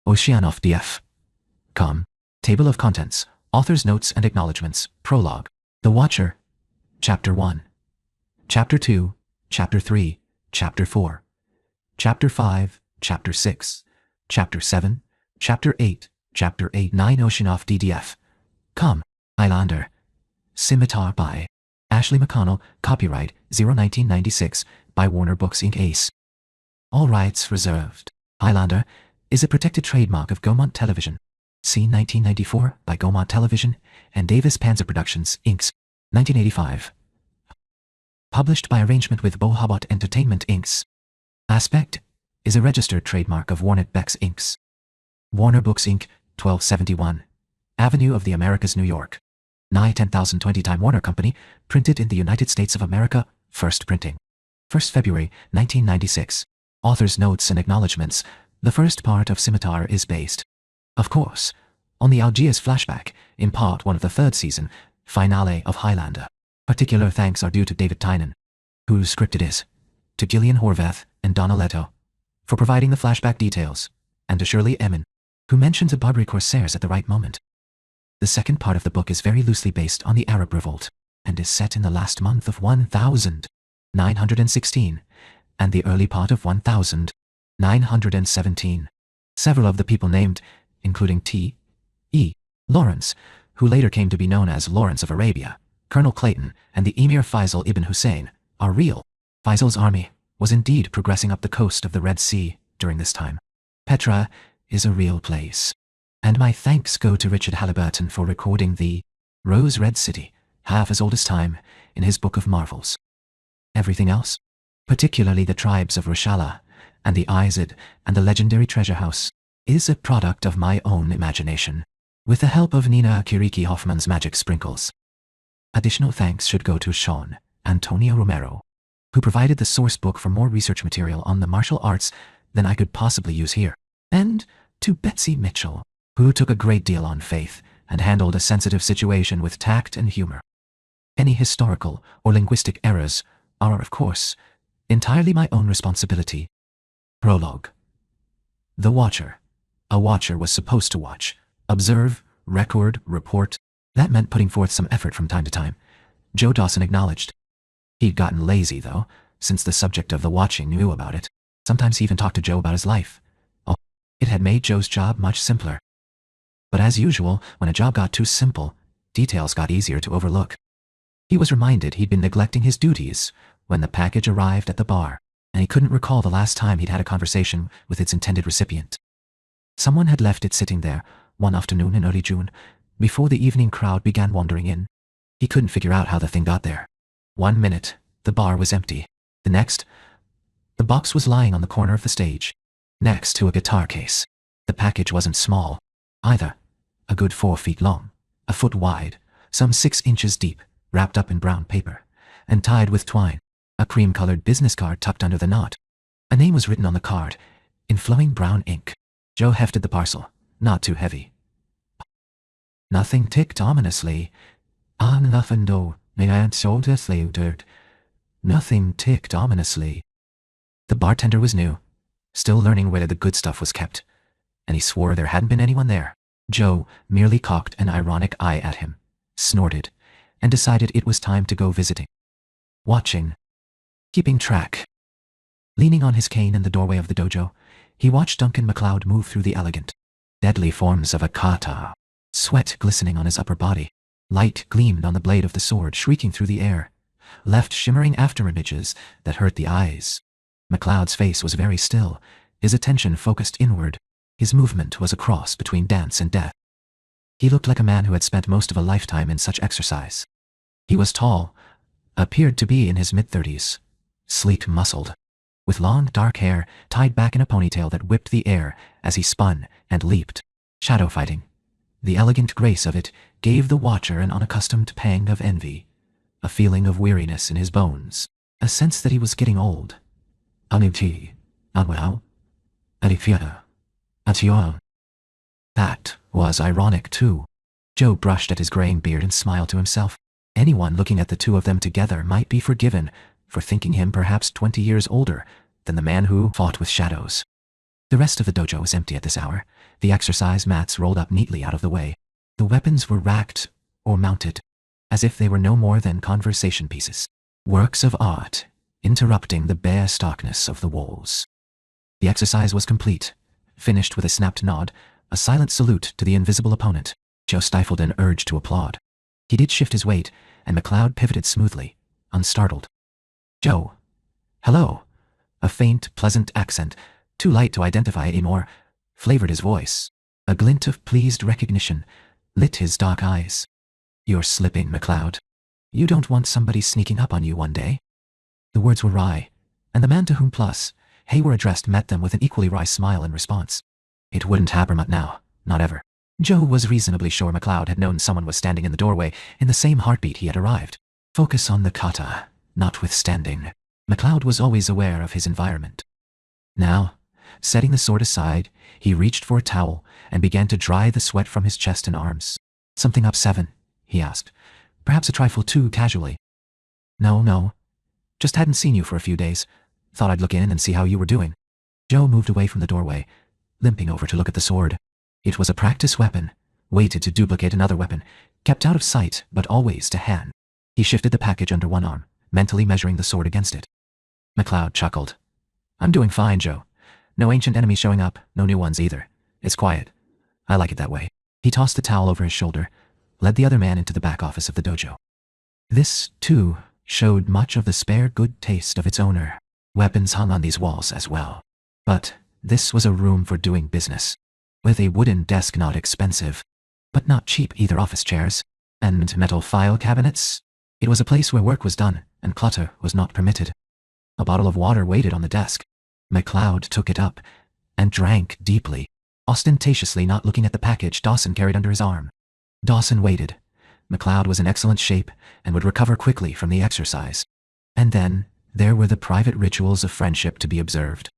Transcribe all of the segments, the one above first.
Oceanoff DF. Com. Table of Contents. Author's Notes and Acknowledgements. Prologue. The Watcher. Chapter 1. Chapter 2. Chapter 3. Chapter 4. Chapter 5. Chapter 6. Chapter 7. Chapter 8. Chapter 8. 9. Oceanoff DDF. Com. Highlander. Scimitar by Ashley McConnell. Copyright 1996 by Warner Books Inc. Ace. All rights reserved. Highlander is a protected trademark of Gaumont Television. C. 1994 by Gaumont Television and Davis Panzer Productions, Inc. 1985. Published by arrangement with Bohabot Entertainment, Inc. Aspect is a registered trademark of Warner Becks, Inc. Warner Books, Inc. 1271. Avenue of the Americas, New York. Nigh 10,020 Time Warner Company, printed in the United States of America, first printing. 1st February, 1996. Author's Notes and Acknowledgements. The first part of Scimitar is based, of course, on the Algiers flashback in part 1 of the 3rd season, finale of Highlander. Particular thanks are due to David Tynan, whose script it is, to Gillian Horvath and Donna Leto, for providing the flashback details, and to Shirley Emin, who mentions the Barbary Corsairs at the right moment. The second part of the book is very loosely based on the Arab Revolt, and is set in the last month of 1916, and the early part of 1917. Several of the people named, including T.E. Lawrence, who later came to be known as Lawrence of Arabia, Colonel Clayton, and the Emir Faisal ibn Hussein, are real. Faisal's army was indeed progressing up the coast of the Red Sea during this time. Petra is a real place. And my thanks go to Richard Halliburton for recording the Rose Red City, half as old as time, in his Book of Marvels. Everything else, particularly the tribes of Roshala, and the Izid, and the legendary treasure house, is a product of my own imagination, with the help of Nina Kiriki Hoffman's magic sprinkles. Additional thanks should go to Sean Antonio Romero, who provided the source book for more research material on the martial arts than I could possibly use here, and to Betsy Mitchell, who took a great deal on faith and handled a sensitive situation with tact and humor. Any historical or linguistic errors are, of course, entirely my own responsibility. Prologue. The Watcher. A watcher was supposed to watch, observe, record, report. That meant putting forth some effort from time to time. Joe Dawson acknowledged. He'd gotten lazy, though, since the subject of the watching knew about it. Sometimes he even talked to Joe about his life. Oh, it had made Joe's job much simpler. But as usual, when a job got too simple, details got easier to overlook. He was reminded he'd been neglecting his duties when the package arrived at the bar, and he couldn't recall the last time he'd had a conversation with its intended recipient. Someone had left it sitting there one afternoon in early June, before the evening crowd began wandering in. He couldn't figure out how the thing got there. 1 minute, the bar was empty. The next, the box was lying on the corner of the stage, next to a guitar case. The package wasn't small, either. A good 4 feet long, a foot wide, some 6 inches deep, wrapped up in brown paper, and tied with twine. A cream-colored business card tucked under the knot. A name was written on the card, in flowing brown ink. Joe hefted the parcel, not too heavy. Nothing ticked ominously. Nothing though, Nothing ticked ominously. The bartender was new, still learning where the good stuff was kept, and he swore there hadn't been anyone there. Joe merely cocked an ironic eye at him, snorted, and decided it was time to go visiting. Watching. Keeping track. Leaning on his cane in the doorway of the dojo, he watched Duncan MacLeod move through the elegant, deadly forms of a kata, sweat glistening on his upper body. Light gleamed on the blade of the sword, shrieking through the air, left shimmering afterimages that hurt the eyes. MacLeod's face was very still, his attention focused inward. His movement was a cross between dance and death. He looked like a man who had spent most of a lifetime in such exercise. He was tall, appeared to be in his mid-30s, sleek muscled, with long dark hair tied back in a ponytail that whipped the air as he spun and leaped. Shadow fighting. The elegant grace of it gave the watcher an unaccustomed pang of envy, a feeling of weariness in his bones, a sense that he was getting old. That was ironic too. Joe brushed at his graying beard and smiled to himself. Anyone looking at the two of them together might be forgiven for thinking him perhaps 20 years older than the man who fought with shadows. The rest of the dojo was empty at this hour, the exercise mats rolled up neatly out of the way. The weapons were racked or mounted, as if they were no more than conversation pieces, works of art, interrupting the bare starkness of the walls. The exercise was complete, finished with a snapped nod, a silent salute to the invisible opponent. Joe stifled an urge to applaud. He did shift his weight, and McLeod pivoted smoothly, unstartled. "Joe. Hello." A faint, pleasant accent, too light to identify anymore, flavored his voice. A glint of pleased recognition lit his dark eyes. "You're slipping, McLeod. You don't want somebody sneaking up on you one day?" The words were wry, and the man to whom Hay were addressed met them with an equally wry smile in response. It wouldn't happen now, not ever. Joe was reasonably sure McLeod had known someone was standing in the doorway in the same heartbeat he had arrived. Focus on the kata, notwithstanding. McLeod was always aware of his environment. Now, setting the sword aside, he reached for a towel and began to dry the sweat from his chest and arms. "Something up, Seven?" he asked, perhaps a trifle too casually. No. Just hadn't seen you for a few days. Thought I'd look in and see how you were doing." Joe moved away from the doorway, limping over to look at the sword. It was a practice weapon, weighted to duplicate another weapon, kept out of sight but always to hand. He shifted the package under one arm, mentally measuring the sword against it. McLeod chuckled. "I'm doing fine, Joe. No ancient enemies showing up, no new ones either. It's quiet. I like it that way." He tossed the towel over his shoulder, led the other man into the back office of the dojo. This, too, showed much of the spare good taste of its owner. Weapons hung on these walls as well. But this was a room for doing business, with a wooden desk not expensive, but not cheap either, office chairs, and metal file cabinets. It was a place where work was done and clutter was not permitted. A bottle of water waited on the desk. McLeod took it up and drank deeply, ostentatiously not looking at the package Dawson carried under his arm. Dawson waited. McLeod was in excellent shape and would recover quickly from the exercise. And then there were the private rituals of friendship to be observed.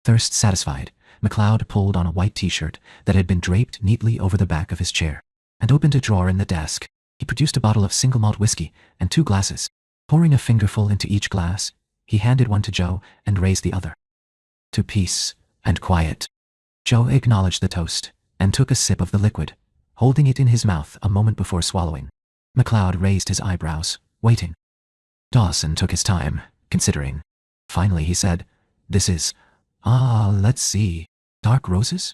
Thirst satisfied, McLeod pulled on a white t-shirt that had been draped neatly over the back of his chair and opened a drawer in the desk. He produced a bottle of single malt whiskey and 2 glasses. Pouring a fingerful into each glass, he handed one to Joe and raised the other. "To peace and quiet." Joe acknowledged the toast and took a sip of the liquid, holding it in his mouth a moment before swallowing. McLeod raised his eyebrows, waiting. Dawson took his time, considering. Finally he said, "This is, let's see, Dark Roses?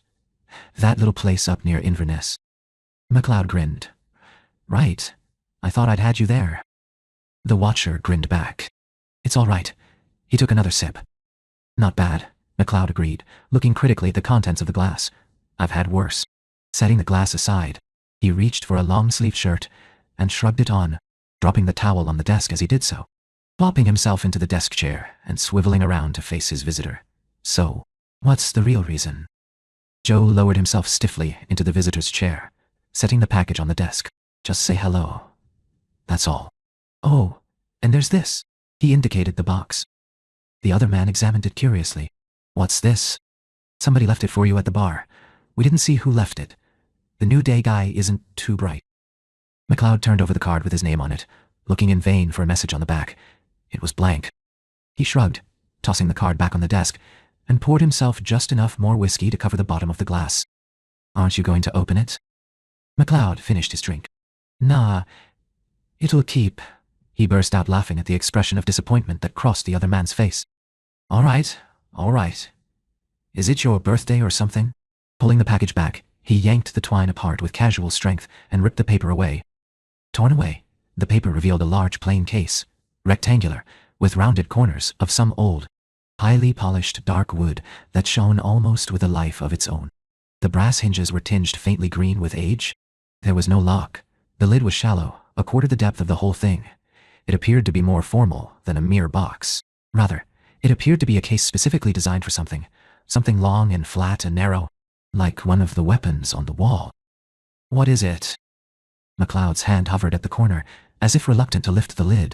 That little place up near Inverness." McLeod grinned. "Right. I thought I'd had you there." The watcher grinned back. "It's all right." He took another sip. "Not bad," McLeod agreed, looking critically at the contents of the glass. "I've had worse." Setting the glass aside, he reached for a long-sleeved shirt and shrugged it on, dropping the towel on the desk as he did so, plopping himself into the desk chair and swiveling around to face his visitor. "So, what's the real reason?" Joe lowered himself stiffly into the visitor's chair, setting the package on the desk. "Just say hello. That's all." "Oh, and there's this." He indicated the box. The other man examined it curiously. "What's this?" "Somebody left it for you at the bar. We didn't see who left it. The New Day guy isn't too bright." McLeod turned over the card with his name on it, looking in vain for a message on the back. It was blank. He shrugged, tossing the card back on the desk, and poured himself just enough more whiskey to cover the bottom of the glass. "Aren't you going to open it?" McLeod finished his drink. "Nah, it'll keep." He burst out laughing at the expression of disappointment that crossed the other man's face. All right. Is it your birthday or something?" Pulling the package back, he yanked the twine apart with casual strength and ripped the paper away. Torn away, the paper revealed a large plain case, rectangular, with rounded corners of some old, highly polished dark wood that shone almost with a life of its own. The brass hinges were tinged faintly green with age. There was no lock. The lid was shallow, a quarter the depth of the whole thing. It appeared to be more formal than a mere box. Rather, it appeared to be a case specifically designed for something long and flat and narrow, like one of the weapons on the wall. "What is it?" McLeod's hand hovered at the corner, as if reluctant to lift the lid.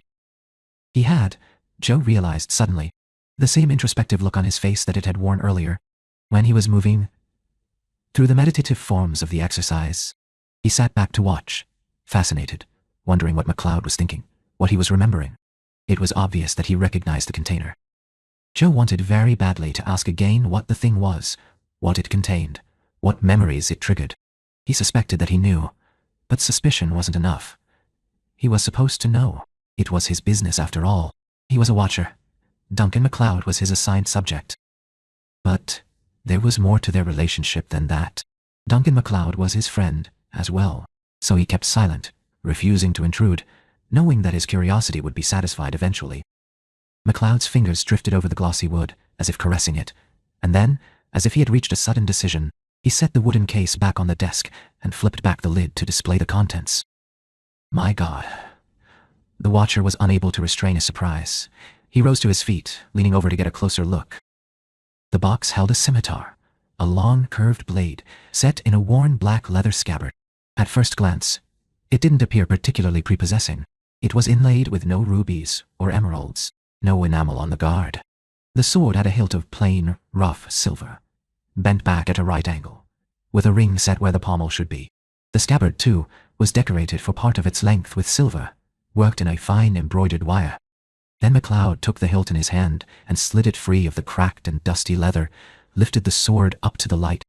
He had, Joe realized suddenly, the same introspective look on his face that it had worn earlier, when he was moving through the meditative forms of the exercise. He sat back to watch, fascinated, wondering what McLeod was thinking, what he was remembering. It was obvious that he recognized the container. Joe wanted very badly to ask again what the thing was, what it contained, what memories it triggered. He suspected that he knew, but suspicion wasn't enough. He was supposed to know. It was his business after all. He was a watcher. Duncan MacLeod was his assigned subject. But there was more to their relationship than that. Duncan MacLeod was his friend as well, so he kept silent, refusing to intrude, knowing that his curiosity would be satisfied eventually. MacLeod's fingers drifted over the glossy wood, as if caressing it, and then, as if he had reached a sudden decision, he set the wooden case back on the desk and flipped back the lid to display the contents. My God. The watcher was unable to restrain his surprise. He rose to his feet, leaning over to get a closer look. The box held a scimitar, a long, curved blade, set in a worn black leather scabbard. At first glance, it didn't appear particularly prepossessing. It was inlaid with no rubies or emeralds, no enamel on the guard. The sword had a hilt of plain, rough silver, bent back at a right angle, with a ring set where the pommel should be. The scabbard, too, was decorated for part of its length with silver, worked in a fine embroidered wire. Then MacLeod took the hilt in his hand and slid it free of the cracked and dusty leather, lifted the sword up to the light.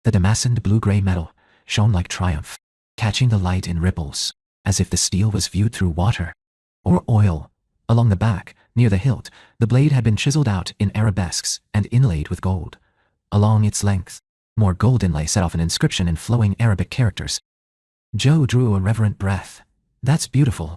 The damascened blue-gray metal shone like triumph, catching the light in ripples, as if the steel was viewed through water or oil. Along the back, near the hilt, the blade had been chiseled out in arabesques and inlaid with gold. Along its length, more gold inlay set off an inscription in flowing Arabic characters. Joe drew a reverent breath. That's beautiful.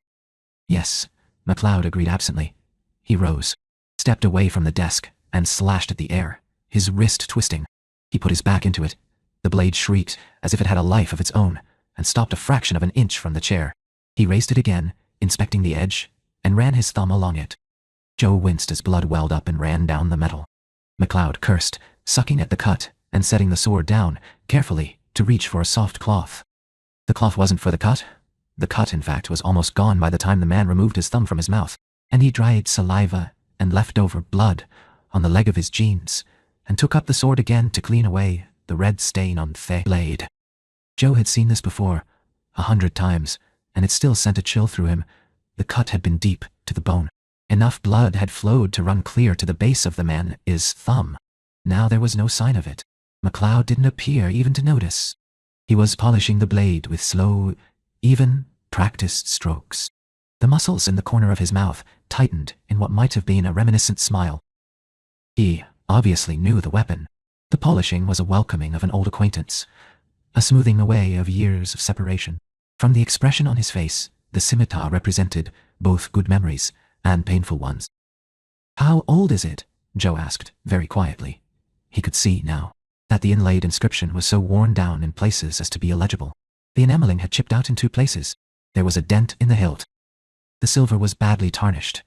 Yes, MacLeod agreed absently. He rose, stepped away from the desk, and slashed at the air, his wrist twisting. He put his back into it. The blade shrieked as if it had a life of its own, and stopped a fraction of an inch from the chair. He raised it again, inspecting the edge, and ran his thumb along it. Joe winced as blood welled up and ran down the metal. MacLeod cursed, sucking at the cut, and setting the sword down, carefully, to reach for a soft cloth. The cloth wasn't for the cut. The cut, in fact, was almost gone by the time the man removed his thumb from his mouth, and he dried saliva and leftover blood on the leg of his jeans, and took up the sword again to clean away the red stain on the blade. Joe had seen this before, 100 times, and it still sent a chill through him. The cut had been deep to the bone. Enough blood had flowed to run clear to the base of the man's thumb. Now there was no sign of it. MacLeod didn't appear even to notice. He was polishing the blade with slow, even, practiced strokes. The muscles in the corner of his mouth tightened in what might have been a reminiscent smile. He obviously knew the weapon. The polishing was a welcoming of an old acquaintance, a smoothing away of years of separation. From the expression on his face, the scimitar represented both good memories and painful ones. How old is it? Joe asked, very quietly. He could see, now, that the inlaid inscription was so worn down in places as to be illegible. The enameling had chipped out in 2 places. There was a dent in the hilt. The silver was badly tarnished,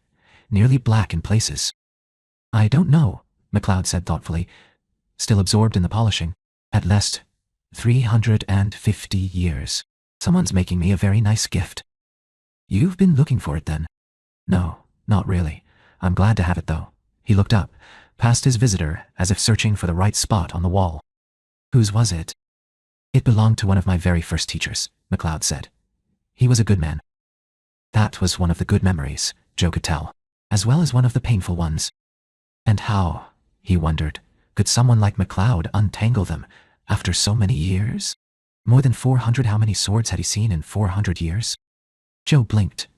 nearly black in places. I don't know, MacLeod said thoughtfully, still absorbed in the polishing. At least 350 years. Someone's making me a very nice gift. You've been looking for it then? No, not really. I'm glad to have it though. He looked up, past his visitor, as if searching for the right spot on the wall. Whose was it? It belonged to one of my very first teachers, MacLeod said. He was a good man. That was one of the good memories, Joe could tell, as well as one of the painful ones. And how, he wondered, could someone like MacLeod untangle them after so many years? More than 400. How many swords had he seen in 400 years? Joe blinked.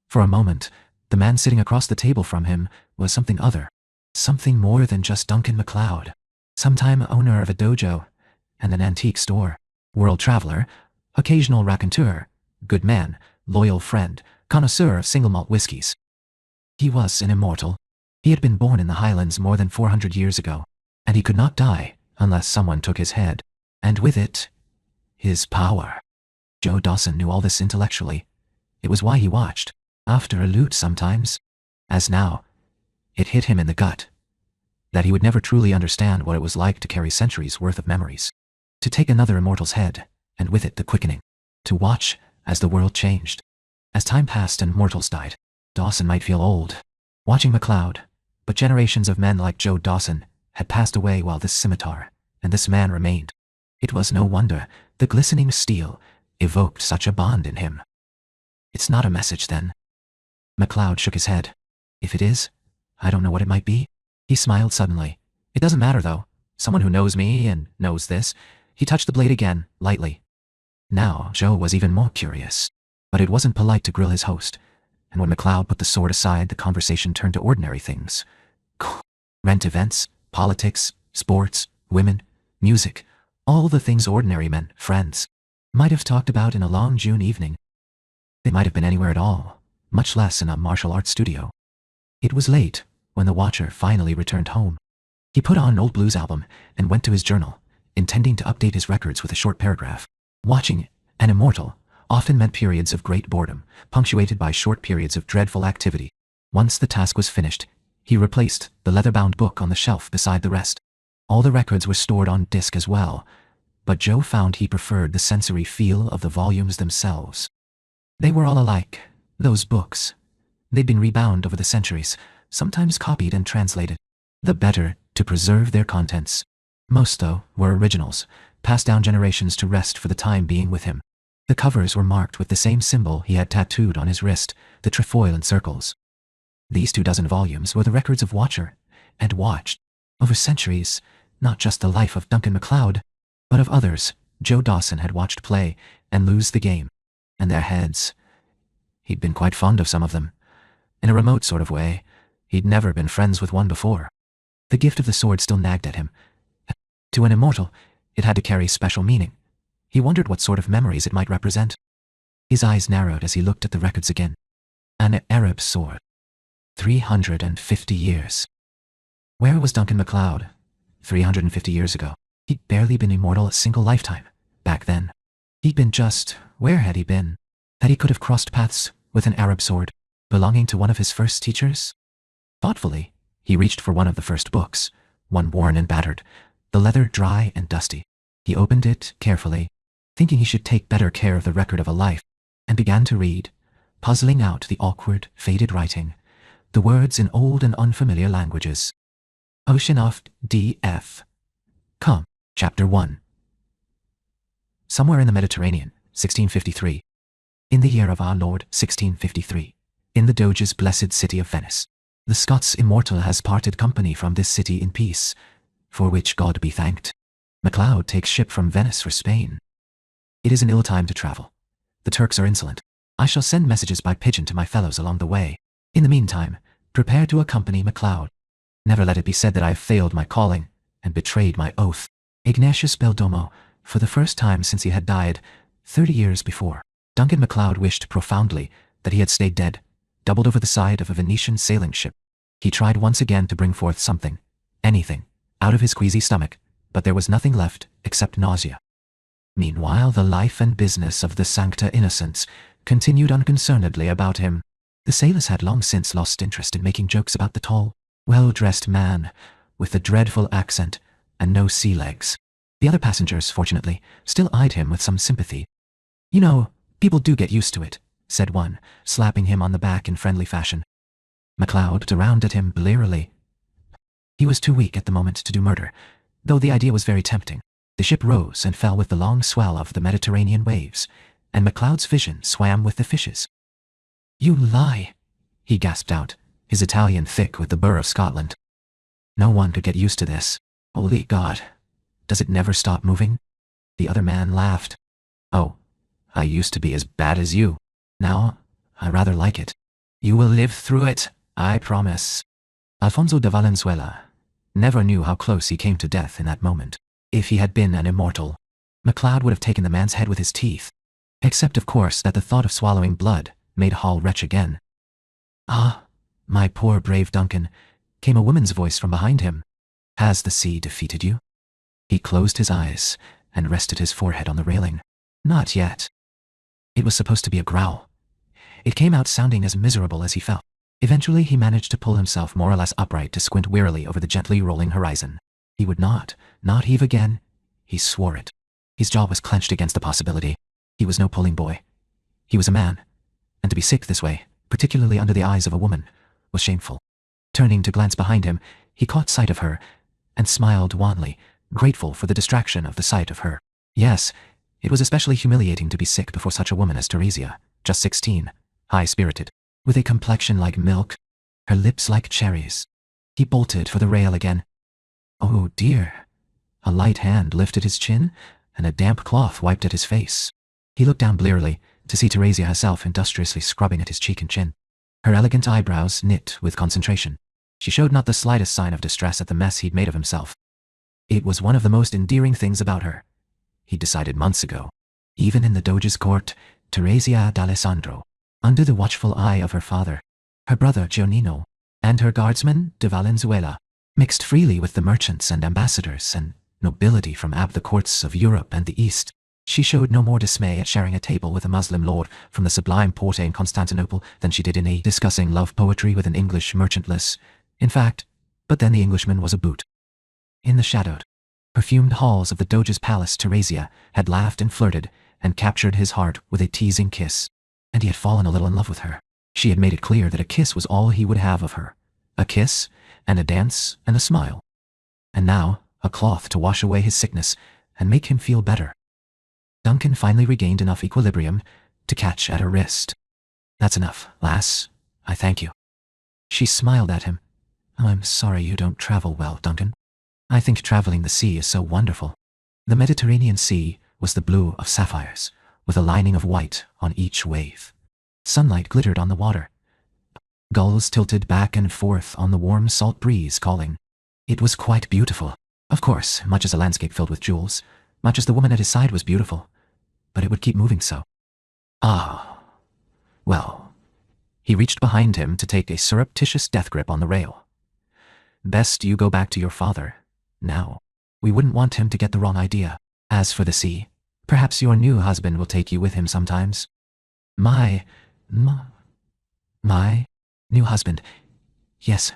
For a moment, the man sitting across the table from him was something other, something more than just Duncan MacLeod, sometime owner of a dojo and an antique store, world traveler, occasional raconteur, good man, loyal friend, connoisseur of single malt whiskies. He was an immortal. He had been born in the Highlands more than 400 years ago, and he could not die unless someone took his head, and with it, his power. Joe Dawson knew all this intellectually. It was why he watched, after a loot sometimes. As now, it hit him in the gut, that he would never truly understand what it was like to carry centuries' worth of memories, to take another immortal's head, and with it the quickening, to watch as the world changed. As time passed and mortals died, Dawson might feel old, watching MacLeod, but generations of men like Joe Dawson had passed away while this scimitar and this man remained. It was no wonder the glistening steel evoked such a bond in him. It's not a message, then? MacLeod shook his head. If it is, I don't know what it might be. He smiled suddenly. It doesn't matter, though. Someone who knows me and knows this. He touched the blade again, lightly. Now, Joe was even more curious. But it wasn't polite to grill his host, and when MacLeod put the sword aside, the conversation turned to ordinary things. Rent events, politics, sports, women, music, all the things ordinary men, friends, might have talked about in a long June evening. They might have been anywhere at all, much less in a martial arts studio. It was late when the watcher finally returned home. He put on an old blues album and went to his journal, intending to update his records with a short paragraph. Watching an immortal often meant periods of great boredom, punctuated by short periods of dreadful activity. Once the task was finished, he replaced the leather-bound book on the shelf beside the rest. All the records were stored on disc as well, but Joe found he preferred the sensory feel of the volumes themselves. They were all alike, those books. They'd been rebound over the centuries, sometimes copied and translated, the better to preserve their contents. Most, though, were originals, passed down generations to rest for the time being with him. The covers were marked with the same symbol he had tattooed on his wrist, the trefoil in circles. These 24 volumes were the records of watcher and watched, over centuries, not just the life of Duncan MacLeod, but of others Joe Dawson had watched play and lose the game, and their heads. He'd been quite fond of some of them. In a remote sort of way, he'd never been friends with one before. The gift of the sword still nagged at him. To an immortal, it had to carry special meaning. He wondered what sort of memories it might represent. His eyes narrowed as he looked at the records again. An Arab sword. 350 years. Where was Duncan MacLeod? 350 years ago. He'd barely been immortal a single lifetime. Back then. He'd been just, where had he been? That he could have crossed paths with an Arab sword, belonging to one of his first teachers? Thoughtfully, he reached for one of the first books, one worn and battered, the leather dry and dusty. He opened it carefully, thinking he should take better care of the record of a life, and began to read, puzzling out the awkward, faded writing, the words in old and unfamiliar languages. Oceanoft D.F. Come, Chapter 1. Somewhere in the Mediterranean, 1653. In the year of our Lord, 1653. In the Doge's blessed city of Venice. The Scots immortal has parted company from this city in peace, for which God be thanked. MacLeod takes ship from Venice for Spain. It is an ill time to travel. The Turks are insolent. I shall send messages by pigeon to my fellows along the way. In the meantime, prepare to accompany MacLeod. Never let it be said that I have failed my calling and betrayed my oath. Ignatius Beldomo, for the first time since he had died 30 years before. Duncan MacLeod wished profoundly that he had stayed dead, doubled over the side of a Venetian sailing ship. He tried once again to bring forth something, anything, out of his queasy stomach, but there was nothing left except nausea. Meanwhile, the life and business of the Sancta Innocents continued unconcernedly about him. The sailors had long since lost interest in making jokes about the tall, well-dressed man with the dreadful accent and no sea legs. The other passengers, fortunately, still eyed him with some sympathy. You know, people do get used to it, said one, slapping him on the back in friendly fashion. MacLeod looked around at him blearily. He was too weak at the moment to do murder, though the idea was very tempting. The ship rose and fell with the long swell of the Mediterranean waves, and MacLeod's vision swam with the fishes. You lie, he gasped out, his Italian thick with the burr of Scotland. No one could get used to this. Holy God, does it never stop moving? The other man laughed. Oh, I used to be as bad as you. Now, I rather like it. You will live through it, I promise. Alfonso de Valenzuela never knew how close he came to death in that moment. If he had been an immortal, MacLeod would have taken the man's head with his teeth. Except, of course, that the thought of swallowing blood made Hall retch again. Ah, my poor brave Duncan, came a woman's voice from behind him. Has the sea defeated you? He closed his eyes and rested his forehead on the railing. Not yet. It was supposed to be a growl. It came out sounding as miserable as he felt. Eventually he managed to pull himself more or less upright to squint wearily over the gently rolling horizon. He would not heave again. He swore it. His jaw was clenched against the possibility. He was no pulling boy. He was a man. And to be sick this way, particularly under the eyes of a woman, was shameful. Turning to glance behind him, he caught sight of her, and smiled wanly, grateful for the distraction of the sight of her. Yes, it was especially humiliating to be sick before such a woman as Teresia, just 16, high-spirited, with a complexion like milk, her lips like cherries. He bolted for the rail again. Oh dear, A light hand lifted his chin, and a damp cloth wiped at his face. He looked down blearily to see Teresia herself industriously scrubbing at his cheek and chin. Her elegant eyebrows knit with concentration. She showed not the slightest sign of distress at the mess he'd made of himself. It was one of the most endearing things about her, he decided months ago. Even in the Doge's court, Teresia d'Alessandro, under the watchful eye of her father, her brother Giannino, and her guardsman de Valenzuela, mixed freely with the merchants and ambassadors and nobility from the courts of Europe and the East. She showed no more dismay at sharing a table with a Muslim lord from the sublime Porte in Constantinople than she did in discussing love poetry with an English merchantless. In fact, but then the Englishman was a boot. In the shadowed, perfumed halls of the Doge's palace, Teresia had laughed and flirted and captured his heart with a teasing kiss, and he had fallen a little in love with her. She had made it clear that a kiss was all he would have of her. A kiss, and a dance, and a smile. And now, a cloth to wash away his sickness and make him feel better. Duncan finally regained enough equilibrium to catch at her wrist. "That's enough, lass. I thank you." She smiled at him. "Oh, I'm sorry you don't travel well, Duncan. I think traveling the sea is so wonderful." The Mediterranean Sea was the blue of sapphires, with a lining of white on each wave. Sunlight glittered on the water. Gulls tilted back and forth on the warm salt breeze, calling. It was quite beautiful. Of course, much as a landscape filled with jewels, much as the woman at his side was beautiful, but it would keep moving so. Ah, well. He reached behind him to take a surreptitious death grip on the rail. "Best you go back to your father, now. We wouldn't want him to get the wrong idea. As for the sea, perhaps your new husband will take you with him sometimes." My new husband. Yes.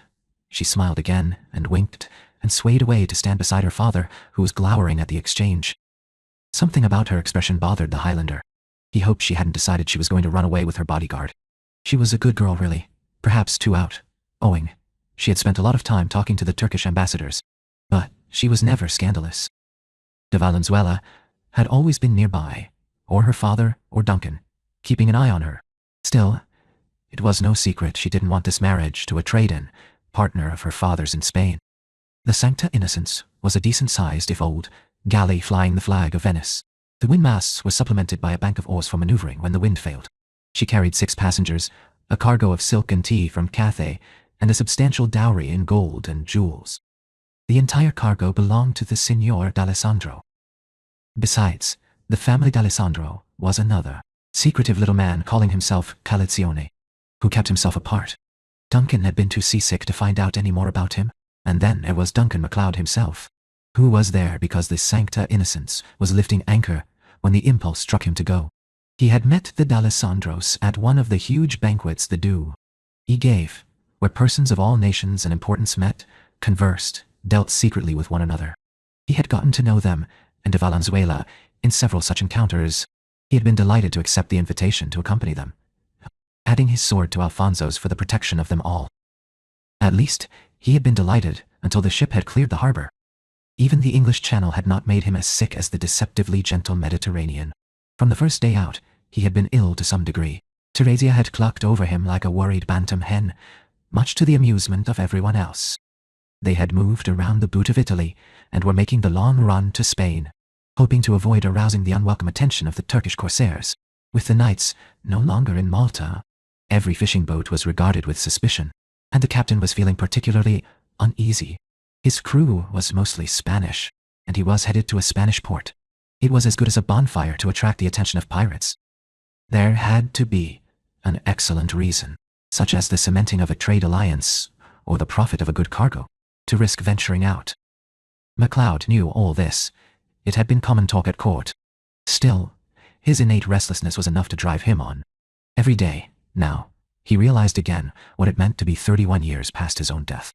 She smiled again and winked and swayed away to stand beside her father, who was glowering at the exchange. Something about her expression bothered the Highlander. He hoped she hadn't decided she was going to run away with her bodyguard. She was a good girl, really, perhaps too out. Owing, she had spent a lot of time talking to the Turkish ambassadors, but she was never scandalous. De Valenzuela had always been nearby, or her father or Duncan, keeping an eye on her. Still, it was no secret she didn't want this marriage to a trade-in partner of her father's in Spain. The Sancta Innocence was a decent-sized, if old, galley flying the flag of Venice. The windmasts were supplemented by a bank of oars for maneuvering when the wind failed. She carried 6 passengers, a cargo of silk and tea from Cathay, and a substantial dowry in gold and jewels. The entire cargo belonged to the Signor d'Alessandro. Besides, the family d'Alessandro was another, secretive little man calling himself Calizione, who kept himself apart. Duncan had been too seasick to find out any more about him, and then there was Duncan MacLeod himself, who was there because the Sancta Innocence was lifting anchor when the impulse struck him to go. He had met the d'Alessandros at one of the huge banquets the Due gave, where persons of all nations and importance met, conversed, dealt secretly with one another. He had gotten to know them, and de Valenzuela, in several such encounters. He had been delighted to accept the invitation to accompany them, adding his sword to Alfonso's for the protection of them all. At least, he had been delighted until the ship had cleared the harbor. Even the English Channel had not made him as sick as the deceptively gentle Mediterranean. From the first day out, he had been ill to some degree. Teresia had clucked over him like a worried bantam hen, much to the amusement of everyone else. They had moved around the boot of Italy and were making the long run to Spain, hoping to avoid arousing the unwelcome attention of the Turkish corsairs. With the knights no longer in Malta, every fishing boat was regarded with suspicion, and the captain was feeling particularly uneasy. His crew was mostly Spanish, and he was headed to a Spanish port. It was as good as a bonfire to attract the attention of pirates. There had to be an excellent reason, such as the cementing of a trade alliance or the profit of a good cargo, to risk venturing out. MacLeod knew all this. It had been common talk at court. Still, his innate restlessness was enough to drive him on. Every day, now, he realized again what it meant to be 31 years past his own death.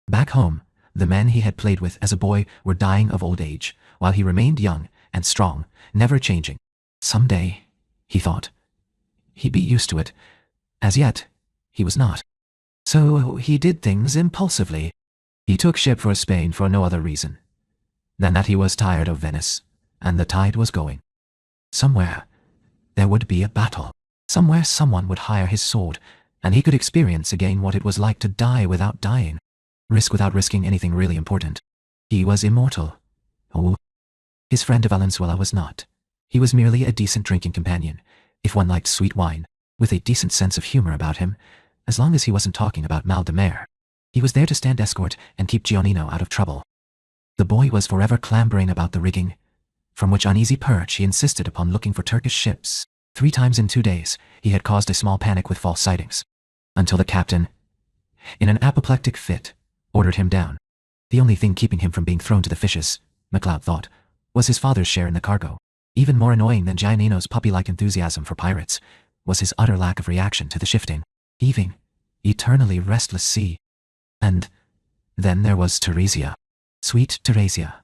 Back home, the men he had played with as a boy were dying of old age, while he remained young and strong, never changing. Someday, he thought, he'd be used to it. As yet, he was not. So he did things impulsively. He took ship for Spain for no other reason than that he was tired of Venice, and the tide was going. Somewhere, there would be a battle. Somewhere someone would hire his sword, and he could experience again what it was like to die without dying, risk without risking anything really important. He was immortal, Oh, his friend de Valenzuela was not. He was merely a decent drinking companion, if one liked sweet wine, with a decent sense of humor about him, as long as he wasn't talking about mal de mer. He was there to stand escort and keep Giannino out of trouble. The boy was forever clambering about the rigging, from which uneasy perch he insisted upon looking for Turkish ships. 3 times in 2 days, he had caused a small panic with false sightings, until the captain, in an apoplectic fit, ordered him down. The only thing keeping him from being thrown to the fishes, MacLeod thought, was his father's share in the cargo. Even more annoying than Giannino's puppy-like enthusiasm for pirates was his utter lack of reaction to the shifting, heaving, eternally restless sea. And then there was Teresia. Sweet Teresia,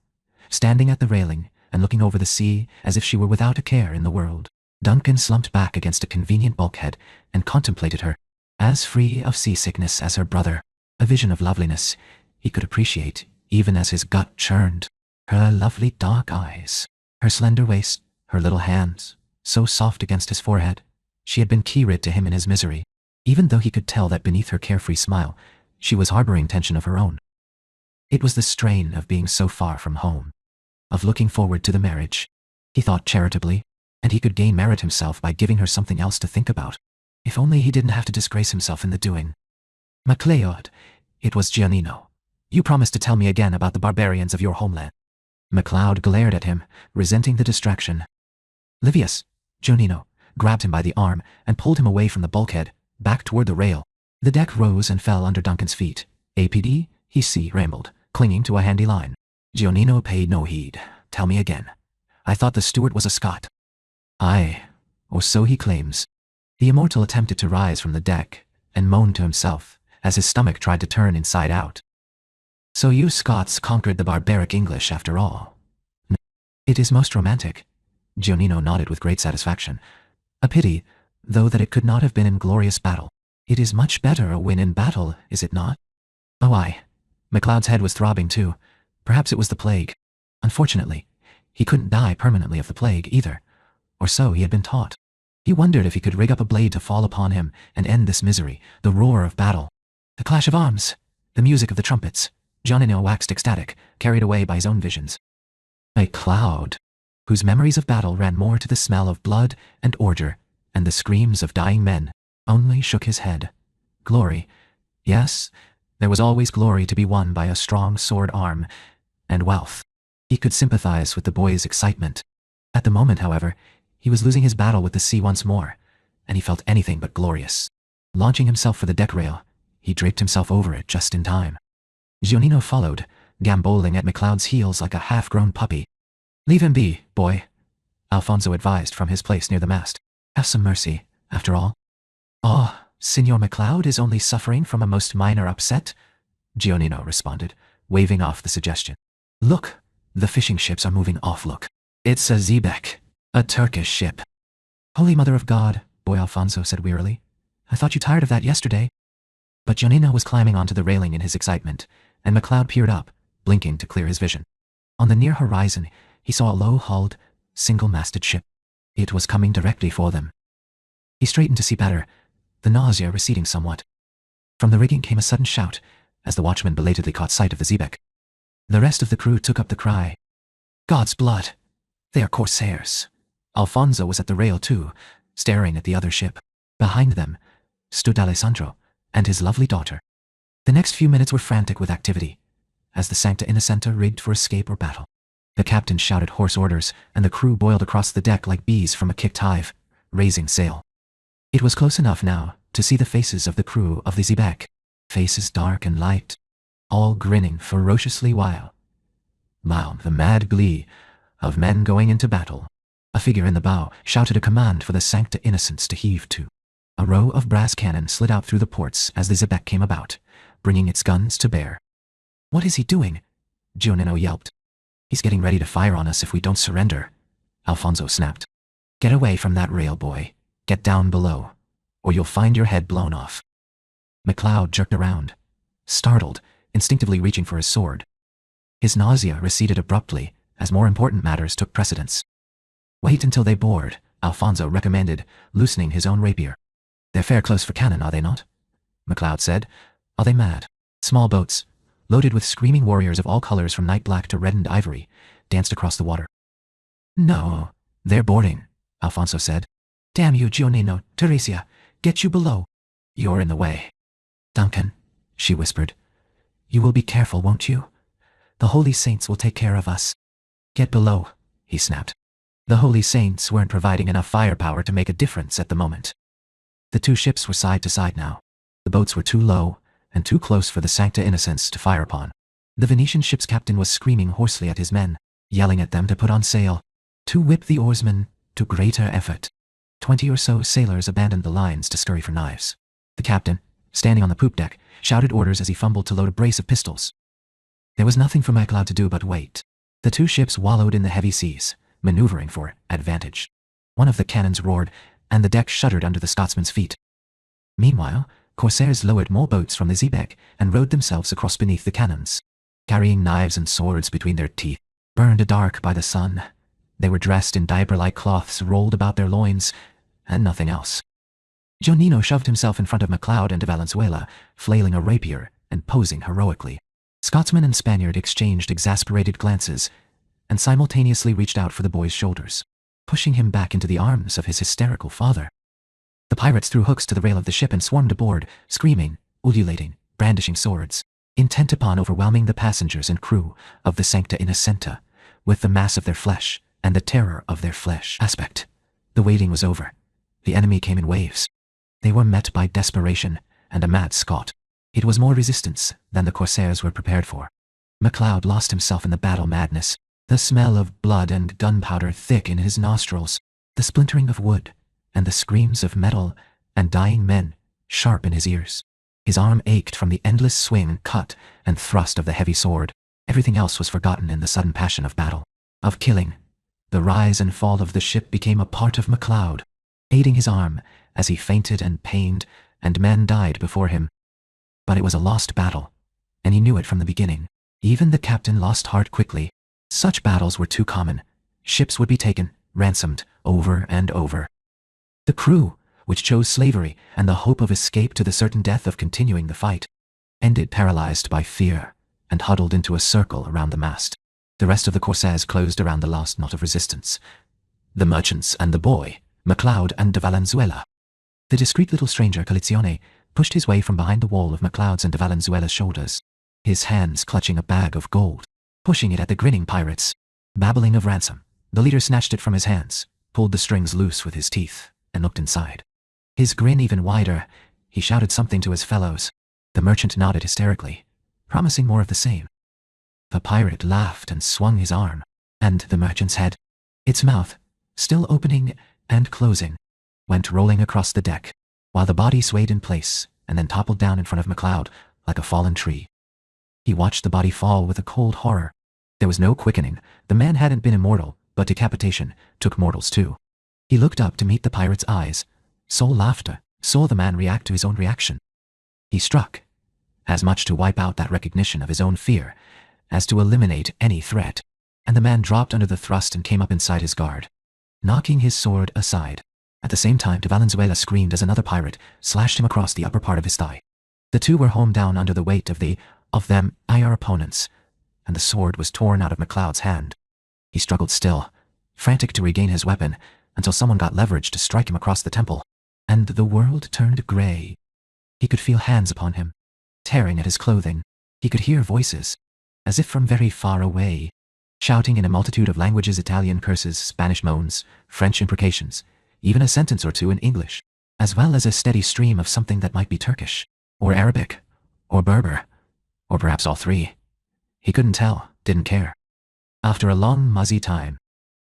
standing at the railing and looking over the sea as if she were without a care in the world. Duncan slumped back against a convenient bulkhead and contemplated her, as free of seasickness as her brother, a vision of loveliness he could appreciate even as his gut churned. Her lovely dark eyes, her slender waist, her little hands, so soft against his forehead. She had been key-rid to him in his misery, even though he could tell that beneath her carefree smile, she was harboring tension of her own. It was the strain of being so far from home, of looking forward to the marriage. He thought charitably, and he could gain merit himself by giving her something else to think about. If only he didn't have to disgrace himself in the doing. MacLeod, it was Giannino. You promised to tell me again about the barbarians of your homeland. MacLeod glared at him, resenting the distraction. Livius, Giannino, grabbed him by the arm and pulled him away from the bulkhead, back toward the rail. The deck rose and fell under Duncan's feet. APD, he rambled, clinging to a handy line. Giannino paid no heed. Tell me again. I thought the steward was a Scot. Aye, or so he claims. The immortal attempted to rise from the deck and moaned to himself as his stomach tried to turn inside out. So you Scots conquered the barbaric English after all. It is most romantic. Giannino nodded with great satisfaction. A pity, though, that it could not have been in glorious battle. It is much better a win in battle, is it not? Oh aye. MacLeod's head was throbbing too. Perhaps it was the plague. Unfortunately, he couldn't die permanently of the plague either, or so he had been taught. He wondered if he could rig up a blade to fall upon him and end this misery, the roar of battle. The clash of arms, the music of the trumpets. Giannino waxed ecstatic, carried away by his own visions. MacLeod, whose memories of battle ran more to the smell of blood and ordure and the screams of dying men, only shook his head. Glory. Yes, there was always glory to be won by a strong sword arm, and wealth. He could sympathize with the boy's excitement. At the moment, however, he was losing his battle with the sea once more, and he felt anything but glorious. Launching himself for the deck rail, he draped himself over it just in time. Giannino followed, gambolling at MacLeod's heels like a half-grown puppy. Leave him be, boy, Alfonso advised from his place near the mast. Have some mercy, after all. Oh, Signor MacLeod is only suffering from a most minor upset, Giannino responded, waving off the suggestion. Look, the fishing ships are moving off, look. It's a Xebec, a Turkish ship. Holy Mother of God, boy Alfonso said wearily. I thought you tired of that yesterday. But Giannino was climbing onto the railing in his excitement, and MacLeod peered up, blinking to clear his vision. On the near horizon, he saw a low-hulled, single-masted ship. It was coming directly for them. He straightened to see better, the nausea receding somewhat. From the rigging came a sudden shout, as the watchman belatedly caught sight of the Xebec. The rest of the crew took up the cry. God's blood! They are corsairs. Alfonso was at the rail too, staring at the other ship. Behind them stood Alessandro and his lovely daughter. The next few minutes were frantic with activity, as the Sancta Innocenta rigged for escape or battle. The captain shouted hoarse orders, and the crew boiled across the deck like bees from a kicked hive, raising sail. It was close enough now to see the faces of the crew of the Xebec, faces dark and light, all grinning ferociously while the mad glee of men going into battle. A figure in the bow shouted a command for the Sancta Innocents to heave to. A row of brass cannon slid out through the ports as the Xebec came about, bringing its guns to bear. What is he doing? Giannino yelped. He's getting ready to fire on us if we don't surrender, Alfonso snapped. Get away from that rail, boy. Get down below, or you'll find your head blown off. MacLeod jerked around, startled, instinctively reaching for his sword. His nausea receded abruptly as more important matters took precedence. Wait until they board, Alfonso recommended, loosening his own rapier. They're fair close for cannon, are they not? MacLeod said. Are they mad? Small boats, loaded with screaming warriors of all colors from night black to reddened ivory, danced across the water. No, they're boarding, Alfonso said. Damn you, Giannino, Teresia, get you below. You're in the way. Duncan, she whispered. You will be careful, won't you? The holy saints will take care of us. Get below, he snapped. The holy saints weren't providing enough firepower to make a difference at the moment. The two ships were side to side now. The boats were too low and too close for the Sancta Innocents to fire upon. The Venetian ship's captain was screaming hoarsely at his men, yelling at them to put on sail, to whip the oarsmen to greater effort. 20 or so sailors abandoned the lines to scurry for knives. The captain, standing on the poop deck, shouted orders as he fumbled to load a brace of pistols. There was nothing for MacLeod to do but wait. The two ships wallowed in the heavy seas, maneuvering for advantage. One of the cannons roared, and the deck shuddered under the Scotsman's feet. Meanwhile, corsairs lowered more boats from the xebec and rowed themselves across beneath the cannons. Carrying knives and swords between their teeth, burned dark by the sun, they were dressed in diaper-like cloths rolled about their loins, and nothing else. Giannino shoved himself in front of MacLeod and de Valenzuela, flailing a rapier and posing heroically. Scotsman and Spaniard exchanged exasperated glances, and simultaneously reached out for the boy's shoulders, pushing him back into the arms of his hysterical father. The pirates threw hooks to the rail of the ship and swarmed aboard, screaming, ululating, brandishing swords, intent upon overwhelming the passengers and crew of the Sancta Innocenta with the mass of their flesh and the terror of their flesh aspect. The waiting was over. The enemy came in waves. They were met by desperation and a mad Scot. It was more resistance than the corsairs were prepared for. MacLeod lost himself in the battle madness, the smell of blood and gunpowder thick in his nostrils, the splintering of wood, and the screams of metal and dying men sharp in his ears. His arm ached from the endless swing, cut, and thrust of the heavy sword. Everything else was forgotten in the sudden passion of battle, of killing. The rise and fall of the ship became a part of MacLeod, aiding his arm as he fainted and pained, and men died before him. But it was a lost battle, and he knew it from the beginning. Even the captain lost heart quickly. Such battles were too common. Ships would be taken, ransomed, over and over. The crew, which chose slavery and the hope of escape to the certain death of continuing the fight, ended paralyzed by fear and huddled into a circle around the mast. The rest of the corsairs closed around the last knot of resistance. The merchants and the boy, MacLeod and de Valenzuela. The discreet little stranger, Calizione, pushed his way from behind the wall of MacLeod's and de Valenzuela's shoulders, his hands clutching a bag of gold, pushing it at the grinning pirates. Babbling of ransom, the leader snatched it from his hands, pulled the strings loose with his teeth, and looked inside. His grin even wider, he shouted something to his fellows. The merchant nodded hysterically, promising more of the same. The pirate laughed and swung his arm, and the merchant's head, its mouth, still opening and closing, went rolling across the deck, while the body swayed in place and then toppled down in front of MacLeod like a fallen tree. He watched the body fall with a cold horror. There was no quickening. The man hadn't been immortal, but decapitation took mortals too. He looked up to meet the pirate's eyes, saw laughter, saw the man react to his own reaction. He struck, as much to wipe out that recognition of his own fear as to eliminate any threat, and the man dropped under the thrust and came up inside his guard, knocking his sword aside. At the same time, de Valenzuela screamed as another pirate slashed him across the upper part of his thigh. The two were home down under the weight of them, our opponents, and the sword was torn out of MacLeod's hand. He struggled still, frantic to regain his weapon, until someone got leverage to strike him across the temple, and the world turned gray. He could feel hands upon him, tearing at his clothing. He could hear voices, as if from very far away, shouting in a multitude of languages: Italian curses, Spanish moans, French imprecations, even a sentence or two in English, as well as a steady stream of something that might be Turkish, or Arabic, or Berber, or perhaps all three. He couldn't tell, didn't care. After a long, muzzy time,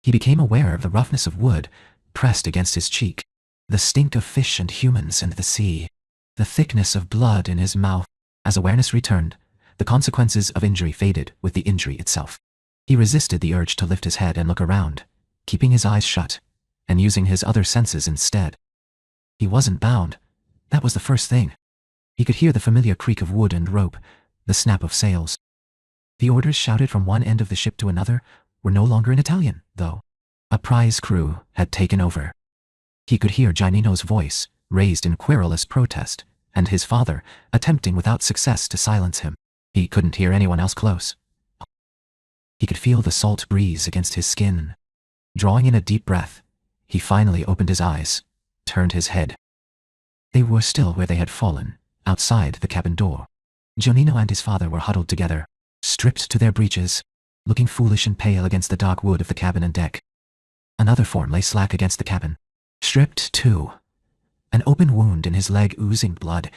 he became aware of the roughness of wood pressed against his cheek, the stink of fish and humans and the sea, the thickness of blood in his mouth. As awareness returned, the consequences of injury faded with the injury itself. He resisted the urge to lift his head and look around, keeping his eyes shut, and using his other senses instead. He wasn't bound. That was the first thing. He could hear the familiar creak of wood and rope, the snap of sails. The orders shouted from one end of the ship to another were no longer in Italian, though. A prize crew had taken over. He could hear Giannino's voice, raised in querulous protest, and his father, attempting without success to silence him. He couldn't hear anyone else close. He could feel the salt breeze against his skin. Drawing in a deep breath, he finally opened his eyes, turned his head. They were still where they had fallen, outside the cabin door. Jonino and his father were huddled together, stripped to their breeches, looking foolish and pale against the dark wood of the cabin and deck. Another form lay slack against the cabin, stripped too. An open wound in his leg oozing blood,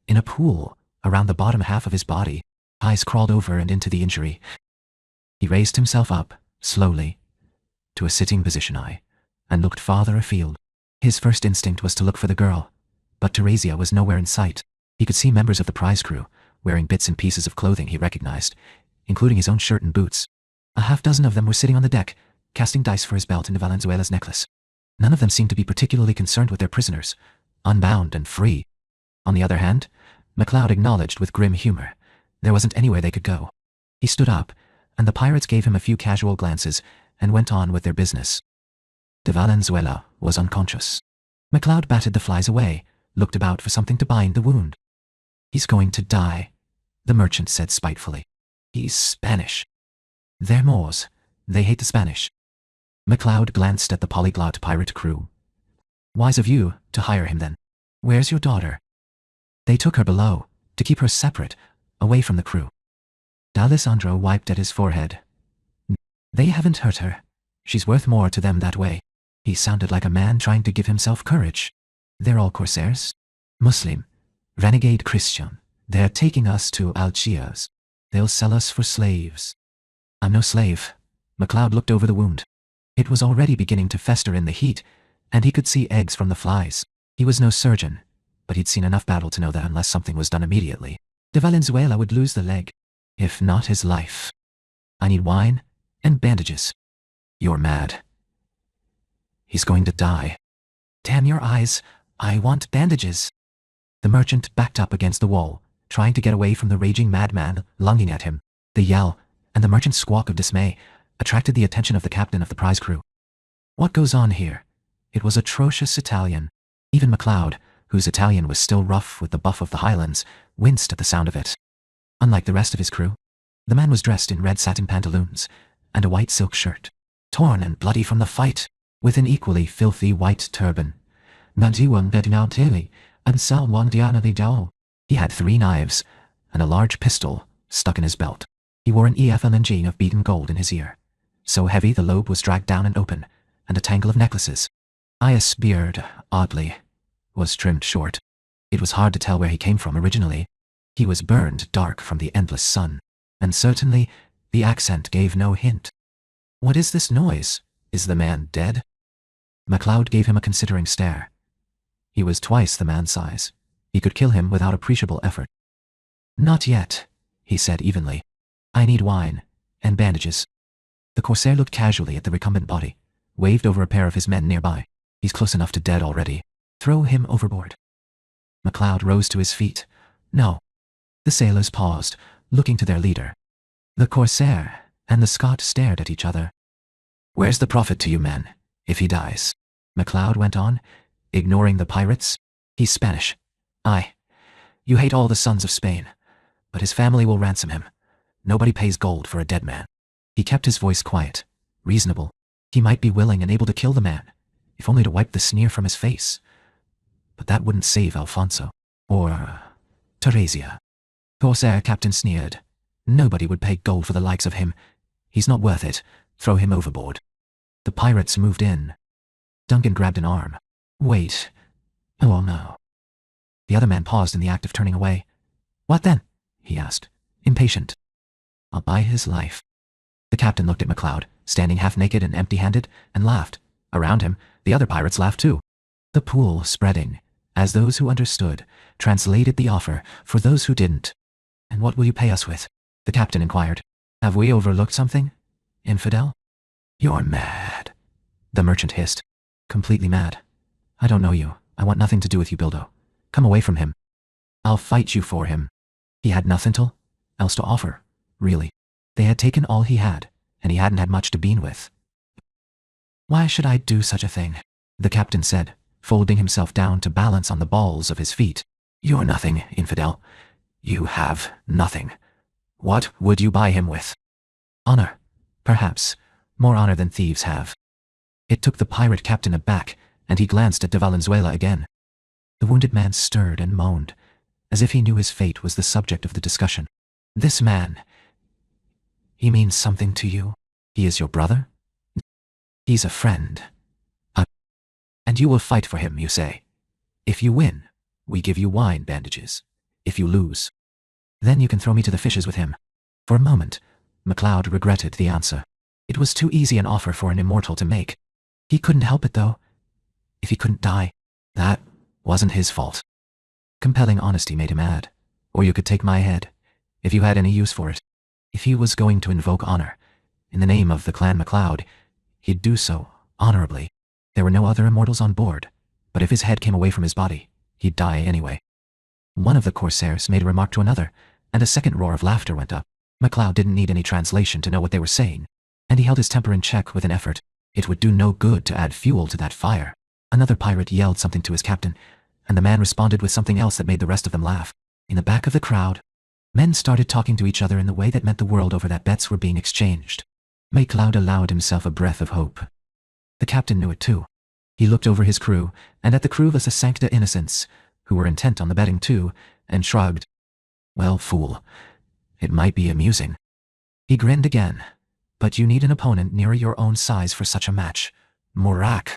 in a pool around the bottom half of his body. Eyes crawled over and into the injury. He raised himself up, slowly, to a sitting position and looked farther afield. His first instinct was to look for the girl, but Teresia was nowhere in sight. He could see members of the prize crew, wearing bits and pieces of clothing he recognized, including his own shirt and boots. A half-dozen of them were sitting on the deck, casting dice for his belt into Valenzuela's necklace. None of them seemed to be particularly concerned with their prisoners, unbound and free. On the other hand, MacLeod acknowledged with grim humor, there wasn't anywhere they could go. He stood up, and the pirates gave him a few casual glances and went on with their business. De Valenzuela was unconscious. MacLeod batted the flies away, looked about for something to bind the wound. He's going to die, the merchant said spitefully. He's Spanish. They're Moors. They hate the Spanish. MacLeod glanced at the polyglot pirate crew. Wise of you to hire him then. Where's your daughter? They took her below, to keep her separate, away from the crew. D'Alessandro wiped at his forehead. They haven't hurt her. She's worth more to them that way. He sounded like a man trying to give himself courage. They're all corsairs. Muslim. Renegade Christian. They're taking us to Algiers. They'll sell us for slaves. I'm no slave. MacLeod looked over the wound. It was already beginning to fester in the heat, and he could see eggs from the flies. He was no surgeon, but he'd seen enough battle to know that unless something was done immediately, de Valenzuela would lose the leg, if not his life. I need wine and bandages. You're mad. He's going to die. Damn your eyes, I want bandages. The merchant backed up against the wall, trying to get away from the raging madman lunging at him. The yell, and the merchant's squawk of dismay, attracted the attention of the captain of the prize crew. What goes on here? It was atrocious Italian. Even MacLeod, whose Italian was still rough with the buff of the Highlands, winced at the sound of it. Unlike the rest of his crew, the man was dressed in red satin pantaloons and a white silk shirt, torn and bloody from the fight, with an equally filthy white turban. He had 3 knives and a large pistol stuck in his belt. He wore an EFLNG of beaten gold in his ear, so heavy the lobe was dragged down and open, and a tangle of necklaces. Ias' beard, oddly, was trimmed short. It was hard to tell where he came from originally. He was burned dark from the endless sun, and certainly the accent gave no hint. What is this noise? Is the man dead? MacLeod gave him a considering stare. He was twice the man's size. He could kill him without appreciable effort. Not yet, he said evenly. I need wine and bandages. The corsair looked casually at the recumbent body, waved over a pair of his men nearby. He's close enough to dead already. Throw him overboard. MacLeod rose to his feet. No. The sailors paused, looking to their leader. The corsair and the Scot stared at each other. Where's the profit to you men, if he dies? MacLeod went on, ignoring the pirates. He's Spanish. Aye. You hate all the sons of Spain, but his family will ransom him. Nobody pays gold for a dead man. He kept his voice quiet, reasonable. He might be willing and able to kill the man, if only to wipe the sneer from his face. But that wouldn't save Alfonso. Or Teresia. Corsair captain sneered. Nobody would pay gold for the likes of him. He's not worth it. Throw him overboard. The pirates moved in. Duncan grabbed an arm. Wait. Oh no. The other man paused in the act of turning away. What then? He asked, impatient. I'll buy his life. The captain looked at MacLeod, standing half-naked and empty-handed, and laughed. Around him, the other pirates laughed too. The pool spreading, as those who understood translated the offer for those who didn't. And what will you pay us with? The captain inquired. Have we overlooked something? Infidel? You're mad, the merchant hissed. Completely mad. I don't know you. I want nothing to do with you, Bildo. Come away from him. I'll fight you for him. He had nothing else to offer, really. They had taken all he had, and he hadn't had much to bean with. Why should I do such a thing? The captain said, folding himself down to balance on the balls of his feet. You're nothing, infidel. You have nothing. What would you buy him with? Honor. Perhaps more honor than thieves have. It took the pirate captain aback, and he glanced at de Valenzuela again. The wounded man stirred and moaned, as if he knew his fate was the subject of the discussion. This man, he means something to you? He is your brother? He's a friend. And you will fight for him, you say? If you win, we give you wine bandages. If you lose, then you can throw me to the fishes with him. For a moment, MacLeod regretted the answer. It was too easy an offer for an immortal to make. He couldn't help it, though. If he couldn't die, that wasn't his fault. Compelling honesty made him add, or you could take my head, if you had any use for it. If he was going to invoke honor, in the name of the clan MacLeod, he'd do so honorably. There were no other immortals on board, but if his head came away from his body, he'd die anyway. One of the corsairs made a remark to another, and a second roar of laughter went up. MacLeod didn't need any translation to know what they were saying, and he held his temper in check with an effort. It would do no good to add fuel to that fire. Another pirate yelled something to his captain, and the man responded with something else that made the rest of them laugh. In the back of the crowd, men started talking to each other in the way that meant the world over that bets were being exchanged. MacLeod allowed himself a breath of hope. The captain knew it too. He looked over his crew, and at the crew of the Sancta Innocents, who were intent on the betting too, and shrugged. Well, fool, it might be amusing. He grinned again. But you need an opponent nearer your own size for such a match. Murak.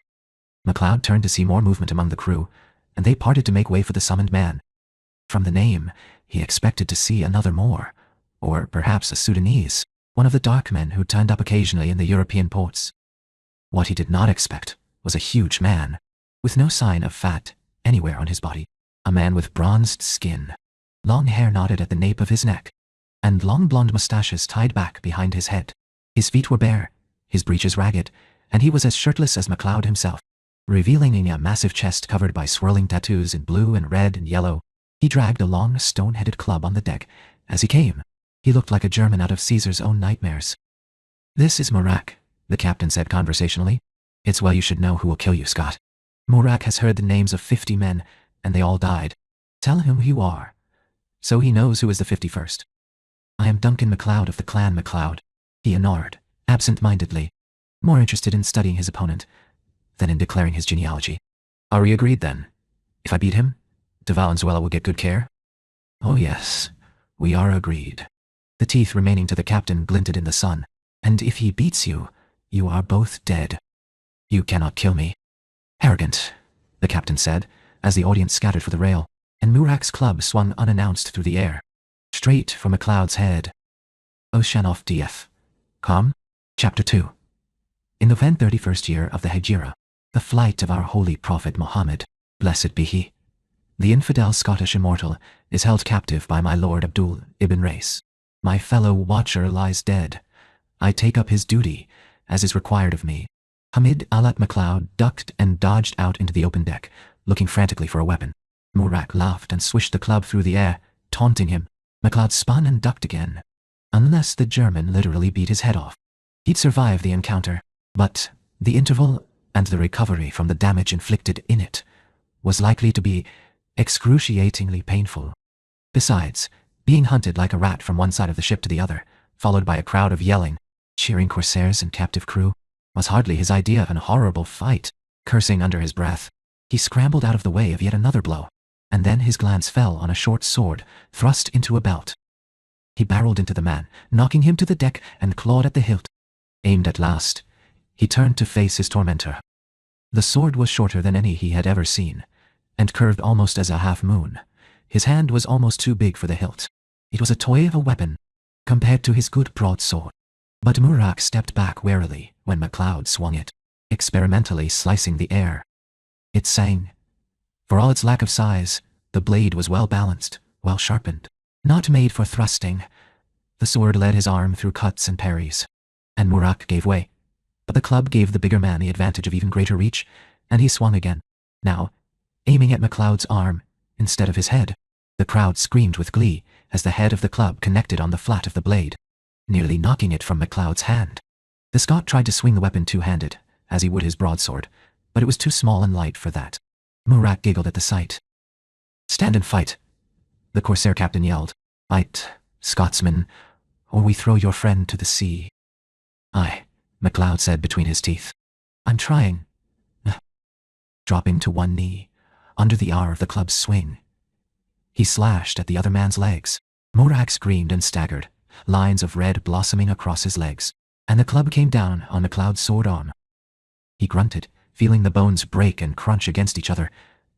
MacLeod turned to see more movement among the crew, and they parted to make way for the summoned man. From the name, he expected to see another Moor, or perhaps a Sudanese, one of the dark men who turned up occasionally in the European ports. What he did not expect was a huge man, with no sign of fat anywhere on his body, a man with bronzed skin, long hair knotted at the nape of his neck, and long blonde mustaches tied back behind his head. His feet were bare, his breeches ragged, and he was as shirtless as MacLeod himself. Revealing a massive chest covered by swirling tattoos in blue and red and yellow, he dragged a long stone-headed club on the deck. As he came, he looked like a German out of Caesar's own nightmares. This is Murak, the captain said conversationally. It's well you should know who will kill you, Scott. Murak has heard the names of 50 men, and they all died. Tell him who you are, so he knows who is the 51st. I am Duncan MacLeod of the clan MacLeod. He nodded, absent-mindedly, more interested in studying his opponent than in declaring his genealogy. Are we agreed, then? If I beat him, de Valenzuela will get good care? Oh yes, we are agreed. The teeth remaining to the captain glinted in the sun. And if he beats you, you are both dead. You cannot kill me. Arrogant, the captain said, as the audience scattered for the rail, and Murak's club swung unannounced through the air, straight for MacLeod's head. Oceanoff DF. Com? Chapter 2. In the 31st year of the Hijra, the flight of our holy prophet Mohammed, blessed be he, the infidel Scottish immortal is held captive by my lord Abdul ibn Reis. My fellow watcher lies dead. I take up his duty, as is required of me. Hamid Alat MacLeod ducked and dodged out into the open deck, looking frantically for a weapon. Murak laughed and swished the club through the air, taunting him. MacLeod spun and ducked again. Unless the German literally beat his head off, he'd survive the encounter. But the interval and the recovery from the damage inflicted in it was likely to be excruciatingly painful. Besides, being hunted like a rat from one side of the ship to the other, followed by a crowd of yelling, cheering corsairs and captive crew, was hardly his idea of an horrible fight. Cursing under his breath, he scrambled out of the way of yet another blow, and then his glance fell on a short sword thrust into a belt. He barreled into the man, knocking him to the deck and clawed at the hilt. Aimed at last, he turned to face his tormentor. The sword was shorter than any he had ever seen, and curved almost as a half-moon. His hand was almost too big for the hilt. It was a toy of a weapon, compared to his good broadsword. But Murak stepped back warily when MacLeod swung it, experimentally slicing the air. It sang. For all its lack of size, the blade was well-balanced, well-sharpened. Not made for thrusting, the sword led his arm through cuts and parries, and Murak gave way. But the club gave the bigger man the advantage of even greater reach, and he swung again, now aiming at MacLeod's arm instead of his head. The crowd screamed with glee as the head of the club connected on the flat of the blade, nearly knocking it from MacLeod's hand. The Scot tried to swing the weapon two-handed, as he would his broadsword, but it was too small and light for that. Murak giggled at the sight. Stand and fight, the corsair captain yelled. Fight, Scotsman, or we throw your friend to the sea. MacLeod said between his teeth. I'm trying. Dropping to one knee, under the hour of the club's swing, he slashed at the other man's legs. Murak screamed and staggered, lines of red blossoming across his legs, and the club came down on MacLeod's sword arm. He grunted, feeling the bones break and crunch against each other,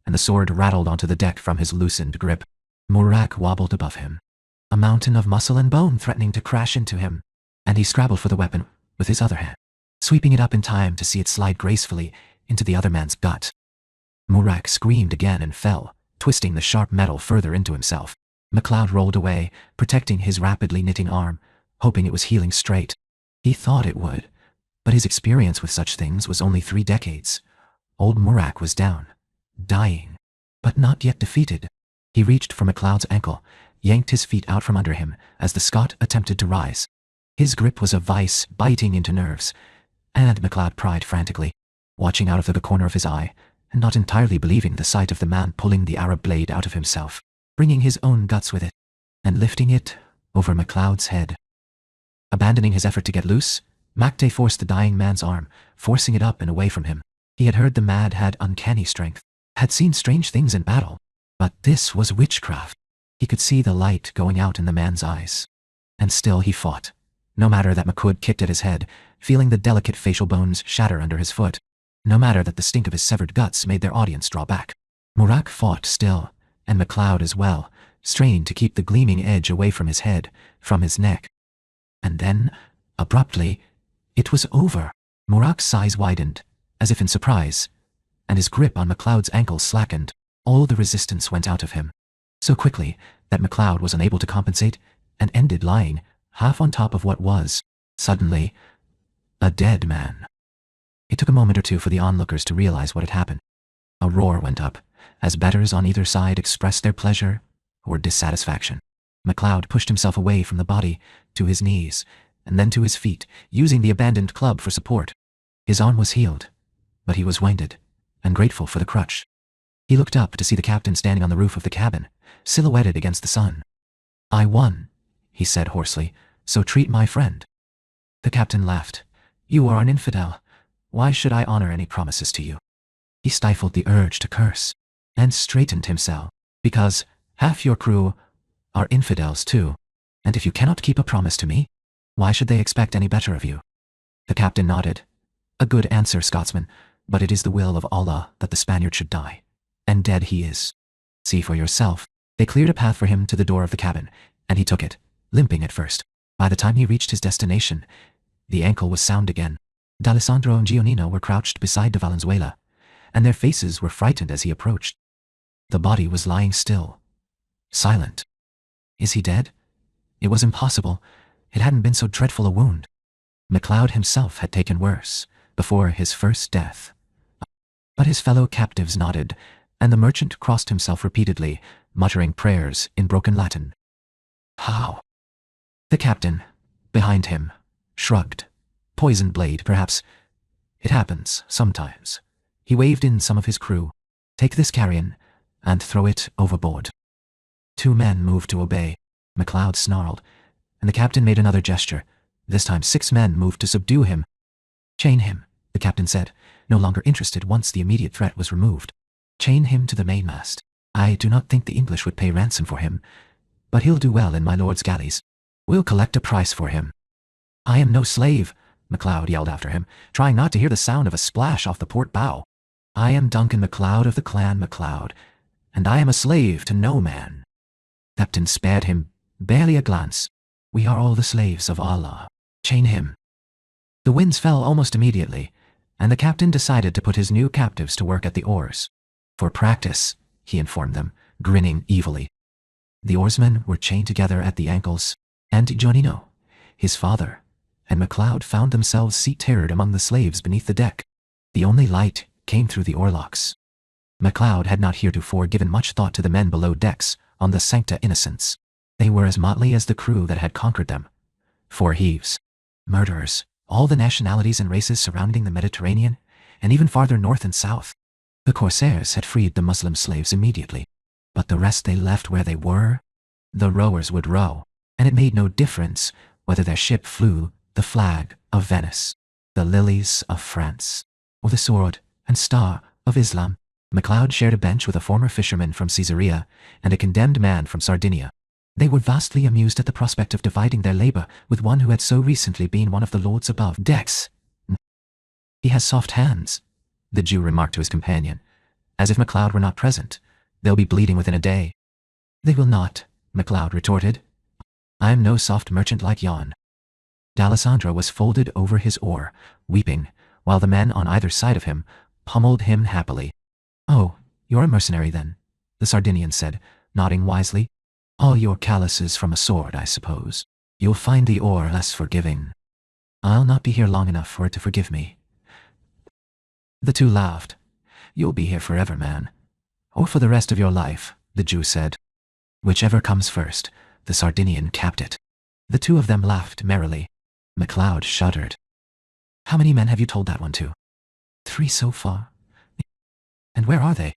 and the sword rattled onto the deck from his loosened grip. Murak wobbled above him, a mountain of muscle and bone threatening to crash into him, and he scrabbled for the weapon with his other hand, sweeping it up in time to see it slide gracefully into the other man's gut. Murak screamed again and fell, twisting the sharp metal further into himself. MacLeod rolled away, protecting his rapidly knitting arm, hoping it was healing straight. He thought it would, but his experience with such things was only 3 decades. Old Murak was down, dying, but not yet defeated. He reached for MacLeod's ankle, yanked his feet out from under him as the Scot attempted to rise. His grip was a vice biting into nerves, and MacLeod pried frantically, watching out of the corner of his eye, and not entirely believing the sight of the man pulling the Arab blade out of himself, bringing his own guts with it, and lifting it over MacLeod's head. Abandoning his effort to get loose, Macte forced the dying man's arm, forcing it up and away from him. He had heard the mad had uncanny strength, had seen strange things in battle, but this was witchcraft. He could see the light going out in the man's eyes. And still he fought, no matter that MacCood kicked at his head, feeling the delicate facial bones shatter under his foot, no matter that the stink of his severed guts made their audience draw back. Murak fought still, and MacLeod as well, strained to keep the gleaming edge away from his head, from his neck. And then, abruptly, it was over. Murak's eyes widened, as if in surprise, and his grip on MacLeod's ankle slackened. All the resistance went out of him, so quickly that MacLeod was unable to compensate and ended lying, half on top of what was, suddenly, a dead man. It took a moment or two for the onlookers to realize what had happened. A roar went up, as betters on either side expressed their pleasure or dissatisfaction. MacLeod pushed himself away from the body, to his knees, and then to his feet, using the abandoned club for support. His arm was healed, but he was winded, and grateful for the crutch. He looked up to see the captain standing on the roof of the cabin, silhouetted against the sun. I won, he said hoarsely, so treat my friend. The captain laughed. You are an infidel. Why should I honor any promises to you? He stifled the urge to curse, and straightened himself, because half your crew are infidels too, and if you cannot keep a promise to me, why should they expect any better of you? The captain nodded. A good answer, Scotsman, but it is the will of Allah that the Spaniard should die, and dead he is. See for yourself. They cleared a path for him to the door of the cabin, and he took it, limping at first. By the time he reached his destination, the ankle was sound again. D'Alessandro and Giannino were crouched beside de Valenzuela, and their faces were frightened as he approached. The body was lying still, silent. Is he dead? It was impossible. It hadn't been so dreadful a wound. MacLeod himself had taken worse, before his first death. But his fellow captives nodded, and the merchant crossed himself repeatedly, muttering prayers in broken Latin. How? The captain, behind him, shrugged. Poisoned blade, perhaps. It happens, sometimes. He waved in some of his crew. Take this carrion, and throw it overboard. 2 men moved to obey. MacLeod snarled, and the captain made another gesture. This time 6 men moved to subdue him. Chain him, the captain said, no longer interested once the immediate threat was removed. Chain him to the mainmast. I do not think the English would pay ransom for him, but he'll do well in my lord's galleys. We'll collect a price for him. I am no slave, MacLeod yelled after him, trying not to hear the sound of a splash off the port bow. I am Duncan MacLeod of the clan MacLeod, and I am a slave to no man. Captain spared him, barely a glance. We are all the slaves of Allah. Chain him. The winds fell almost immediately, and the captain decided to put his new captives to work at the oars. For practice, he informed them, grinning evilly. The oarsmen were chained together at the ankles, and Giannino, his father, and MacLeod found themselves seat-tired among the slaves beneath the deck. The only light came through the oarlocks. MacLeod had not heretofore given much thought to the men below decks on the Sancta Innocents. They were as motley as the crew that had conquered them. 4 heaves, murderers, all the nationalities and races surrounding the Mediterranean, and even farther north and south. The corsairs had freed the Muslim slaves immediately, but the rest they left where they were. The rowers would row, and it made no difference whether their ship flew the flag of Venice, the lilies of France, or the sword and star of Islam. MacLeod shared a bench with a former fisherman from Caesarea and a condemned man from Sardinia. They were vastly amused at the prospect of dividing their labor with one who had so recently been one of the lords above decks. He has soft hands, the Jew remarked to his companion, as if MacLeod were not present. They'll be bleeding within a day. They will not, MacLeod retorted. I'm no soft merchant like yon. D'Alessandro was folded over his oar, weeping, while the men on either side of him pummeled him happily. Oh, you're a mercenary then, the Sardinian said, nodding wisely. All your calluses from a sword, I suppose. You'll find the oar less forgiving. I'll not be here long enough for it to forgive me. The two laughed. You'll be here forever, man. Or for the rest of your life, the Jew said. Whichever comes first, the Sardinian capped it. The two of them laughed merrily. MacLeod shuddered. How many men have you told that one to? 3 so far. And where are they?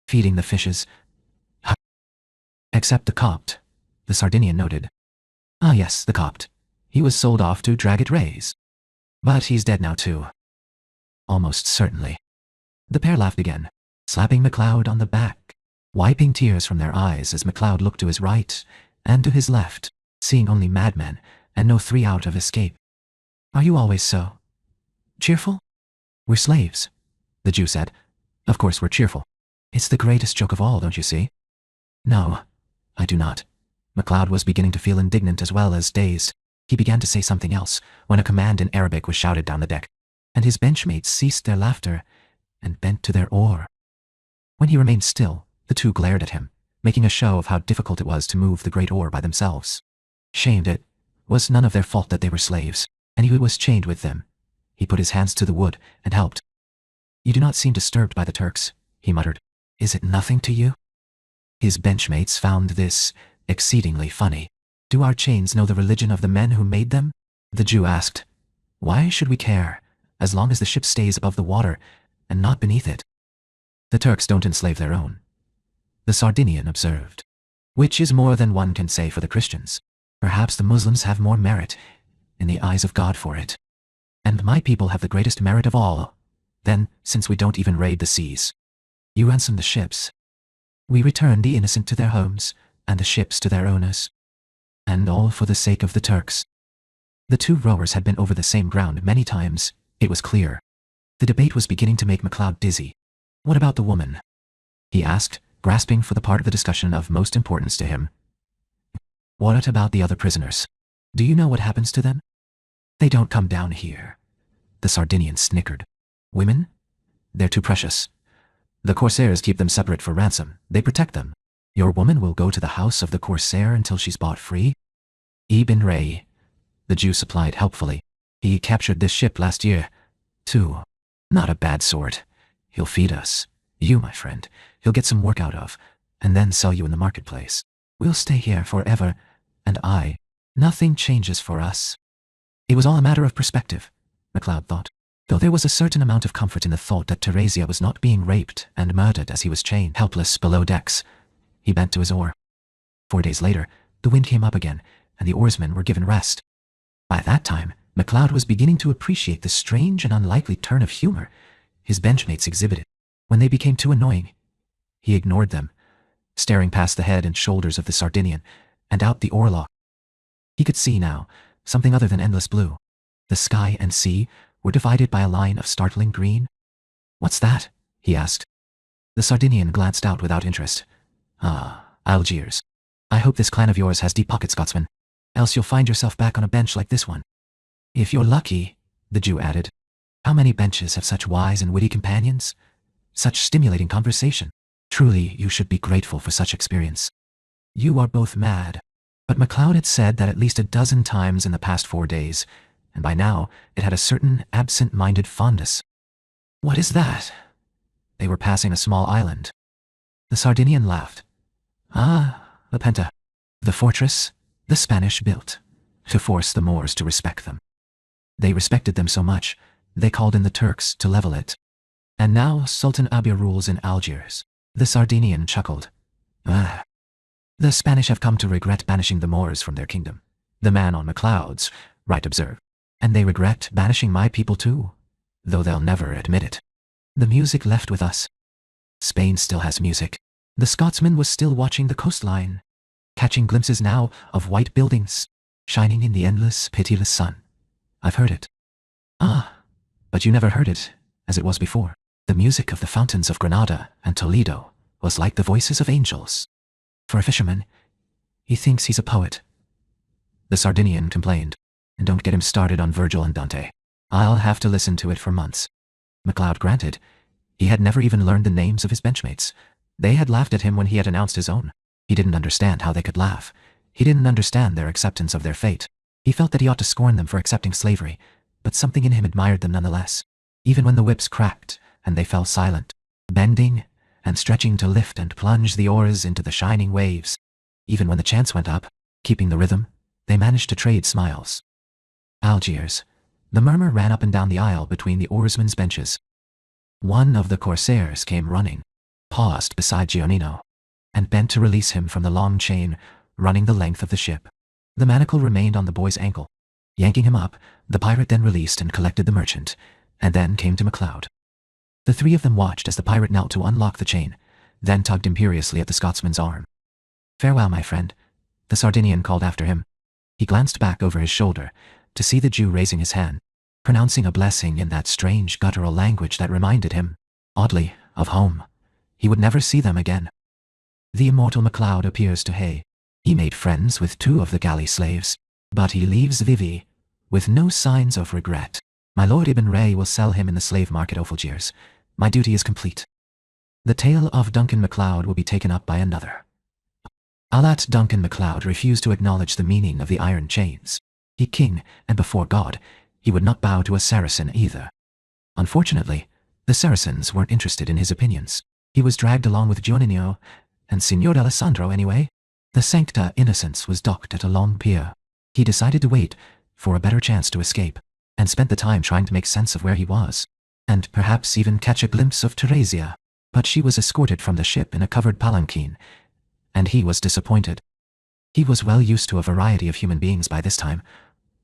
Feeding the fishes. Except the Copt, the Sardinian noted. Ah yes, the Copt. He was sold off to Dragget Rays. But he's dead now too. Almost certainly. The pair laughed again, slapping MacLeod on the back, wiping tears from their eyes as MacLeod looked to his right and to his left, seeing only madmen and no 3 out of escape. Are you always so? Cheerful? We're slaves, the Jew said. Of course we're cheerful. It's the greatest joke of all, don't you see? No, I do not. MacLeod was beginning to feel indignant as well as dazed. He began to say something else when a command in Arabic was shouted down the deck, and his benchmates ceased their laughter and bent to their oar. When he remained still, the two glared at him, making a show of how difficult it was to move the great oar by themselves. Shamed, it was none of their fault that they were slaves, and he was chained with them. He put his hands to the wood and helped. You do not seem disturbed by the Turks, he muttered. Is it nothing to you? His benchmates found this exceedingly funny. Do our chains know the religion of the men who made them? The Jew asked. Why should we care, as long as the ship stays above the water and not beneath it? The Turks don't enslave their own, the Sardinian observed. Which is more than one can say for the Christians. Perhaps the Muslims have more merit in the eyes of God for it. And my people have the greatest merit of all. Then, since we don't even raid the seas, you ransom the ships. We return the innocent to their homes, and the ships to their owners. And all for the sake of the Turks. The two rowers had been over the same ground many times, it was clear. The debate was beginning to make MacLeod dizzy. What about the woman? He asked, grasping for the part of the discussion of most importance to him. What about the other prisoners? Do you know what happens to them? They don't come down here. The Sardinian snickered. Women? They're too precious. The corsairs keep them separate for ransom. They protect them. Your woman will go to the house of the corsair until she's bought free? Ibn Ray, the Jew supplied helpfully. He captured this ship last year, too. Not a bad sort. He'll feed us. You, my friend, he'll get some work out of, and then sell you in the marketplace. We'll stay here forever, and nothing changes for us. It was all a matter of perspective, MacLeod thought, though there was a certain amount of comfort in the thought that Teresia was not being raped and murdered as he was chained helpless below decks. He bent to his oar. 4 days later, the wind came up again, and the oarsmen were given rest. By that time, MacLeod was beginning to appreciate the strange and unlikely turn of humor his benchmates exhibited. When they became too annoying, he ignored them, staring past the head and shoulders of the Sardinian and out the oarlock. He could see now something other than endless blue. The sky and sea were divided by a line of startling green. What's that? He asked. The Sardinian glanced out without interest. Ah, Algiers. I hope this clan of yours has deep pockets, Scotsman, else you'll find yourself back on a bench like this one. If you're lucky, the Jew added. How many benches have such wise and witty companions? Such stimulating conversation. Truly, you should be grateful for such experience. You are both mad. But MacLeod had said that at least a dozen times in the past 4 days, and by now it had a certain absent-minded fondness. What is that? They were passing a small island. The Sardinian laughed. Ah, Lepenta. The fortress the Spanish built, to force the Moors to respect them. They respected them so much, they called in the Turks to level it. And now Sultan Abir rules in Algiers. The Sardinian chuckled. Ah. The Spanish have come to regret banishing the Moors from their kingdom. The man on MacLeod's right observed. And they regret banishing my people too, though they'll never admit it. The music left with us. Spain still has music. The Scotsman was still watching the coastline, catching glimpses now of white buildings, shining in the endless, pitiless sun. I've heard it. Ah, but you never heard it, as it was before. The music of the fountains of Granada and Toledo was like the voices of angels. For a fisherman, he thinks he's a poet. The Sardinian complained. And don't get him started on Virgil and Dante. I'll have to listen to it for months. MacLeod granted. He had never even learned the names of his benchmates. They had laughed at him when he had announced his own. He didn't understand how they could laugh. He didn't understand their acceptance of their fate. He felt that he ought to scorn them for accepting slavery, but something in him admired them nonetheless. Even when the whips cracked and they fell silent, bending and stretching to lift and plunge the oars into the shining waves. Even when the chants went up, keeping the rhythm, they managed to trade smiles. Algiers. The murmur ran up and down the aisle between the oarsmen's benches. One of the corsairs came running, paused beside Giannino, and bent to release him from the long chain running the length of the ship. The manacle remained on the boy's ankle. Yanking him up, the pirate then released and collected the merchant, and then came to MacLeod. The three of them watched as the pirate knelt to unlock the chain, then tugged imperiously at the Scotsman's arm. "Farewell, my friend," the Sardinian called after him. He glanced back over his shoulder to see the Jew raising his hand, pronouncing a blessing in that strange guttural language that reminded him, oddly, of home. He would never see them again. The immortal MacLeod appears to Hay. He made friends with 2 of the galley slaves, but he leaves Vivi with no signs of regret. My lord Ibn Ray will sell him in the slave market of Algiers. My duty is complete. The tale of Duncan MacLeod will be taken up by another. Alat Duncan MacLeod refused to acknowledge the meaning of the iron chains. He king, and before God, he would not bow to a Saracen either. Unfortunately, the Saracens weren't interested in his opinions. He was dragged along with Giannino and Signor Alessandro anyway. The Sancta Innocence was docked at a long pier. He decided to wait for a better chance to escape, and spent the time trying to make sense of where he was, and perhaps even catch a glimpse of Teresia. But she was escorted from the ship in a covered palanquin, and he was disappointed. He was well used to a variety of human beings by this time,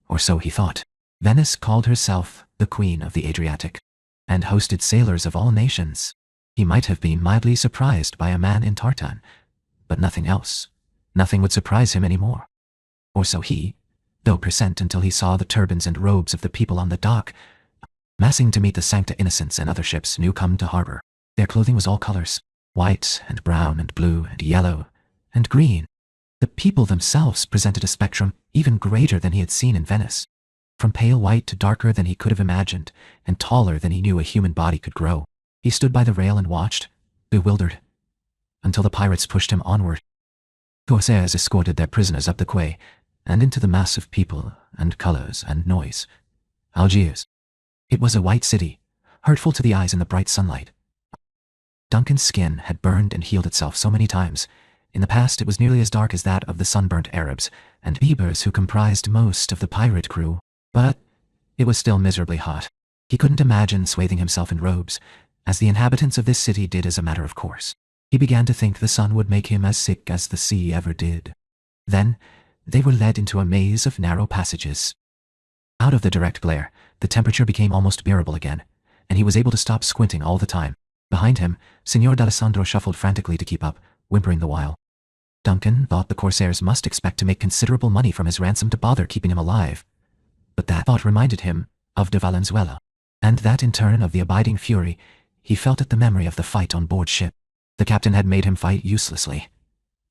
or so he thought. Venice called herself the Queen of the Adriatic, and hosted sailors of all nations. He might have been mildly surprised by a man in tartan, but nothing else. Nothing would surprise him anymore. Or so he, though present until he saw the turbans and robes of the people on the dock, massing to meet the Sancta Innocence and other ships new come to harbor. Their clothing was all colors, white and brown and blue and yellow and green. The people themselves presented a spectrum even greater than he had seen in Venice, from pale white to darker than he could have imagined, and taller than he knew a human body could grow. He stood by the rail and watched, bewildered, until the pirates pushed him onward. Corsairs escorted their prisoners up the quay, and into the mass of people and colors and noise. Algiers. It was a white city, hurtful to the eyes in the bright sunlight. Duncan's skin had burned and healed itself so many times. In the past it was nearly as dark as that of the sunburnt Arabs and Berbers who comprised most of the pirate crew, but it was still miserably hot. He couldn't imagine swathing himself in robes, as the inhabitants of this city did as a matter of course. He began to think the sun would make him as sick as the sea ever did. Then they were led into a maze of narrow passages. Out of the direct glare, the temperature became almost bearable again, and he was able to stop squinting all the time. Behind him, Signor D'Alessandro shuffled frantically to keep up, whimpering the while. Duncan thought the corsairs must expect to make considerable money from his ransom to bother keeping him alive. But that thought reminded him of de Valenzuela, and that in turn of the abiding fury he felt at the memory of the fight on board ship. The captain had made him fight uselessly.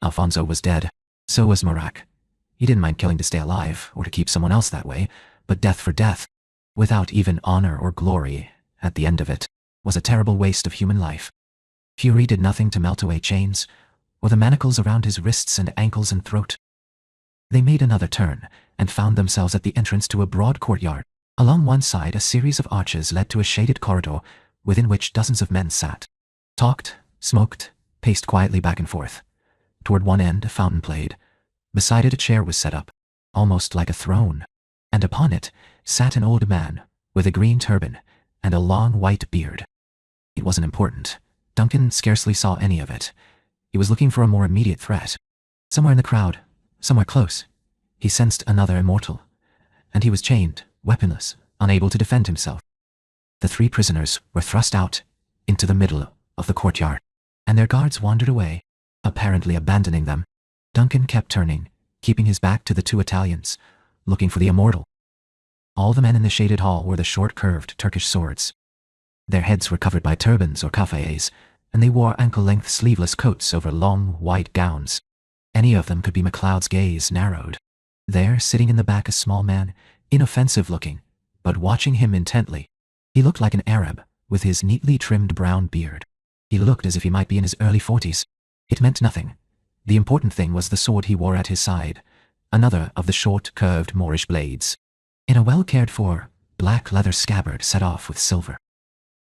Alfonso was dead. So was Marak. He didn't mind killing to stay alive, or to keep someone else that way, but death for death, without even honor or glory at the end of it, was a terrible waste of human life. Fury did nothing to melt away chains, or the manacles around his wrists and ankles and throat. They made another turn, and found themselves at the entrance to a broad courtyard. Along one side, a series of arches led to a shaded corridor, within which dozens of men sat, talked, smoked, paced quietly back and forth. Toward one end, a fountain played. Beside it, a chair was set up, almost like a throne, and upon it sat an old man with a green turban and a long white beard. It wasn't important. Duncan scarcely saw any of it. He was looking for a more immediate threat. Somewhere in the crowd, somewhere close, he sensed another immortal, and he was chained, weaponless, unable to defend himself. The 3 prisoners were thrust out into the middle of the courtyard, and their guards wandered away, apparently abandoning them. Duncan kept turning, keeping his back to the 2 Italians, looking for the immortal. All the men in the shaded hall wore the short curved Turkish swords. Their heads were covered by turbans or kafayes, and they wore ankle-length sleeveless coats over long, white gowns. Any of them could be MacLeod's gaze narrowed. There, sitting in the back, a small man, inoffensive-looking, but watching him intently. He looked like an Arab, with his neatly trimmed brown beard. He looked as if he might be in his early 40s. It meant nothing. The important thing was the sword he wore at his side, another of the short, curved Moorish blades, in a well-cared-for, black leather scabbard set off with silver.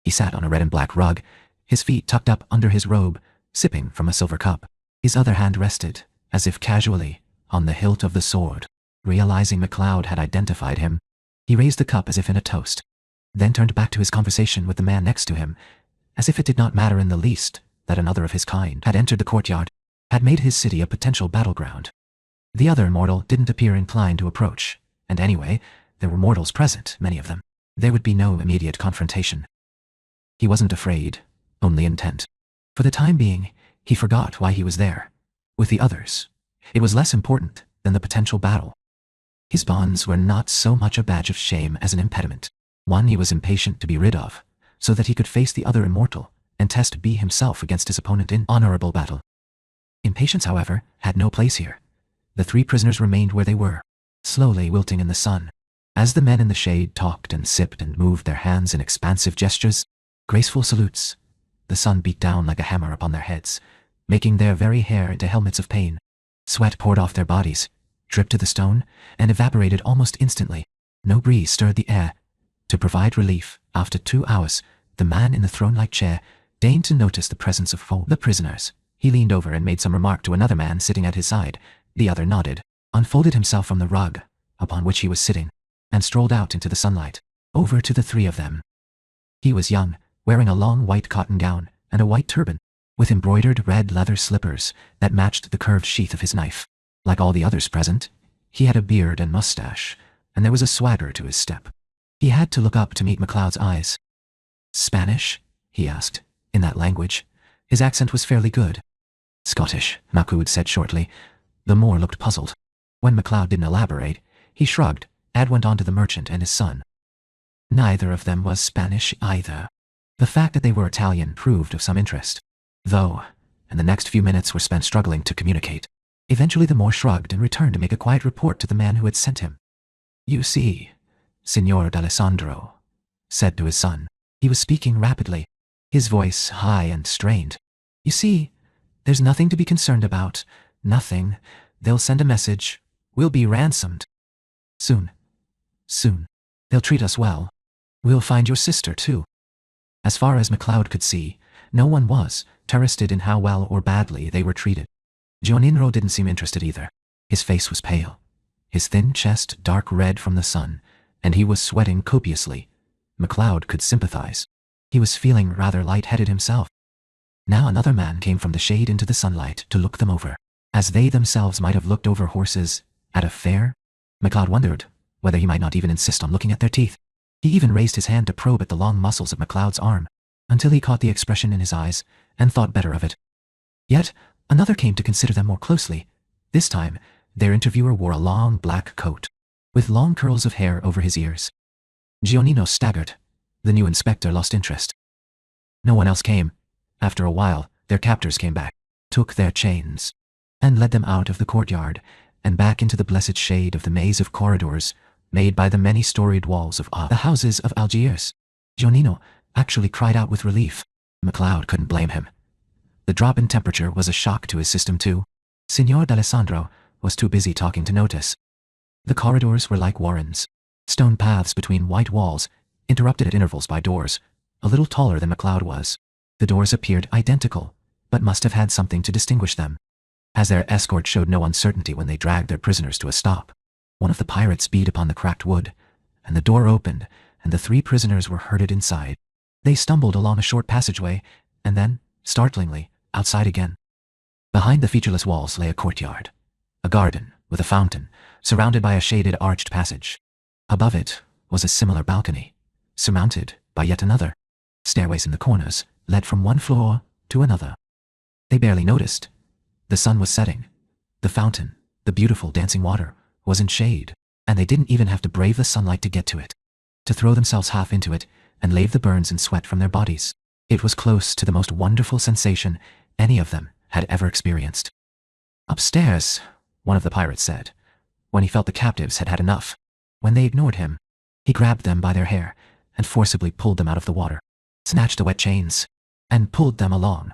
He sat on a red and black rug, his feet tucked up under his robe, sipping from a silver cup. His other hand rested, as if casually, on the hilt of the sword. Realizing MacLeod had identified him, he raised the cup as if in a toast, then turned back to his conversation with the man next to him, as if it did not matter in the least that another of his kind had entered the courtyard, had made his city a potential battleground. The other mortal didn't appear inclined to approach, and anyway, there were mortals present, many of them. There would be no immediate confrontation. He wasn't afraid, only intent. For the time being, he forgot why he was there. With the others, it was less important than the potential battle. His bonds were not so much a badge of shame as an impediment, one he was impatient to be rid of, so that he could face the other immortal and test be himself against his opponent in honorable battle. Impatience, however, had no place here. The 3 prisoners remained where they were, slowly wilting in the sun. As the men in the shade talked and sipped and moved their hands in expansive gestures, graceful salutes, the sun beat down like a hammer upon their heads, making their very hair into helmets of pain. Sweat poured off their bodies, dripped to the stone, and evaporated almost instantly. No breeze stirred the air. To provide relief, after 2 hours, the man in the throne-like chair deigned to notice the presence of the prisoners. He leaned over and made some remark to another man sitting at his side. The other nodded, unfolded himself from the rug upon which he was sitting, and strolled out into the sunlight, over to the 3 of them. He was young, wearing a long white cotton gown and a white turban, with embroidered red leather slippers that matched the curved sheath of his knife. Like all the others present, he had a beard and mustache, and there was a swagger to his step. He had to look up to meet MacLeod's eyes. "Spanish?" he asked, in that language. His accent was fairly good. "Scottish," MacLeod said shortly. The Moor looked puzzled. When MacLeod didn't elaborate, he shrugged, and went on to the merchant and his son. Neither of them was Spanish either. The fact that they were Italian proved of some interest, though, and the next few minutes were spent struggling to communicate. Eventually the Moor shrugged and returned to make a quiet report to the man who had sent him. "You see, Signor d'Alessandro," said to his son. He was speaking rapidly, his voice high and strained. "You see, there's nothing to be concerned about. Nothing. They'll send a message. We'll be ransomed. Soon. Soon. They'll treat us well. We'll find your sister, too." As far as MacLeod could see, no one was interested in how well or badly they were treated. Giannino didn't seem interested either. His face was pale, his thin chest dark red from the sun, and he was sweating copiously. MacLeod could sympathize. He was feeling rather light-headed himself. Now another man came from the shade into the sunlight to look them over, as they themselves might have looked over horses at a fair. MacLeod wondered whether he might not even insist on looking at their teeth. He even raised his hand to probe at the long muscles of MacLeod's arm, until he caught the expression in his eyes and thought better of it. Yet another came to consider them more closely. This time, their interviewer wore a long black coat, with long curls of hair over his ears. Giannino staggered. The new inspector lost interest. No one else came. After a while, their captors came back, took their chains, and led them out of the courtyard and back into the blessed shade of the maze of corridors made by the many-storied walls of the houses of Algiers. Giannino actually cried out with relief. MacLeod couldn't blame him. The drop in temperature was a shock to his system too. Signor d'Alessandro was too busy talking to notice. The corridors were like warrens, stone paths between white walls, interrupted at intervals by doors, a little taller than MacLeod was. The doors appeared identical, but must have had something to distinguish them, as their escort showed no uncertainty when they dragged their prisoners to a stop. One of the pirates beat upon the cracked wood, and the door opened, and the 3 prisoners were herded inside. They stumbled along a short passageway, and then, startlingly, outside again. Behind the featureless walls lay a courtyard, a garden with a fountain, surrounded by a shaded arched passage. Above it was a similar balcony, surmounted by yet another. Stairways in the corners led from one floor to another. They barely noticed. The sun was setting. The fountain, the beautiful dancing water, was in shade, and they didn't even have to brave the sunlight to get to it, to throw themselves half into it and lave the burns and sweat from their bodies. It was close to the most wonderful sensation any of them had ever experienced. Upstairs, one of the pirates said, when he felt the captives had had enough. When they ignored him, he grabbed them by their hair and forcibly pulled them out of the water, snatched the wet chains, and pulled them along.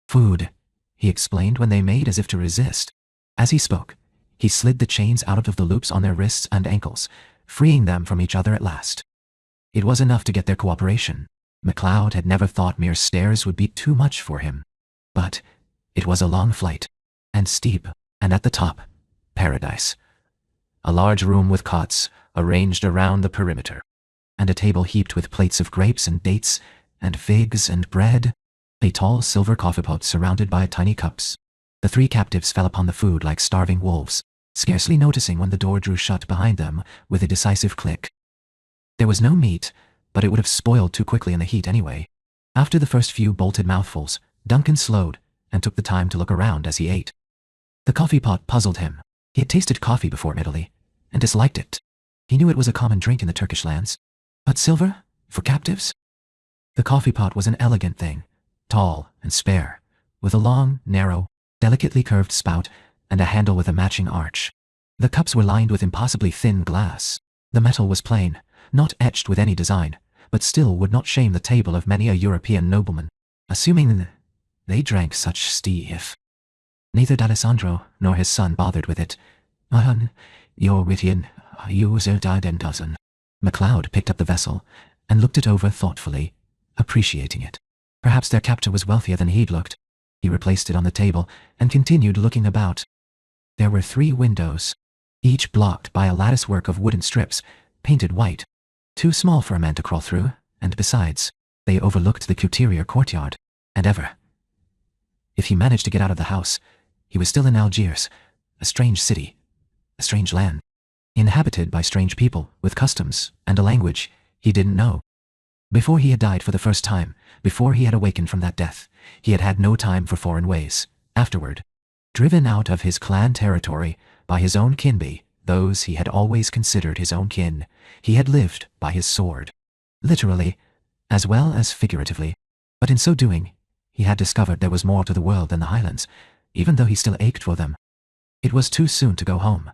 Food, he explained when they made as if to resist. As he spoke, he slid the chains out of the loops on their wrists and ankles, freeing them from each other at last. It was enough to get their cooperation. MacLeod had never thought mere stairs would be too much for him. But it was a long flight, and steep, and at the top, paradise. A large room with cots arranged around the perimeter, and a table heaped with plates of grapes and dates, and figs and bread, a tall silver coffee pot surrounded by tiny cups. The three captives fell upon the food like starving wolves, scarcely noticing when the door drew shut behind them with a decisive click. There was no meat, but it would have spoiled too quickly in the heat anyway. After the first few bolted mouthfuls, Duncan slowed and took the time to look around as he ate. The coffee pot puzzled him. He had tasted coffee before in Italy, and disliked it. He knew it was a common drink in the Turkish lands. But silver? For captives? The coffee pot was an elegant thing, tall and spare, with a long, narrow, delicately curved spout and a handle with a matching arch. The cups were lined with impossibly thin glass. The metal was plain, not etched with any design, but still would not shame the table of many a European nobleman, assuming they drank such stuff. Neither D'Alessandro nor his son bothered with it. You're wittian, you died and dozen. MacLeod picked up the vessel and looked it over thoughtfully, appreciating it. Perhaps their captor was wealthier than he'd looked. He replaced it on the table and continued looking about. There were 3 windows, each blocked by a latticework of wooden strips, painted white, too small for a man to crawl through, and besides, they overlooked the interior courtyard, and ever. If he managed to get out of the house, he was still in Algiers, a strange city, a strange land, inhabited by strange people with customs and a language he didn't know. Before he had died for the first time, before he had awakened from that death, he had had no time for foreign ways. Afterward, driven out of his clan territory by his own kinbe, those he had always considered his own kin, he had lived by his sword, literally as well as figuratively. But in so doing, he had discovered there was more to the world than the Highlands, even though he still ached for them. It was too soon to go home.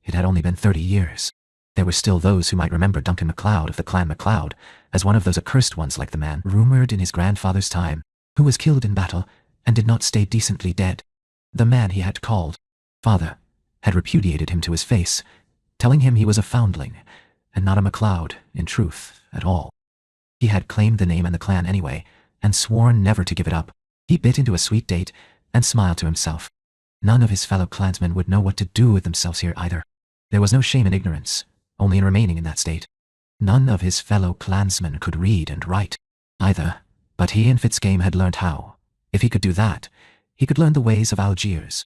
It had only been 30 years. There were still those who might remember Duncan MacLeod of the clan MacLeod as one of those accursed ones like the man rumoured in his grandfather's time, who was killed in battle and did not stay decently dead. The man he had called father had repudiated him to his face, telling him he was a foundling, and not a MacLeod, in truth, at all. He had claimed the name and the clan anyway, and sworn never to give it up. He bit into a sweet date and smiled to himself. None of his fellow clansmen would know what to do with themselves here either. There was no shame in ignorance, only in remaining in that state. None of his fellow clansmen could read and write, either, but he and Fitzgame had learned how. If he could do that, he could learn the ways of Algiers.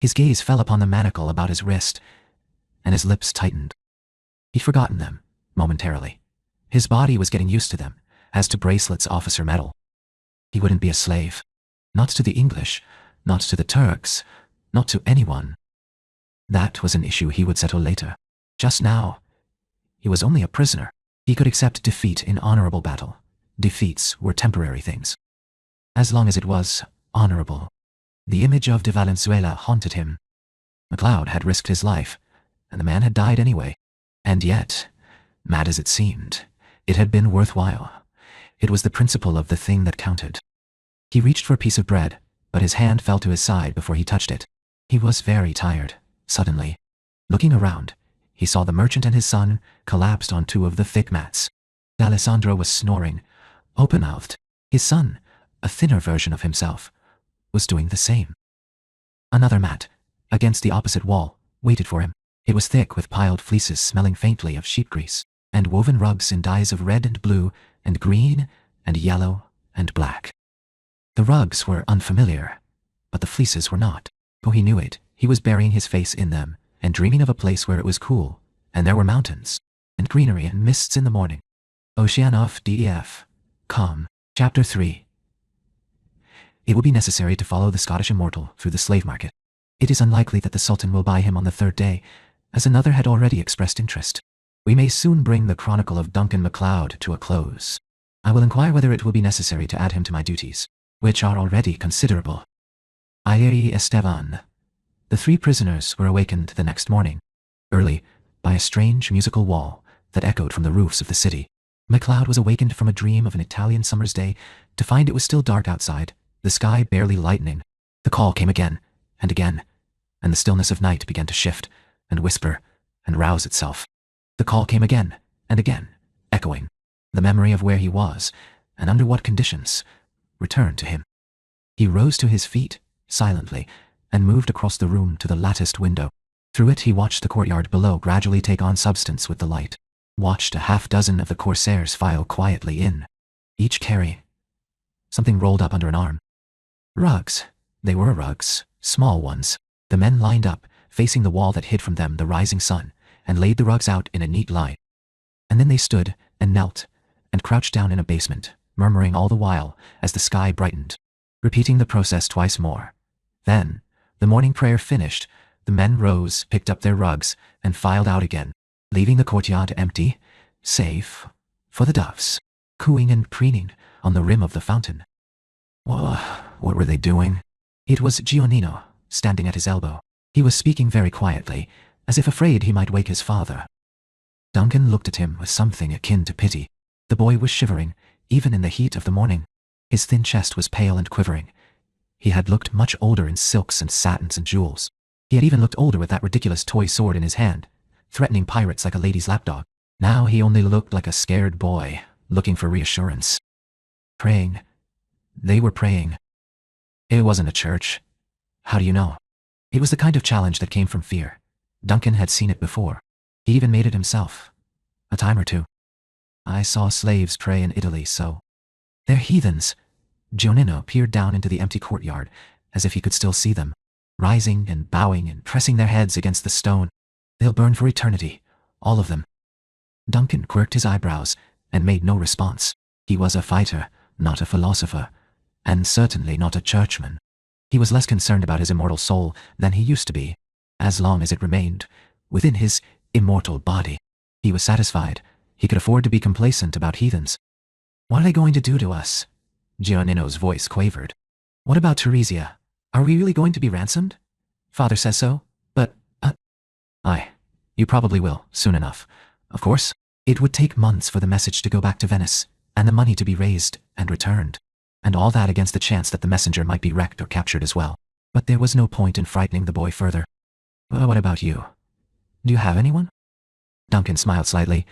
His gaze fell upon the manacle about his wrist, and his lips tightened. He'd forgotten them, momentarily. His body was getting used to them, as to bracelets officer metal. He wouldn't be a slave. Not to the English, not to the Turks, not to anyone. That was an issue he would settle later. Just now, he was only a prisoner. He could accept defeat in honorable battle. Defeats were temporary things. As long as it was honorable. The image of de Valenzuela haunted him. MacLeod had risked his life, and the man had died anyway. And yet, mad as it seemed, it had been worthwhile. It was the principle of the thing that counted. He reached for a piece of bread, but his hand fell to his side before he touched it. He was very tired, suddenly. Looking around, he saw the merchant and his son collapsed on 2 of the thick mats. D'Alessandro was snoring, open-mouthed. His son, a thinner version of himself, was doing the same. Another mat, against the opposite wall, waited for him. It was thick with piled fleeces smelling faintly of sheep grease, and woven rugs in dyes of red and blue and green and yellow and black. The rugs were unfamiliar, but the fleeces were not. Oh, he knew it. He was burying his face in them and dreaming of a place where it was cool, and there were mountains. and greenery and mists in the morning. Oceanoff DEF. Calm. Chapter 3. It will be necessary to follow the Scottish immortal through the slave market. It is unlikely that the Sultan will buy him on the third day, as another had already expressed interest. We may soon bring the chronicle of Duncan MacLeod to a close. I will inquire whether it will be necessary to add him to my duties, which are already considerable. Aye, Esteban. The 3 prisoners were awakened the next morning, early, by a strange musical wall that echoed from the roofs of the city. MacLeod was awakened from a dream of an Italian summer's day to find it was still dark outside, the sky barely lightening. The call came again, and the stillness of night began to shift, and whisper, and rouse itself. The call came again, and again, echoing. The memory of where he was, and under what conditions, returned to him. He rose to his feet, silently, and moved across the room to the latticed window. Through it he watched the courtyard below gradually take on substance with the light, watched a half-dozen of the corsairs file quietly in, each carrying something rolled up under an arm. Rugs. They were rugs, small ones. The men lined up, facing the wall that hid from them the rising sun, and laid the rugs out in a neat line. And then they stood, and knelt, and crouched down in a basement, murmuring all the while as the sky brightened, repeating the process twice more. Then, the morning prayer finished, the men rose, picked up their rugs, and filed out again, leaving the courtyard empty, save for the doves, cooing and preening on the rim of the fountain. What were they doing? It was Giannino, standing at his elbow. He was speaking very quietly, as if afraid he might wake his father. Duncan looked at him with something akin to pity. The boy was shivering, even in the heat of the morning. His thin chest was pale and quivering. He had looked much older in silks and satins and jewels. He had even looked older with that ridiculous toy sword in his hand, threatening pirates like a lady's lapdog. Now he only looked like a scared boy, looking for reassurance. Praying. They were praying. It wasn't a church. How do you know? It was the kind of challenge that came from fear. Duncan had seen it before. He even made it himself. A time or two. I saw slaves pray in Italy, so. They're heathens. Giannino peered down into the empty courtyard, as if he could still see them, rising and bowing and pressing their heads against the stone. They'll burn for eternity, all of them. Duncan quirked his eyebrows and made no response. He was a fighter, not a philosopher, and certainly not a churchman. He was less concerned about his immortal soul than he used to be, as long as it remained within his immortal body. He was satisfied. He could afford to be complacent about heathens. What are they going to do to us? Giannino's voice quavered. What about Teresia? Are we really going to be ransomed? Father says so, but, Aye, you probably will, soon enough. Of course, it would take months for the message to go back to Venice, and the money to be raised and returned, and all that against the chance that the messenger might be wrecked or captured as well. But there was no point in frightening the boy further. Well, what about you? Do you have anyone? Duncan smiled slightly,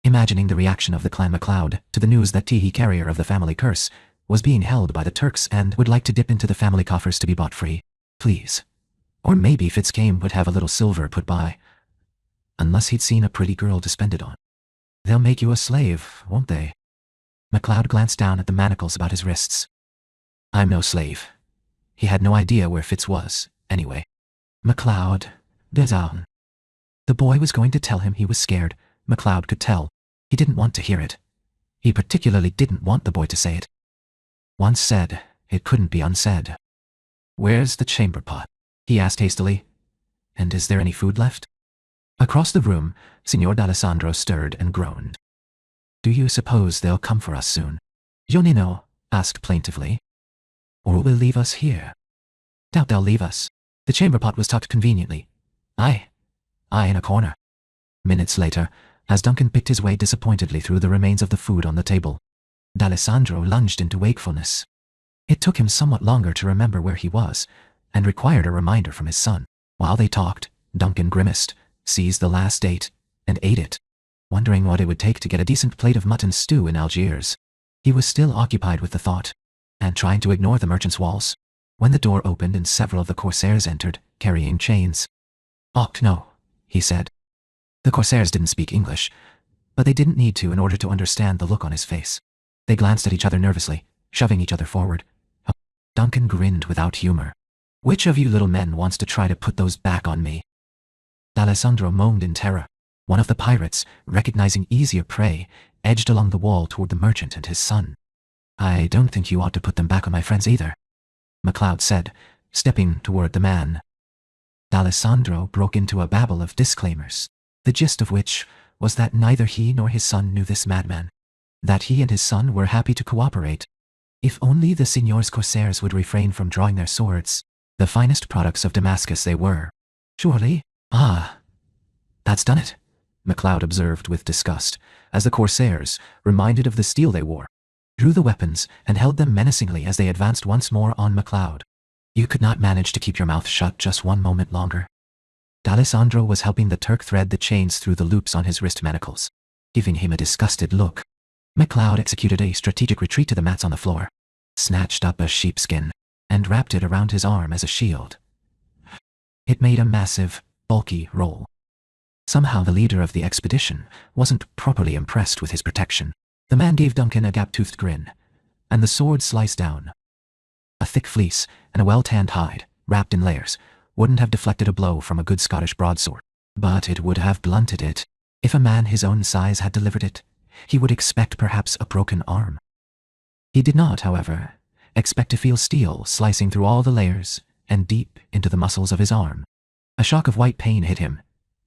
imagining the reaction of the clan MacLeod to the news that Teehee, carrier of the family curse, was being held by the Turks and would like to dip into the family coffers to be bought free. Please. Or maybe Fitzcame would have a little silver put by. Unless he'd seen a pretty girl to spend it on. They'll make you a slave, won't they? MacLeod glanced down at the manacles about his wrists. I'm no slave. He had no idea where Fitz was, anyway. MacLeod, désolé. The boy was going to tell him he was scared. MacLeod could tell. He didn't want to hear it. He particularly didn't want the boy to say it. Once said, it couldn't be unsaid. Where's the chamber pot? He asked hastily. And is there any food left? Across the room, Signor D'Alessandro stirred and groaned. Do you suppose they'll come for us soon? Giannino asked plaintively. Or will they leave us here? Doubt they'll leave us. The chamber pot was tucked conveniently. Aye, in a corner. Minutes later, as Duncan picked his way disappointedly through the remains of the food on the table, D'Alessandro lunged into wakefulness. It took him somewhat longer to remember where he was, and required a reminder from his son. While they talked, Duncan grimaced, seized the last date, and ate it, wondering what it would take to get a decent plate of mutton stew in Algiers. He was still occupied with the thought, and trying to ignore the merchant's walls, when the door opened and several of the corsairs entered, carrying chains. "Och no," he said. The corsairs didn't speak English, but they didn't need to in order to understand the look on his face. They glanced at each other nervously, shoving each other forward. Duncan grinned without humor. Which of you little men wants to try to put those back on me? D'Alessandro moaned in terror. One of the pirates, recognizing easier prey, edged along the wall toward the merchant and his son. I don't think you ought to put them back on my friends either, MacLeod said, stepping toward the man. D'Alessandro broke into a babble of disclaimers, the gist of which was that neither he nor his son knew this madman, that he and his son were happy to cooperate. If only the signor's corsairs would refrain from drawing their swords, the finest products of Damascus they were. Surely? Ah, that's done it, MacLeod observed with disgust, as the corsairs, reminded of the steel they wore, drew the weapons and held them menacingly as they advanced once more on MacLeod. You could not manage to keep your mouth shut just one moment longer. D'Alessandro was helping the Turk thread the chains through the loops on his wrist manacles, giving him a disgusted look. MacLeod executed a strategic retreat to the mats on the floor, snatched up a sheepskin, and wrapped it around his arm as a shield. It made a massive, bulky roll. Somehow the leader of the expedition wasn't properly impressed with his protection. The man gave Duncan a gap-toothed grin, and the sword sliced down. A thick fleece and a well-tanned hide, wrapped in layers, wouldn't have deflected a blow from a good Scottish broadsword, but it would have blunted it. If a man his own size had delivered it, he would expect perhaps a broken arm. He did not, however, expect to feel steel slicing through all the layers and deep into the muscles of his arm. A shock of white pain hit him,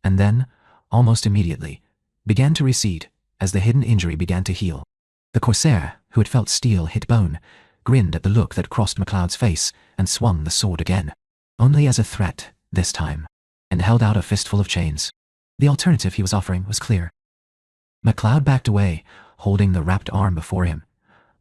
and then, almost immediately, began to recede as the hidden injury began to heal. The corsair, who had felt steel hit bone, grinned at the look that crossed MacLeod's face and swung the sword again, only as a threat this time, and held out a fistful of chains. The alternative he was offering was clear. MacLeod backed away, holding the wrapped arm before him,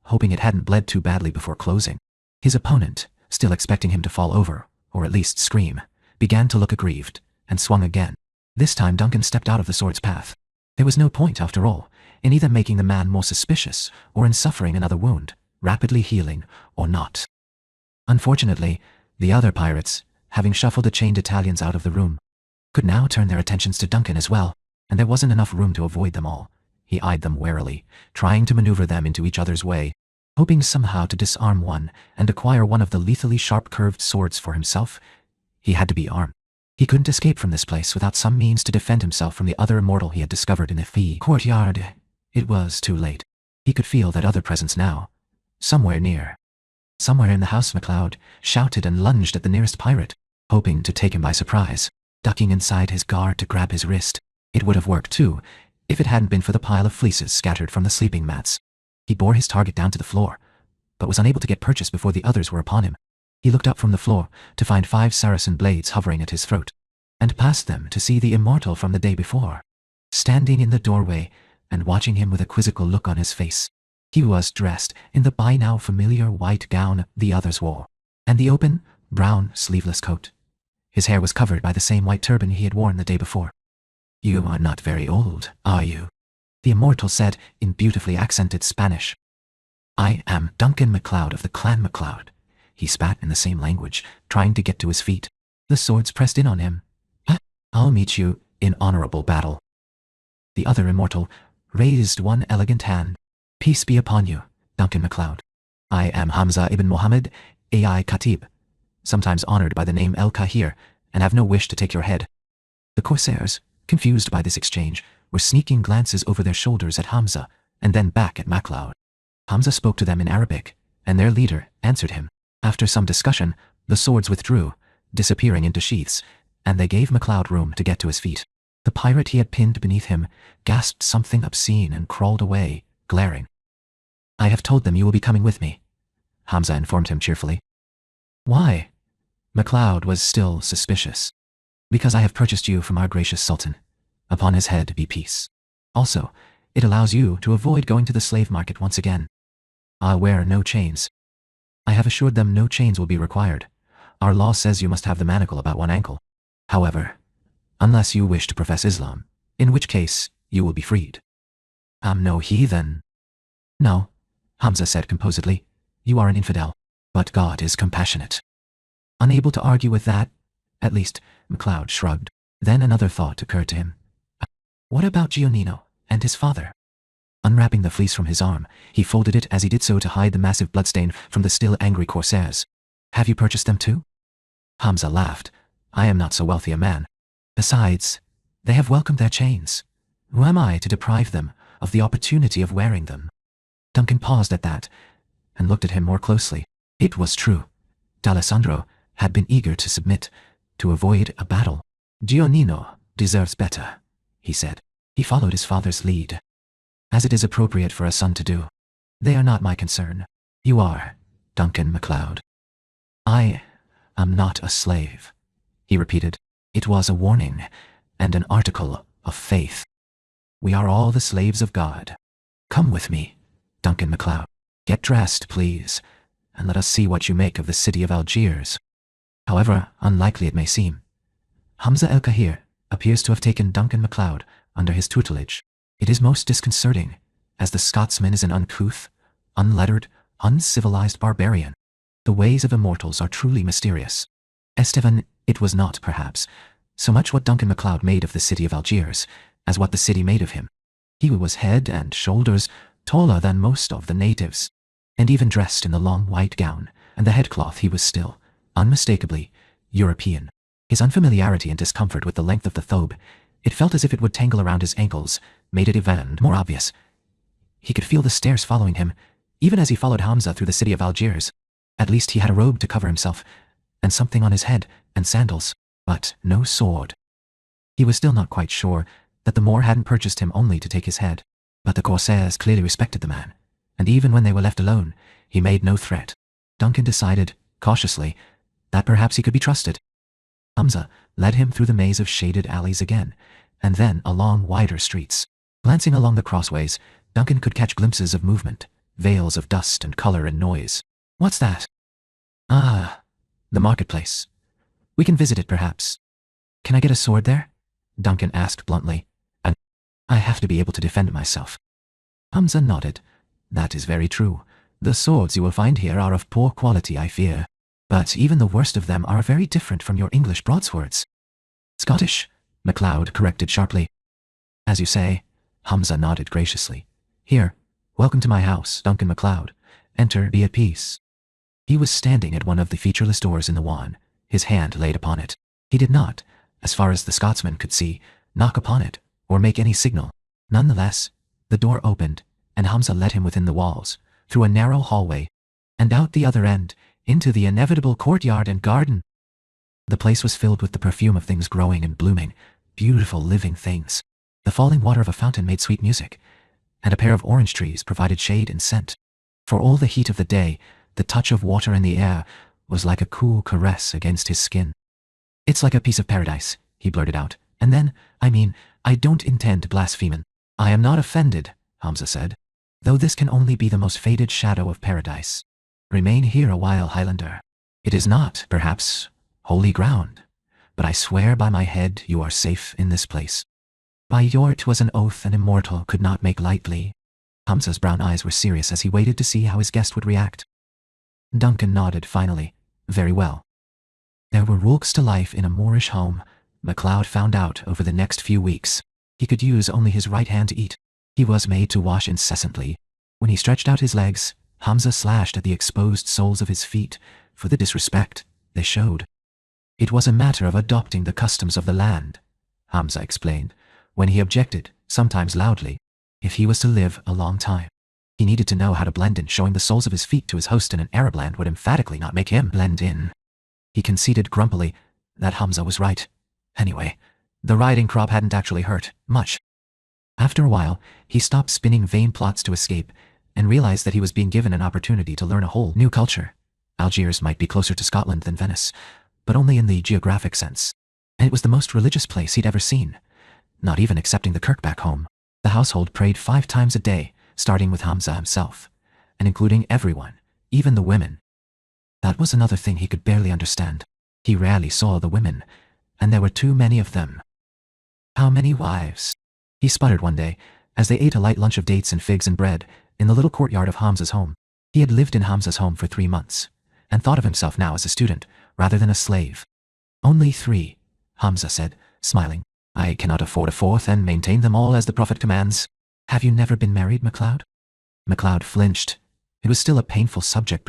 hoping it hadn't bled too badly before closing. His opponent, still expecting him to fall over, or at least scream, began to look aggrieved, and swung again. This time Duncan stepped out of the sword's path. There was no point, after all, in either making the man more suspicious or in suffering another wound, rapidly healing or not. Unfortunately, the other pirates, having shuffled the chained Italians out of the room, could now turn their attentions to Duncan as well, and there wasn't enough room to avoid them all. He eyed them warily, trying to maneuver them into each other's way, hoping somehow to disarm one and acquire one of the lethally sharp curved swords for himself. He had to be armed. He couldn't escape from this place without some means to defend himself from the other immortal he had discovered in the Fee courtyard. It was too late. He could feel that other presence now, somewhere near. Somewhere in the house, MacLeod shouted and lunged at the nearest pirate, hoping to take him by surprise, ducking inside his guard to grab his wrist. It would have worked too, if it hadn't been for the pile of fleeces scattered from the sleeping mats. He bore his target down to the floor, but was unable to get purchase before the others were upon him. He looked up from the floor to find 5 Saracen blades hovering at his throat, and past them to see the immortal from the day before, standing in the doorway and watching him with a quizzical look on his face. He was dressed in the by now familiar white gown the others wore, and the open, brown, sleeveless coat. His hair was covered by the same white turban he had worn the day before. You are not very old, are you? The immortal said in beautifully accented Spanish. I am Duncan MacLeod of the Clan MacLeod. He spat in the same language, trying to get to his feet. The swords pressed in on him. I'll meet you in honorable battle. The other immortal raised one elegant hand. Peace be upon you, Duncan MacLeod. I am Hamza ibn Muhammad Ai Khatib, sometimes honored by the name El Kahir, and have no wish to take your head. The corsairs, confused by this exchange, were sneaking glances over their shoulders at Hamza, and then back at MacLeod. Hamza spoke to them in Arabic, and their leader answered him. After some discussion, the swords withdrew, disappearing into sheaths, and they gave MacLeod room to get to his feet. The pirate he had pinned beneath him gasped something obscene and crawled away, glaring. I have told them you will be coming with me, Hamza informed him cheerfully. Why? MacLeod was still suspicious. Because I have purchased you from our gracious Sultan. Upon his head be peace. Also, it allows you to avoid going to the slave market once again. I'll wear no chains. I have assured them no chains will be required. Our law says you must have the manacle about one ankle. However, unless you wish to profess Islam, in which case you will be freed. I'm no heathen. No, Hamza said composedly. You are an infidel, but God is compassionate. Unable to argue with that, at least, MacLeod shrugged. Then another thought occurred to him. What about Giannino and his father? Unwrapping the fleece from his arm, he folded it as he did so to hide the massive bloodstain from the still angry corsairs. Have you purchased them too? Hamza laughed. I am not so wealthy a man. Besides, they have welcomed their chains, Who am I to deprive them of the opportunity of wearing them? Duncan paused at that, and looked at him more closely. It was true. D'Alessandro had been eager to submit, to avoid a battle. Giannino deserves better, he said. He followed his father's lead, as it is appropriate for a son to do. They are not my concern. You are, Duncan MacLeod. I am not a slave, he repeated. It was a warning, and an article of faith. We are all the slaves of God. Come with me, Duncan MacLeod. Get dressed, please, and let us see what you make of the city of Algiers. However unlikely it may seem, Hamza el-Kahir appears to have taken Duncan MacLeod under his tutelage. It is most disconcerting, as the Scotsman is an uncouth, unlettered, uncivilized barbarian. The ways of immortals are truly mysterious. Estevan, it was not, perhaps, so much what Duncan MacLeod made of the city of Algiers, as what the city made of him. He was head and shoulders taller than most of the natives, and even dressed in the long white gown and the headcloth he was still, unmistakably, European. His unfamiliarity and discomfort with the length of the thobe, it felt as if it would tangle around his ankles, made it even more obvious. He could feel the stairs following him, even as he followed Hamza through the city of Algiers. At least he had a robe to cover himself, and something on his head, and sandals, but no sword. He was still not quite sure that the Moor hadn't purchased him only to take his head, but the corsairs clearly respected the man, and even when they were left alone, he made no threat. Duncan decided, cautiously, that perhaps he could be trusted. Hamza led him through the maze of shaded alleys again, and then along wider streets. Glancing along the crossways, Duncan could catch glimpses of movement, veils of dust and color and noise. What's that? Ah, the marketplace. We can visit it, perhaps. Can I get a sword there? Duncan asked bluntly. And I have to be able to defend myself. Hamza nodded. That is very true. The swords you will find here are of poor quality, I fear. But even the worst of them are very different from your English broadswords. Scottish, MacLeod corrected sharply. As you say, Hamza nodded graciously. Here, welcome to my house, Duncan MacLeod. Enter, be at peace. He was standing at one of the featureless doors in the wall, his hand laid upon it. He did not, as far as the Scotsman could see, knock upon it, or make any signal. Nonetheless, the door opened, and Hamza led him within the walls, through a narrow hallway, and out the other end, into the inevitable courtyard and garden. The place was filled with the perfume of things growing and blooming, beautiful living things. The falling water of a fountain made sweet music, and a pair of orange trees provided shade and scent. For all the heat of the day, the touch of water in the air was like a cool caress against his skin. It's like a piece of paradise, he blurted out. And then, I don't intend blaspheming. I am not offended, Hamza said, though this can only be the most faded shadow of paradise. Remain here a while, Highlander. It is not, perhaps, holy ground, but I swear by my head you are safe in this place. By your 'twas an oath an immortal could not make lightly. Hamza's brown eyes were serious as he waited to see how his guest would react. Duncan nodded finally. Very well. There were rules to life in a Moorish home, MacLeod found out over the next few weeks. He could use only his right hand to eat. He was made to wash incessantly. When he stretched out his legs, Hamza slashed at the exposed soles of his feet for the disrespect they showed. It was a matter of adopting the customs of the land, Hamza explained, when he objected, sometimes loudly, if he was to live a long time. He needed to know how to blend in. Showing the soles of his feet to his host in an Arab land would emphatically not make him blend in. He conceded grumpily that Hamza was right. Anyway, the riding crop hadn't actually hurt much. After a while, he stopped spinning vain plots to escape and realized that he was being given an opportunity to learn a whole new culture. Algiers might be closer to Scotland than Venice, but only in the geographic sense. And it was the most religious place he'd ever seen, not even excepting the kirk back home. The household prayed 5 times a day, starting with Hamza himself, and including everyone, even the women. That was another thing he could barely understand. He rarely saw the women, and there were too many of them. How many wives? He sputtered one day, as they ate a light lunch of dates and figs and bread in the little courtyard of Hamza's home. He had lived in Hamza's home for 3 months, and thought of himself now as a student, rather than a slave. Only 3, Hamza said, smiling. I cannot afford a 4th and maintain them all as the Prophet commands. Have you never been married, MacLeod? MacLeod flinched. It was still a painful subject,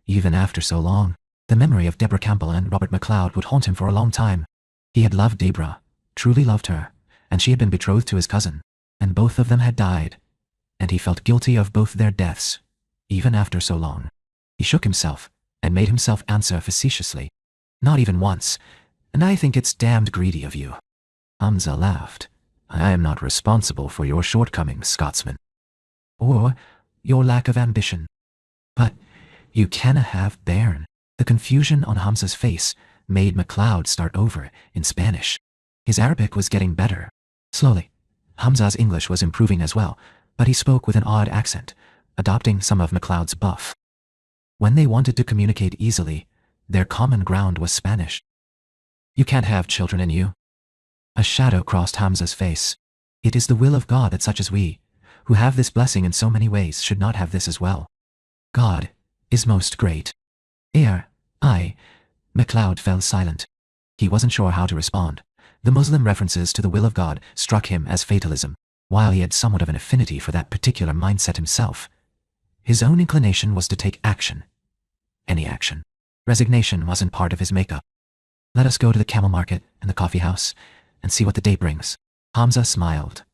even after so long. The memory of Deborah Campbell and Robert MacLeod would haunt him for a long time. He had loved Deborah, truly loved her, and she had been betrothed to his cousin. and both of them had died, and he felt guilty of both their deaths, even after so long. He shook himself, and made himself answer facetiously, "Not even once, and I think it's damned greedy of you." Hamza laughed. "I am not responsible for your shortcomings, Scotsman. Or your lack of ambition. But you canna have bairn." The confusion on Hamza's face made MacLeod start over in Spanish. His Arabic was getting better. Slowly, Hamza's English was improving as well, but he spoke with an odd accent, adopting some of MacLeod's buff. When they wanted to communicate easily, their common ground was Spanish. "You can't have children in you." A shadow crossed Hamza's face. "It is the will of God that such as we, who have this blessing in so many ways, should not have this as well. God is most great." MacLeod fell silent. He wasn't sure how to respond. The Muslim references to the will of God struck him as fatalism, while he had somewhat of an affinity for that particular mindset himself. His own inclination was to take action. Any action. Resignation wasn't part of his makeup. "Let us go to the camel market and the coffee house and see what the day brings." Hamza smiled.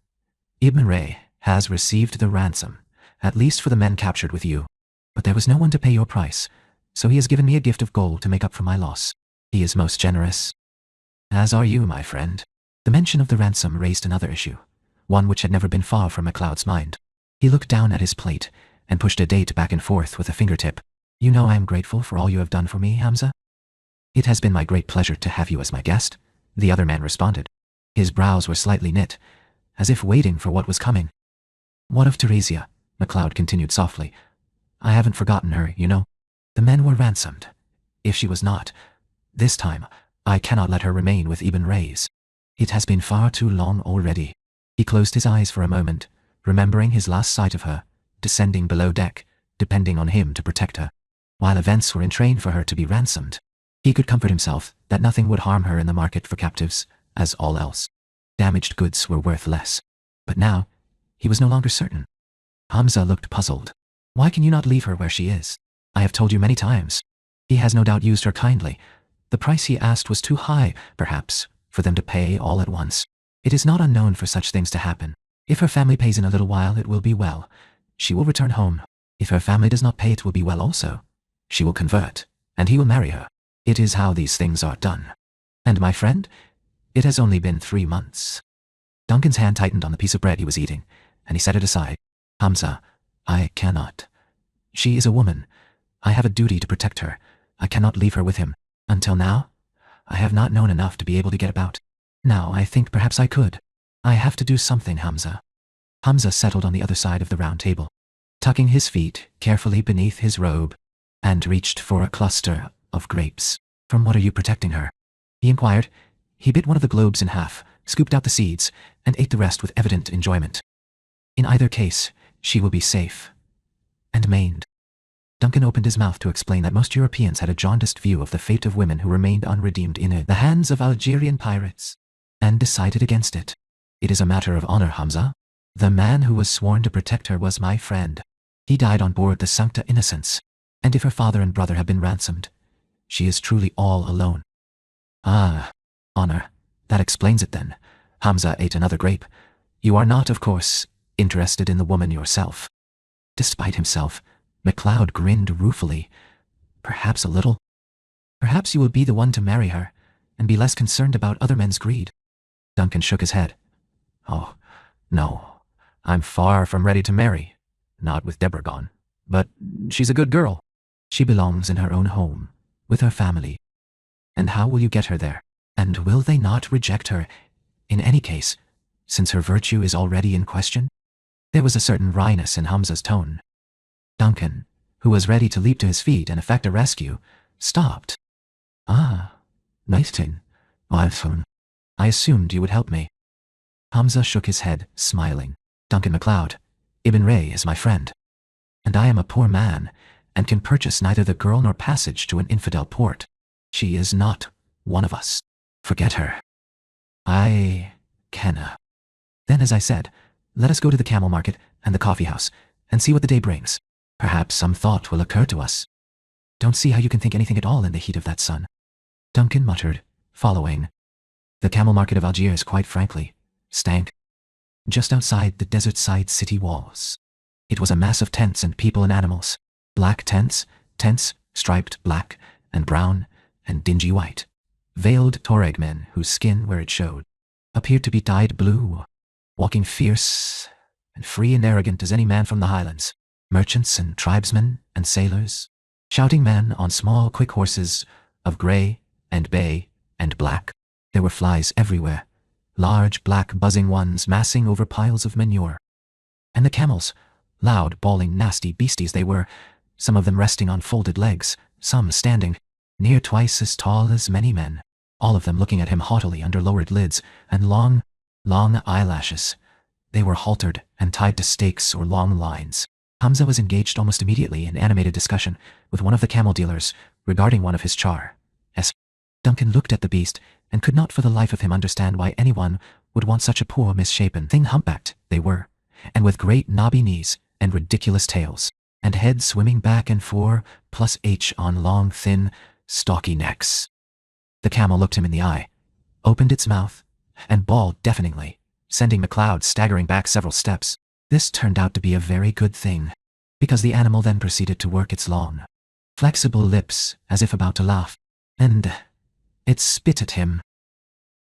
"Ibn Ray has received the ransom, at least for the men captured with you. But there was no one to pay your price, so he has given me a gift of gold to make up for my loss. He is most generous. As are you, my friend." The mention of the ransom raised another issue, one which had never been far from MacLeod's mind. He looked down at his plate and pushed a date back and forth with a fingertip. "You know I am grateful for all you have done for me, Hamza." "It has been my great pleasure to have you as my guest," the other man responded. His brows were slightly knit, as if waiting for what was coming. "What of Theresia?" MacLeod continued softly. "I haven't forgotten her, you know. The men were ransomed. If she was not, this time, I cannot let her remain with Ibn Rays. It has been far too long already." He closed his eyes for a moment, remembering his last sight of her, descending below deck, depending on him to protect her. While events were in train for her to be ransomed, he could comfort himself that nothing would harm her in the market for captives, as all else. Damaged goods were worth less. But now, he was no longer certain. Hamza looked puzzled. "Why can you not leave her where she is? I have told you many times." He has no doubt used her kindly. The price he asked was too high, perhaps, for them to pay all at once. It is not unknown for such things to happen. If her family pays in a little while, it will be well. She will return home. If her family does not pay, it will be well also. She will convert, and he will marry her. It is how these things are done. And my friend, it has only been 3 months. Duncan's hand tightened on the piece of bread he was eating, and he set it aside. "Hamza, I cannot. She is a woman. I have a duty to protect her. I cannot leave her with him. Until now, I have not known enough to be able to get about. Now I think perhaps I could. I have to do something, Hamza." Hamza settled on the other side of the round table, tucking his feet carefully beneath his robe, and reached for a cluster of grapes. "From what are you protecting her?" he inquired. He bit one of the globes in half, scooped out the seeds, and ate the rest with evident enjoyment. "In either case, she will be safe. And mained." Duncan opened his mouth to explain that most Europeans had a jaundiced view of the fate of women who remained unredeemed in the hands of Algerian pirates, and decided against it. "It is a matter of honor, Hamza. The man who was sworn to protect her was my friend. He died on board the Sancta Innocence, and if her father and brother have been ransomed, she is truly all alone." "Ah, honor. That explains it then." Hamza ate another grape. "You are not, of course, interested in the woman yourself." Despite himself, MacLeod grinned ruefully. "Perhaps a little. Perhaps you will be the one to marry her, and be less concerned about other men's greed." Duncan shook his head. "Oh, no. I'm far from ready to marry. Not with Deborah gone. But she's a good girl. She belongs in her own home, with her family. And how will you get her there? And will they not reject her, in any case, since her virtue is already in question?" There was a certain wryness in Hamza's tone. Duncan, who was ready to leap to his feet and effect a rescue, stopped. "Ah, nice thing. I assumed you would help me." Hamza shook his head, smiling. "Duncan MacLeod, Ibn Ray is my friend. And I am a poor man, and can purchase neither the girl nor passage to an infidel port. She is not one of us. Forget her. I canna." "Then, as I said, let us go to the camel market and the coffee house, and see what the day brings. Perhaps some thought will occur to us." "Don't see how you can think anything at all in the heat of that sun," Duncan muttered, following. The camel market of Algiers, quite frankly, stank. just outside the desert-side city walls. It was a mass of tents and people and animals. Black tents striped black and brown and dingy white. Veiled Tuareg men whose skin, where it showed, appeared to be dyed blue, walking fierce and free and arrogant as any man from the highlands. Merchants and tribesmen and sailors, shouting men on small, quick horses of grey and bay and black. There were flies everywhere, large, black, buzzing ones massing over piles of manure. And the camels, loud, bawling, nasty beasties they were, some of them resting on folded legs, some standing, near twice as tall as many men, all of them looking at him haughtily under lowered lids and long, long eyelashes. They were haltered and tied to stakes or long lines. Hamza was engaged almost immediately in animated discussion with one of the camel dealers regarding one of his chars. Duncan looked at the beast and could not for the life of him understand why anyone would want such a poor, misshapen thing. Humpbacked they were, and with great knobby knees and ridiculous tails, and heads swimming back and 4+H on long, thin, stalky necks. The camel looked him in the eye, opened its mouth, and bawled deafeningly, sending McLeod staggering back several steps. This turned out to be a very good thing, because the animal then proceeded to work its long, flexible lips as if about to laugh, and it spit at him.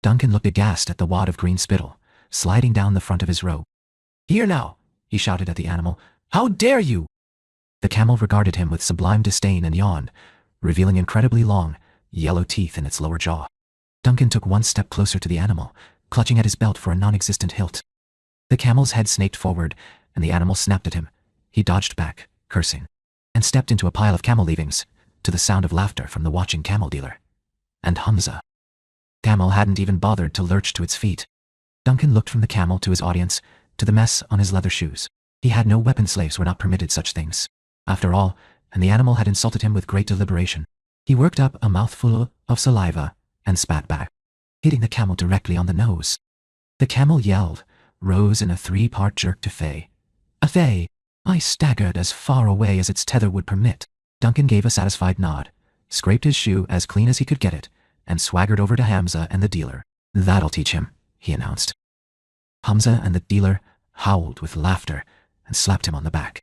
Duncan looked aghast at the wad of green spittle sliding down the front of his robe. "Here now," he shouted at the animal. "How dare you?" The camel regarded him with sublime disdain and yawned, revealing incredibly long, yellow teeth in its lower jaw. Duncan took one step closer to the animal, clutching at his belt for a non-existent hilt. The camel's head snaked forward, and the animal snapped at him. He dodged back, cursing, and stepped into a pile of camel leavings, to the sound of laughter from the watching camel dealer. And Hamza. Camel hadn't even bothered to lurch to its feet. Duncan looked from the camel to his audience, to the mess on his leather shoes. He had no weapon. Slaves were not permitted such things. After all, and the animal had insulted him with great deliberation. He worked up a mouthful of saliva and spat back, hitting the camel directly on the nose. The camel yelled, rose in a 3-part jerk to Faye. A Faye! I staggered as far away as its tether would permit. Duncan gave a satisfied nod, scraped his shoe as clean as he could get it, and swaggered over to Hamza and the dealer. "That'll teach him," he announced. Hamza and the dealer howled with laughter and slapped him on the back.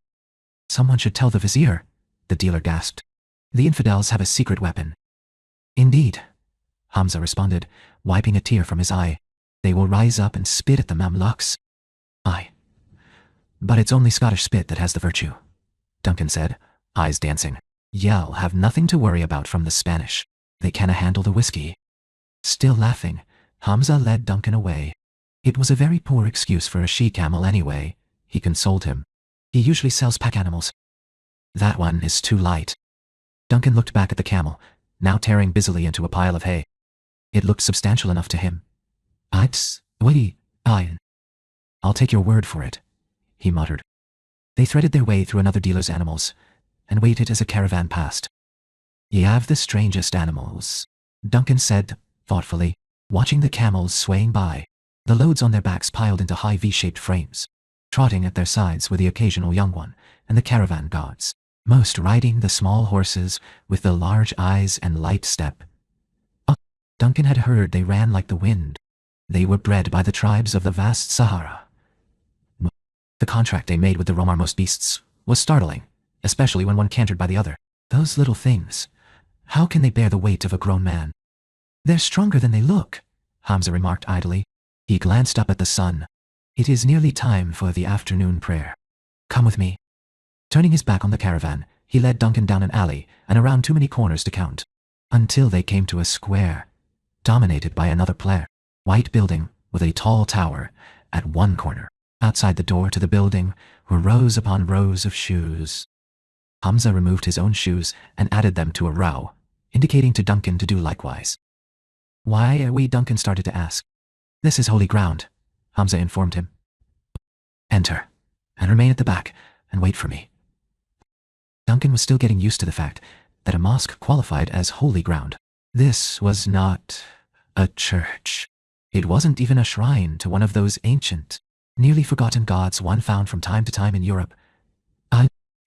"Someone should tell the vizier," the dealer gasped. "The infidels have a secret weapon." "Indeed," Hamza responded, wiping a tear from his eye. "They will rise up and spit at the Mamluks." "Aye. But it's only Scottish spit that has the virtue," Duncan said, eyes dancing. "Ye'll have nothing to worry about from the Spanish. They canna handle the whiskey." Still laughing, Hamza led Duncan away. It was a very poor excuse for a she-camel anyway, he consoled him. He usually sells pack animals. "That one is too light." Duncan looked back at the camel, now tearing busily into a pile of hay. It looked substantial enough to him. I'll take your word for it," he muttered. They threaded their way through another dealer's animals, and waited as a caravan passed. "Ye have the strangest animals," Duncan said, thoughtfully, watching the camels swaying by, the loads on their backs piled into high V-shaped frames. Trotting at their sides were the occasional young one, and the caravan guards, most riding the small horses with the large eyes and light step. Duncan had heard they ran like the wind. They were bred by the tribes of the vast Sahara. The contract they made with the Romarmost beasts was startling, especially when one cantered by the other. Those little things, how can they bear the weight of a grown man? "They're stronger than they look," Hamza remarked idly. He glanced up at the sun. "It is nearly time for the afternoon prayer. Come with me." Turning his back on the caravan, he led Duncan down an alley and around too many corners to count, until they came to a square, dominated by another white building with a tall tower at one corner. Outside the door to the building were rows upon rows of shoes. Hamza removed his own shoes and added them to a row, indicating to Duncan to do likewise. "Why are we?" Duncan started to ask. "This is holy ground," Hamza informed him. "Enter, and remain at the back, and wait for me." Duncan was still getting used to the fact that a mosque qualified as holy ground. This was not a church. It wasn't even a shrine to one of those ancient, nearly forgotten gods one found from time to time in Europe.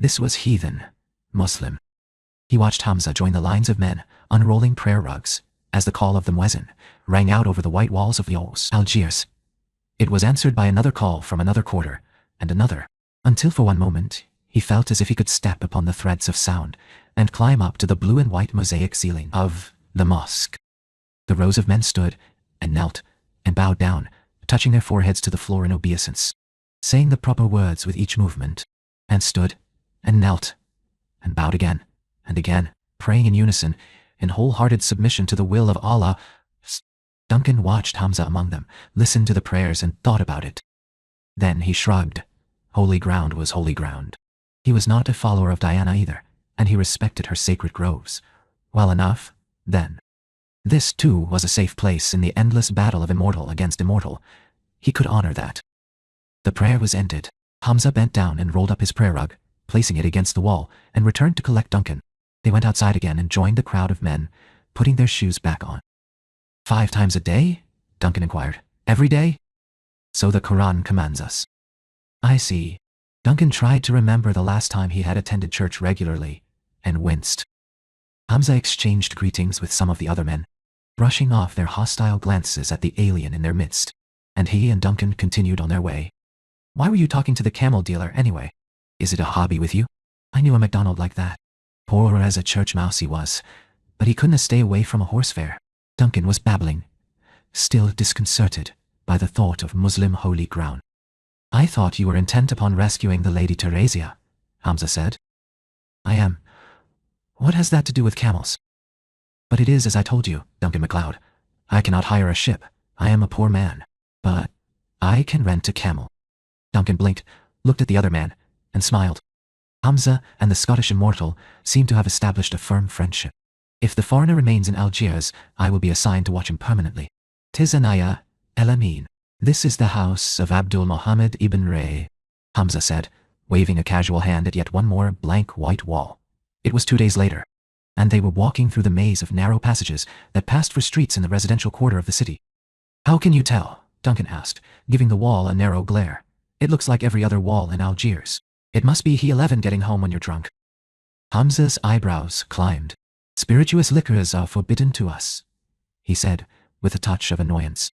This was heathen, Muslim. He watched Hamza join the lines of men unrolling prayer rugs as the call of the muezzin rang out over the white walls of Algiers. It was answered by another call from another quarter, and another, until for one moment he felt as if he could step upon the threads of sound and climb up to the blue and white mosaic ceiling of the mosque. The rows of men stood and knelt and bowed down, touching their foreheads to the floor in obeisance, saying the proper words with each movement, and stood and knelt and bowed again and again, praying in unison, in wholehearted submission to the will of Allah. Duncan watched Hamza among them, listened to the prayers, and thought about it. Then he shrugged. Holy ground was holy ground. He was not a follower of Diana either, and he respected her sacred groves. Well enough, then. This, too, was a safe place in the endless battle of immortal against immortal. He could honor that. The prayer was ended. Hamza bent down and rolled up his prayer rug, placing it against the wall, and returned to collect Duncan. They went outside again and joined the crowd of men, putting their shoes back on. 5 times a day? Duncan inquired. Every day? So the Quran commands us. I see. Duncan tried to remember the last time he had attended church regularly, and winced. Hamza exchanged greetings with some of the other men, brushing off their hostile glances at the alien in their midst, and he and Duncan continued on their way. Why were you talking to the camel dealer anyway? Is it a hobby with you? I knew a MacDonald like that. Poor as a church mouse he was, but he couldn't stay away from a horse fair. Duncan was babbling, still disconcerted by the thought of Muslim holy ground. I thought you were intent upon rescuing the Lady Teresia, Hamza said. I am. What has that to do with camels? But it is as I told you, Duncan MacLeod. I cannot hire a ship. I am a poor man. But I can rent a camel. Duncan blinked, looked at the other man, and smiled. Hamza and the Scottish immortal seemed to have established a firm friendship. If the foreigner remains in Algiers, I will be assigned to watch him permanently. Tizanaya El Amin. This is the house of Abdul Mohammed ibn Ray, Hamza said, waving a casual hand at yet one more blank white wall. It was 2 days later, and they were walking through the maze of narrow passages that passed for streets in the residential quarter of the city. How can you tell? Duncan asked, giving the wall a narrow glare. It looks like every other wall in Algiers. It must be He-11 getting home when you're drunk. Hamza's eyebrows climbed. Spirituous liquors are forbidden to us, he said, with a touch of annoyance.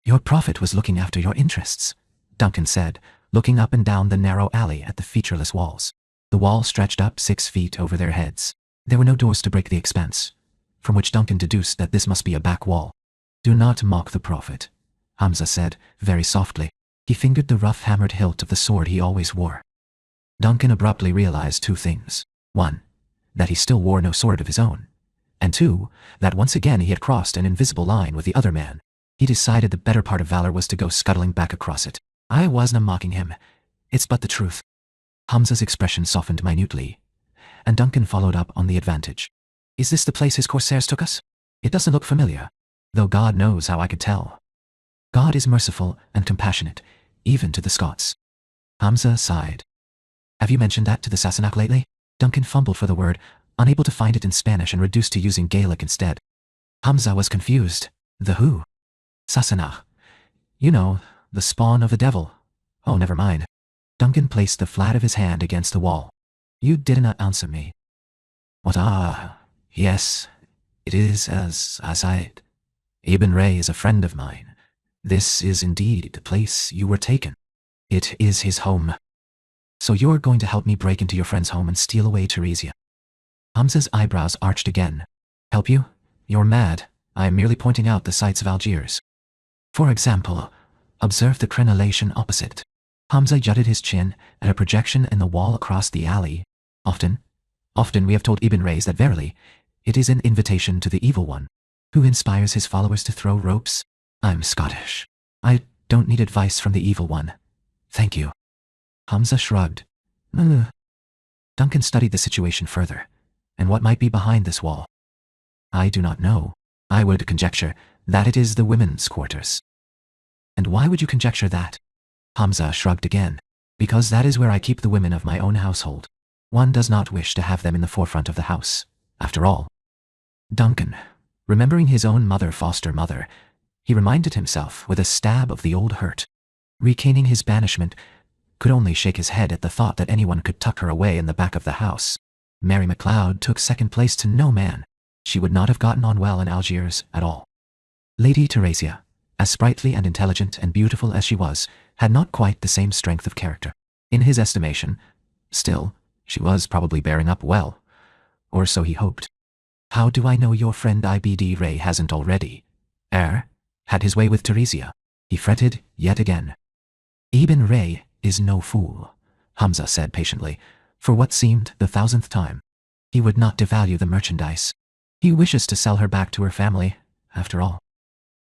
Your prophet was looking after your interests, Duncan said, looking up and down the narrow alley at the featureless walls. The wall stretched up 6 feet over their heads. There were no doors to break the expanse, from which Duncan deduced that this must be a back wall. Do not mock the prophet, Hamza said, very softly. He fingered the rough-hammered hilt of the sword he always wore. Duncan abruptly realized 2 things. 1, that he still wore no sword of his own, and 2, that once again he had crossed an invisible line with the other man. He decided the better part of valor was to go scuttling back across it. I wasn't mocking him. It's but the truth. Hamza's expression softened minutely, and Duncan followed up on the advantage. Is this the place his corsairs took us? It doesn't look familiar, though God knows how I could tell. God is merciful and compassionate, even to the Scots. Hamza sighed. Have you mentioned that to the Sassenach lately? Duncan fumbled for the word, unable to find it in Spanish and reduced to using Gaelic instead. Hamza was confused. The who? Sassenach. You know, the spawn of the devil. Oh, never mind. Duncan placed the flat of his hand against the wall. You did not answer me. What? Yes, it is as I said. Ibn Ray is a friend of mine. This is indeed the place you were taken. It is his home. So you're going to help me break into your friend's home and steal away Teresia? Hamza's eyebrows arched again. Help you? You're mad. I am merely pointing out the sights of Algiers. For example, observe the crenellation opposite. Hamza jutted his chin at a projection in the wall across the alley. Often we have told Ibn Rays that verily, it is an invitation to the evil one, who inspires his followers to throw ropes. I'm Scottish. I don't need advice from the evil one. Thank you. Hamza shrugged. Duncan studied the situation further, and what might be behind this wall. I do not know. I would conjecture that it is the women's quarters. And why would you conjecture that? Hamza shrugged again. Because that is where I keep the women of my own household. One does not wish to have them in the forefront of the house, after all. Duncan, remembering his own foster mother, he reminded himself with a stab of the old hurt. Recaning his banishment, could only shake his head at the thought that anyone could tuck her away in the back of the house. Mary MacLeod took second place to no man. She would not have gotten on well in Algiers at all. Lady Teresia, as sprightly and intelligent and beautiful as she was, had not quite the same strength of character. In his estimation, still, she was probably bearing up well, or so he hoped. How do I know your friend Ibd Ray hasn't already? Had his way with Teresia. He fretted yet again. Ibn Ray is no fool, Hamza said patiently, for what seemed the 1000th time. He would not devalue the merchandise. He wishes to sell her back to her family, after all.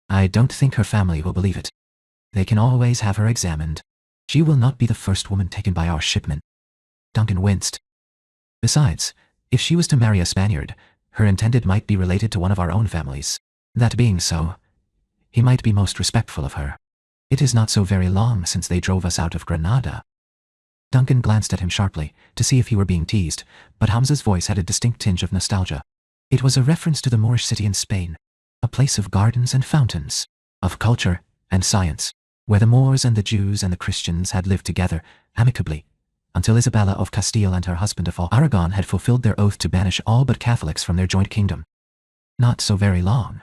I don't think her family will believe it. They can always have her examined. She will not be the first woman taken by our shipment. Duncan winced. Besides, if she was to marry a Spaniard, her intended might be related to one of our own families. That being so, he might be most respectful of her. It is not so very long since they drove us out of Granada. Duncan glanced at him sharply, to see if he were being teased, but Hamza's voice had a distinct tinge of nostalgia. It was a reference to the Moorish city in Spain, a place of gardens and fountains, of culture and science, where the Moors and the Jews and the Christians had lived together, amicably, until Isabella of Castile and her husband of Aragon had fulfilled their oath to banish all but Catholics from their joint kingdom. Not so very long.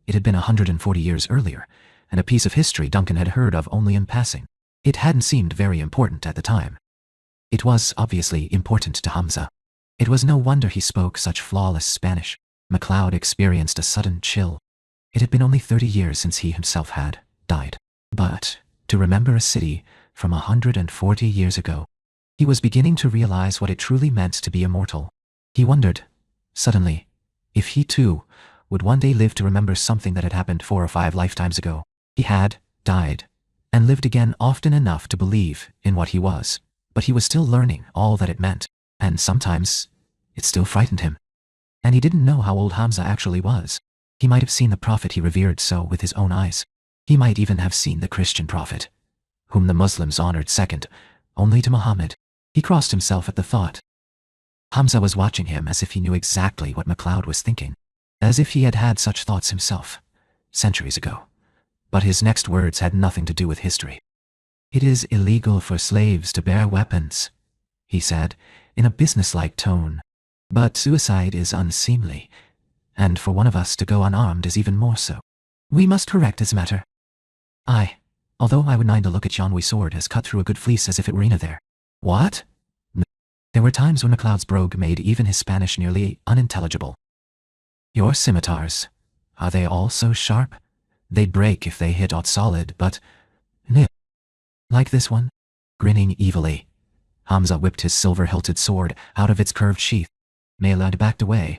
It had been 140 years earlier, and a piece of history Duncan had heard of only in passing. It hadn't seemed very important at the time. It was obviously important to Hamza. It was no wonder he spoke such flawless Spanish. MacLeod experienced a sudden chill. It had been only 30 years since he himself had died. But to remember a city from 140 years ago, he was beginning to realize what it truly meant to be immortal. He wondered, suddenly, if he too would one day live to remember something that had happened 4 or 5 lifetimes ago. He had died, and lived again often enough to believe in what he was, but he was still learning all that it meant, and sometimes it still frightened him. And he didn't know how old Hamza actually was. He might have seen the prophet he revered so with his own eyes. He might even have seen the Christian prophet, whom the Muslims honored second, only to Muhammad. He crossed himself at the thought. Hamza was watching him as if he knew exactly what MacLeod was thinking, as if he had had such thoughts himself, centuries ago. But his next words had nothing to do with history. It is illegal for slaves to bear weapons, he said, in a businesslike tone. But suicide is unseemly, and for one of us to go unarmed is even more so. We must correct this matter. Although I would mind a look at yon wee sword has cut through a good fleece as if it were in there. What? No. There were times when MacLeod's brogue made even his Spanish nearly unintelligible. Your scimitars, are they all so sharp? They'd break if they hit aught solid, but like this one? Grinning evilly, Hamza whipped his silver-hilted sword out of its curved sheath. MacLeod backed away,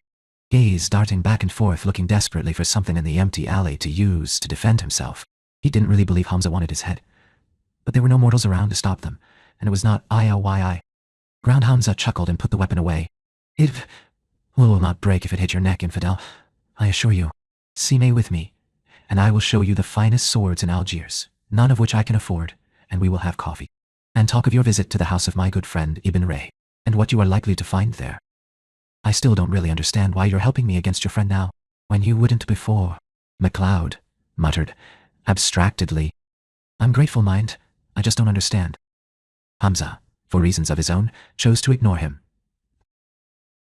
gaze darting back and forth, looking desperately for something in the empty alley to use to defend himself. He didn't really believe Hamza wanted his head, but there were no mortals around to stop them, and it was not I. Ground Hamza chuckled and put the weapon away. It will not break if it hit your neck, infidel, I assure you. See me with me, and I will show you the finest swords in Algiers, none of which I can afford, and we will have coffee, and talk of your visit to the house of my good friend Ibn Ray, and what you are likely to find there. I still don't really understand why you're helping me against your friend now, when you wouldn't before, MacLeod muttered, abstractedly. I'm grateful, mind, I just don't understand. Hamza, for reasons of his own, chose to ignore him.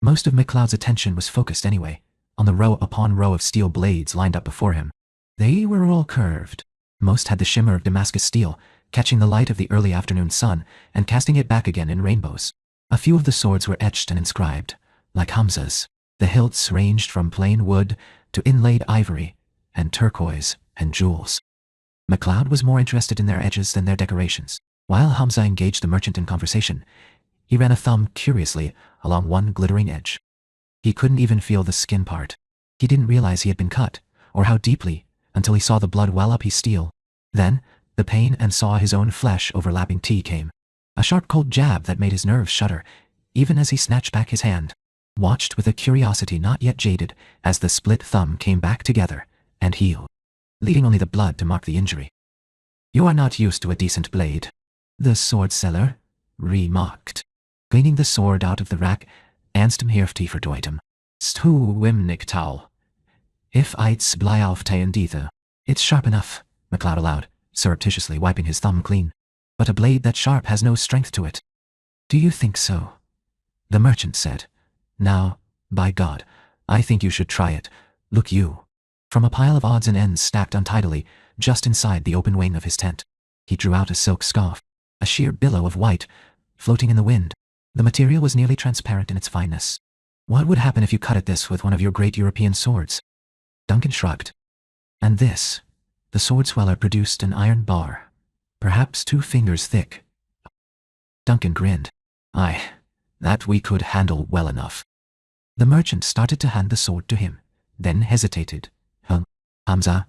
Most of MacLeod's attention was focused anyway, on the row upon row of steel blades lined up before him. They were all curved. Most had the shimmer of Damascus steel, catching the light of the early afternoon sun and casting it back again in rainbows. A few of the swords were etched and inscribed, like Hamza's. The hilts ranged from plain wood to inlaid ivory and turquoise and jewels. MacLeod was more interested in their edges than their decorations. While Hamza engaged the merchant in conversation, he ran a thumb curiously along one glittering edge. He couldn't even feel the skin part. He didn't realize he had been cut, or how deeply, until he saw the blood well up his steel. Then, the pain and saw his own flesh overlapping tea came. A sharp cold jab that made his nerves shudder, even as he snatched back his hand, watched with a curiosity not yet jaded as the split thumb came back together and healed, leaving only the blood to mark the injury. You are not used to a decent blade, the sword seller remarked, cleaning the sword out of the rack. Anstem heeft verdoit hem. Stu wimnik towel. If I'ts bly auf dither. It's sharp enough, MacLeod allowed, surreptitiously wiping his thumb clean. But a blade that sharp has no strength to it. Do you think so? The merchant said. Now, by God, I think you should try it. Look you. From a pile of odds and ends stacked untidily, just inside the open wing of his tent, he drew out a silk scarf, a sheer billow of white, floating in the wind. The material was nearly transparent in its fineness. What would happen if you cut at this with one of your great European swords? Duncan shrugged. And this, the sword sweller produced an iron bar, perhaps 2 fingers thick. Duncan grinned. Aye, that we could handle well enough. The merchant started to hand the sword to him, then hesitated. Hamza?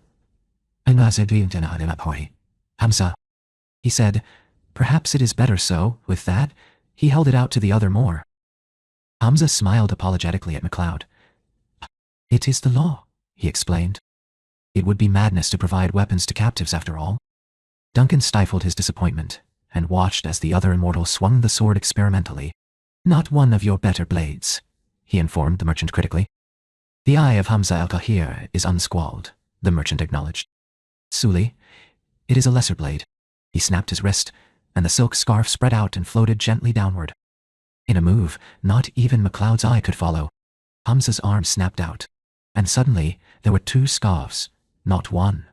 Hamza. He said, perhaps it is better so. With that, he held it out to the other more. Hamza smiled apologetically at MacLeod. It is the law, he explained. It would be madness to provide weapons to captives after all. Duncan stifled his disappointment and watched as the other immortal swung the sword experimentally. Not one of your better blades, he informed the merchant critically. The eye of Hamza al-Kahir is unsqualled, the merchant acknowledged. Suli, it is a lesser blade. He snapped his wrist, and the silk scarf spread out and floated gently downward. In a move not even MacLeod's eye could follow, Hamza's arm snapped out, and suddenly there were 2 scarves, not one,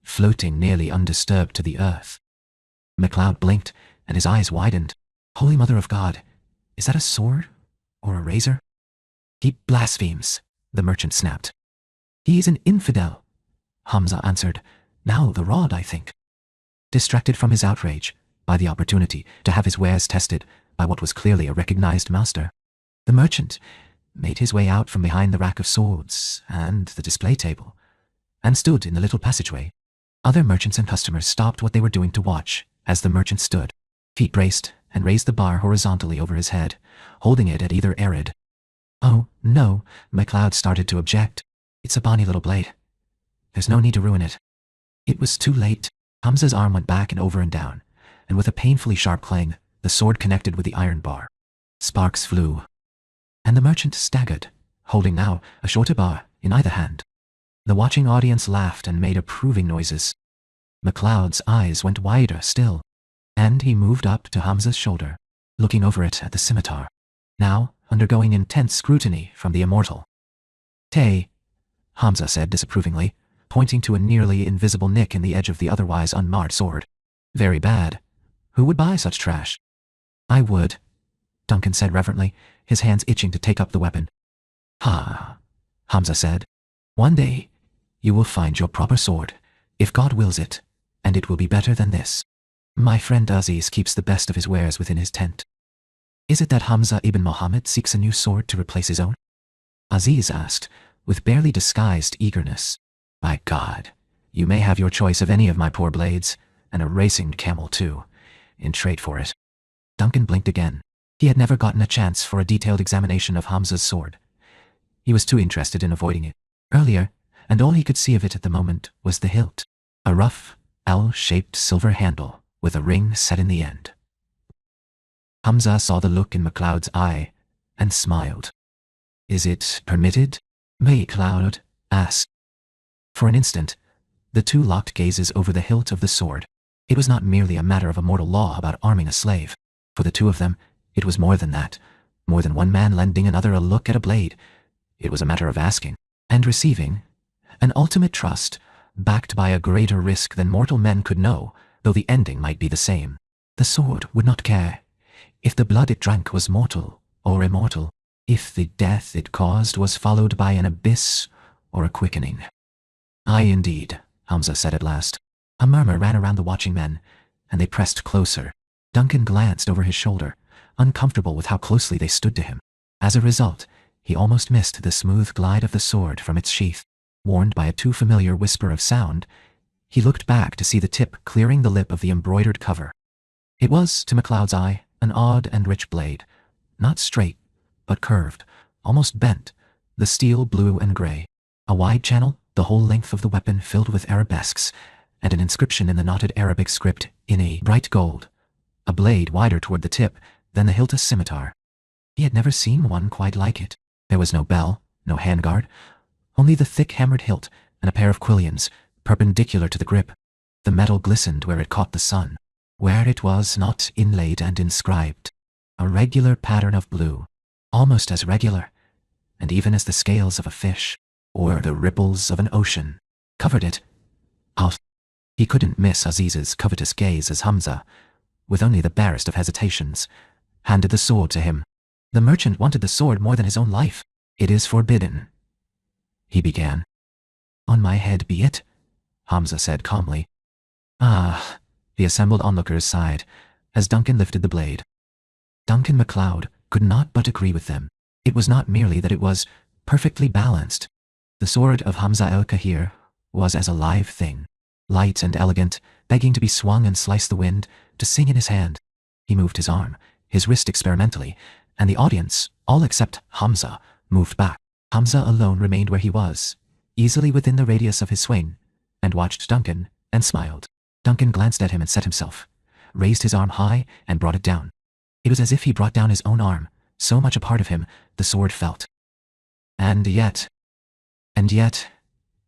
floating nearly undisturbed to the earth. MacLeod blinked, and his eyes widened. Holy Mother of God, is that a sword or a razor? He blasphemes, the merchant snapped. He is an infidel, Hamza answered. Now the rod, I think. Distracted from his outrage by the opportunity to have his wares tested by what was clearly a recognized master, the merchant made his way out from behind the rack of swords and the display table, and stood in the little passageway. Other merchants and customers stopped what they were doing to watch as the merchant stood, feet braced, and raised the bar horizontally over his head, holding it at either arid. Oh, no, MacLeod started to object. It's a bonny little blade. There's no need to ruin it. It was too late. Hamza's arm went back and over and down, and with a painfully sharp clang, the sword connected with the iron bar. Sparks flew, and the merchant staggered, holding now a shorter bar in either hand. The watching audience laughed and made approving noises. MacLeod's eyes went wider still, and he moved up to Hamza's shoulder, looking over it at the scimitar, now undergoing intense scrutiny from the immortal. Tay, Hamza said disapprovingly, pointing to a nearly invisible nick in the edge of the otherwise unmarred sword. Very bad. Who would buy such trash? I would, Duncan said reverently, his hands itching to take up the weapon. Ha, Hamza said. One day, you will find your proper sword, if God wills it, and it will be better than this. My friend Aziz keeps the best of his wares within his tent. Is it that Hamza ibn Mohammed seeks a new sword to replace his own? Aziz asked, with barely disguised eagerness. By God, you may have your choice of any of my poor blades, and a racing camel too, in trade for it. Duncan blinked again. He had never gotten a chance for a detailed examination of Hamza's sword. He was too interested in avoiding it earlier, and all he could see of it at the moment was the hilt, a rough, L-shaped silver handle with a ring set in the end. Hamza saw the look in MacLeod's eye and smiled. Is it permitted? MacLeod asked. For an instant, the two locked gazes over the hilt of the sword. It was not merely a matter of immortal law about arming a slave. For the two of them, it was more than that. More than one man lending another a look at a blade. It was a matter of asking and receiving an ultimate trust, backed by a greater risk than mortal men could know, though the ending might be the same. The sword would not care if the blood it drank was mortal or immortal, if the death it caused was followed by an abyss or a quickening. Aye, indeed, Hamza said at last. A murmur ran around the watching men, and they pressed closer. Duncan glanced over his shoulder, uncomfortable with how closely they stood to him. As a result, he almost missed the smooth glide of the sword from its sheath. Warned by a too familiar whisper of sound, he looked back to see the tip clearing the lip of the embroidered cover. It was, to MacLeod's eye, an odd and rich blade, not straight, but curved, almost bent, the steel blue and gray. A wide channel, the whole length of the weapon filled with arabesques, and an inscription in the knotted Arabic script in a bright gold, a blade wider toward the tip than the hilt of scimitar. He had never seen one quite like it. There was no bell, no handguard, only the thick hammered hilt and a pair of quillions, perpendicular to the grip. The metal glistened where it caught the sun, where it was not inlaid and inscribed. A regular pattern of blue, almost as regular, and even as the scales of a fish. or the ripples of an ocean, covered it. Out. He couldn't miss Aziz's covetous gaze as Hamza, with only the barest of hesitations, handed the sword to him. The merchant wanted the sword more than his own life. "It is forbidden," he began. "On my head be it," Hamza said calmly. "Ah," the assembled onlookers sighed, as Duncan lifted the blade. Duncan MacLeod could not but agree with them. It was not merely that it was perfectly balanced. The sword of Hamza el-Kahir was as a live thing, light and elegant, begging to be swung and slice the wind, to sing in his hand. He moved his arm, his wrist experimentally, and the audience, all except Hamza, moved back. Hamza alone remained where he was, easily within the radius of his swing, and watched Duncan, and smiled. Duncan glanced at him and set himself, raised his arm high, and brought it down. It was as if he brought down his own arm, so much a part of him the sword felt. And yet,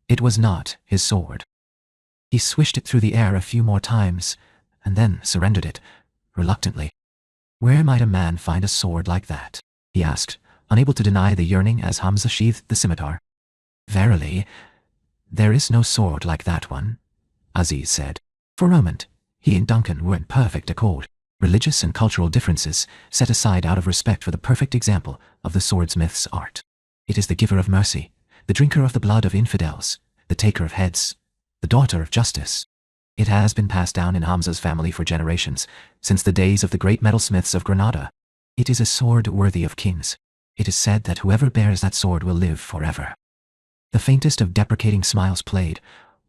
it was not his sword. He swished it through the air a few more times, and then surrendered it, reluctantly. "Where might a man find a sword like that?" he asked, unable to deny the yearning as Hamza sheathed the scimitar. "Verily, there is no sword like that one," Aziz said. For a moment, he and Duncan were in perfect accord, religious and cultural differences set aside out of respect for the perfect example of the swordsmith's art. "It is the giver of mercy, the drinker of the blood of infidels, the taker of heads, the daughter of justice. It has been passed down in Hamza's family for generations, since the days of the great metalsmiths of Granada. It is a sword worthy of kings. It is said that whoever bears that sword will live forever." The faintest of deprecating smiles played,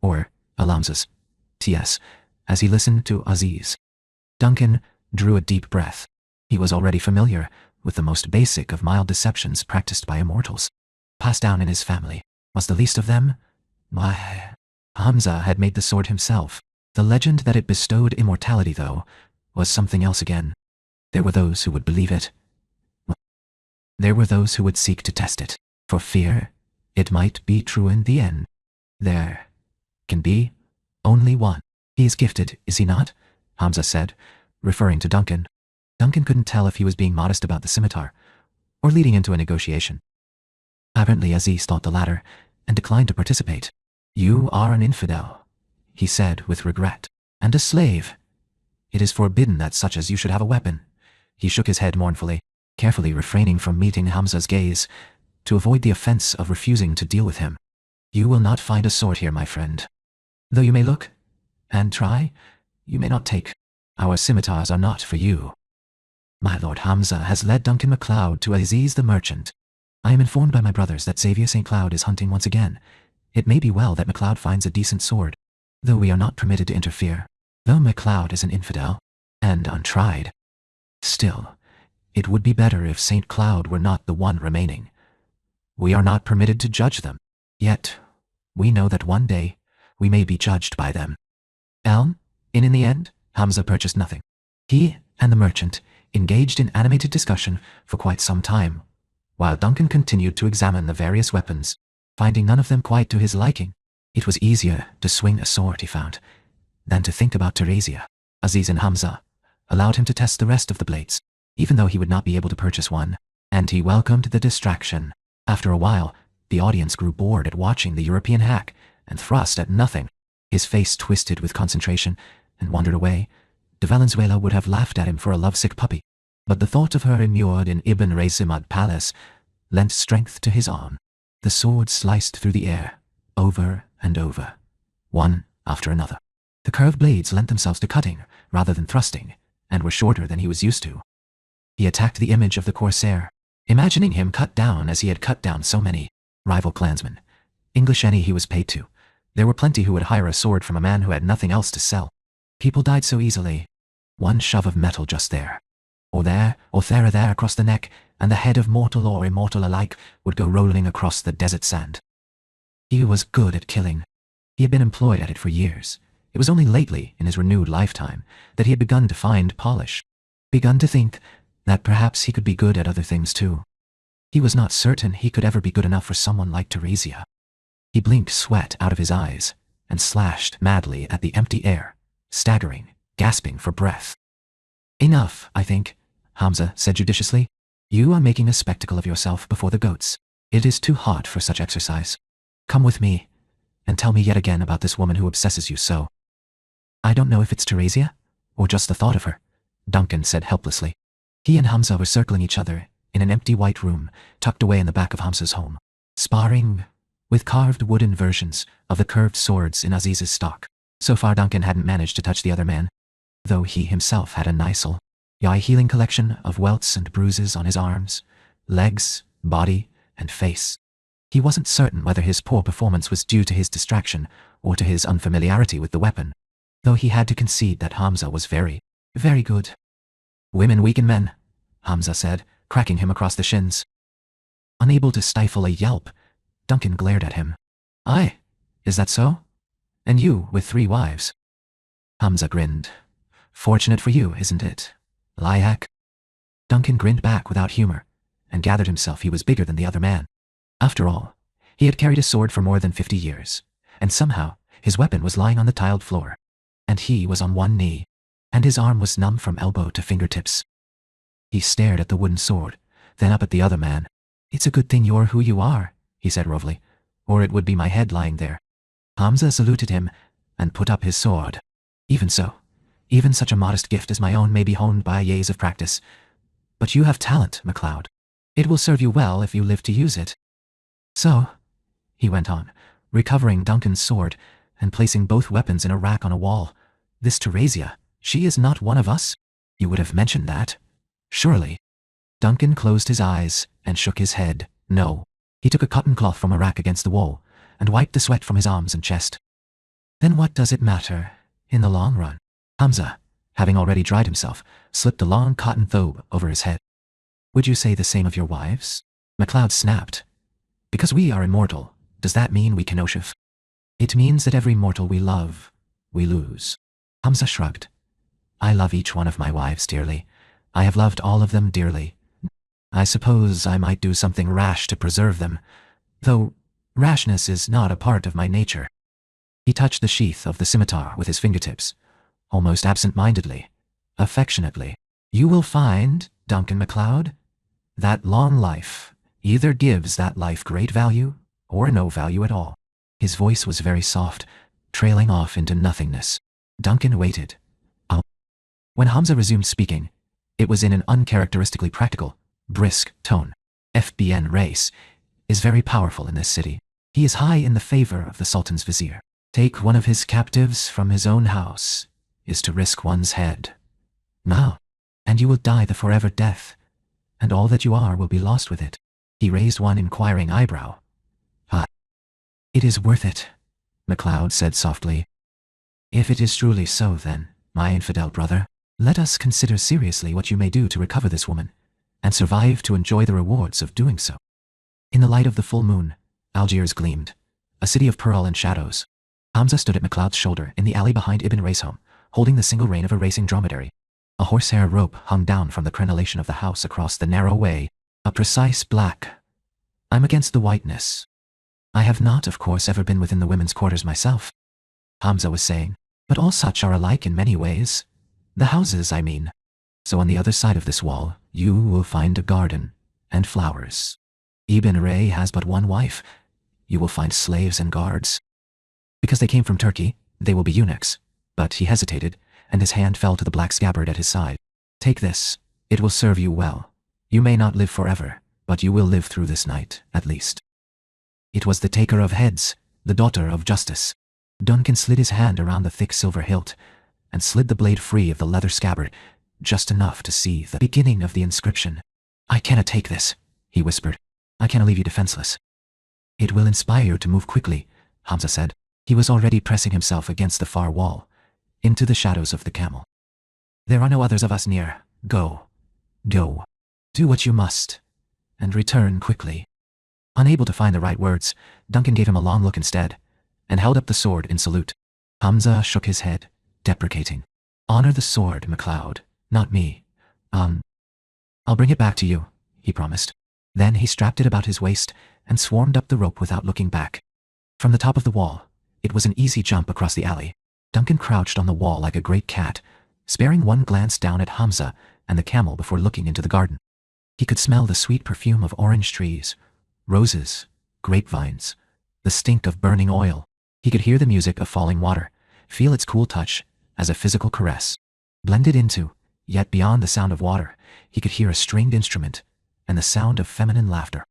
or Alamza's, T.S., as he listened to Aziz. Duncan drew a deep breath. He was already familiar with the most basic of mild deceptions practiced by immortals. Passed down in his family. Was the least of them? Why, Hamza had made the sword himself. The legend that it bestowed immortality, though, was something else again. There were those who would believe it. There were those who would seek to test it, for fear it might be true in the end. There can be only one. "He is gifted, is he not?" Hamza said, referring to Duncan. Duncan couldn't tell if he was being modest about the scimitar, or leading into a negotiation. Apparently Aziz thought the latter, and declined to participate. "You are an infidel," he said with regret, "and a slave. It is forbidden that such as you should have a weapon." He shook his head mournfully, carefully refraining from meeting Hamza's gaze, to avoid the offense of refusing to deal with him. "You will not find a sword here, my friend. Though you may look, and try, you may not take. Our scimitars are not for you." My Lord Hamza has led Duncan MacLeod to Aziz the merchant. I am informed by my brothers that Xavier St. Cloud is hunting once again. It may be well that MacLeod finds a decent sword, though we are not permitted to interfere. Though MacLeod is an infidel, and untried, still, it would be better if St. Cloud were not the one remaining. We are not permitted to judge them, yet we know that one day we may be judged by them. In the end, Hamza purchased nothing. He and the merchant engaged in animated discussion for quite some time, while Duncan continued to examine the various weapons, finding none of them quite to his liking. It was easier to swing a sword, he found, than to think about Teresia. Aziz and Hamza allowed him to test the rest of the blades, even though he would not be able to purchase one, and he welcomed the distraction. After a while, the audience grew bored at watching the European hack and thrust at nothing. His face twisted with concentration and wandered away. De Valenzuela would have laughed at him for a lovesick puppy, but the thought of her immured in Ibn Raisimad Palace lent strength to his arm. The sword sliced through the air, over and over, one after another. The curved blades lent themselves to cutting rather than thrusting, and were shorter than he was used to. He attacked the image of the corsair, imagining him cut down as he had cut down so many rival clansmen. English any he was paid to. There were plenty who would hire a sword from a man who had nothing else to sell. People died so easily. One shove of metal just there, or there across the neck, and the head of mortal or immortal alike would go rolling across the desert sand. He was good at killing. He had been employed at it for years. It was only lately, in his renewed lifetime, that he had begun to find polish, begun to think that perhaps he could be good at other things too. He was not certain he could ever be good enough for someone like Teresia. He blinked sweat out of his eyes and slashed madly at the empty air, staggering, gasping for breath. "Enough, I think," Hamza said judiciously. "You are making a spectacle of yourself before the goats. It is too hot for such exercise." Come with me, and tell me yet again about this woman who obsesses you so. I don't know if it's Teresia, or just the thought of her, Duncan said helplessly. He and Hamza were circling each other in an empty white room tucked away in the back of Hamza's home, sparring with carved wooden versions of the curved swords in Aziz's stock. So far Duncan hadn't managed to touch the other man, though he himself had a nice healing collection of welts and bruises on his arms, legs, body, and face. He wasn't certain whether his poor performance was due to his distraction or to his unfamiliarity with the weapon, though he had to concede that Hamza was very, very good. Women weaken men, Hamza said, cracking him across the shins. Unable to stifle a yelp, Duncan glared at him. Aye, is that so? And you with 3 wives? Hamza grinned. Fortunate for you, isn't it, Lyack? Duncan grinned back without humor, and gathered himself he was bigger than the other man. After all, he had carried a sword for more than 50 years, and somehow his weapon was lying on the tiled floor, and he was on one knee, and his arm was numb from elbow to fingertips. He stared at the wooden sword, then up at the other man. It's a good thing you're who you are, he said roughly, or it would be my head lying there. Hamza saluted him and put up his sword. Even so, even such a modest gift as my own may be honed by years of practice. But you have talent, MacLeod. It will serve you well if you live to use it. So, he went on, recovering Duncan's sword and placing both weapons in a rack on a wall. This Teresia, she is not one of us? You would have mentioned that. Surely. Duncan closed his eyes and shook his head. No. He took a cotton cloth from a rack against the wall and wiped the sweat from his arms and chest. Then what does it matter, in the long run? Hamza, having already dried himself, slipped a long cotton thobe over his head. Would you say the same of your wives? MacLeod snapped. Because we are immortal, does that mean we Kenoshev? It means that every mortal we love, we lose. Hamza shrugged. I love each one of my wives dearly. I have loved all of them dearly. I suppose I might do something rash to preserve them, though rashness is not a part of my nature. He touched the sheath of the scimitar with his fingertips, almost absent-mindedly, affectionately. You will find, Duncan MacLeod, that long life either gives that life great value or no value at all. His voice was very soft, trailing off into nothingness. Duncan waited. When Hamza resumed speaking, it was in an uncharacteristically practical, brisk tone. FBN race is very powerful in this city. He is high in the favor of the Sultan's vizier. Take one of his captives from his own house is to risk one's head. Now, and you will die the forever death, and all that you are will be lost with it. He raised one inquiring eyebrow. It is worth it, MacLeod said softly. If it is truly so, then, my infidel brother, let us consider seriously what you may do to recover this woman, and survive to enjoy the rewards of doing so. In the light of the full moon, Algiers gleamed, a city of pearl and shadows. Hamza stood at MacLeod's shoulder in the alley behind Ibn Ray's home, holding the single rein of a racing dromedary. A horsehair rope hung down from the crenellation of the house across the narrow way, a precise black. I'm against the whiteness. I have not, of course, ever been within the women's quarters myself, Hamza was saying, but all such are alike in many ways. The houses, I mean. So on the other side of this wall, you will find a garden and flowers. Ibn Ray has but one wife. You will find slaves and guards. Because they came from Turkey, they will be eunuchs. But he hesitated, and his hand fell to the black scabbard at his side. Take this. It will serve you well. You may not live forever, but you will live through this night, at least. It was the taker of heads, the daughter of justice. Duncan slid his hand around the thick silver hilt, and slid the blade free of the leather scabbard, just enough to see the beginning of the inscription. I cannot take this, he whispered. I cannot leave you defenseless. It will inspire you to move quickly, Hamza said. He was already pressing himself against the far wall, into the shadows of the camel. There are no others of us near. Go. Go. Do what you must, and return quickly. Unable to find the right words, Duncan gave him a long look instead, and held up the sword in salute. Hamza shook his head, deprecating. Honor the sword, MacLeod, not me. I'll bring it back to you, he promised. Then he strapped it about his waist and swarmed up the rope without looking back. From the top of the wall, it was an easy jump across the alley. Duncan crouched on the wall like a great cat, sparing one glance down at Hamza and the camel before looking into the garden. He could smell the sweet perfume of orange trees, roses, grapevines, the stink of burning oil. He could hear the music of falling water, feel its cool touch as a physical caress. Blended into, yet beyond the sound of water, he could hear a stringed instrument and the sound of feminine laughter.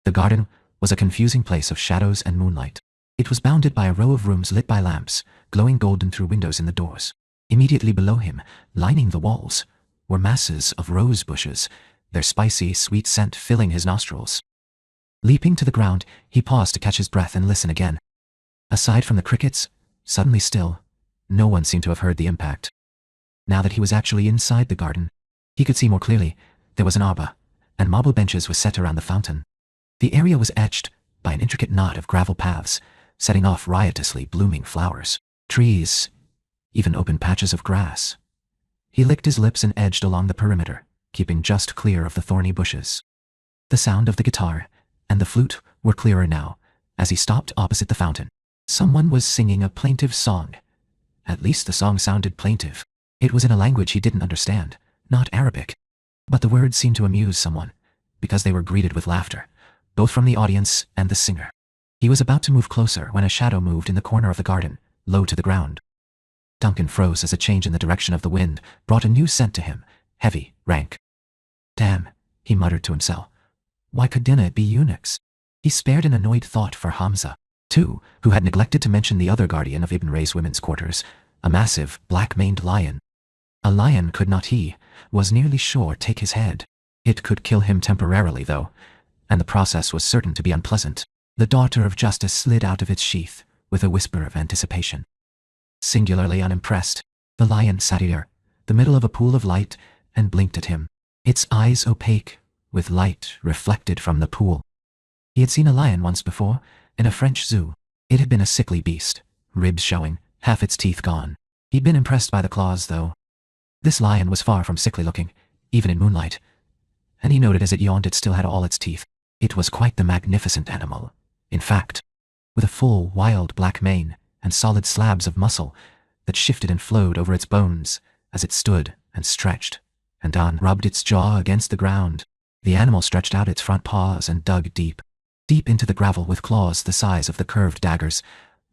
The garden was a confusing place of shadows and moonlight. It was bounded by a row of rooms lit by lamps, glowing golden through windows in the doors. Immediately below him, lining the walls, were masses of rose bushes, their spicy, sweet scent filling his nostrils. Leaping to the ground, he paused to catch his breath and listen again. Aside from the crickets, suddenly still, no one seemed to have heard the impact. Now that he was actually inside the garden, he could see more clearly. There was an arbor, and marble benches were set around the fountain. The area was etched by an intricate knot of gravel paths, setting off riotously blooming flowers, trees, even open patches of grass. He licked his lips and edged along the perimeter, keeping just clear of the thorny bushes. The sound of the guitar and the flute were clearer now, as he stopped opposite the fountain. Someone was singing a plaintive song. At least the song sounded plaintive. It was in a language he didn't understand, not Arabic. But the words seemed to amuse someone, because they were greeted with laughter, both from the audience and the singer. He was about to move closer when a shadow moved in the corner of the garden, low to the ground. Duncan froze as a change in the direction of the wind brought a new scent to him, heavy, rank. Damn, he muttered to himself. Why could dinner be eunuchs? He spared an annoyed thought for Hamza, too, who had neglected to mention the other guardian of Ibn Ray's women's quarters, a massive, black-maned lion. A lion could not, he was nearly sure, take his head. It could kill him temporarily, though, and the process was certain to be unpleasant. The daughter of justice slid out of its sheath with a whisper of anticipation. Singularly unimpressed, the lion sat here, the middle of a pool of light, and blinked at him, its eyes opaque, with light reflected from the pool. He had seen a lion once before, in a French zoo. It had been a sickly beast, ribs showing, half its teeth gone. He'd been impressed by the claws, though. This lion was far from sickly looking, even in moonlight, and he noted as it yawned it still had all its teeth. It was quite the magnificent animal, in fact, with a full, wild black mane and solid slabs of muscle that shifted and flowed over its bones as it stood and stretched and rubbed its jaw against the ground. The animal stretched out its front paws and dug deep, deep into the gravel with claws the size of the curved daggers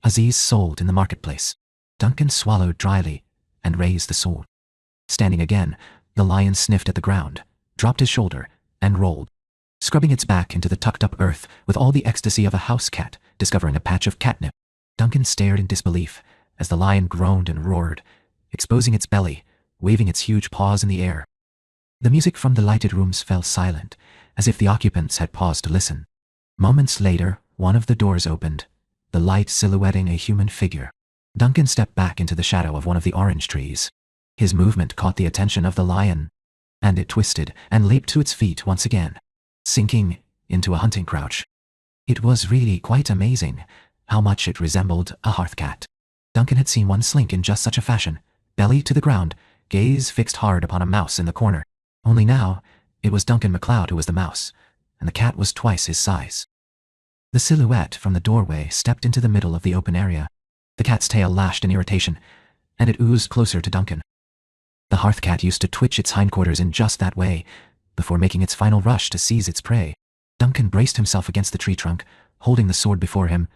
Aziz sold in the marketplace. Duncan swallowed dryly and raised the sword. Standing again, the lion sniffed at the ground, dropped his shoulder, and rolled, scrubbing its back into the tucked-up earth with all the ecstasy of a house cat discovering a patch of catnip. Duncan stared in disbelief as the lion groaned and roared, exposing its belly, waving its huge paws in the air. The music from the lighted rooms fell silent, as if the occupants had paused to listen. Moments later, one of the doors opened, the light silhouetting a human figure. Duncan stepped back into the shadow of one of the orange trees. His movement caught the attention of the lion, and it twisted and leaped to its feet once again, sinking into a hunting crouch. It was really quite amazing how much it resembled a hearth cat. Duncan had seen one slink in just such a fashion, belly to the ground, gaze fixed hard upon a mouse in the corner. Only now, it was Duncan MacLeod who was the mouse, and the cat was twice his size. The silhouette from the doorway stepped into the middle of the open area. The cat's tail lashed in irritation, and it oozed closer to Duncan. The hearth cat used to twitch its hindquarters in just that way, before making its final rush to seize its prey. Duncan braced himself against the tree trunk, holding the sword before him.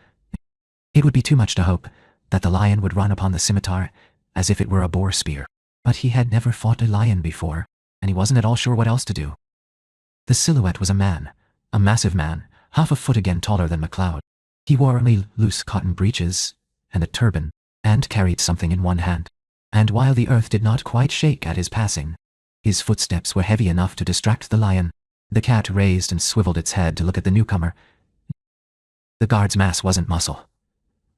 It would be too much to hope that the lion would run upon the scimitar as if it were a boar spear. But he had never fought a lion before, and he wasn't at all sure what else to do. The silhouette was a man, a massive man, half a foot again taller than MacLeod. He wore only loose cotton breeches and a turban, and carried something in one hand. And while the earth did not quite shake at his passing, his footsteps were heavy enough to distract the lion. The cat raised and swiveled its head to look at the newcomer. The guard's mass wasn't muscle.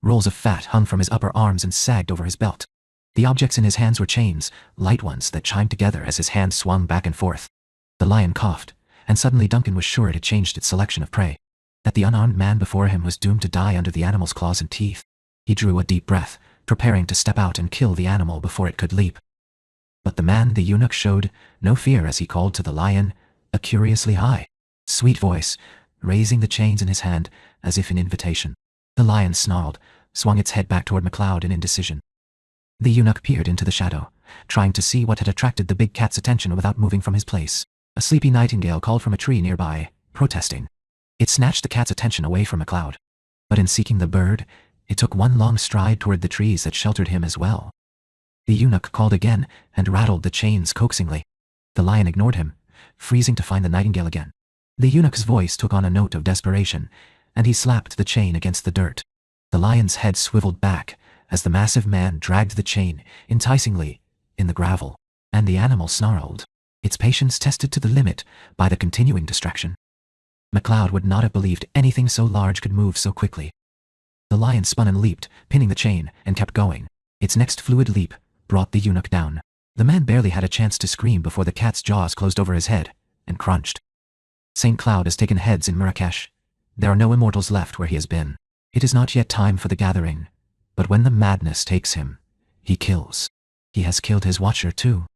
Rolls of fat hung from his upper arms and sagged over his belt. The objects in his hands were chains, light ones that chimed together as his hand swung back and forth. The lion coughed, and suddenly Duncan was sure it had changed its selection of prey, that the unarmed man before him was doomed to die under the animal's claws and teeth. He drew a deep breath, preparing to step out and kill the animal before it could leap. But the man, the eunuch, showed no fear as he called to the lion, a curiously high, sweet voice, raising the chains in his hand as if in invitation. The lion snarled, swung its head back toward MacLeod in indecision. The eunuch peered into the shadow, trying to see what had attracted the big cat's attention without moving from his place. A sleepy nightingale called from a tree nearby, protesting. It snatched the cat's attention away from MacLeod. But in seeking the bird, it took one long stride toward the trees that sheltered him as well. The eunuch called again and rattled the chains coaxingly. The lion ignored him, freezing to find the nightingale again. The eunuch's voice took on a note of desperation, and he slapped the chain against the dirt. The lion's head swiveled back as the massive man dragged the chain enticingly in the gravel, and the animal snarled, its patience tested to the limit by the continuing distraction. MacLeod would not have believed anything so large could move so quickly. The lion spun and leaped, pinning the chain, and kept going. Its next fluid leap brought the eunuch down. The man barely had a chance to scream before the cat's jaws closed over his head and crunched. St. Cloud has taken heads in Marrakesh. There are no immortals left where he has been. It is not yet time for the gathering, but when the madness takes him, he kills. He has killed his watcher too.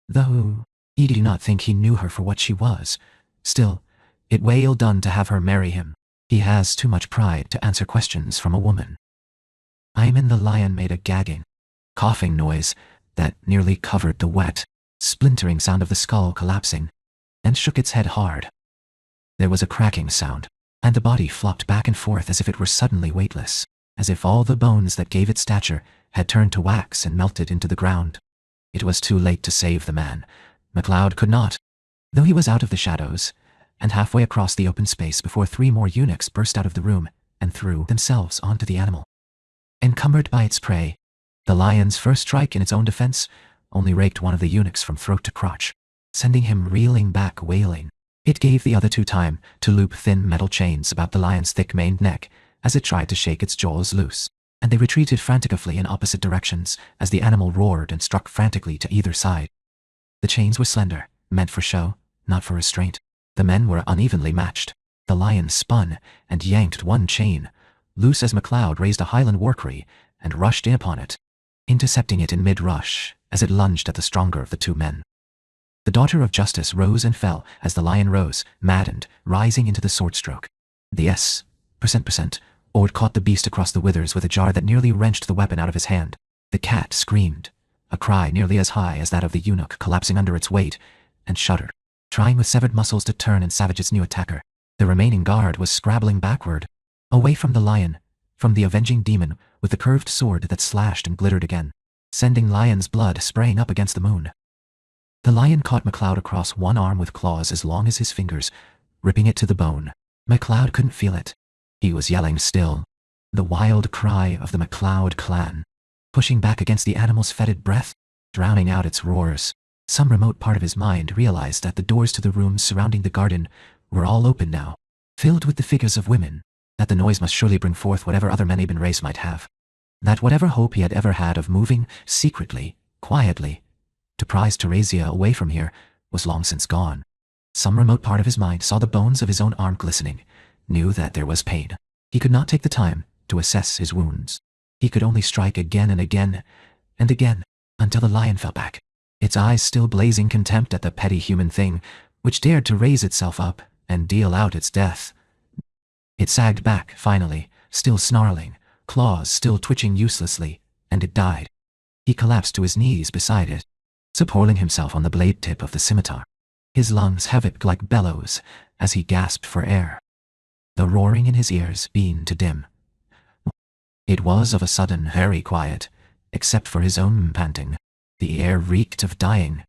Though he did not think he knew her for what she was. Still, it way ill done to have her marry him. He has too much pride to answer questions from a woman. Ayman the lion made a gagging, coughing noise that nearly covered the wet, splintering sound of the skull collapsing, and shook its head hard. There was a cracking sound, and the body flopped back and forth as if it were suddenly weightless, as if all the bones that gave it stature had turned to wax and melted into the ground. It was too late to save the man. MacLeod could not, though he was out of the shadows, and halfway across the open space before 3 more eunuchs burst out of the room and threw themselves onto the animal. Encumbered by its prey, the lion's first strike in its own defense only raked one of the eunuchs from throat to crotch, sending him reeling back wailing. It gave the other 2 time to loop thin metal chains about the lion's thick-maned neck as it tried to shake its jaws loose, and they retreated frantically in opposite directions as the animal roared and struck frantically to either side. The chains were slender, meant for show, not for restraint. The men were unevenly matched. The lion spun and yanked one chain, loose as MacLeod raised a Highland workery and rushed in upon it, intercepting it in mid-rush as it lunged at the stronger of the 2 men. The daughter of justice rose and fell as the lion rose, maddened, rising into the sword stroke. The %% Ord caught the beast across the withers with a jar that nearly wrenched the weapon out of his hand. The cat screamed, a cry nearly as high as that of the eunuch collapsing under its weight, and shuddered, trying with severed muscles to turn and savage its new attacker. The remaining guard was scrabbling backward, away from the lion, from the avenging demon with the curved sword that slashed and glittered again, sending lion's blood spraying up against the moon. The lion caught MacLeod across one arm with claws as long as his fingers, ripping it to the bone. MacLeod couldn't feel it. He was yelling still, the wild cry of the MacLeod clan, pushing back against the animal's fetid breath, drowning out its roars. Some remote part of his mind realized that the doors to the rooms surrounding the garden were all open now, filled with the figures of women, that the noise must surely bring forth whatever other Menaban race might have, that whatever hope he had ever had of moving secretly, quietly, to prize Teresia away from here was long since gone. Some remote part of his mind saw the bones of his own arm glistening, knew that there was pain. He could not take the time to assess his wounds. He could only strike again and again, and again, until the lion fell back, its eyes still blazing contempt at the petty human thing which dared to raise itself up and deal out its death. It sagged back, finally, still snarling, claws still twitching uselessly, and it died. He collapsed to his knees beside it, supporting himself on the blade tip of the scimitar, his lungs havoc like bellows as he gasped for air, the roaring in his ears being to dim. It was of a sudden very quiet, except for his own panting. The air reeked of dying.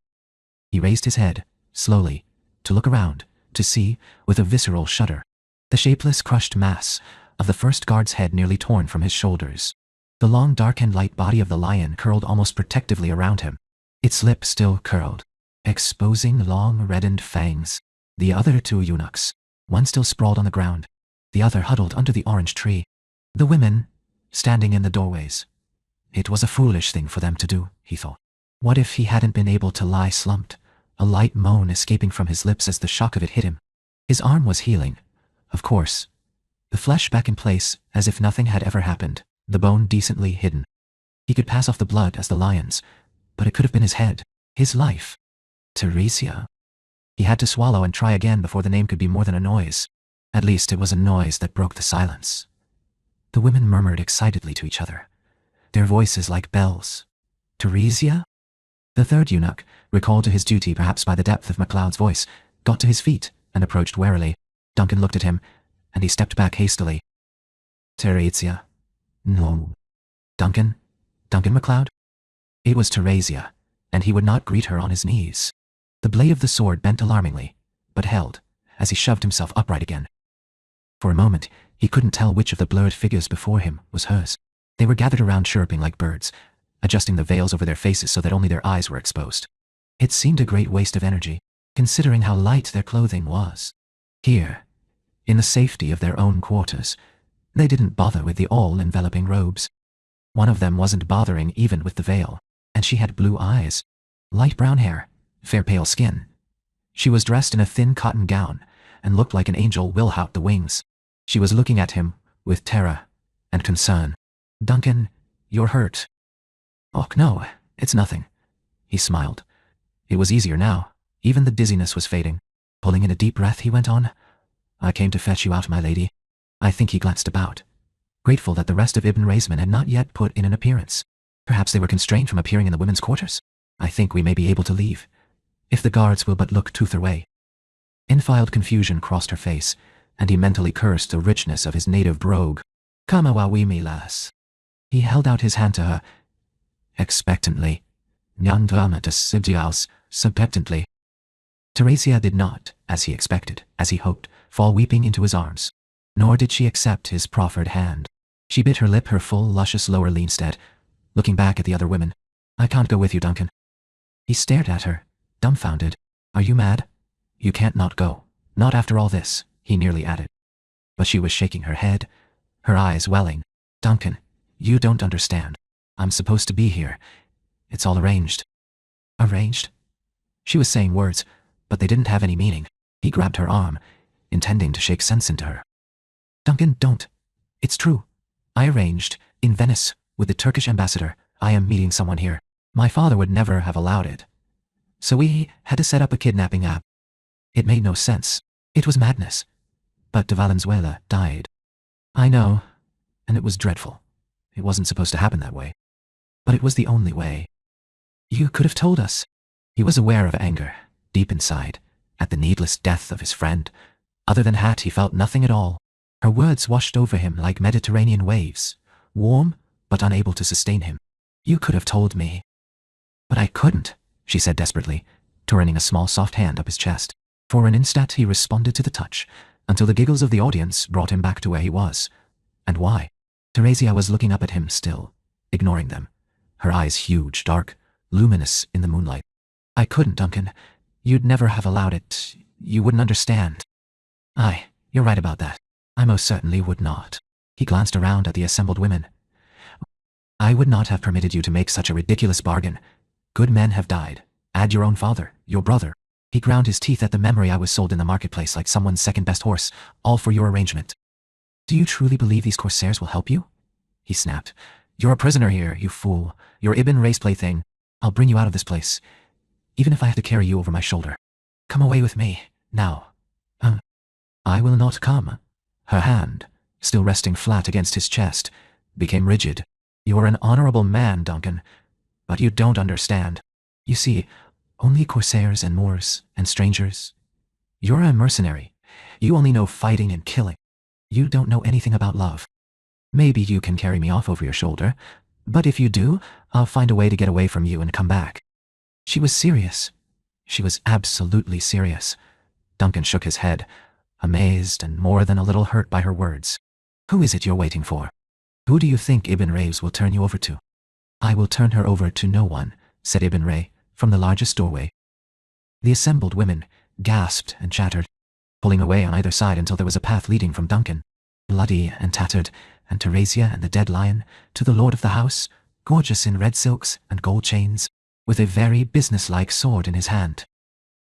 He raised his head, slowly, to look around, to see, with a visceral shudder, the shapeless crushed mass of the first guard's head nearly torn from his shoulders. The long dark and light body of the lion curled almost protectively around him, its lip still curled, exposing long reddened fangs. The other 2 eunuchs, one still sprawled on the ground, the other huddled under the orange tree. The women, standing in the doorways. It was a foolish thing for them to do, he thought. What if he hadn't been able to lie slumped, a light moan escaping from his lips as the shock of it hit him? His arm was healing, of course, the flesh back in place as if nothing had ever happened, the bone decently hidden. He could pass off the blood as the lion's, but it could have been his head, his life. Teresia. He had to swallow and try again before the name could be more than a noise. At least it was a noise that broke the silence. The women murmured excitedly to each other, their voices like bells. Teresia? The 3rd eunuch, recalled to his duty perhaps by the depth of MacLeod's voice, got to his feet and approached warily. Duncan looked at him, and he stepped back hastily. Teresia. No. Duncan? Duncan MacLeod? It was Teresia, and he would not greet her on his knees. The blade of the sword bent alarmingly, but held, as he shoved himself upright again. For a moment, he couldn't tell which of the blurred figures before him was hers. They were gathered around chirruping like birds, adjusting the veils over their faces so that only their eyes were exposed. It seemed a great waste of energy, considering how light their clothing was. Here, in the safety of their own quarters, they didn't bother with the all-enveloping robes. One of them wasn't bothering even with the veil, and she had blue eyes, light brown hair, fair pale skin. She was dressed in a thin cotton gown and looked like an angel without the wings. She was looking at him with terror and concern. "Duncan, you're hurt." "Oh, no, it's nothing." He smiled. It was easier now. Even the dizziness was fading. Pulling in a deep breath, he went on. "I came to fetch you out, my lady." I think he glanced about, grateful that the rest of Ibn Raisman had not yet put in an appearance. Perhaps they were constrained from appearing in the women's quarters. "I think we may be able to leave, if the guards will but look Tuther way." Infiled confusion crossed her face, and he mentally cursed the richness of his native brogue. "Come awa me lass." He held out his hand to her, expectantly. Subpectantly. Teresia did not, as he expected, as he hoped, fall weeping into his arms. Nor did she accept his proffered hand. She bit her lip, her full, luscious lower lip instead, looking back at the other women. "I can't go with you, Duncan." He stared at her, dumbfounded. "Are you mad? You can't not go. Not after all this," he nearly added. But she was shaking her head, her eyes welling. "Duncan, you don't understand. I'm supposed to be here. It's all arranged." "Arranged?" She was saying words, but they didn't have any meaning. He grabbed her arm, intending to shake sense into her. "Duncan, don't. It's true. I arranged, in Venice, with the Turkish ambassador. I am meeting someone here. My father would never have allowed it. So we had to set up a kidnapping app. It made no sense. It was madness. But de Valenzuela died. I know, and it was dreadful. It wasn't supposed to happen that way. But it was the only way. You could have told us." He was aware of anger, deep inside, at the needless death of his friend. Other than Hat, he felt nothing at all. Her words washed over him like Mediterranean waves, warm but unable to sustain him. "You could have told me." "But I couldn't," she said desperately, turning a small soft hand up his chest. For an instant he responded to the touch, until the giggles of the audience brought him back to where he was. And why? Teresia was looking up at him still, ignoring them, her eyes huge, dark, luminous in the moonlight. "I couldn't, Duncan. You'd never have allowed it. You wouldn't understand." "Aye, you're right about that. I most certainly would not." He glanced around at the assembled women. "I would not have permitted you to make such a ridiculous bargain. Good men have died. Add your own father, your brother." He ground his teeth at the memory. "I was sold in the marketplace like someone's second-best horse, all for your arrangement." "Do you truly believe these corsairs will help you?" he snapped. "You're a prisoner here, you fool. You're Ibn Race plaything. I'll bring you out of this place, even if I have to carry you over my shoulder. Come away with me, now." "I will not come." Her hand, still resting flat against his chest, became rigid. "You're an honorable man, Duncan, but you don't understand. You see, only corsairs and Moors and strangers. You're a mercenary. You only know fighting and killing. You don't know anything about love. Maybe you can carry me off over your shoulder, but if you do, I'll find a way to get away from you and come back." She was serious. She was absolutely serious. Duncan shook his head, amazed and more than a little hurt by her words. "Who is it you're waiting for? Who do you think Ibn Rays will turn you over to?" "I will turn her over to no one," said Ibn Ray, from the largest doorway. The assembled women gasped and chattered, pulling away on either side until there was a path leading from Duncan, bloody and tattered, and Teresia and the dead lion, to the lord of the house, gorgeous in red silks and gold chains, with a very businesslike sword in his hand.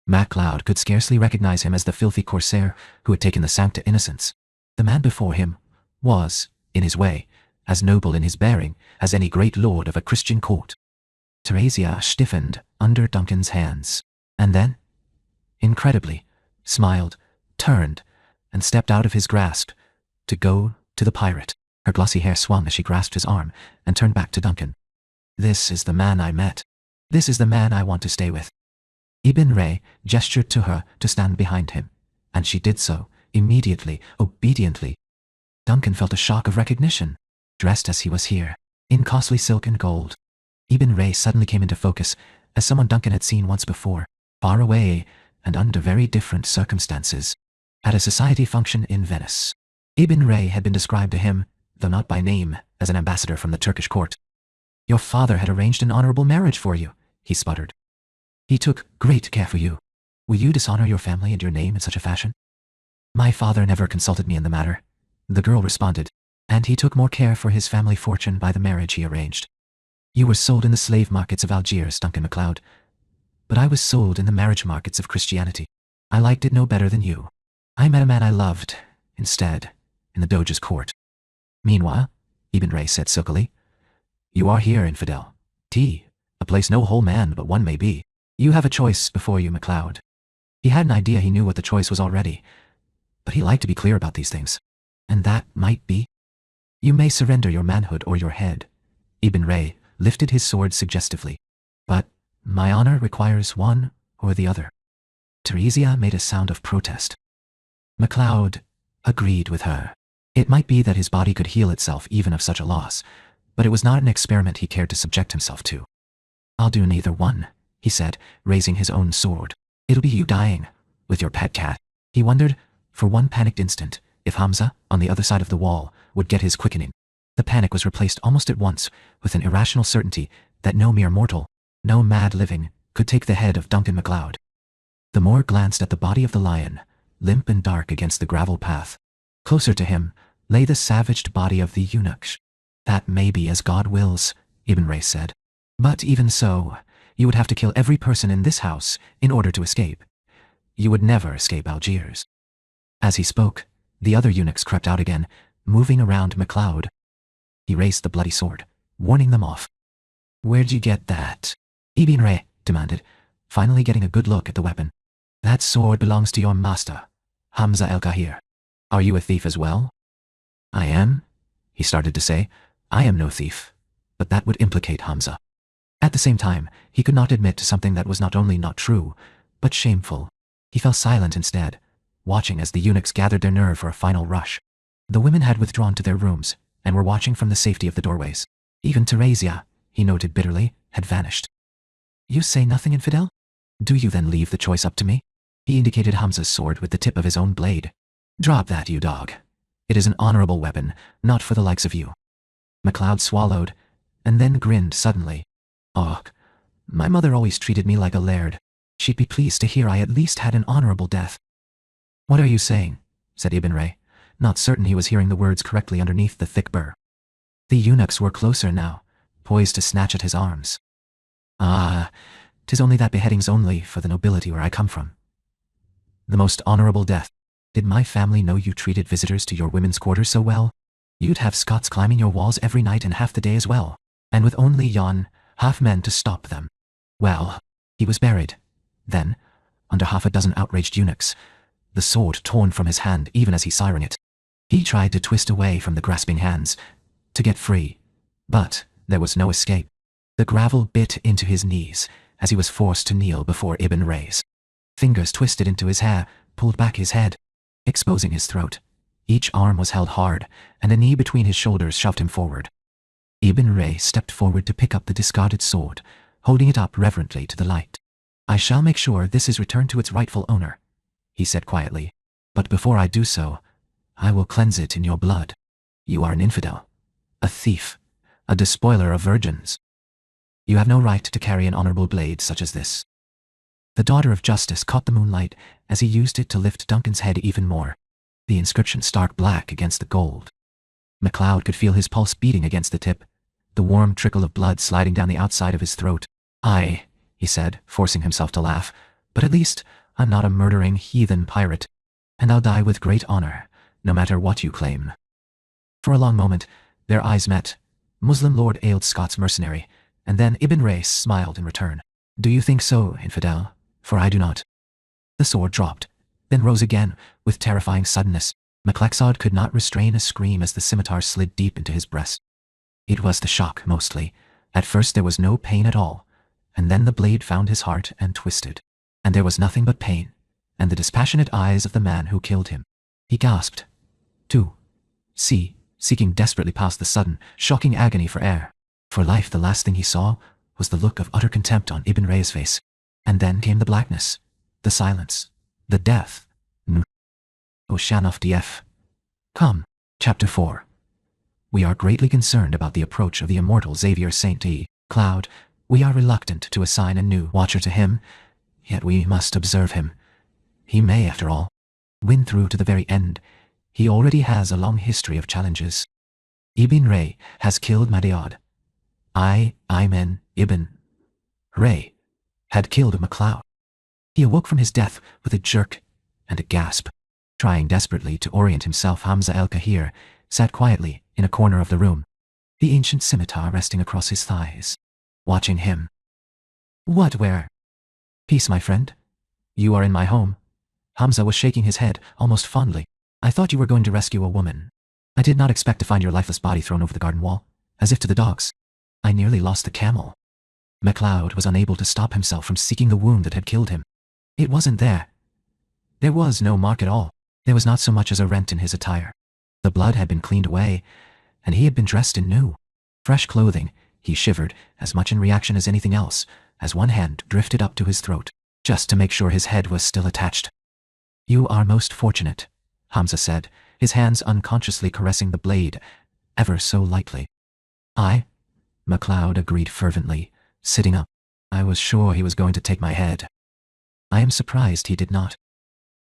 MacLeod could scarcely recognize him as the filthy corsair who had taken the Sancta Innocence. The man before him was, in his way, as noble in his bearing as any great lord of a Christian court. Teresia stiffened under Duncan's hands, and then, incredibly, smiled, turned, and stepped out of his grasp to go to the pirate. Her glossy hair swung as she grasped his arm and turned back to Duncan. "This is the man I met. This is the man I want to stay with." Ibn Ray gestured to her to stand behind him, and she did so, immediately, obediently. Duncan felt a shock of recognition, dressed as he was here, in costly silk and gold. Ibn Ray suddenly came into focus as someone Duncan had seen once before, far away and under very different circumstances, at a society function in Venice. Ibn Ray had been described to him, though not by name, as an ambassador from the Turkish court. "Your father had arranged an honorable marriage for you," he sputtered. "He took great care for you. Will you dishonor your family and your name in such a fashion?" "My father never consulted me in the matter," the girl responded, "and he took more care for his family fortune by the marriage he arranged. You were sold in the slave markets of Algiers, Duncan MacLeod, but I was sold in the marriage markets of Christianity. I liked it no better than you. I met a man I loved, instead, in the Doge's court." "Meanwhile," Ibn Ray said silkily, "you are here, infidel. A place no whole man but one may be. You have a choice before you, MacLeod." He had an idea he knew what the choice was already, but he liked to be clear about these things. "And that might be? You may surrender your manhood or your head." Ibn Ray lifted his sword suggestively. "But my honor requires one or the other." Teresia made a sound of protest. MacLeod agreed with her. It might be that his body could heal itself even of such a loss, but it was not an experiment he cared to subject himself to. "I'll do neither one," he said, raising his own sword. "It'll be you dying, with your pet cat." He wondered, for one panicked instant, if Hamza, on the other side of the wall, would get his quickening. The panic was replaced almost at once with an irrational certainty that no mere mortal, no mad living, could take the head of Duncan MacLeod. The Moor glanced at the body of the lion, limp and dark against the gravel path. Closer to him lay the savaged body of the eunuch. "That may be as God wills," Ibn Ray said. "But even so, you would have to kill every person in this house in order to escape. You would never escape Algiers." As he spoke, the other eunuchs crept out again, moving around MacLeod. He raised the bloody sword, warning them off. "Where'd you get that?" Ibn Ray demanded, finally getting a good look at the weapon. "That sword belongs to your master, Hamza el-Kahir. Are you a thief as well?" "I am," he started to say. "I am no thief, but that would implicate Hamza." At the same time, he could not admit to something that was not only not true, but shameful. He fell silent instead, watching as the eunuchs gathered their nerve for a final rush. The women had withdrawn to their rooms and were watching from the safety of the doorways. Even Teresia, he noted bitterly, had vanished. "You say nothing, infidel? Do you then leave the choice up to me?" He indicated Hamza's sword with the tip of his own blade. "Drop that, you dog. It is an honorable weapon, not for the likes of you." MacLeod swallowed, and then grinned suddenly. "Oh, my mother always treated me like a laird. She'd be pleased to hear I at least had an honorable death." "What are you saying?" said Ibn Ray, not certain he was hearing the words correctly underneath the thick burr. The eunuchs were closer now, poised to snatch at his arms. "Ah, 'tis only that beheadings only for the nobility where I come from." "The most honorable death. Did my family know you treated visitors to your women's quarters so well? You'd have Scots climbing your walls every night and half the day as well, and with only yon half men to stop them." Well, he was buried. Then, under half a dozen outraged eunuchs, the sword torn from his hand even as he siren it. He tried to twist away from the grasping hands, to get free, but there was no escape. The gravel bit into his knees as he was forced to kneel before Ibn Ray's. Fingers twisted into his hair, pulled back his head, exposing his throat. Each arm was held hard, and a knee between his shoulders shoved him forward. Ibn Ray stepped forward to pick up the discarded sword, holding it up reverently to the light. "I shall make sure this is returned to its rightful owner," he said quietly. "But before I do so, I will cleanse it in your blood. You are an infidel, a thief, a despoiler of virgins. You have no right to carry an honorable blade such as this." The Daughter of Justice caught the moonlight as he used it to lift Duncan's head even more, the inscription stark black against the gold. MacLeod could feel his pulse beating against the tip, the warm trickle of blood sliding down the outside of his throat. "Aye," he said, forcing himself to laugh, "but at least I'm not a murdering heathen pirate, and I'll die with great honor, no matter what you claim." For a long moment, their eyes met, Muslim Lord Ailed Scots mercenary, and then Ibn Ray smiled in return. "Do you think so, infidel? For I do not." The sword dropped, then rose again, with terrifying suddenness. MacLeod could not restrain a scream as the scimitar slid deep into his breast. It was the shock, mostly. At first there was no pain at all, and then the blade found his heart and twisted. And there was nothing but pain, and the dispassionate eyes of the man who killed him. He gasped. "Two. seeking desperately past the sudden, shocking agony for air. For life, the last thing he saw was the look of utter contempt on Ibn Ray's face. And then came the blackness, the silence, the death. Oceanof DF. Come. Chapter 4. We are greatly concerned about the approach of the immortal Xavier Saint E. Cloud. We are reluctant to assign a new watcher to him, yet we must observe him. He may, after all, win through to the very end. He already has a long history of challenges. Ibn Ray has killed Madaod. Ayman Ibn Ray had killed MacLeod. He awoke from his death with a jerk and a gasp. Trying desperately to orient himself, Hamza el-Kahir sat quietly in a corner of the room, the ancient scimitar resting across his thighs, watching him. Where? Peace, my friend. You are in my home. Hamza was shaking his head almost fondly. I thought you were going to rescue a woman. I did not expect to find your lifeless body thrown over the garden wall, as if to the dogs. I nearly lost the camel. MacLeod was unable to stop himself from seeking the wound that had killed him. It wasn't there. There was no mark at all. There was not so much as a rent in his attire. The blood had been cleaned away, and he had been dressed in new, fresh clothing. He shivered, as much in reaction as anything else, as one hand drifted up to his throat, just to make sure his head was still attached. You are most fortunate, Hamza said, his hands unconsciously caressing the blade, ever so lightly. MacLeod agreed fervently, sitting up. I was sure he was going to take my head. I am surprised he did not.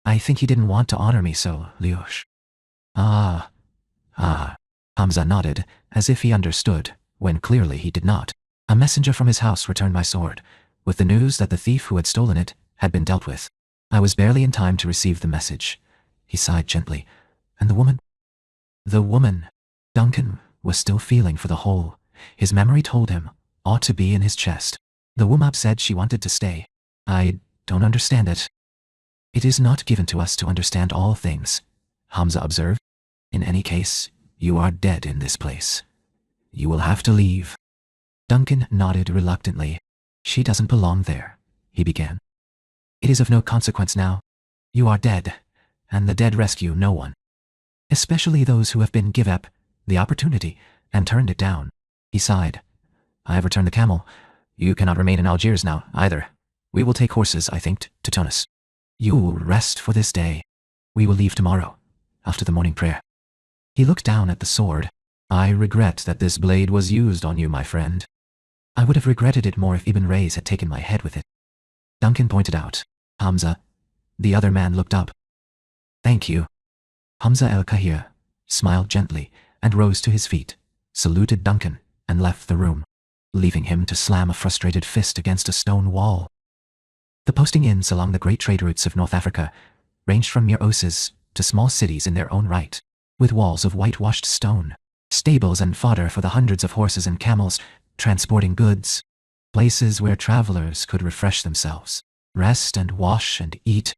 I think he didn't want to honor me so, Liosh. Hamza nodded, as if he understood, when clearly he did not. A messenger from his house returned my sword, with the news that the thief who had stolen it had been dealt with. I was barely in time to receive the message. He sighed gently. And the woman? The woman. Duncan was still feeling for the hole. His memory told him, ought to be in his chest. The woman said she wanted to stay. I don't understand it. It is not given to us to understand all things, Hamza observed. In any case, you are dead in this place. You will have to leave. Duncan nodded reluctantly. She doesn't belong there, he began. It is of no consequence now. You are dead, and the dead rescue no one. Especially those who have been given the opportunity and turned it down. He sighed. I have returned the camel. You cannot remain in Algiers now, either. We will take horses, I think, to Tunis. You will rest for this day. We will leave tomorrow, after the morning prayer. He looked down at the sword. I regret that this blade was used on you, my friend. I would have regretted it more if Ibn Rays had taken my head with it. Duncan pointed out. Hamza. The other man looked up. Thank you. Hamza el-Kahir smiled gently and rose to his feet, saluted Duncan, and left the room, leaving him to slam a frustrated fist against a stone wall. The posting inns along the great trade routes of North Africa ranged from mere oases to small cities in their own right, with walls of whitewashed stone, stables and fodder for the hundreds of horses and camels transporting goods, places where travelers could refresh themselves, rest and wash and eat.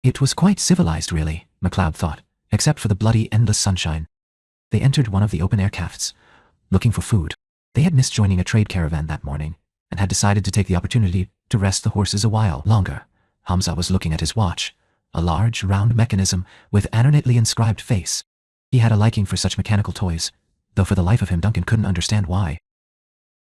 It was quite civilized, really, MacLeod thought, except for the bloody endless sunshine. They entered one of the open-air cafes, looking for food. They had missed joining a trade caravan that morning, and had decided to take the opportunity to rest the horses a while longer. Hamza was looking at his watch, a large, round mechanism with an ornately inscribed face. He had a liking for such mechanical toys, though for the life of him Duncan couldn't understand why.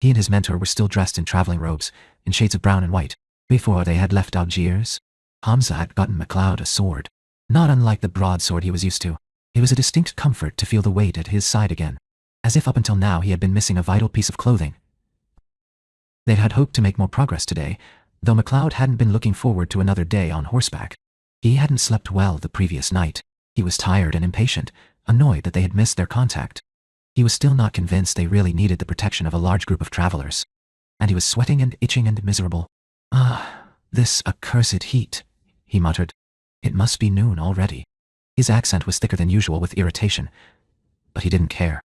He and his mentor were still dressed in traveling robes, in shades of brown and white. Before they had left Algiers, Hamza had gotten MacLeod a sword, not unlike the broadsword he was used to. It was a distinct comfort to feel the weight at his side again, as if up until now he had been missing a vital piece of clothing. They had hoped to make more progress today, though MacLeod hadn't been looking forward to another day on horseback. He hadn't slept well the previous night. He was tired and impatient, annoyed that they had missed their contact. He was still not convinced they really needed the protection of a large group of travelers. And he was sweating and itching and miserable. This accursed heat, he muttered. It must be noon already. His accent was thicker than usual with irritation, but he didn't care.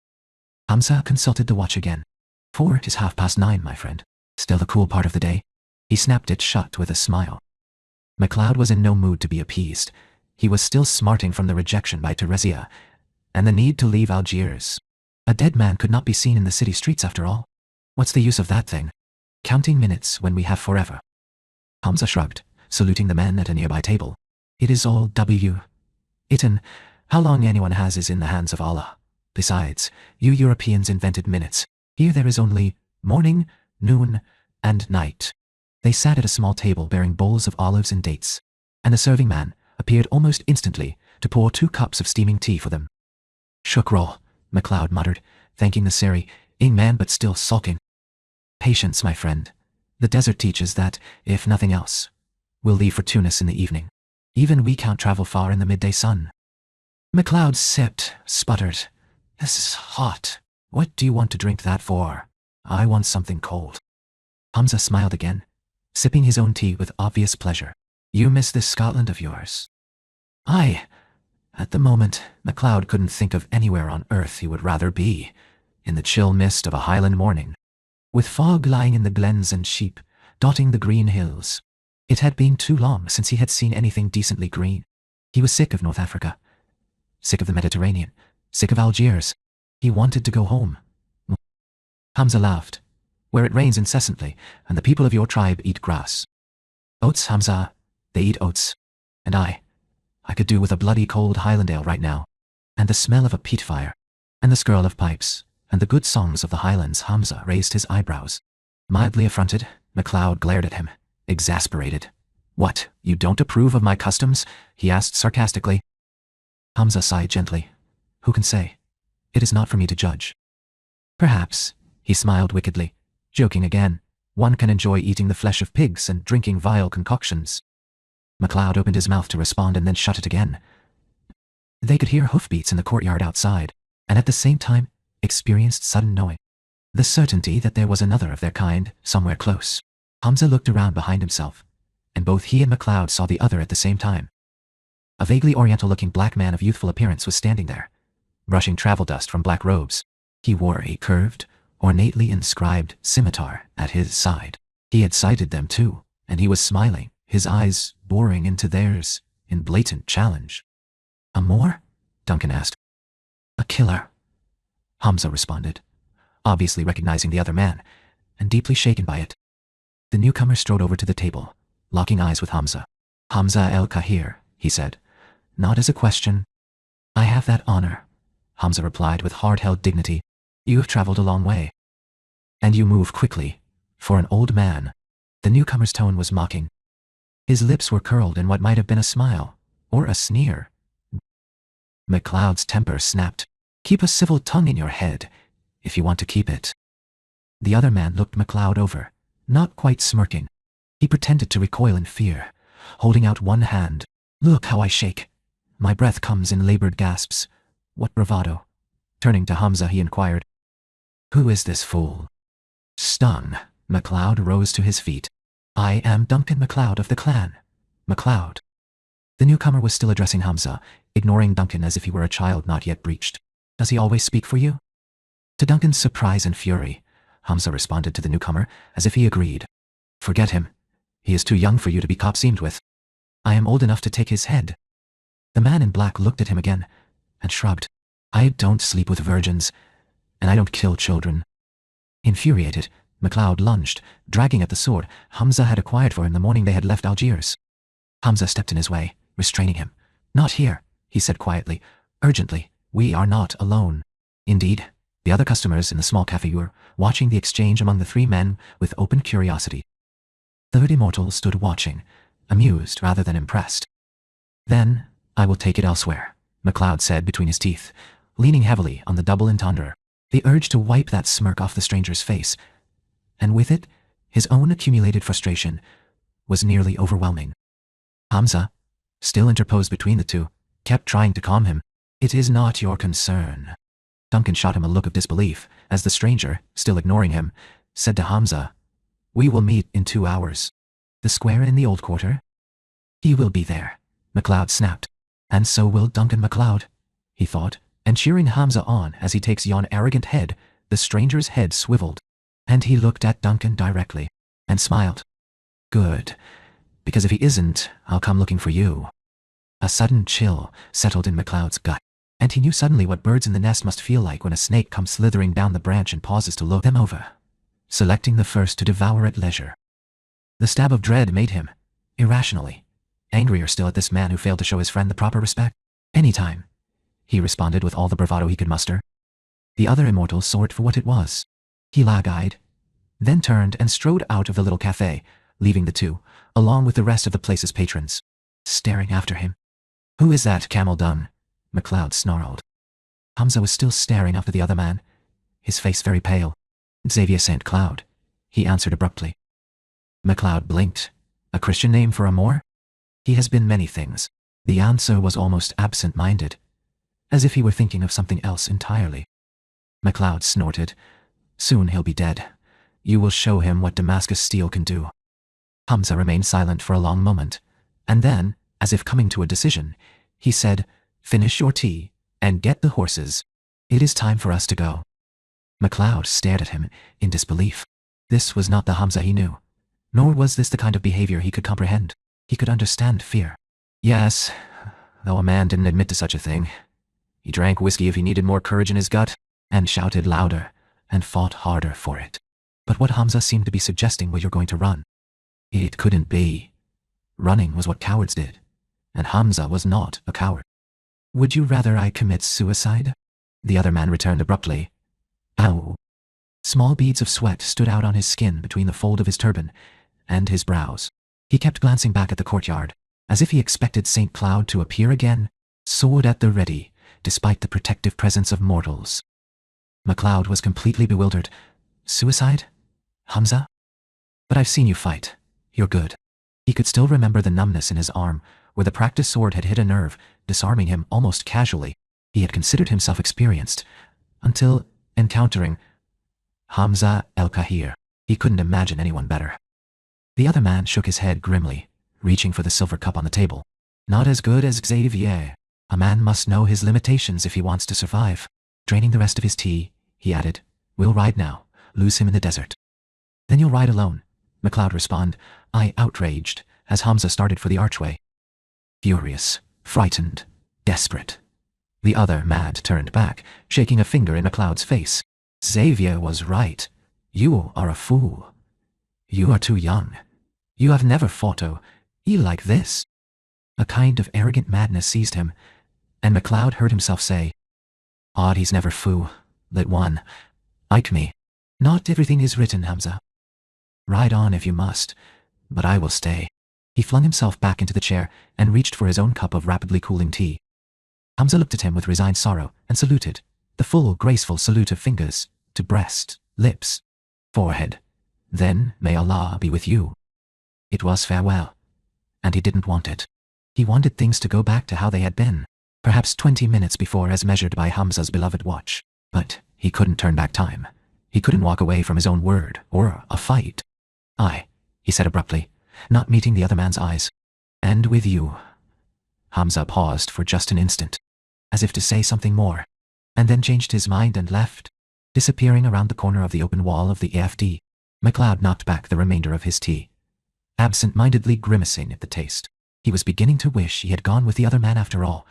Hamza consulted the watch again. 4 is 9:30, my friend. Still the cool part of the day. He snapped it shut with a smile. MacLeod was in no mood to be appeased. He was still smarting from the rejection by Teresia, and the need to leave Algiers. A dead man could not be seen in the city streets after all. What's the use of that thing? Counting minutes when we have forever. Hamza shrugged, saluting the men at a nearby table. It is all Itan. How long anyone has is in the hands of Allah. Besides, you Europeans invented minutes. Here there is only morning, noon, and night. They sat at a small table bearing bowls of olives and dates, and the serving man appeared almost instantly to pour 2 cups of steaming tea for them. Shook roll, MacLeod muttered, thanking the Seri-ing man but still sulking. Patience, my friend. The desert teaches that, if nothing else, we'll leave for Tunis in the evening. Even we can't travel far in the midday sun. MacLeod sipped, sputtered. This is hot. What do you want to drink that for? I want something cold. Hamza smiled again, sipping his own tea with obvious pleasure. You miss this Scotland of yours. At the moment, MacLeod couldn't think of anywhere on earth he would rather be, in the chill mist of a Highland morning, with fog lying in the glens and sheep dotting the green hills. It had been too long since he had seen anything decently green. He was sick of North Africa, sick of the Mediterranean, sick of Algiers. He wanted to go home. Hamza laughed. Where it rains incessantly, and the people of your tribe eat grass. Oats, Hamza, they eat oats. And I could do with a bloody cold Highland ale right now. And the smell of a peat fire, and the skirl of pipes, and the good songs of the Highlands. Hamza raised his eyebrows. Mildly affronted, MacLeod glared at him, exasperated. What, you don't approve of my customs? He asked sarcastically. Hamza sighed gently. Who can say? It is not for me to judge. Perhaps, he smiled wickedly, joking again, one can enjoy eating the flesh of pigs and drinking vile concoctions. MacLeod opened his mouth to respond and then shut it again. They could hear hoofbeats in the courtyard outside, and at the same time experienced sudden knowing, the certainty that there was another of their kind somewhere close. Hamza looked around behind himself, and both he and MacLeod saw the other at the same time. A vaguely oriental-looking black man of youthful appearance was standing there, brushing travel dust from black robes. He wore a curved, ornately inscribed scimitar at his side. He had sighted them too, and he was smiling, his eyes boring into theirs in blatant challenge. A Moor? Duncan asked. A killer, Hamza responded, obviously recognizing the other man, and deeply shaken by it. The newcomer strode over to the table, locking eyes with Hamza. Hamza el-Kahir, he said, not as a question. I have that honor, Hamza replied with hard-held dignity. You have traveled a long way. And you move quickly, for an old man. The newcomer's tone was mocking. His lips were curled in what might have been a smile, or a sneer. MacLeod's temper snapped. Keep a civil tongue in your head, if you want to keep it. The other man looked MacLeod over, not quite smirking. He pretended to recoil in fear, holding out one hand. Look how I shake. My breath comes in labored gasps. What bravado. Turning to Hamza, he inquired, Who is this fool? Stung, MacLeod rose to his feet. I am Duncan MacLeod of the clan. MacLeod. The newcomer was still addressing Hamza, ignoring Duncan as if he were a child not yet breached. Does he always speak for you? To Duncan's surprise and fury, Hamza responded to the newcomer as if he agreed. Forget him. He is too young for you to be copseamed with. I am old enough to take his head. The man in black looked at him again and shrugged. I don't sleep with virgins, and I don't kill children. Infuriated, MacLeod lunged, dragging at the sword Hamza had acquired for him the morning they had left Algiers. Hamza stepped in his way, restraining him. Not here, he said quietly, urgently. We are not alone. Indeed, the other customers in the small cafe were watching the exchange among the 3 men with open curiosity. The third immortal stood watching, amused rather than impressed. Then, I will take it elsewhere, MacLeod said between his teeth, leaning heavily on the double entendre. The urge to wipe that smirk off the stranger's face, and with it, his own accumulated frustration, was nearly overwhelming. Hamza, still interposed between the two, kept trying to calm him. It is not your concern. Duncan shot him a look of disbelief, as the stranger, still ignoring him, said to Hamza, We will meet in 2 hours. The square in the old quarter? He will be there, MacLeod snapped. And so will Duncan MacLeod, he thought, and cheering Hamza on as he takes yon arrogant head, the stranger's head swiveled, and he looked at Duncan directly, and smiled. Good, because if he isn't, I'll come looking for you. A sudden chill settled in MacLeod's gut, and he knew suddenly what birds in the nest must feel like when a snake comes slithering down the branch and pauses to look them over, selecting the first to devour at leisure. The stab of dread made him, irrationally, angrier still at this man who failed to show his friend the proper respect. Anytime, he responded with all the bravado he could muster. The other immortal saw it for what it was. He lag-eyed, then turned and strode out of the little cafe, leaving the two, along with the rest of the place's patrons, staring after him. "Who is that, camel dung?" MacLeod snarled. Hamza was still staring after the other man, his face very pale. "Xavier St. Cloud," he answered abruptly. MacLeod blinked. "A Christian name for a Moor?" "He has been many things." The answer was almost absent-minded, as if he were thinking of something else entirely. MacLeod snorted. "Soon he'll be dead. You will show him what Damascus steel can do." Hamza remained silent for a long moment, and then, as if coming to a decision, he said, "Finish your tea, and get the horses. It is time for us to go." MacLeod stared at him in disbelief. This was not the Hamza he knew, nor was this the kind of behavior he could comprehend. He could understand fear. Yes, though a man didn't admit to such a thing. He drank whiskey if he needed more courage in his gut, and shouted louder, and fought harder for it. But what Hamza seemed to be suggesting was, "You're going to run." It couldn't be. Running was what cowards did, and Hamza was not a coward. "Would you rather I commit suicide?" The other man returned abruptly. "Ow." Small beads of sweat stood out on his skin between the fold of his turban and his brows. He kept glancing back at the courtyard, as if he expected St. Cloud to appear again, sword at the ready, despite the protective presence of mortals. MacLeod was completely bewildered. "Suicide? Hamza? But I've seen you fight. You're good." He could still remember the numbness in his arm, where the practiced sword had hit a nerve, disarming him almost casually. He had considered himself experienced, until encountering Hamza el-Kahir. He couldn't imagine anyone better. The other man shook his head grimly, reaching for the silver cup on the table. "Not as good as Xavier. A man must know his limitations if he wants to survive." Draining the rest of his tea, he added, "We'll ride now, lose him in the desert." "Then you'll ride alone," MacLeod responded, outraged, as Hamza started for the archway. Furious, frightened, desperate. The other mad turned back, shaking a finger in MacLeod's face. "Xavier was right. You are a fool. You are too young. You have never fought like this." A kind of arrogant madness seized him, and MacLeod heard himself say, "Odd he's never let one like me. Not everything is written, Hamza. Ride on if you must, but I will stay." He flung himself back into the chair and reached for his own cup of rapidly cooling tea. Hamza looked at him with resigned sorrow and saluted, the full, graceful salute of fingers to breast, lips, forehead. Then, "May Allah be with you." It was farewell, and he didn't want it. He wanted things to go back to how they had been, perhaps 20 minutes before as measured by Hamza's beloved watch. But he couldn't turn back time. He couldn't walk away from his own word, or a fight. "I," he said abruptly, not meeting the other man's eyes. "And with you." Hamza paused for just an instant, as if to say something more, and then changed his mind and left, disappearing around the corner of the open wall of the AFD. MacLeod knocked back the remainder of his tea, absent-mindedly grimacing at the taste. He was beginning to wish he had gone with the other man after all,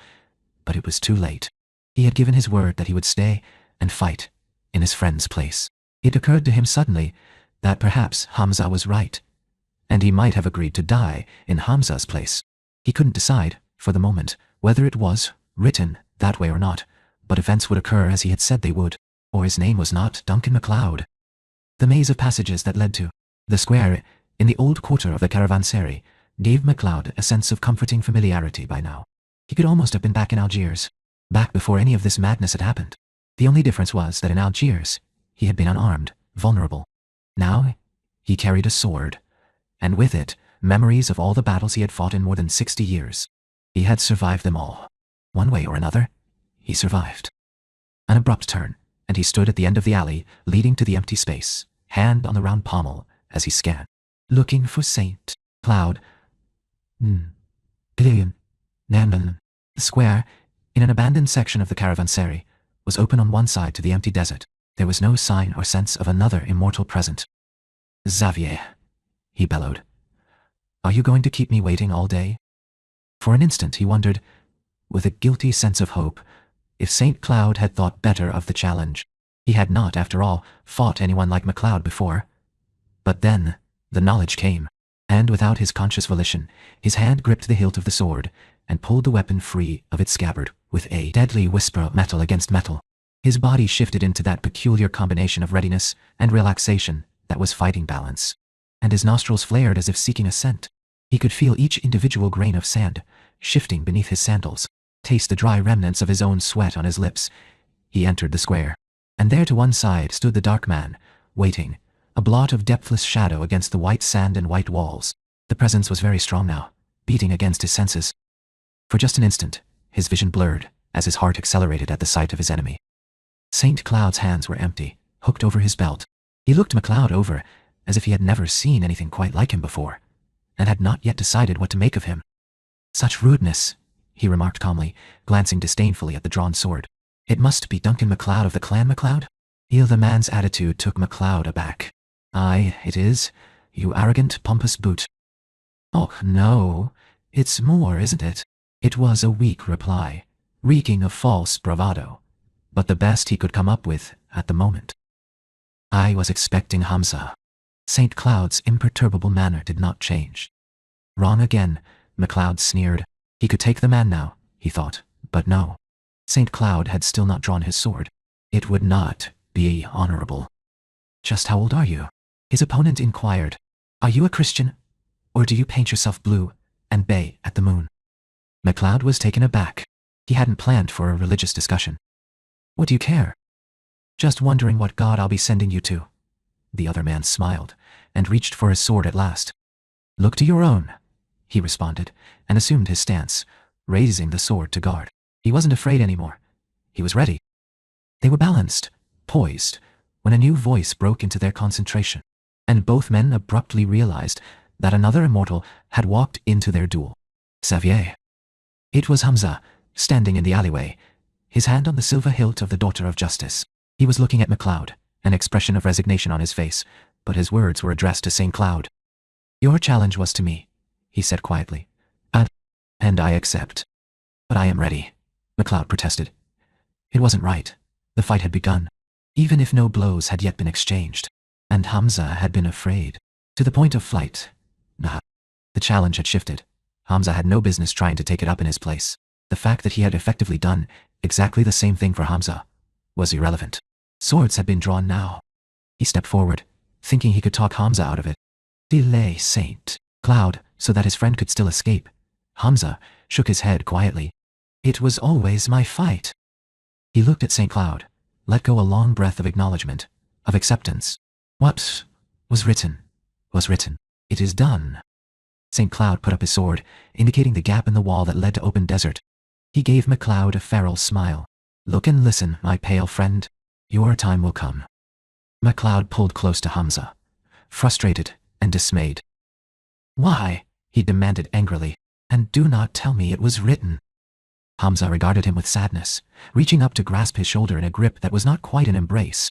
but it was too late. He had given his word that he would stay and fight in his friend's place. It occurred to him suddenly that perhaps Hamza was right, and he might have agreed to die in Hamza's place. He couldn't decide, for the moment, whether it was written that way or not, but events would occur as he had said they would, or his name was not Duncan MacLeod. The maze of passages that led to the square in the old quarter of the caravanserai gave MacLeod a sense of comforting familiarity by now. He could almost have been back in Algiers, back before any of this madness had happened. The only difference was that in Algiers, he had been unarmed, vulnerable. Now, he carried a sword, and with it, memories of all the battles he had fought in more than 60 years. He had survived them all. One way or another, he survived. An abrupt turn, and he stood at the end of the alley, leading to the empty space, hand on the round pommel as he scanned. Looking for St. Cloud. The square, in an abandoned section of the caravanserai, was open on one side to the empty desert. There was no sign or sense of another immortal present. "Xavier," he bellowed, "are you going to keep me waiting all day?" For an instant he wondered, with a guilty sense of hope, if St. Cloud had thought better of the challenge. He had not, after all, fought anyone like MacLeod before. But then, the knowledge came, and without his conscious volition, his hand gripped the hilt of the sword and pulled the weapon free of its scabbard with a deadly whisper of metal against metal. His body shifted into that peculiar combination of readiness and relaxation that was fighting balance. And his nostrils flared as if seeking a scent. He could feel each individual grain of sand shifting beneath his sandals, taste the dry remnants of his own sweat on his lips. He entered the square. And there to one side stood the dark man, waiting, a blot of depthless shadow against the white sand and white walls. The presence was very strong now, beating against his senses. For just an instant, his vision blurred as his heart accelerated at the sight of his enemy. St. Cloud's hands were empty, hooked over his belt. He looked MacLeod over as if he had never seen anything quite like him before, and had not yet decided what to make of him. Such rudeness, he remarked calmly, glancing disdainfully at the drawn sword. It must be Duncan MacLeod of the Clan MacLeod? The man's attitude took MacLeod aback. Aye, it is, you arrogant, pompous boot. Oh, no, it's more, isn't it? It was a weak reply, reeking of false bravado, but the best he could come up with at the moment. I was expecting Hamza. St. Cloud's imperturbable manner did not change. Wrong again, MacLeod sneered. He could take the man now, he thought, but no. St. Cloud had still not drawn his sword. It would not be honorable. Just how old are you? His opponent inquired. Are you a Christian? Or do you paint yourself blue and bay at the moon? MacLeod was taken aback. He hadn't planned for a religious discussion. What do you care? Just wondering what God I'll be sending you to. The other man smiled and reached for his sword at last. Look to your own, he responded, and assumed his stance, raising the sword to guard. He wasn't afraid anymore. He was ready. They were balanced, poised, when a new voice broke into their concentration, and both men abruptly realized that another immortal had walked into their duel. Xavier. It was Hamza, standing in the alleyway, his hand on the silver hilt of the Daughter of Justice. He was looking at MacLeod, an expression of resignation on his face, but his words were addressed to St. Cloud. Your challenge was to me, he said quietly. And I accept. But I am ready, MacLeod protested. It wasn't right. The fight had begun, even if no blows had yet been exchanged. And Hamza had been afraid. To the point of flight. Nah. The challenge had shifted. Hamza had no business trying to take it up in his place. The fact that he had effectively done exactly the same thing for Hamza was irrelevant. Swords had been drawn now. He stepped forward, thinking he could talk Hamza out of it. Delay St. Cloud, so that his friend could still escape. Hamza shook his head quietly. It was always my fight. He looked at St. Cloud, let go a long breath of acknowledgement, of acceptance. What was written, was written. It is done. St. Cloud put up his sword, indicating the gap in the wall that led to open desert. He gave MacLeod a feral smile. Look and listen, my pale friend. Your time will come. MacLeod pulled close to Hamza, frustrated and dismayed. Why? He demanded angrily. And do not tell me it was written. Hamza regarded him with sadness, reaching up to grasp his shoulder in a grip that was not quite an embrace.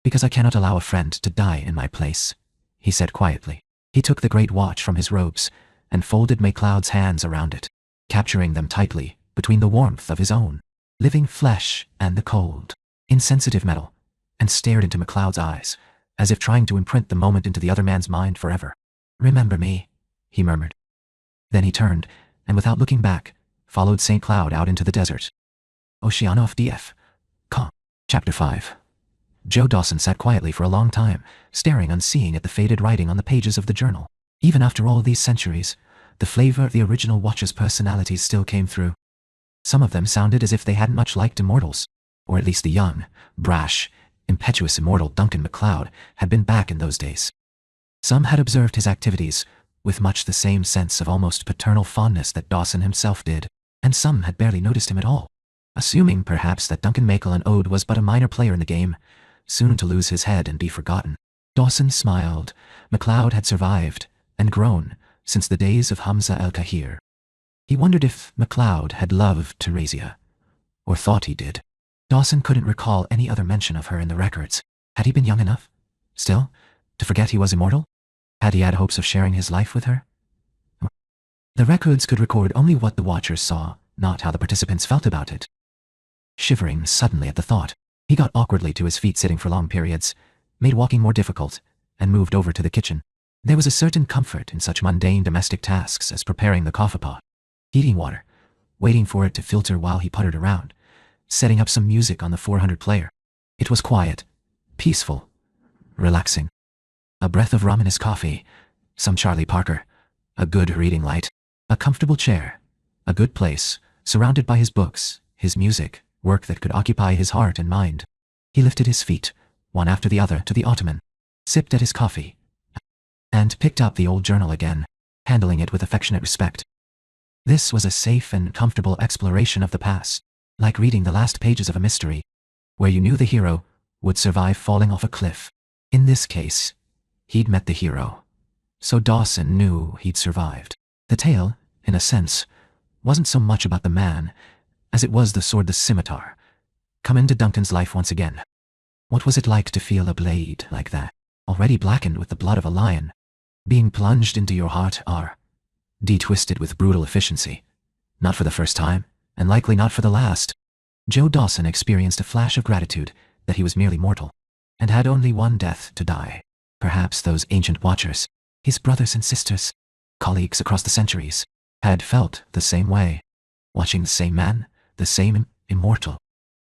Because I cannot allow a friend to die in my place, he said quietly. He took the great watch from his robes and folded MacLeod's hands around it, capturing them tightly between the warmth of his own, living flesh and the cold, insensitive metal, and stared into MacLeod's eyes, as if trying to imprint the moment into the other man's mind forever. Remember me, he murmured. Then he turned, and without looking back, followed St. Cloud out into the desert. Oceanof DF. Com. Chapter 5. Joe Dawson sat quietly for a long time, staring unseeing at the faded writing on the pages of the journal. Even after all these centuries, the flavor of the original Watcher's personalities still came through. Some of them sounded as if they hadn't much liked immortals, or at least the young, brash, impetuous immortal Duncan MacLeod had been back in those days. Some had observed his activities with much the same sense of almost paternal fondness that Dawson himself did, and some had barely noticed him at all, assuming perhaps that Duncan MacLeod was but a minor player in the game, soon to lose his head and be forgotten. Dawson smiled. MacLeod had survived and grown since the days of Hamza el-Kahir. He wondered if MacLeod had loved Teresia, or thought he did. Dawson couldn't recall any other mention of her in the records. Had he been young enough, still, to forget he was immortal? Had he had hopes of sharing his life with her? The records could record only what the Watchers saw, not how the participants felt about it. Shivering suddenly at the thought, he got awkwardly to his feet, sitting for long periods, made walking more difficult, and moved over to the kitchen. There was a certain comfort in such mundane domestic tasks as preparing the coffee pot, heating water, waiting for it to filter while he puttered around, setting up some music on the 400 player. It was quiet, peaceful, relaxing. A breath of rum in his coffee, some Charlie Parker, a good reading light, a comfortable chair, a good place, surrounded by his books, his music, work that could occupy his heart and mind. He lifted his feet, one after the other, to the ottoman, sipped at his coffee, and picked up the old journal again, handling it with affectionate respect. This was a safe and comfortable exploration of the past, like reading the last pages of a mystery, where you knew the hero would survive falling off a cliff. In this case, he'd met the hero, so Dawson knew he'd survived. The tale, in a sense, wasn't so much about the man as it was the sword, the scimitar, come into Duncan's life once again. What was it like to feel a blade like that, already blackened with the blood of a lion, being plunged into your heart, de-twisted with brutal efficiency? Not for the first time, and likely not for the last. Joe Dawson experienced a flash of gratitude that he was merely mortal, and had only one death to die. Perhaps those ancient watchers, his brothers and sisters, colleagues across the centuries, had felt the same way, watching the same man, the same immortal.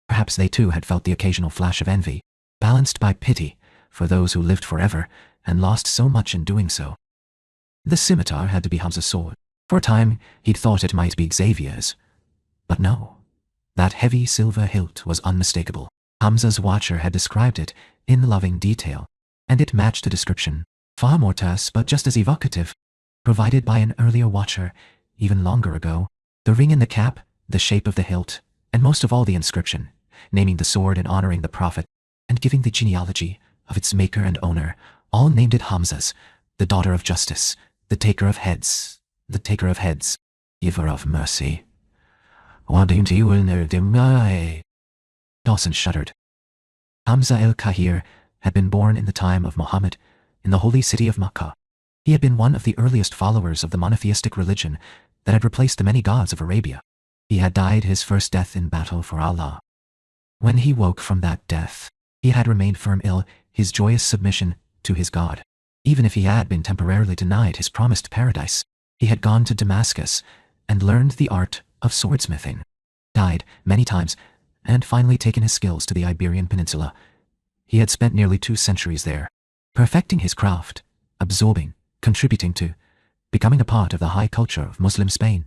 Perhaps they too had felt the occasional flash of envy, balanced by pity for those who lived forever and lost so much in doing so. The scimitar had to be Hamza's sword. For a time, he'd thought it might be Xavier's. But no. That heavy silver hilt was unmistakable. Hamza's watcher had described it in loving detail, and it matched a description, far more terse but just as evocative, provided by an earlier watcher, even longer ago. The ring in the cap, the shape of the hilt, and most of all the inscription, naming the sword and honoring the prophet, and giving the genealogy of its maker and owner, all named it Hamza's, the daughter of justice, the taker of heads, giver of mercy. Dawson shuddered. Hamza el-Kahir had been born in the time of Muhammad, in the holy city of Makkah. He had been one of the earliest followers of the monotheistic religion that had replaced the many gods of Arabia. He had died his first death in battle for Allah. When he woke from that death, he had remained firm in his joyous submission to his God. Even if he had been temporarily denied his promised paradise, he had gone to Damascus and learned the art of swordsmithing, died many times, and finally taken his skills to the Iberian Peninsula. He had spent nearly 2 centuries there, perfecting his craft, absorbing, contributing to, becoming a part of the high culture of Muslim Spain.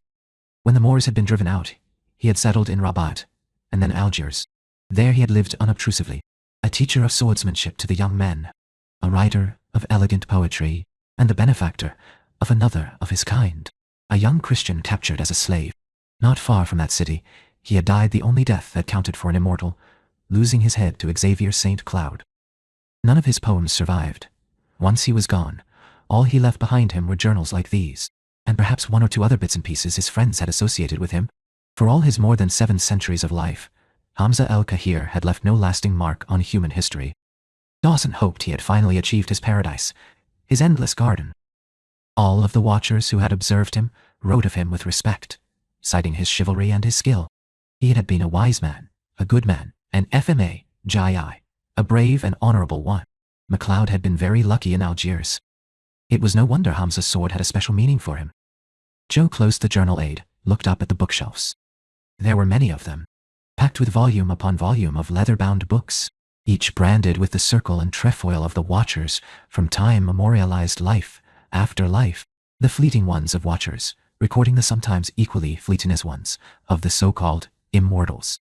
When the Moors had been driven out, he had settled in Rabat, and then Algiers. There he had lived unobtrusively, a teacher of swordsmanship to the young men, a writer of elegant poetry, and the benefactor of another of his kind, a young Christian captured as a slave. Not far from that city, he had died the only death that counted for an immortal, losing his head to Xavier St. Cloud. None of his poems survived. Once he was gone, all he left behind him were journals like these, and perhaps 1 or 2 other bits and pieces his friends had associated with him. For all his more than 7 centuries of life, Hamza el-Kahir had left no lasting mark on human history. Dawson hoped he had finally achieved his paradise, his endless garden. All of the watchers who had observed him wrote of him with respect, citing his chivalry and his skill. He had been a wise man, a good man, an FMA, Jai, a brave and honorable one. MacLeod had been very lucky in Algiers. It was no wonder Hamza's sword had a special meaning for him. Joe closed the journal aid, looked up at the bookshelves. There were many of them, packed with volume upon volume of leather-bound books, each branded with the circle and trefoil of the watchers from time memorialized life after life, the fleeting ones of watchers, recording the sometimes equally fleeting ones of the so-called immortals.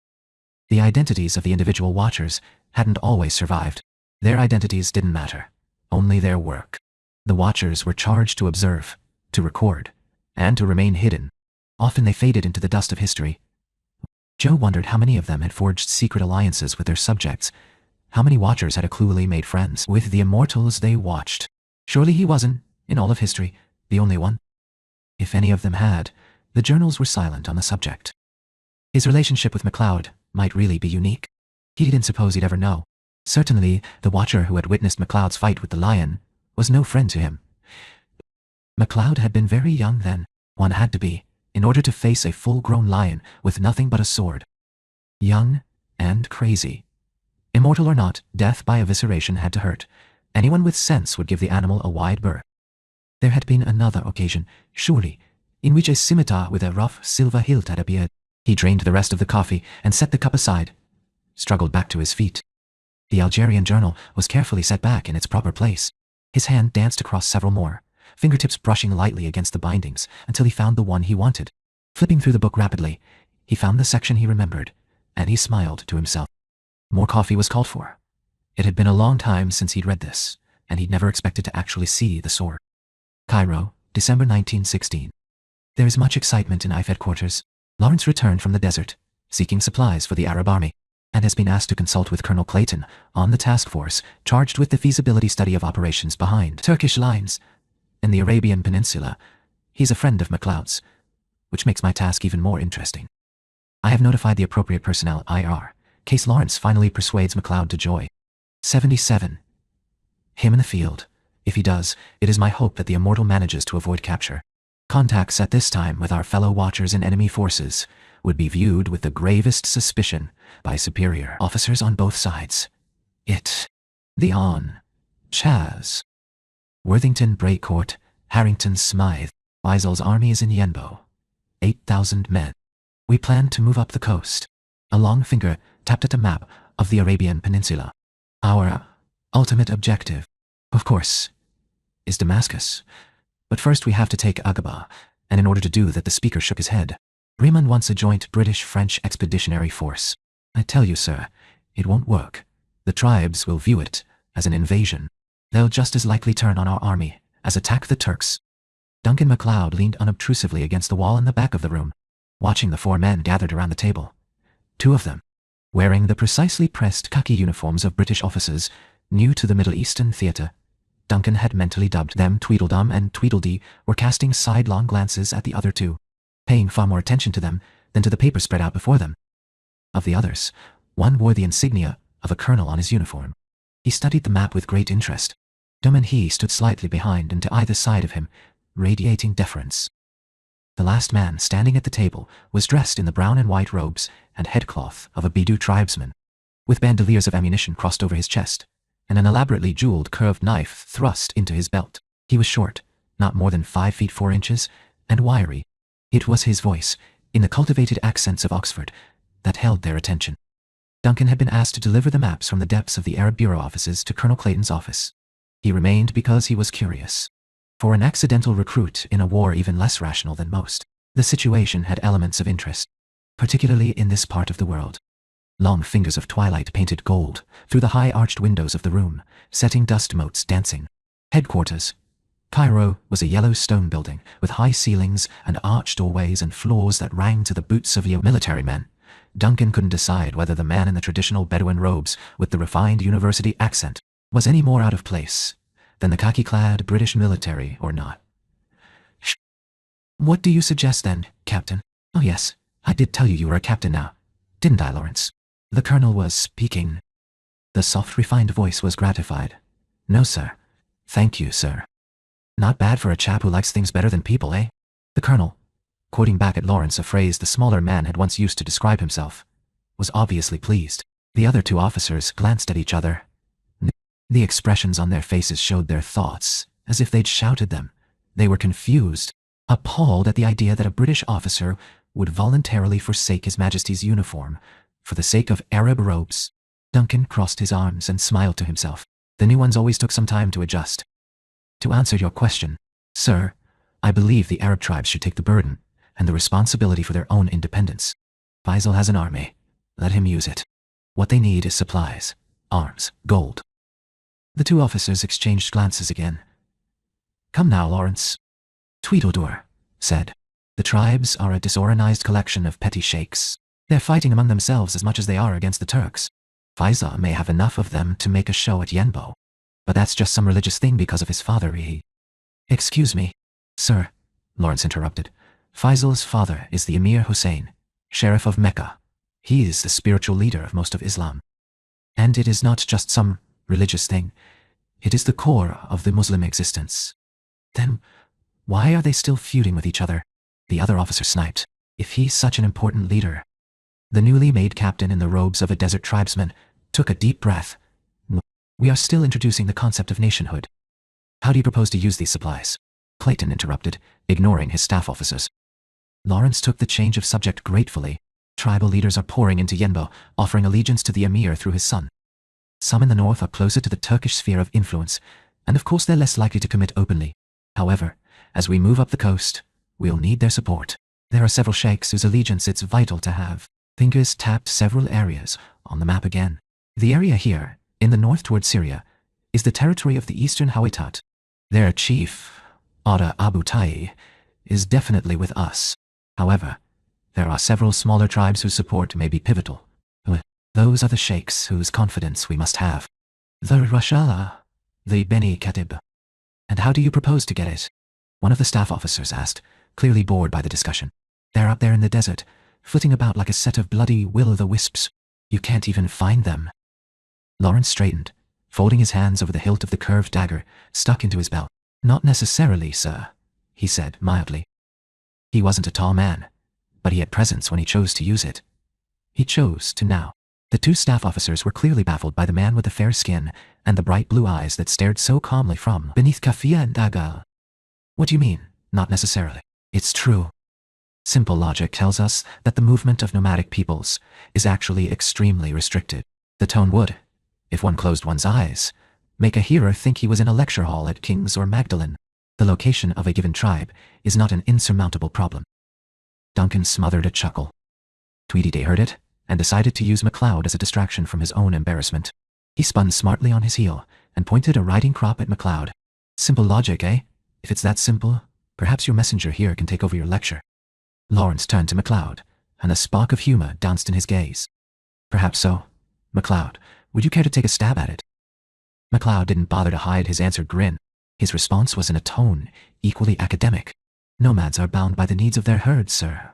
The identities of the individual watchers hadn't always survived. Their identities didn't matter, only their work. The watchers were charged to observe, to record, and to remain hidden. Often they faded into the dust of history. Joe wondered how many of them had forged secret alliances with their subjects. How many watchers had cluelessly made friends with the immortals they watched? Surely he wasn't, in all of history, the only one. If any of them had, the journals were silent on the subject. His relationship with MacLeod might really be unique. He didn't suppose he'd ever know. Certainly, the watcher who had witnessed MacLeod's fight with the lion was no friend to him. MacLeod had been very young then. One had to be, in order to face a full-grown lion with nothing but a sword. Young and crazy. Immortal or not, death by evisceration had to hurt. Anyone with sense would give the animal a wide berth. There had been another occasion, surely, in which a scimitar with a rough silver hilt had appeared. He drained the rest of the coffee and set the cup aside, struggled back to his feet. The Algerian journal was carefully set back in its proper place. His hand danced across several more, fingertips brushing lightly against the bindings until he found the one he wanted. Flipping through the book rapidly, he found the section he remembered, and he smiled to himself. More coffee was called for. It had been a long time since he'd read this, and he'd never expected to actually see the sword. Cairo, December 1916. There is much excitement in IF headquarters. Lawrence returned from the desert, seeking supplies for the Arab army, and has been asked to consult with Colonel Clayton on the task force charged with the feasibility study of operations behind Turkish lines in the Arabian Peninsula. He's a friend of MacLeod's, which makes my task even more interesting. I have notified the appropriate personnel IR, case Lawrence finally persuades MacLeod to join. 77. Him in the field. If he does, it is my hope that the Immortal manages to avoid capture. Contacts at this time with our fellow watchers in enemy forces would be viewed with the gravest suspicion by superior officers on both sides. The On. Chaz. Worthington Breacourt, Harrington Smythe. Faisal's army is in Yenbo. 8,000 men. We plan to move up the coast. A long finger tapped at a map of the Arabian Peninsula. Our ultimate objective, of course, is Damascus. But first we have to take Aqaba, and in order to do that the speaker shook his head. Riemann wants a joint British-French expeditionary force. I tell you, sir, it won't work. The tribes will view it as an invasion. They'll just as likely turn on our army as attack the Turks. Duncan MacLeod leaned unobtrusively against the wall in the back of the room, watching the four men gathered around the table. Two of them, wearing the precisely pressed khaki uniforms of British officers new to the Middle Eastern theatre. Duncan had mentally dubbed them Tweedledum and Tweedledee, were casting sidelong glances at the other two, paying far more attention to them than to the paper spread out before them. Of the others, one wore the insignia of a colonel on his uniform. He studied the map with great interest. Dum and he stood slightly behind and to either side of him, radiating deference. The last man standing at the table was dressed in the brown and white robes and headcloth of a Bedou tribesman, with bandoliers of ammunition crossed over his chest, and an elaborately jeweled curved knife thrust into his belt. He was short, not more than 5 feet 4 inches, and wiry. It was his voice, in the cultivated accents of Oxford, that held their attention. Duncan had been asked to deliver the maps from the depths of the Arab Bureau offices to Colonel Clayton's office. He remained because he was curious. For an accidental recruit in a war even less rational than most, the situation had elements of interest, particularly in this part of the world. Long fingers of twilight painted gold through the high arched windows of the room, setting dust motes dancing. Headquarters. Cairo was a yellow stone building with high ceilings and arched doorways and floors that rang to the boots of military men. Duncan couldn't decide whether the man in the traditional Bedouin robes with the refined university accent was any more out of place than the khaki-clad British military or not. Shh. What do you suggest then, Captain? Oh yes, I did tell you were a captain now, didn't I, Lawrence? The colonel was speaking. The soft, refined voice was gratified. No, sir. Thank you, sir. Not bad for a chap who likes things better than people, eh? The colonel, quoting back at Lawrence a phrase the smaller man had once used to describe himself, was obviously pleased. The other two officers glanced at each other. The expressions on their faces showed their thoughts, as if they'd shouted them. They were confused, appalled at the idea that a British officer would voluntarily forsake His Majesty's uniform for the sake of Arab robes. Duncan crossed his arms and smiled to himself. The new ones always took some time to adjust. To answer your question, sir, I believe the Arab tribes should take the burden and the responsibility for their own independence. Faisal has an army. Let him use it. What they need is supplies, arms, gold. The two officers exchanged glances again. Come now, Lawrence. Tweedledore said. The tribes are a disorganized collection of petty sheikhs. They're fighting among themselves as much as they are against the Turks. Faisal may have enough of them to make a show at Yenbo, but that's just some religious thing because of his father. Excuse me, sir, Lawrence interrupted. Faisal's father is the Emir Hussein, Sheriff of Mecca. He is the spiritual leader of most of Islam. And it is not just some religious thing. It is the core of the Muslim existence. Then, why are they still feuding with each other? The other officer sniped. If he's such an important leader. The newly made captain in the robes of a desert tribesman took a deep breath. We are still introducing the concept of nationhood. How do you propose to use these supplies? Clayton interrupted, ignoring his staff officers. Lawrence took the change of subject gratefully. tribal leaders are pouring into Yenbo, offering allegiance to the emir through his son. Some in the north are closer to the Turkish sphere of influence, and of course they're less likely to commit openly. However, as we move up the coast, we'll need their support. There are several sheikhs whose allegiance it's vital to have. Fingers tapped several areas on the map again. The area here, in the north toward Syria, is the territory of the eastern Hawitat. Their chief, Ada Abu Tai, is definitely with us. However, there are several smaller tribes whose support may be pivotal. Those are the sheikhs whose confidence we must have. The Rashala, the Beni Katib. And how do you propose to get it? One of the staff officers asked, clearly bored by the discussion. They're up there in the desert, flitting about like a set of bloody will-o'-the-wisps. You can't even find them. Lawrence straightened, folding his hands over the hilt of the curved dagger stuck into his belt. Not necessarily, sir, he said mildly. He wasn't a tall man, but he had presence when he chose to use it. He chose to now. The two staff officers were clearly baffled by the man with the fair skin and the bright blue eyes that stared so calmly from beneath Kafia and Dagal. What do you mean, not necessarily? It's true. Simple logic tells us that the movement of nomadic peoples is actually extremely restricted. The tone would, if one closed one's eyes, make a hearer think he was in a lecture hall at King's or Magdalen. The location of a given tribe is not an insurmountable problem. Duncan smothered a chuckle. Tweedy heard it and decided to use MacLeod as a distraction from his own embarrassment. He spun smartly on his heel and pointed a riding crop at MacLeod. Simple logic, eh? If it's that simple, perhaps your messenger here can take over your lecture. Lawrence turned to MacLeod, and a spark of humor danced in his gaze. Perhaps so. MacLeod, would you care to take a stab at it? MacLeod didn't bother to hide his answered grin. His response was in a tone equally academic. Nomads are bound by the needs of their herds, sir.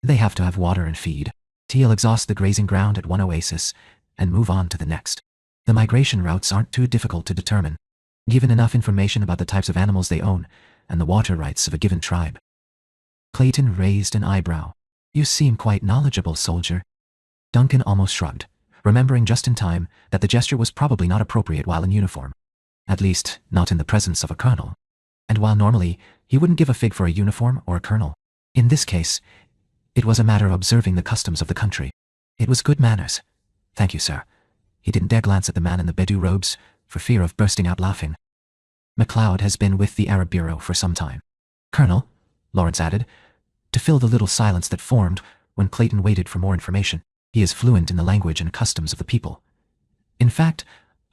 They have to have water and feed. He'll exhaust the grazing ground at one oasis and move on to the next. The migration routes aren't too difficult to determine, given enough information about the types of animals they own and the water rights of a given tribe. Clayton raised an eyebrow. You seem quite knowledgeable, soldier. Duncan almost shrugged, remembering just in time that the gesture was probably not appropriate while in uniform. At least, not in the presence of a colonel. And while normally, he wouldn't give a fig for a uniform or a colonel, in this case, it was a matter of observing the customs of the country. It was good manners. Thank you, sir. He didn't dare glance at the man in the Bedu robes, for fear of bursting out laughing. MacLeod has been with the Arab Bureau for some time. Colonel, Lawrence added, to fill the little silence that formed when Clayton waited for more information. He is fluent in the language and customs of the people. In fact,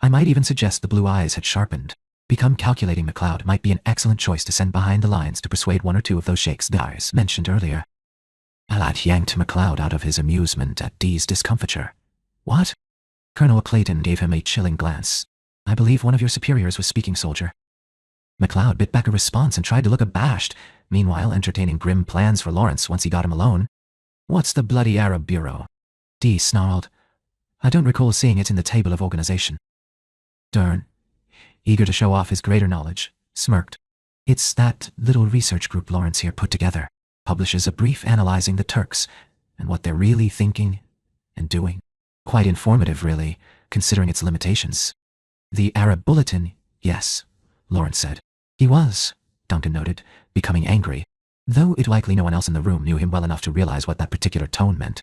I might even suggest the blue eyes had sharpened. Become calculating MacLeod might be an excellent choice to send behind the lines to persuade one or two of those sheikhs Dars mentioned earlier. Alad yanked MacLeod out of his amusement at Dee's discomfiture. What? Colonel Clayton gave him a chilling glance. I believe one of your superiors was speaking, soldier. MacLeod bit back a response and tried to look abashed, meanwhile entertaining grim plans for Lawrence once he got him alone. What's the bloody Arab Bureau? Dee snarled. I don't recall seeing it in the table of organization. Dern, eager to show off his greater knowledge, smirked. It's that little research group Lawrence here put together. Publishes a brief analyzing the Turks and what they're really thinking and doing. Quite informative, really, considering its limitations. The Arab Bulletin, yes, Lawrence said. He was, Duncan noted, becoming angry, though it likely no one else in the room knew him well enough to realize what that particular tone meant.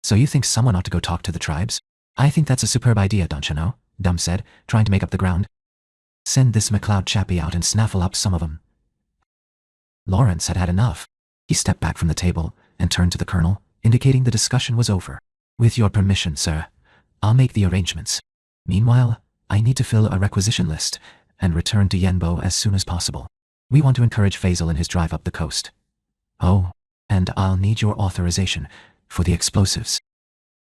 So you think someone ought to go talk to the tribes? I think that's a superb idea, don't you know? Dum said, trying to make up the ground. Send this MacLeod chappie out and snaffle up some of them. Lawrence had had enough. He stepped back from the table and turned to the colonel, indicating the discussion was over. With your permission, sir, I'll make the arrangements. Meanwhile, I need to fill a requisition list and return to Yenbo as soon as possible. We want to encourage Faisal in his drive up the coast. Oh, and I'll need your authorization for the explosives.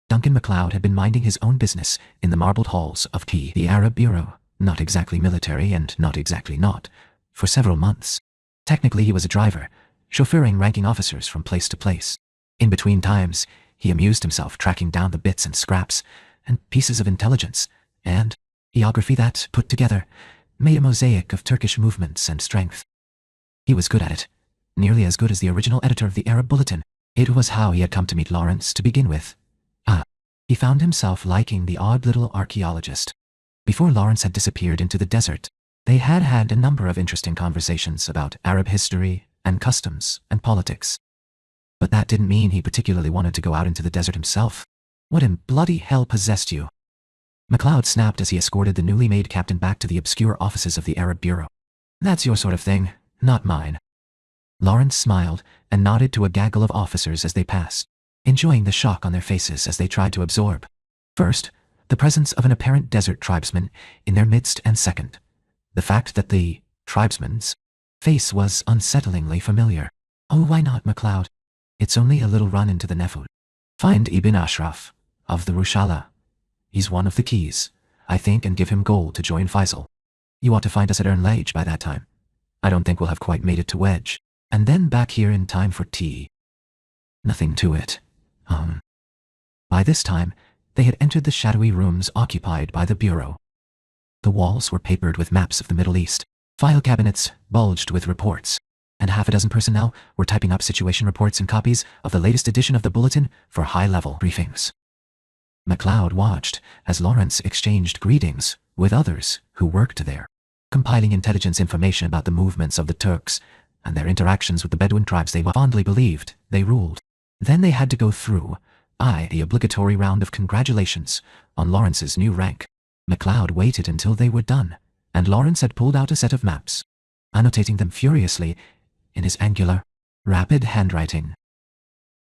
Duncan MacLeod had been minding his own business in the marbled halls of the Arab Bureau, not exactly military and not exactly not, for several months. Technically he was a driver, chauffeuring ranking officers from place to place. In between times, he amused himself tracking down the bits and scraps and pieces of intelligence and geography that, put together, made a mosaic of Turkish movements and strength. He was good at it, nearly as good as the original editor of the Arab Bulletin. It was how he had come to meet Lawrence to begin with. He found himself liking the odd little archaeologist. Before Lawrence had disappeared into the desert, they had had a number of interesting conversations about Arab history and customs and politics. But that didn't mean he particularly wanted to go out into the desert himself. What in bloody hell possessed you? MacLeod snapped as he escorted the newly made captain back to the obscure offices of the Arab Bureau. That's your sort of thing, not mine. Lawrence smiled and nodded to a gaggle of officers as they passed, enjoying the shock on their faces as they tried to absorb. First, the presence of an apparent desert tribesman in their midst, and second, the fact that the tribesman's face was unsettlingly familiar. Oh, why not, MacLeod? It's only a little run into the Nefud. Find Ibn Ashraf of the Rushala. He's one of the keys, I think, and give him gold to join Faisal. You ought to find us at Ernlage by that time. I don't think we'll have quite made it to Wedge. And then back here in time for tea. Nothing to it. By this time, they had entered the shadowy rooms occupied by the Bureau. The walls were papered with maps of the Middle East. File cabinets bulged with reports, and half a dozen personnel were typing up situation reports and copies of the latest edition of the Bulletin for high-level briefings. MacLeod watched as Lawrence exchanged greetings with others who worked there, compiling intelligence information about the movements of the Turks and their interactions with the Bedouin tribes they fondly believed they ruled. Then they had to go through the obligatory round of congratulations on Lawrence's new rank. MacLeod waited until they were done, and Lawrence had pulled out a set of maps, annotating them furiously in his angular, rapid handwriting.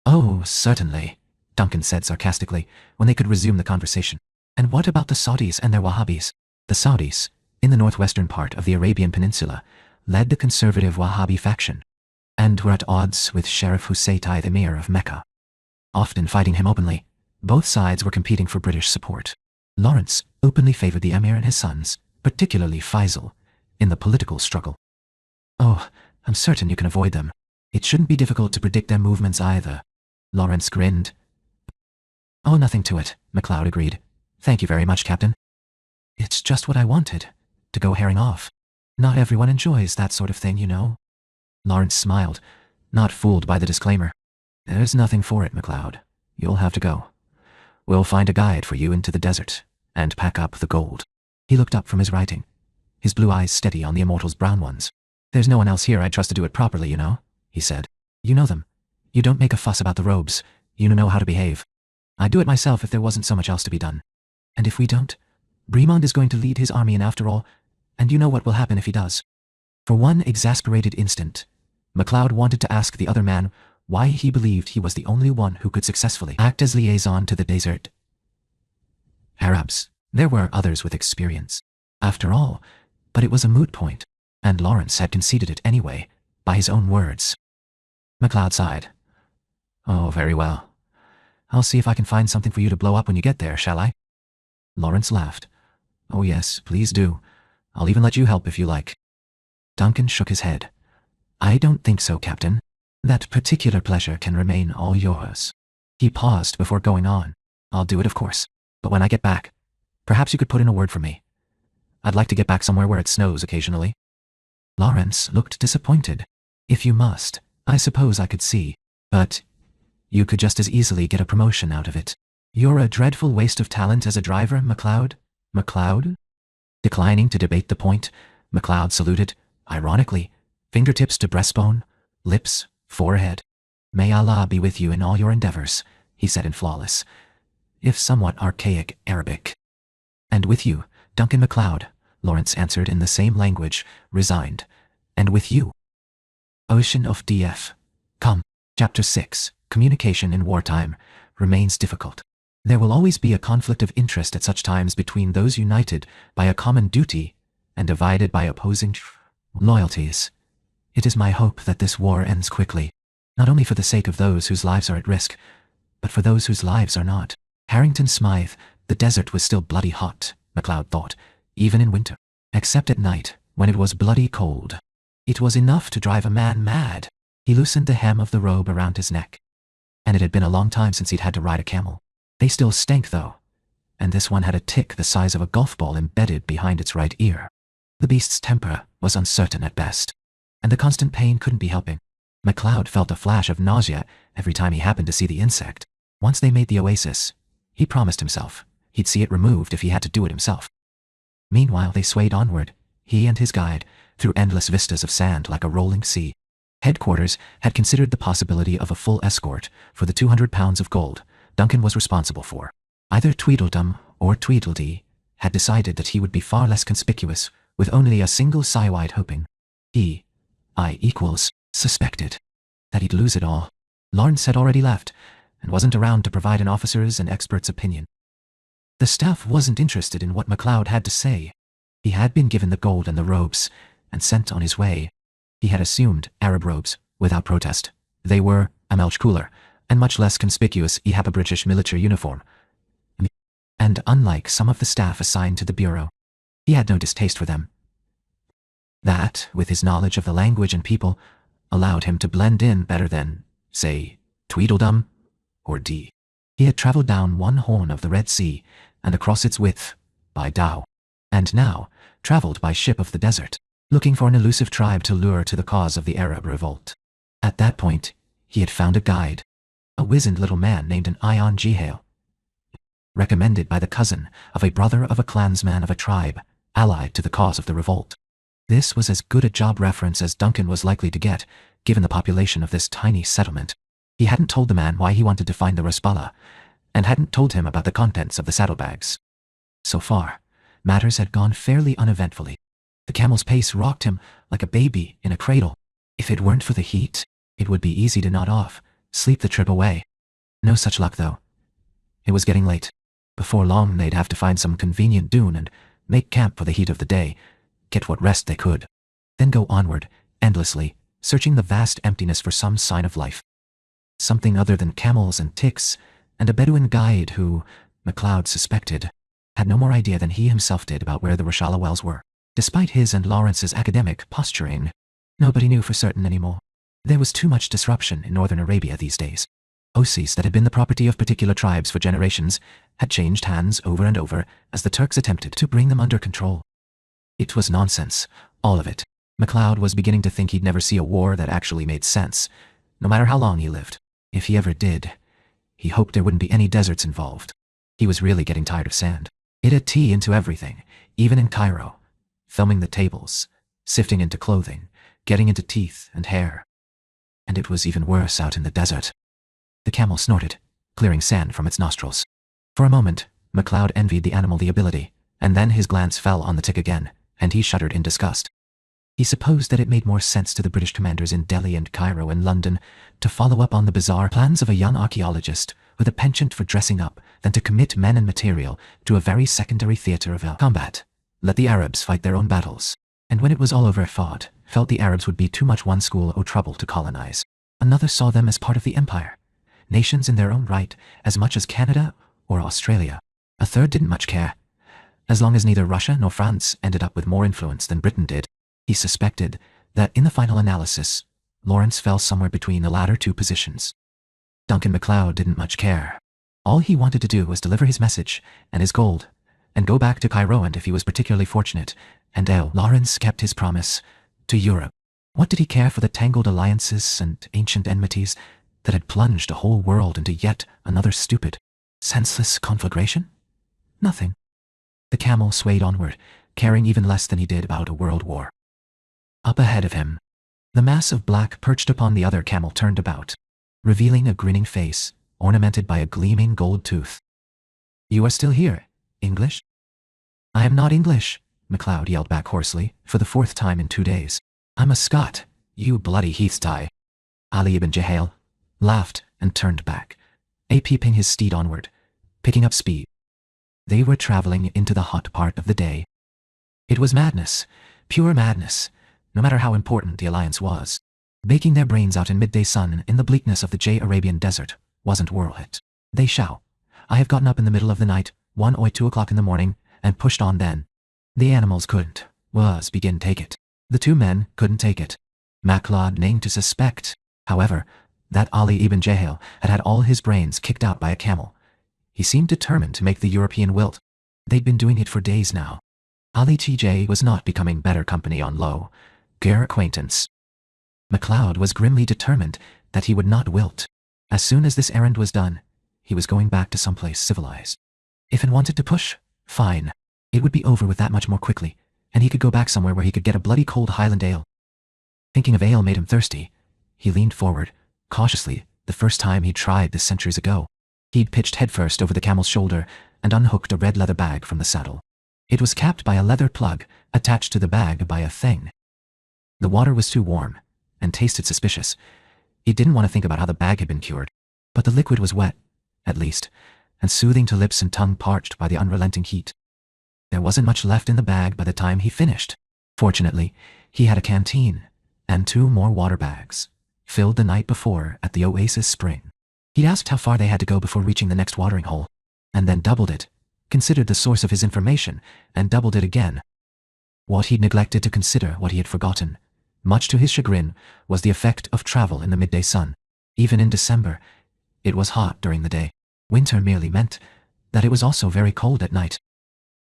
Oh, certainly, Duncan said sarcastically when they could resume the conversation. And what about the Saudis and their Wahhabis? The Saudis, in the northwestern part of the Arabian Peninsula, led the conservative Wahhabi faction, and were at odds with Sheriff Husaytai, the Emir of Mecca, often fighting him openly. Both sides were competing for British support. Lawrence openly favored the Emir and his sons, particularly Faisal, in the political struggle. Oh, I'm certain you can avoid them. It shouldn't be difficult to predict their movements either. Lawrence grinned. Oh, nothing to it, MacLeod agreed. Thank you very much, Captain. It's just what I wanted, to go herring off. Not everyone enjoys that sort of thing, you know. Lawrence smiled, not fooled by the disclaimer. There's nothing for it, MacLeod. You'll have to go. We'll find a guide for you into the desert, and pack up the gold. He looked up from his writing, his blue eyes steady on the immortal's brown ones. There's no one else here I'd trust to do it properly, you know, he said. You know them. You don't make a fuss about the robes. You know how to behave. I'd do it myself if there wasn't so much else to be done. And if we don't, Bremond is going to lead his army in after all, and you know what will happen if he does. For one exasperated instant, MacLeod wanted to ask the other man why he believed he was the only one who could successfully act as liaison to the desert Arabs. There were others with experience, after all, but it was a moot point, and Lawrence had conceded it anyway, by his own words. MacLeod sighed. Oh, very well. I'll see if I can find something for you to blow up when you get there, shall I? Lawrence laughed. Oh yes, please do. I'll even let you help if you like. Duncan shook his head. I don't think so, Captain. That particular pleasure can remain all yours. He paused before going on. I'll do it, of course. But when I get back, perhaps you could put in a word for me. I'd like to get back somewhere where it snows occasionally. Lawrence looked disappointed. If you must, I suppose I could see. But you could just as easily get a promotion out of it. You're a dreadful waste of talent as a driver, MacLeod. MacLeod? Declining to debate the point, MacLeod saluted, ironically, fingertips to breastbone, lips, forehead. May Allah be with you in all your endeavors, he said in flawless, if somewhat archaic Arabic. And with you, Duncan MacLeod, Lawrence answered in the same language, resigned. And with you. Ocean of DF. Come. Chapter 6. Communication in wartime remains difficult. There will always be a conflict of interest at such times between those united by a common duty and divided by opposing loyalties. It is my hope that this war ends quickly, not only for the sake of those whose lives are at risk, but for those whose lives are not. Harrington Smythe, the desert was still bloody hot, MacLeod thought, even in winter, except at night, when it was bloody cold. It was enough to drive a man mad. He loosened the hem of the robe around his neck, and it had been a long time since he'd had to ride a camel. They still stank, though, and this one had a tick the size of a golf ball embedded behind its right ear. The beast's temper was uncertain at best, and the constant pain couldn't be helping. MacLeod felt a flash of nausea every time he happened to see the insect. Once they made the oasis, he promised himself he'd see it removed if he had to do it himself. Meanwhile they swayed onward, he and his guide, through endless vistas of sand like a rolling sea. Headquarters had considered the possibility of a full escort for the 200 pounds of gold Duncan was responsible for. Either Tweedledum or Tweedledee had decided that he would be far less conspicuous with only a single Psywide hoping. Suspected that he'd lose it all. Lawrence had already left and wasn't around to provide an officer's and expert's opinion. The staff wasn't interested in what MacLeod had to say. He had been given the gold and the robes and sent on his way. He had assumed Arab robes without protest. They were a much cooler and much less conspicuous a British military uniform. And unlike some of the staff assigned to the bureau, he had no distaste for them. That, with his knowledge of the language and people, allowed him to blend in better than, say, Tweedledum or Dee. He had travelled down one horn of the Red Sea and across its width by dhow, and now travelled by ship of the desert, looking for an elusive tribe to lure to the cause of the Arab revolt. At that point, he had found a guide, a wizened little man named Ion Gihale, recommended by the cousin of a brother of a clansman of a tribe allied to the cause of the revolt. This was as good a job reference as Duncan was likely to get, given the population of this tiny settlement. He hadn't told the man why he wanted to find the Raspala, and hadn't told him about the contents of the saddlebags. So far, matters had gone fairly uneventfully. The camel's pace rocked him like a baby in a cradle. If it weren't for the heat, it would be easy to nod off, sleep the trip away. No such luck, though. It was getting late. Before long, they'd have to find some convenient dune and make camp for the heat of the day, get what rest they could, then go onward, endlessly, searching the vast emptiness for some sign of life. Something other than camels and ticks, and a Bedouin guide who, MacLeod suspected, had no more idea than he himself did about where the Rashala wells were. Despite his and Lawrence's academic posturing, nobody knew for certain anymore. There was too much disruption in northern Arabia these days. Oases that had been the property of particular tribes for generations had changed hands over and over as the Turks attempted to bring them under control. It was nonsense, all of it. MacLeod was beginning to think he'd never see a war that actually made sense, no matter how long he lived. If he ever did, he hoped there wouldn't be any deserts involved. He was really getting tired of sand. It had tea into everything, even in Cairo, thumbing the tables, sifting into clothing, getting into teeth and hair. And it was even worse out in the desert. The camel snorted, clearing sand from its nostrils. For a moment, MacLeod envied the animal the ability, and then his glance fell on the tick again, and he shuddered in disgust. He supposed that it made more sense to the British commanders in Delhi and Cairo and London to follow up on the bizarre plans of a young archaeologist with a penchant for dressing up than to commit men and material to a very secondary theatre of combat. Let the Arabs fight their own battles. And when it was all over fought, felt the Arabs would be too much one school o' trouble to colonize. Another saw them as part of the empire, nations in their own right, as much as Canada or Australia. A third didn't much care, as long as neither Russia nor France ended up with more influence than Britain did. He suspected that in the final analysis, Lawrence fell somewhere between the latter two positions. Duncan MacLeod didn't much care. All he wanted to do was deliver his message and his gold, and go back to Cairo, and if he was particularly fortunate, and Lawrence kept his promise, to Europe. What did he care for the tangled alliances and ancient enmities that had plunged a whole world into yet another stupid, senseless conflagration? Nothing. The camel swayed onward, caring even less than he did about a world war. Up ahead of him, the mass of black perched upon the other camel turned about, revealing a grinning face ornamented by a gleaming gold tooth. "You are still here, English?" "I am not English," MacLeod yelled back hoarsely, for the fourth time in 2 days. "I'm a Scot, you bloody Heath-tie." Ali ibn Jahal laughed and turned back, peeping his steed onward, picking up speed. They were traveling into the hot part of the day. It was madness, pure madness, no matter how important the alliance was. Baking their brains out in midday sun in the bleakness of the Arabian desert wasn't worth it. They shall. I have gotten up in the middle of the night, 1 or 2 o'clock in the morning, and pushed on then. The animals couldn't, begin take it. The two men couldn't take it. MacLeod named to suspect, however, that Ali ibn Jahal had all his brains kicked out by a camel. He seemed determined to make the European wilt. They'd been doing it for days now. Ali TJ was not becoming better company on low, gear acquaintance. MacLeod was grimly determined that he would not wilt. As soon as this errand was done, he was going back to someplace civilized. If he wanted to push, fine. It would be over with that much more quickly, and he could go back somewhere where he could get a bloody cold Highland ale. Thinking of ale made him thirsty, He leaned forward, cautiously, the first time he'd tried this centuries ago. He'd pitched headfirst over the camel's shoulder and unhooked a red leather bag from the saddle. It was capped by a leather plug, attached to the bag by a thing. The water was too warm, and tasted suspicious. He didn't want to think about how the bag had been cured, but the liquid was wet, at least, and soothing to lips and tongue parched by the unrelenting heat. There wasn't much left in the bag by the time he finished. Fortunately, he had a canteen, and 2 more water bags, filled the night before at the oasis spring. He'd asked how far they had to go before reaching the next watering hole, and then doubled it, considered the source of his information, and doubled it again. What he'd neglected to consider, what he had forgotten, much to his chagrin, was the effect of travel in the midday sun. Even in December, it was hot during the day. Winter merely meant that it was also very cold at night.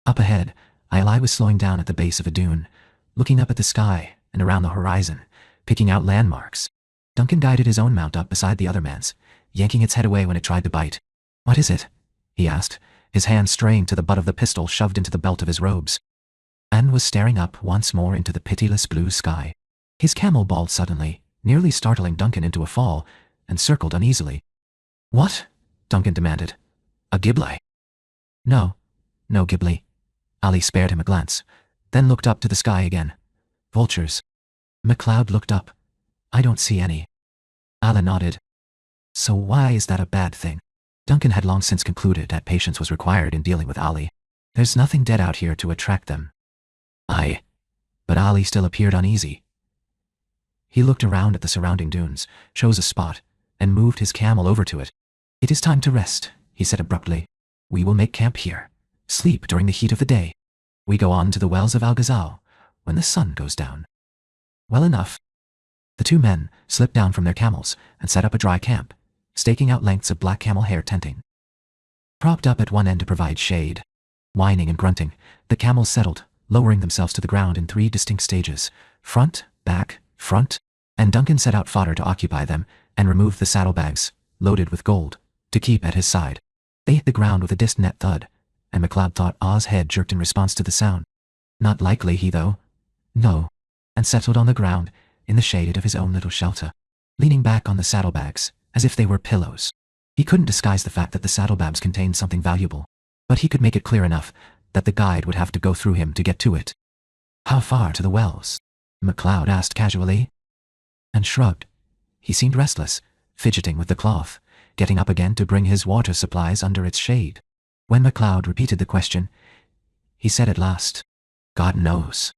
Up ahead, Ali was slowing down at the base of a dune, looking up at the sky and around the horizon, picking out landmarks. Duncan guided his own mount up beside the other man's, yanking its head away when it tried to bite. "What is it?" he asked, his hand straying to the butt of the pistol shoved into the belt of his robes. Anne was staring up once more into the pitiless blue sky. His camel bawled suddenly, nearly startling Duncan into a fall, and circled uneasily. "What?" Duncan demanded. "A Ghibli?" No Ghibli." Ali spared him a glance, then looked up to the sky again. "Vultures." MacLeod looked up. "I don't see any." Ali nodded. "So why is that a bad thing?" Duncan had long since concluded that patience was required in dealing with Ali. "There's nothing dead out here to attract them." "Aye." But Ali still appeared uneasy. He looked around at the surrounding dunes, chose a spot, and moved his camel over to it. "It is time to rest," he said abruptly. "We will make camp here. Sleep during the heat of the day. We go on to the wells of Al-Ghazal when the sun goes down." "Well enough." The 2 men slipped down from their camels and set up a dry camp, staking out lengths of black camel hair tenting. Propped up at one end to provide shade. Whining and grunting, the camels settled, lowering themselves to the ground in 3 distinct stages: front, back, front, and Duncan set out fodder to occupy them and removed the saddlebags, loaded with gold, to keep at his side. They hit the ground with a distant thud, and MacLeod thought Oz's head jerked in response to the sound. Not likely, he though. No, and settled on the ground, in the shade of his own little shelter, leaning back on the saddlebags, as if they were pillows. He couldn't disguise the fact that the saddlebags contained something valuable, but he could make it clear enough that the guide would have to go through him to get to it. "How far to the wells?" MacLeod asked casually, and shrugged. He seemed restless, fidgeting with the cloth, getting up again to bring his water supplies under its shade. When MacLeod repeated the question, he said at last, "God knows."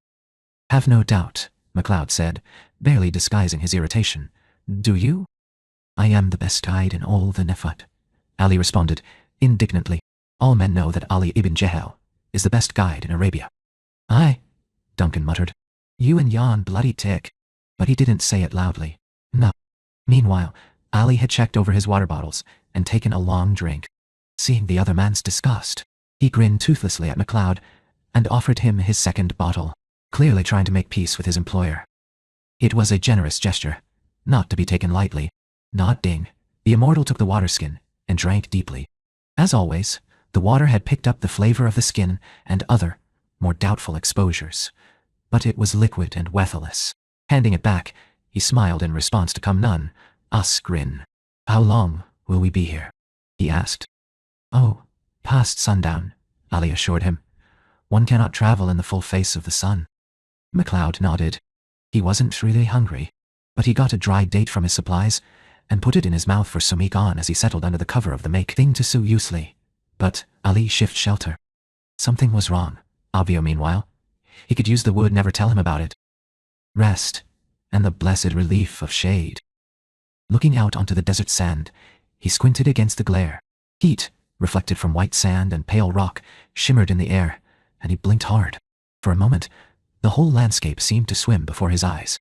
"Have no doubt," MacLeod said, barely disguising his irritation. "Do you?" "I am the best guide in all the Nefat," Ali responded, indignantly. "All men know that Ali ibn Jehel is the best guide in Arabia." "Aye," Duncan muttered. "You and yon bloody tick." But he didn't say it loudly. No. Meanwhile, Ali had checked over his water bottles and taken a long drink. Seeing the other man's disgust, he grinned toothlessly at MacLeod and offered him his second bottle, clearly trying to make peace with his employer. It was a generous gesture, not to be taken lightly. Nodding, the immortal took the water skin and drank deeply. As always, the water had picked up the flavor of the skin and other, more doubtful exposures, but it was liquid and wethless. Handing it back, he smiled in response to come none, us grin. "How long will we be here?" he asked. "Oh, past sundown," Ali assured him. "One cannot travel in the full face of the sun." MacLeod nodded. He wasn't really hungry, but he got a dry date from his supplies and put it in his mouth for some on as he settled under the cover of the make thing to Sue Usley. But Ali shift shelter. Something was wrong. Avio, meanwhile. He could use the wood, never tell him about it. Rest, and the blessed relief of shade. Looking out onto the desert sand, he squinted against the glare. Heat, reflected from white sand and pale rock, shimmered in the air, and he blinked hard. For a moment, the whole landscape seemed to swim before his eyes.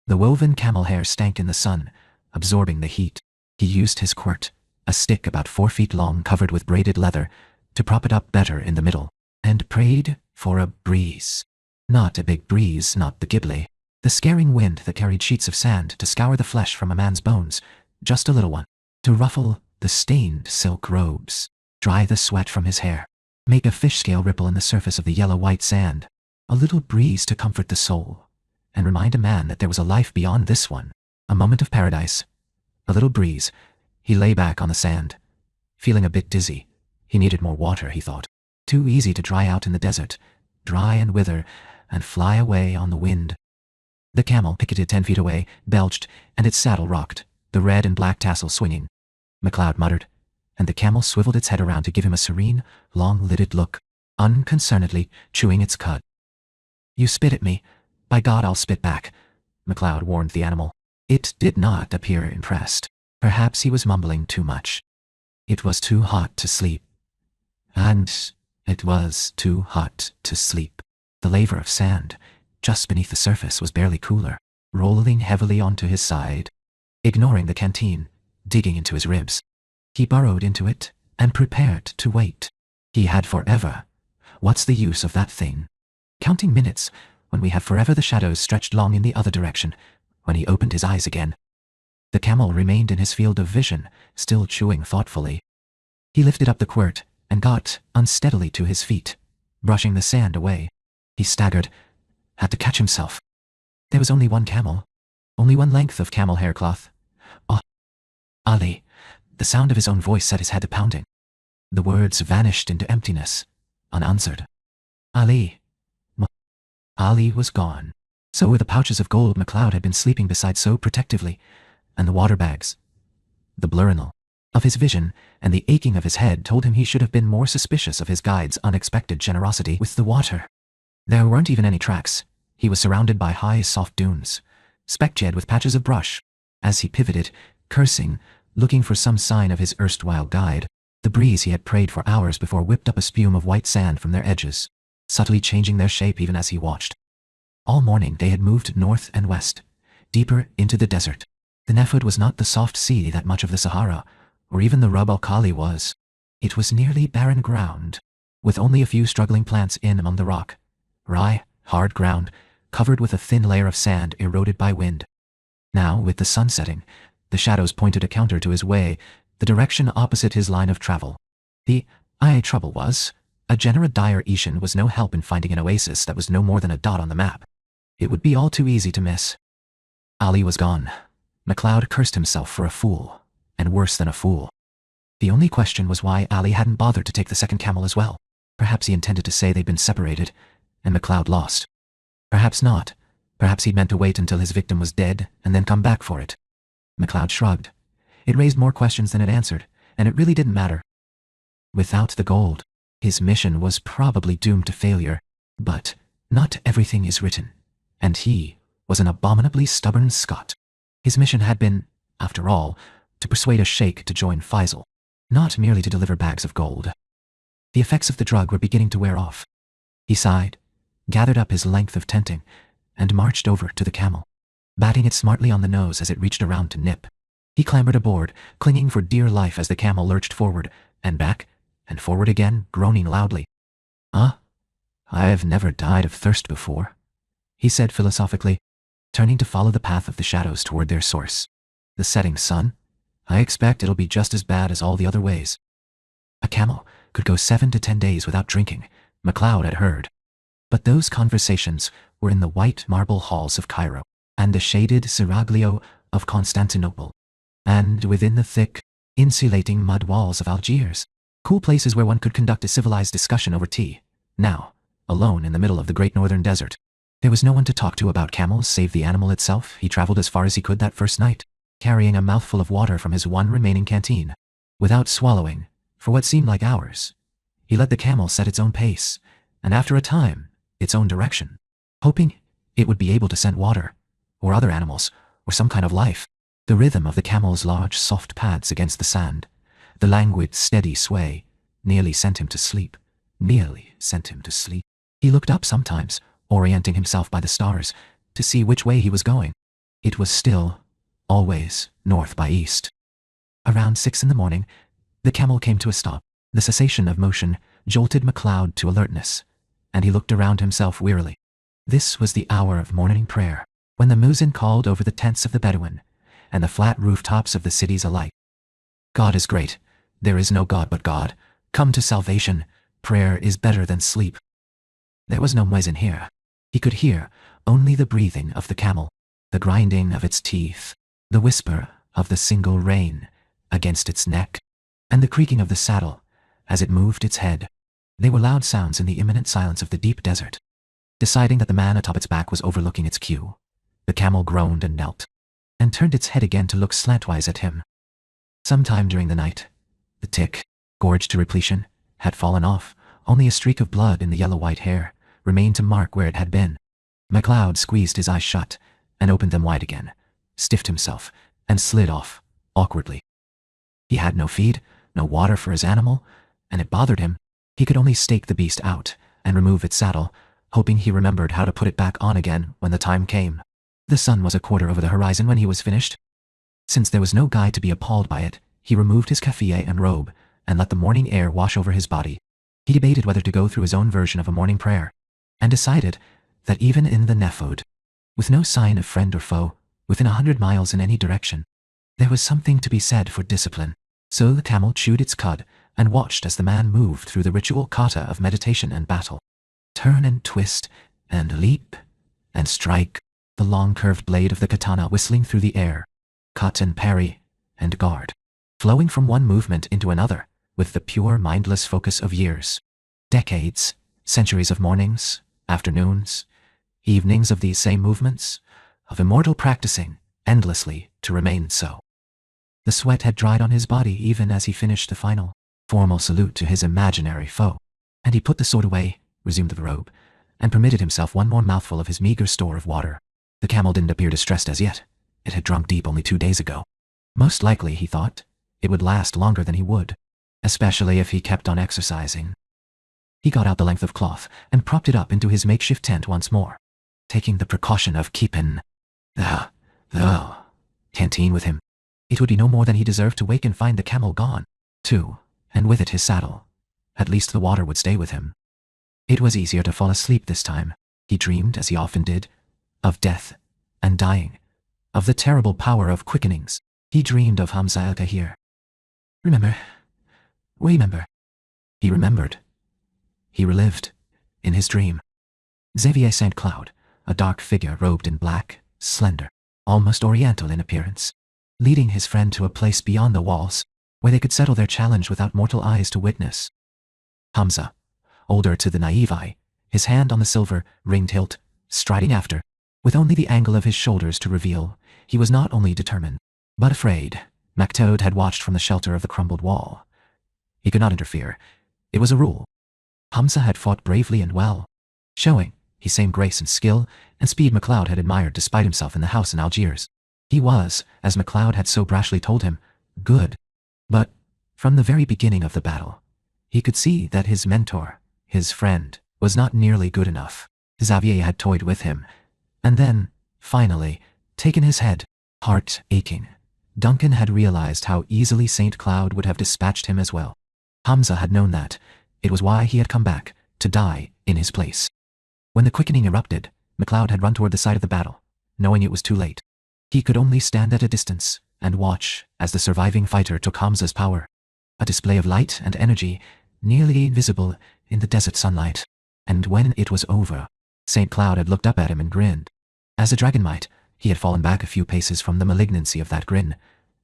The woven camel hair stank in the sun, absorbing the heat. He used his quirt, a stick about 4 feet long covered with braided leather, to prop it up better in the middle, and prayed for a breeze. Not a big breeze, not the Ghibli. The scaring wind that carried sheets of sand to scour the flesh from a man's bones, just a little one, to ruffle the stained silk robes, dry the sweat from his hair, make a fish scale ripple in the surface of the yellow-white sand, a little breeze to comfort the soul, and remind a man that there was a life beyond this one, A moment of paradise. A little breeze. He lay back on the sand, feeling a bit dizzy. He needed more water, he thought. Too easy to dry out in the desert, dry and wither, and fly away on the wind. The camel, picketed 10 feet away, belched, and its saddle rocked, the red and black tassel swinging. MacLeod muttered, and the camel swiveled its head around to give him a serene, long-lidded look, unconcernedly chewing its cud. "You spit at me. By God, I'll spit back," MacLeod warned the animal. It did not appear impressed. Perhaps he was mumbling too much. It was too hot to sleep. And it was too hot to sleep. The laver of sand, just beneath the surface, was barely cooler, rolling heavily onto his side, ignoring the canteen, digging into his ribs. He burrowed into it and prepared to wait. He had forever. What's the use of that thing? Counting minutes, when we have forever. The shadows stretched long in the other direction, when he opened his eyes again. The camel remained in his field of vision, still chewing thoughtfully. He lifted up the quirt and got unsteadily to his feet, brushing the sand away. He staggered, had to catch himself. There was only one camel, only one length of camel hair cloth. "Oh, Ali." The sound of his own voice set his head to pounding. The words vanished into emptiness, unanswered. Ali. Ali was gone. So were the pouches of gold MacLeod had been sleeping beside so protectively, and the water bags. The blurrinal of his vision and the aching of his head told him he should have been more suspicious of his guide's unexpected generosity with the water. There weren't even any tracks. He was surrounded by high, soft dunes, speck-jed with patches of brush. As he pivoted, cursing, looking for some sign of his erstwhile guide, the breeze he had prayed for hours before whipped up a spume of white sand from their edges, subtly changing their shape even as he watched. All morning they had moved north and west, deeper into the desert. The Nefud was not the soft sea that much of the Sahara, or even the Rub al-Khali was. It was nearly barren ground, with only a few struggling plants in among the rock. Rye, hard ground, covered with a thin layer of sand eroded by wind. Now, with the sun setting, the shadows pointed a counter to his way, the direction opposite his line of travel. The trouble was, a Genera Dire Ishan was no help in finding an oasis that was no more than a dot on the map. It would be all too easy to miss. Ali was gone. MacLeod cursed himself for a fool, and worse than a fool. The only question was why Ali hadn't bothered to take the second camel as well. Perhaps he intended to say they'd been separated, and MacLeod lost. Perhaps not. Perhaps he'd meant to wait until his victim was dead, and then come back for it. MacLeod shrugged. It raised more questions than it answered, and it really didn't matter. Without the gold, his mission was probably doomed to failure. But not everything is written, and he was an abominably stubborn Scot. His mission had been, after all, to persuade a sheikh to join Faisal, not merely to deliver bags of gold. The effects of the drug were beginning to wear off. He sighed, gathered up his length of tenting, and marched over to the camel, batting it smartly on the nose as it reached around to nip. He clambered aboard, clinging for dear life as the camel lurched forward, and back, and forward again, groaning loudly. I've never died of thirst before," he said philosophically, turning to follow the path of the shadows toward their source. "The setting sun? I expect it'll be just as bad as all the other ways." A camel could go 7 to 10 days without drinking, MacLeod had heard. But those conversations were in the white marble halls of Cairo, and the shaded seraglio of Constantinople, and within the thick, insulating mud walls of Algiers. Cool places where one could conduct a civilized discussion over tea. Now, alone in the middle of the great northern desert. There was no one to talk to about camels save the animal itself. He traveled as far as he could that first night, carrying a mouthful of water from his one remaining canteen. Without swallowing, for what seemed like hours, he let the camel set its own pace, and after a time, its own direction, hoping it would be able to scent water, or other animals, or some kind of life. The rhythm of the camel's large, soft pads against the sand, the languid, steady sway, nearly sent him to sleep. Nearly sent him to sleep. He looked up sometimes, orienting himself by the stars, to see which way he was going. It was still, always, north by east. Around 6 in the morning, the camel came to a stop. The cessation of motion jolted MacLeod to alertness, and he looked around himself wearily. This was the hour of morning prayer, when the muezzin called over the tents of the Bedouin, and the flat rooftops of the cities alike. God is great. There is no God but God. Come to salvation. Prayer is better than sleep. There was no muezzin here. He could hear only the breathing of the camel, the grinding of its teeth, the whisper of the single rein against its neck, and the creaking of the saddle as it moved its head. They were loud sounds in the imminent silence of the deep desert. Deciding that the man atop its back was overlooking its cue, the camel groaned and knelt, and turned its head again to look slantwise at him. Sometime during the night, the tick, gorged to repletion, had fallen off. Only a streak of blood in the yellow-white hair remained to mark where it had been. MacLeod squeezed his eyes shut and opened them wide again, stiffed himself, and slid off, awkwardly. He had no feed, no water for his animal, and it bothered him. He could only stake the beast out and remove its saddle, hoping he remembered how to put it back on again when the time came. The sun was a quarter over the horizon when he was finished. Since there was no guide to be appalled by it, he removed his keffiyeh and robe and let the morning air wash over his body. He debated whether to go through his own version of a morning prayer, and decided that even in the Nephod, with no sign of friend or foe, within 100 miles in any direction, there was something to be said for discipline. So the camel chewed its cud and watched as the man moved through the ritual kata of meditation and battle. Turn and twist, and leap, and strike, the long curved blade of the katana whistling through the air, cut and parry, and guard, flowing from one movement into another, with the pure mindless focus of years. Decades, centuries of mornings, afternoons, evenings of these same movements, of immortal practicing, endlessly to remain so. The sweat had dried on his body even as he finished the final, formal salute to his imaginary foe, and he put the sword away, resumed the robe, and permitted himself one more mouthful of his meager store of water. The camel didn't appear distressed as yet. It had drunk deep only 2 days ago. Most likely, he thought, it would last longer than he would, especially if he kept on exercising. He got out the length of cloth and propped it up into his makeshift tent once more, taking the precaution of keeping the canteen with him. It would be no more than he deserved to wake and find the camel gone, too, and with it his saddle. At least the water would stay with him. It was easier to fall asleep this time. He dreamed, as he often did, of death and dying, of the terrible power of quickenings. He dreamed of Hamza el-Kahir. Remember. He remembered. He relived, in his dream, Xavier St. Cloud, a dark figure robed in black, slender, almost oriental in appearance, leading his friend to a place beyond the walls, where they could settle their challenge without mortal eyes to witness. Hamza, older to the naive eye, his hand on the silver ringed hilt, striding after, with only the angle of his shoulders to reveal, he was not only determined, but afraid. MacToad had watched from the shelter of the crumbled wall. He could not interfere. It was a rule. Hamza had fought bravely and well, showing his same grace and skill and speed MacLeod had admired despite himself in the house in Algiers. He was, as MacLeod had so brashly told him, good. But, from the very beginning of the battle, he could see that his mentor, his friend, was not nearly good enough. Xavier had toyed with him, and then, finally, taken his head, heart aching. Duncan had realized how easily St. Cloud would have dispatched him as well. Hamza had known that. It was why he had come back, to die in his place. When the quickening erupted, MacLeod had run toward the side of the battle, knowing it was too late. He could only stand at a distance and watch as the surviving fighter took Hamza's power, a display of light and energy nearly invisible in the desert sunlight. And when it was over, St. Cloud had looked up at him and grinned. As a dragon might, he had fallen back a few paces from the malignancy of that grin,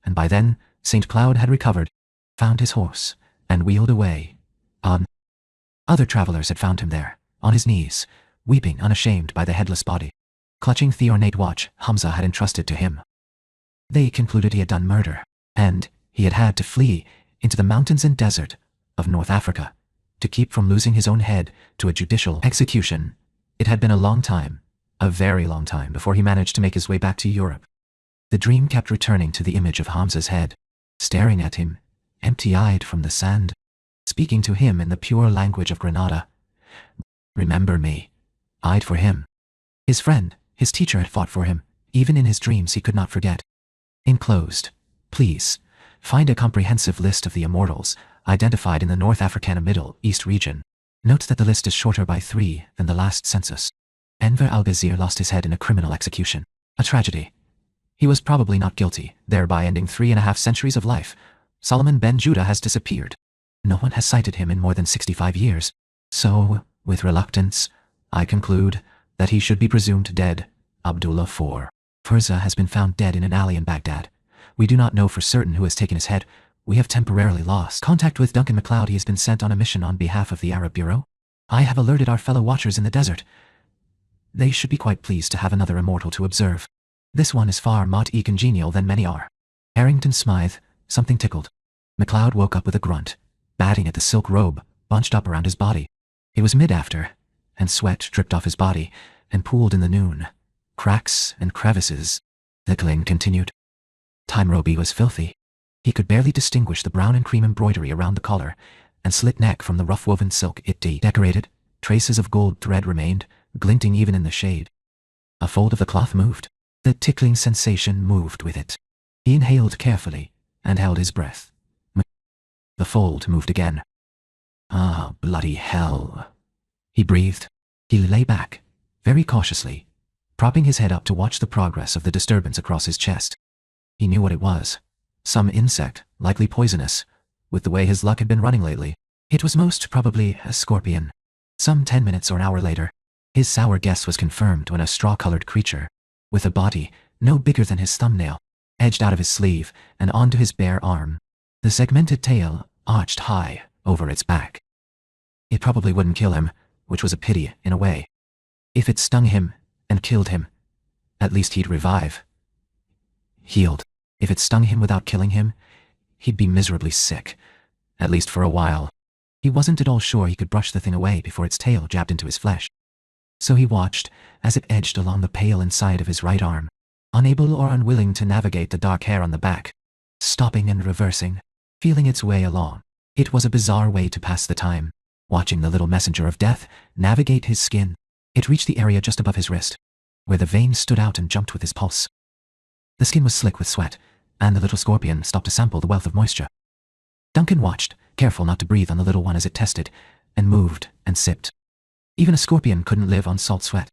and by then St. Cloud had recovered, found his horse, and wheeled away. Other travelers had found him there, on his knees, weeping unashamed by the headless body, clutching the ornate watch Hamza had entrusted to him. They concluded he had done murder, and he had had to flee into the mountains and desert of North Africa to keep from losing his own head to a judicial execution. It had been a long time, a very long time, before he managed to make his way back to Europe. The dream kept returning to the image of Hamza's head, staring at him, empty-eyed from the sand, speaking to him in the pure language of Granada. Remember me. I'd for him. His friend, his teacher had fought for him. Even in his dreams he could not forget. Enclosed, please, find a comprehensive list of the immortals identified in the North African Middle East region. Note that the list is shorter by 3 than the last census. Enver al-Ghazir lost his head in a criminal execution. A tragedy. He was probably not guilty, thereby ending 3.5 centuries of life. Solomon ben Judah has disappeared. No one has cited him in more than 65 years. So, with reluctance, I conclude that he should be presumed dead. Abdullah IV. Mirza has been found dead in an alley in Baghdad. We do not know for certain who has taken his head. We have temporarily lost contact with Duncan MacLeod. He has been sent on a mission on behalf of the Arab Bureau. I have alerted our fellow watchers in the desert. They should be quite pleased to have another immortal to observe. This one is far more congenial than many are. Harrington Smythe, something tickled. MacLeod woke up with a grunt, batting at the silk robe bunched up around his body. It was mid-after, and sweat dripped off his body and pooled in the noon. Cracks and crevices. The cling continued. Time Roby was filthy. He could barely distinguish the brown and cream embroidery around the collar and slit neck from the rough-woven silk it decorated. Traces of gold thread remained, glinting even in the shade. A fold of the cloth moved. The tickling sensation moved with it. He inhaled carefully and held his breath. The fold moved again. Ah, bloody hell. He breathed. He lay back, very cautiously, propping his head up to watch the progress of the disturbance across his chest. He knew what it was. Some insect, likely poisonous, with the way his luck had been running lately. It was most probably a scorpion. Some 10 minutes or an hour later, his sour guess was confirmed when a straw-colored creature, with a body no bigger than his thumbnail, edged out of his sleeve and onto his bare arm. The segmented tail arched high over its back. It probably wouldn't kill him, which was a pity in a way. If it stung him and killed him, at least he'd revive. Healed. If it stung him without killing him, he'd be miserably sick, at least for a while. He wasn't at all sure he could brush the thing away before its tail jabbed into his flesh. So he watched as it edged along the pale inside of his right arm, unable or unwilling to navigate the dark hair on the back, stopping and reversing, feeling its way along. It was a bizarre way to pass the time, watching the little messenger of death navigate his skin. It reached the area just above his wrist, where the vein stood out and jumped with his pulse. The skin was slick with sweat, and the little scorpion stopped to sample the wealth of moisture. Duncan watched, careful not to breathe on the little one as it tested, and moved and sipped. Even a scorpion couldn't live on salt sweat.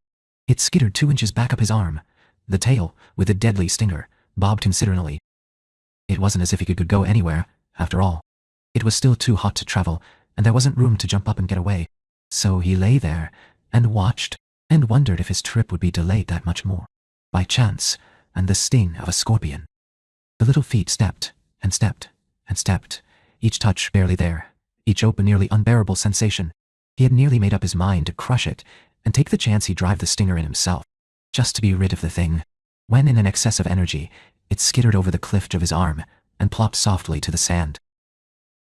It skittered 2 inches back up his arm. The tail, with a deadly stinger, bobbed considerably. It wasn't as if he could go anywhere, after all. It was still too hot to travel, and there wasn't room to jump up and get away. So he lay there, and watched, and wondered if his trip would be delayed that much more. By chance, and the sting of a scorpion. The little feet stepped, and stepped, and stepped, each touch barely there, each open nearly unbearable sensation. He had nearly made up his mind to crush it, and take the chance he'd drive the stinger in himself, just to be rid of the thing, when in an excess of energy, it skittered over the cliff of his arm, and plopped softly to the sand.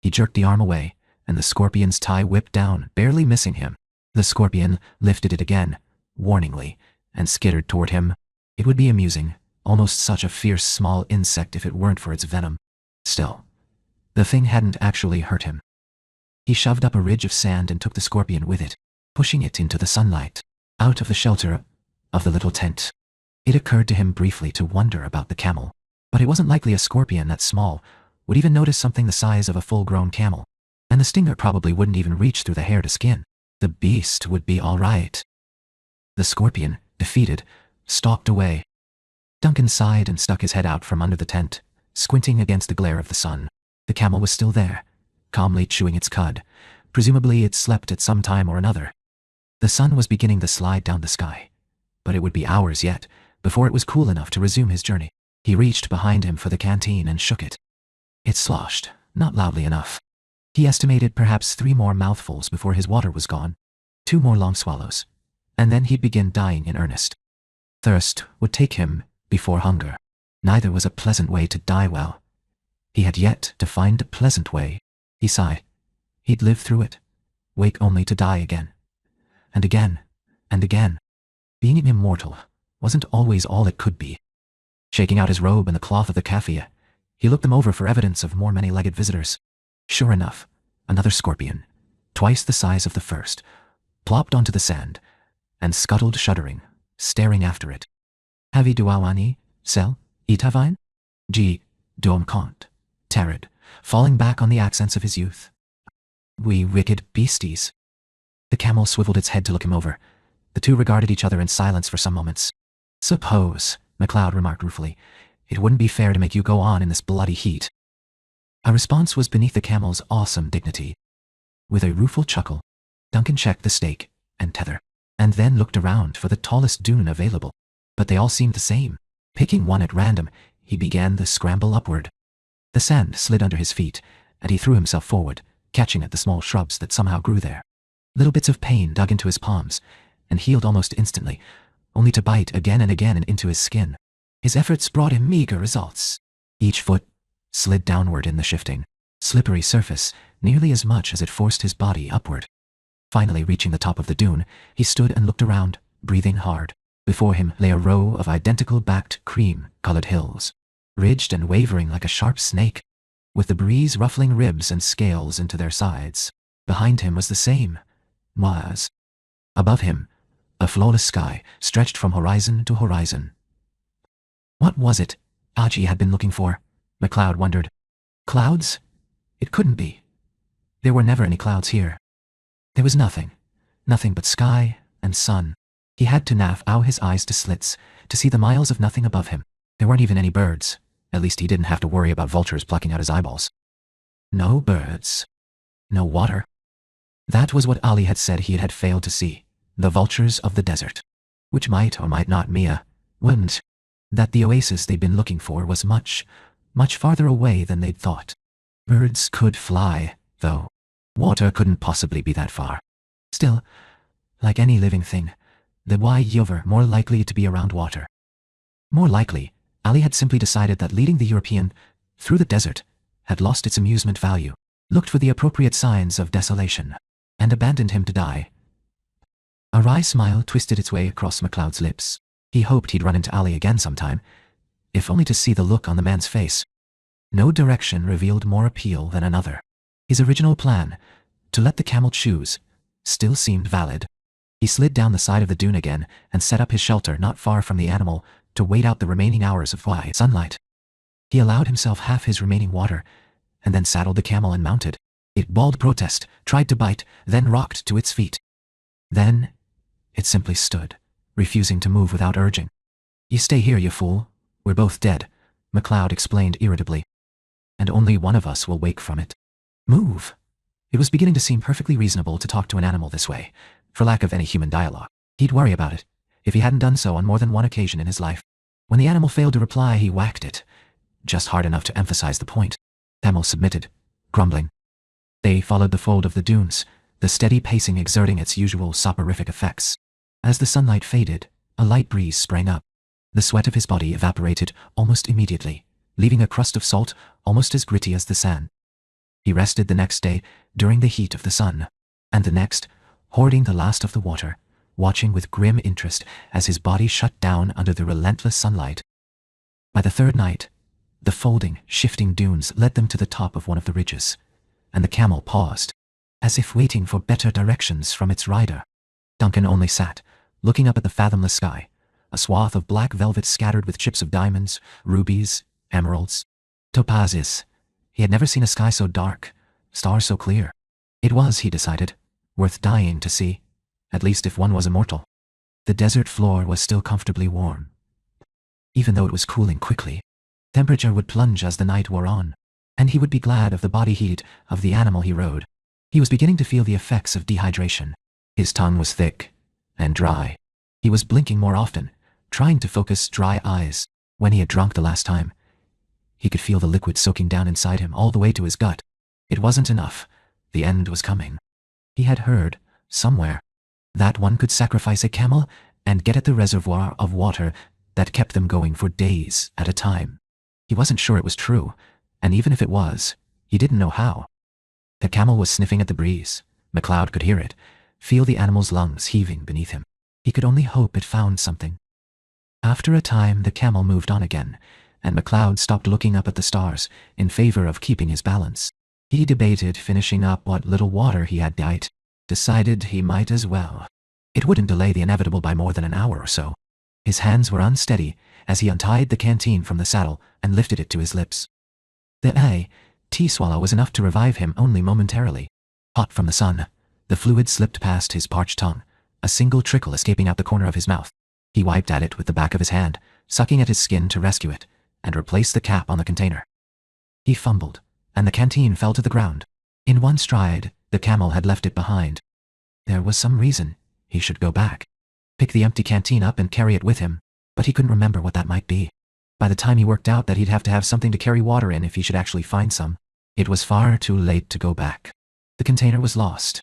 He jerked the arm away, and the scorpion's tie whipped down, barely missing him. The scorpion lifted it again, warningly, and skittered toward him. It would be amusing, almost such a fierce small insect if it weren't for its venom. Still, the thing hadn't actually hurt him. He shoved up a ridge of sand and took the scorpion with it, pushing it into the sunlight, out of the shelter of the little tent. It occurred to him briefly to wonder about the camel, but it wasn't likely a scorpion that small would even notice something the size of a full-grown camel, and the stinger probably wouldn't even reach through the hair to skin. The beast would be all right. The scorpion, defeated, stalked away. Duncan sighed and stuck his head out from under the tent, squinting against the glare of the sun. The camel was still there, calmly chewing its cud. Presumably it slept at some time or another. The sun was beginning to slide down the sky, but it would be hours yet before it was cool enough to resume his journey. He reached behind him for the canteen and shook it. It sloshed, not loudly enough. He estimated perhaps 3 more mouthfuls before his water was gone, 2 more long swallows, and then he'd begin dying in earnest. Thirst would take him before hunger. Neither was a pleasant way to die well. He had yet to find a pleasant way. He sighed. He'd live through it, wake only to die again. And again, and again. Being immortal wasn't always all it could be. Shaking out his robe and the cloth of the kaffir, he looked them over for evidence of more many-legged visitors. Sure enough, another scorpion, twice the size of the first, plopped onto the sand, and scuttled shuddering, staring after it. Havi duawani, sel, itavine? G, dom kant, Tarid, falling back on the accents of his youth. We wicked beasties. The camel swiveled its head to look him over. The two regarded each other in silence for some moments. Suppose, MacLeod remarked ruefully, it wouldn't be fair to make you go on in this bloody heat. A response was beneath the camel's awesome dignity. With a rueful chuckle, Duncan checked the stake and tether, and then looked around for the tallest dune available. But they all seemed the same. Picking one at random, he began the scramble upward. The sand slid under his feet, and he threw himself forward, catching at the small shrubs that somehow grew there. Little bits of pain dug into his palms, and healed almost instantly, only to bite again and again and into his skin. His efforts brought him meager results. Each foot slid downward in the shifting, slippery surface nearly as much as it forced his body upward. Finally reaching the top of the dune, he stood and looked around, breathing hard. Before him lay a row of identical backed cream-colored hills, ridged and wavering like a sharp snake, with the breeze ruffling ribs and scales into their sides. Behind him was the same moors. Above him, a flawless sky stretched from horizon to horizon. What was it Aji had been looking for? MacLeod wondered. Clouds? It couldn't be. There were never any clouds here. There was nothing but sky and sun. He had to narrow his eyes to slits to see the miles of nothing above him. There weren't even any birds. At least he didn't have to worry about vultures plucking out his eyeballs. No birds. No water. That was what Ali had said he had failed to see. The vultures of the desert. Which might or might not wouldn't. That the oasis they'd been looking for was much, much farther away than they'd thought. Birds could fly, though. Water couldn't possibly be that far. Still, like any living thing, the were more likely to be around water. More likely, Ali had simply decided that leading the European through the desert had lost its amusement value, looked for the appropriate signs of desolation, and abandoned him to die. A wry smile twisted its way across MacLeod's lips. He hoped he'd run into Ali again sometime, if only to see the look on the man's face. No direction revealed more appeal than another. His original plan, to let the camel choose, still seemed valid. He slid down the side of the dune again and set up his shelter not far from the animal to wait out the remaining hours of white sunlight. He allowed himself half his remaining water, and then saddled the camel and mounted. It bawled protest, tried to bite, then rocked to its feet. Then it simply stood, refusing to move without urging. You stay here, you fool. We're both dead, MacLeod explained irritably. And only one of us will wake from it. Move. It was beginning to seem perfectly reasonable to talk to an animal this way, for lack of any human dialogue. He'd worry about it, if he hadn't done so on more than one occasion in his life. When the animal failed to reply, he whacked it, just hard enough to emphasize the point. Camel submitted, grumbling. They followed the fold of the dunes, the steady pacing exerting its usual soporific effects. As the sunlight faded, a light breeze sprang up. The sweat of his body evaporated almost immediately, leaving a crust of salt almost as gritty as the sand. He rested the next day during the heat of the sun, and the next, hoarding the last of the water, watching with grim interest as his body shut down under the relentless sunlight. By the third night, the folding, shifting dunes led them to the top of one of the ridges, and the camel paused, as if waiting for better directions from its rider. Duncan only sat, looking up at the fathomless sky, a swath of black velvet scattered with chips of diamonds, rubies, emeralds, topazes. He had never seen a sky so dark, stars so clear. It was, he decided, worth dying to see, at least if one was immortal. The desert floor was still comfortably warm. Even though it was cooling quickly, temperature would plunge as the night wore on, and he would be glad of the body heat of the animal he rode. He was beginning to feel the effects of dehydration. His tongue was thick and dry. He was blinking more often, trying to focus dry eyes. When he had drunk the last time, he could feel the liquid soaking down inside him all the way to his gut. It wasn't enough. The end was coming. He had heard, somewhere, that one could sacrifice a camel and get at the reservoir of water that kept them going for days at a time. He wasn't sure it was true, and even if it was, he didn't know how. The camel was sniffing at the breeze. MacLeod could hear it, feel the animal's lungs heaving beneath him. He could only hope it found something. After a time, the camel moved on again, and MacLeod stopped looking up at the stars in favor of keeping his balance. He debated finishing up what little water he had died, decided he might as well. It wouldn't delay the inevitable by more than an hour or so. His hands were unsteady as he untied the canteen from the saddle and lifted it to his lips. The tea swallow was enough to revive him only momentarily. Hot from the sun, the fluid slipped past his parched tongue, a single trickle escaping out the corner of his mouth. He wiped at it with the back of his hand, sucking at his skin to rescue it, and replaced the cap on the container. He fumbled, and the canteen fell to the ground. In one stride, the camel had left it behind. There was some reason he should go back, pick the empty canteen up and carry it with him, but he couldn't remember what that might be. By the time he worked out that he'd have to have something to carry water in if he should actually find some, it was far too late to go back. The container was lost.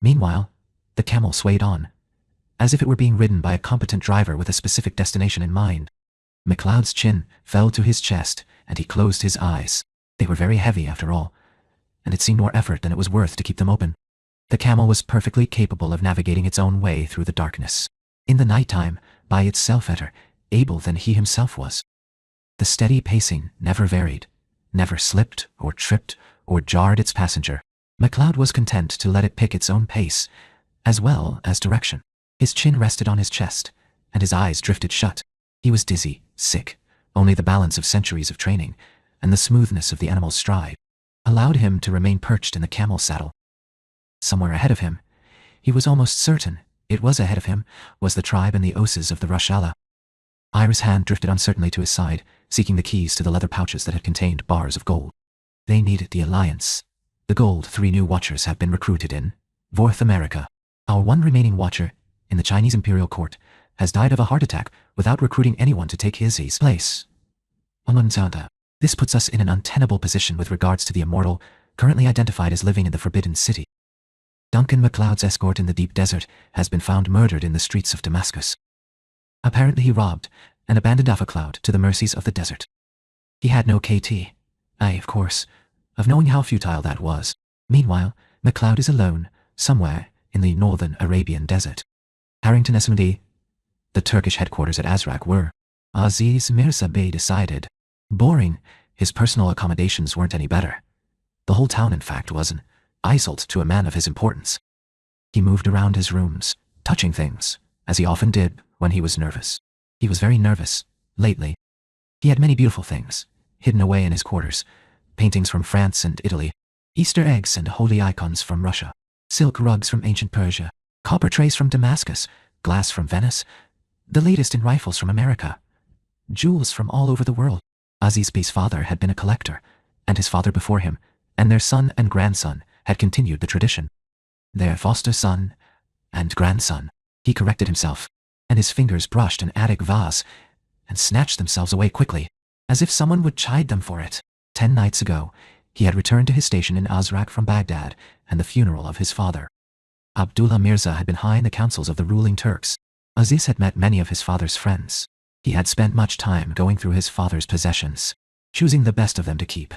Meanwhile, the camel swayed on, as if it were being ridden by a competent driver with a specific destination in mind. McLeod's chin fell to his chest, and he closed his eyes. They were very heavy after all, and it seemed more effort than it was worth to keep them open. The camel was perfectly capable of navigating its own way through the darkness. In the nighttime, by itself better able than he himself was. The steady pacing never varied, never slipped or tripped or jarred its passenger. McLeod was content to let it pick its own pace, as well as direction. His chin rested on his chest, and his eyes drifted shut. He was dizzy, sick. Only the balance of centuries of training, and the smoothness of the animal's stride, allowed him to remain perched in the camel saddle. Somewhere ahead of him, he was almost certain it was ahead of him, was the tribe and the oses of the Rushala. Ira's hand drifted uncertainly to his side, seeking the keys to the leather pouches that had contained bars of gold. They needed the alliance. The gold 3 new watchers have been recruited in North America. Our one remaining watcher, in the Chinese imperial court, has died of a heart attack without recruiting anyone to take his place. This puts us in an untenable position with regards to the immortal, currently identified as living in the Forbidden City. Duncan MacLeod's escort in the deep desert has been found murdered in the streets of Damascus. Apparently he robbed and abandoned Cloud to the mercies of the desert. He had no KT, of course, of knowing how futile that was. Meanwhile, MacLeod is alone, somewhere in the northern Arabian desert. Harrington SMD, the Turkish headquarters at Azraq were, Aziz Mirza Bey decided, boring. His personal accommodations weren't any better. The whole town, in fact, was an insult to a man of his importance. He moved around his rooms, touching things, as he often did when he was nervous. He was very nervous, lately. He had many beautiful things, hidden away in his quarters, paintings from France and Italy, Easter eggs and holy icons from Russia, silk rugs from ancient Persia, copper trays from Damascus, glass from Venice, the latest in rifles from America, jewels from all over the world. Aziz Bey's father had been a collector, and his father before him, and their son and grandson had continued the tradition. Their foster son and grandson, he corrected himself, and his fingers brushed an attic vase and snatched themselves away quickly, as if someone would chide them for it. 10 nights ago, he had returned to his station in Azraq from Baghdad and the funeral of his father. Abdullah Mirza had been high in the councils of the ruling Turks. Aziz had met many of his father's friends. He had spent much time going through his father's possessions, choosing the best of them to keep,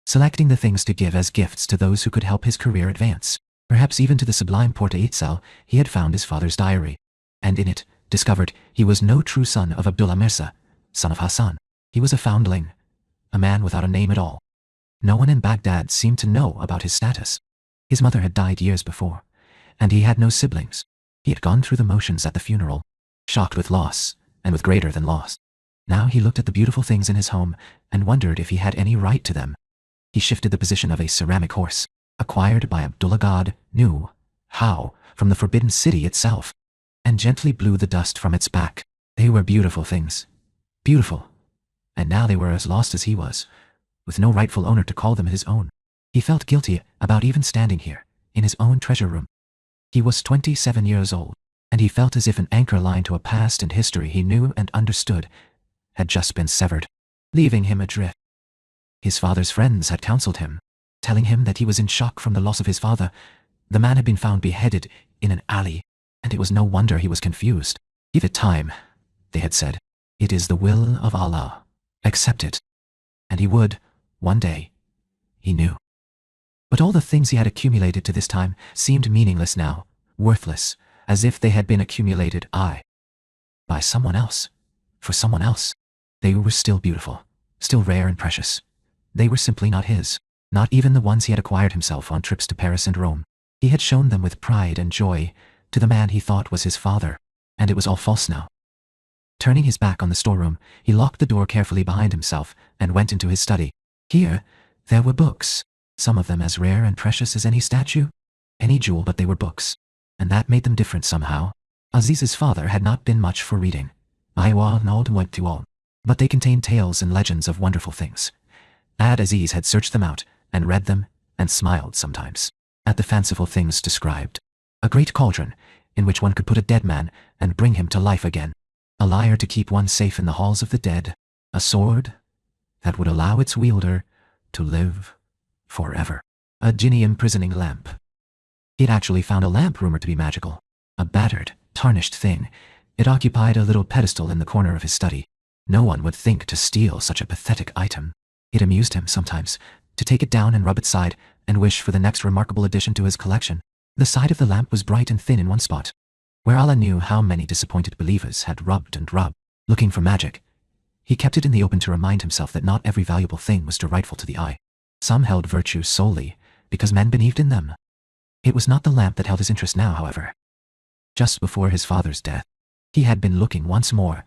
selecting the things to give as gifts to those who could help his career advance. Perhaps even to the sublime Porta Itzel, he had found his father's diary, and in it, discovered he was no true son of Abdullah Mirza, son of Hassan. He was a foundling, a man without a name at all. No one in Baghdad seemed to know about his status. His mother had died years before, and he had no siblings. He had gone through the motions at the funeral, shocked with loss, and with greater than loss. Now he looked at the beautiful things in his home and wondered if he had any right to them. He shifted the position of a ceramic horse, acquired by Abdullah God knew how from the Forbidden City itself, and gently blew the dust from its back. They were beautiful things. Beautiful. And now they were as lost as he was, with no rightful owner to call them his own. He felt guilty about even standing here, in his own treasure room. He was 27 years old, and he felt as if an anchor line to a past and history he knew and understood had just been severed, leaving him adrift. His father's friends had counseled him, telling him that he was in shock from the loss of his father. The man had been found beheaded in an alley, and it was no wonder he was confused. Give it time, they had said. It is the will of Allah. Accept it. And he would, one day. He knew. But all the things he had accumulated to this time seemed meaningless now, worthless, as if they had been accumulated by someone else, for someone else. They were still beautiful, still rare and precious. They were simply not his, not even the ones he had acquired himself on trips to Paris and Rome. He had shown them with pride and joy to the man he thought was his father, and it was all false now. Turning his back on the storeroom, he locked the door carefully behind himself and went into his study. Here, there were books, some of them as rare and precious as any statue, any jewel, but they were books, and that made them different somehow. Aziz's father had not been much for reading. But they contained tales and legends of wonderful things. Aziz had searched them out, and read them, and smiled sometimes at the fanciful things described. A great cauldron, in which one could put a dead man and bring him to life again. A lyre to keep one safe in the halls of the dead. A sword that would allow its wielder to live forever. A genie imprisoning lamp. He had actually found a lamp rumored to be magical. A battered, tarnished thing. It occupied a little pedestal in the corner of his study. No one would think to steal such a pathetic item. It amused him sometimes to take it down and rub its side and wish for the next remarkable addition to his collection. The side of the lamp was bright and thin in one spot, where Allah knew how many disappointed believers had rubbed and rubbed, looking for magic. He kept it in the open to remind himself that not every valuable thing was delightful to the eye. Some held virtue solely because men believed in them. It was not the lamp that held his interest now, however. Just before his father's death, he had been looking once more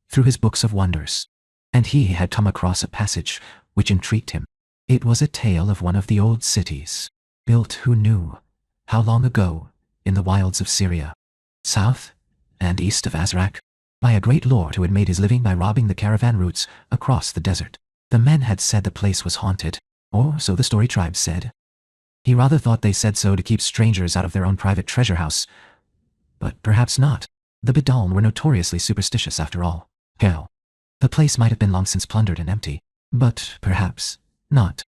through his books of wonders, and he had come across a passage which intrigued him. It was a tale of one of the old cities, built who knew how long ago in the wilds of Syria, south and east of Azrak, by a great lord who had made his living by robbing the caravan routes across the desert. The men had said the place was haunted, or so the story tribe said. He rather thought they said so to keep strangers out of their own private treasure house. But perhaps not. The Bidaln were notoriously superstitious after all. Hell, the place might have been long since plundered and empty, but perhaps not.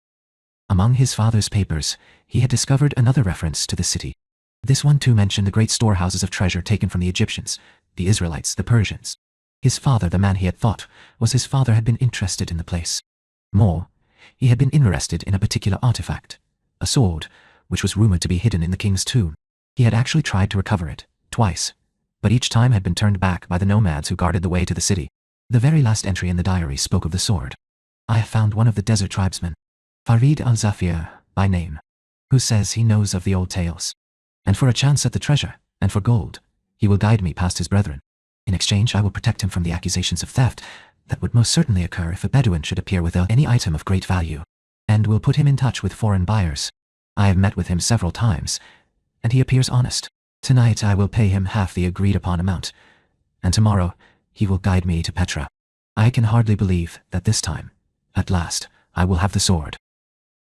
Among his father's papers, he had discovered another reference to the city. This one too mentioned the great storehouses of treasure taken from the Egyptians, the Israelites, the Persians. His father, the man he had thought was his father, had been interested in the place. More, he had been interested in a particular artifact, a sword, which was rumored to be hidden in the king's tomb. He had actually tried to recover it, twice, but each time had been turned back by the nomads who guarded the way to the city. The very last entry in the diary spoke of the sword. I have found one of the desert tribesmen, Farid al-Zafir by name, who says he knows of the old tales. And for a chance at the treasure, and for gold, he will guide me past his brethren. In exchange, I will protect him from the accusations of theft that would most certainly occur if a Bedouin should appear without any item of great value, and will put him in touch with foreign buyers. I have met with him several times, and he appears honest. Tonight I will pay him half the agreed-upon amount, and tomorrow he will guide me to Petra. I can hardly believe that this time, at last, I will have the sword.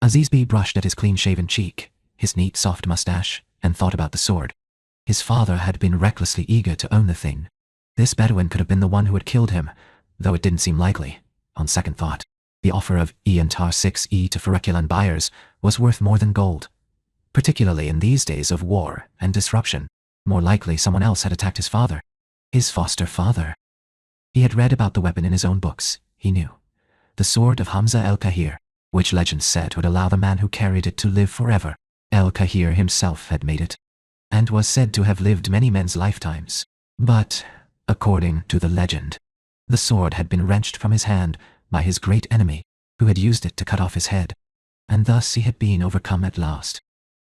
Azizbi brushed at his clean-shaven cheek, his neat, soft mustache, and thought about the sword. His father had been recklessly eager to own the thing. This Bedouin could have been the one who had killed him, though it didn't seem likely, on second thought. The offer of Iantar 6E to Fereculan buyers was worth more than gold. Particularly in these days of war and disruption, more likely someone else had attacked his father. His foster father. He had read about the weapon in his own books, he knew. The sword of Hamza el-Kahir, which legend said would allow the man who carried it to live forever. El-Kahir himself had made it, and was said to have lived many men's lifetimes. But, according to the legend, the sword had been wrenched from his hand by his great enemy, who had used it to cut off his head, and thus he had been overcome at last.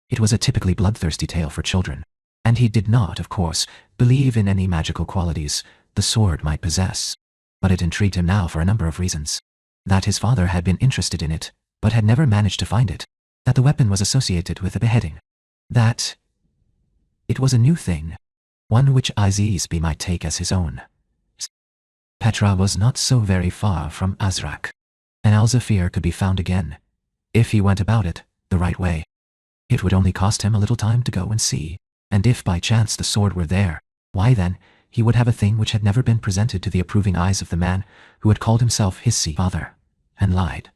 It was a typically bloodthirsty tale for children, and he did not, of course, believe in any magical qualities the sword might possess. But it intrigued him now for a number of reasons. That his father had been interested in it, but had never managed to find it. That the weapon was associated with a beheading. That it was a new thing, one which Azizbi might take as his own. Petra was not so very far from Azrak, and Al-Zafir could be found again, if he went about it the right way. It would only cost him a little time to go and see, and if by chance the sword were there, why then, he would have a thing which had never been presented to the approving eyes of the man who had called himself his father, and lied.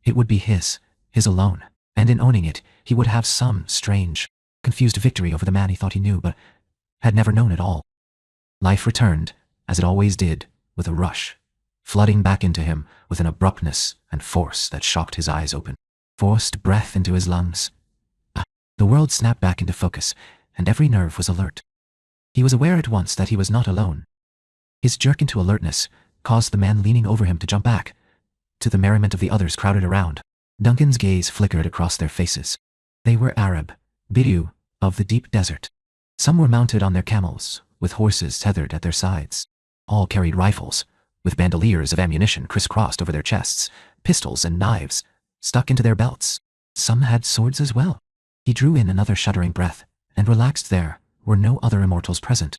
It would be his alone, and in owning it, he would have some strange, confused victory over the man he thought he knew but had never known at all. Life returned, as it always did, with a rush, flooding back into him with an abruptness and force that shocked his eyes open, forced breath into his lungs. The world snapped back into focus, and every nerve was alert. He was aware at once that he was not alone. His jerk into alertness caused the man leaning over him to jump back, to the merriment of the others crowded around. Duncan's gaze flickered across their faces. They were Arab, Bidu, of the deep desert. Some were mounted on their camels, with horses tethered at their sides. All carried rifles, with bandoliers of ammunition crisscrossed over their chests, pistols and knives stuck into their belts. Some had swords as well. He drew in another shuddering breath, and relaxed. There were no other immortals present.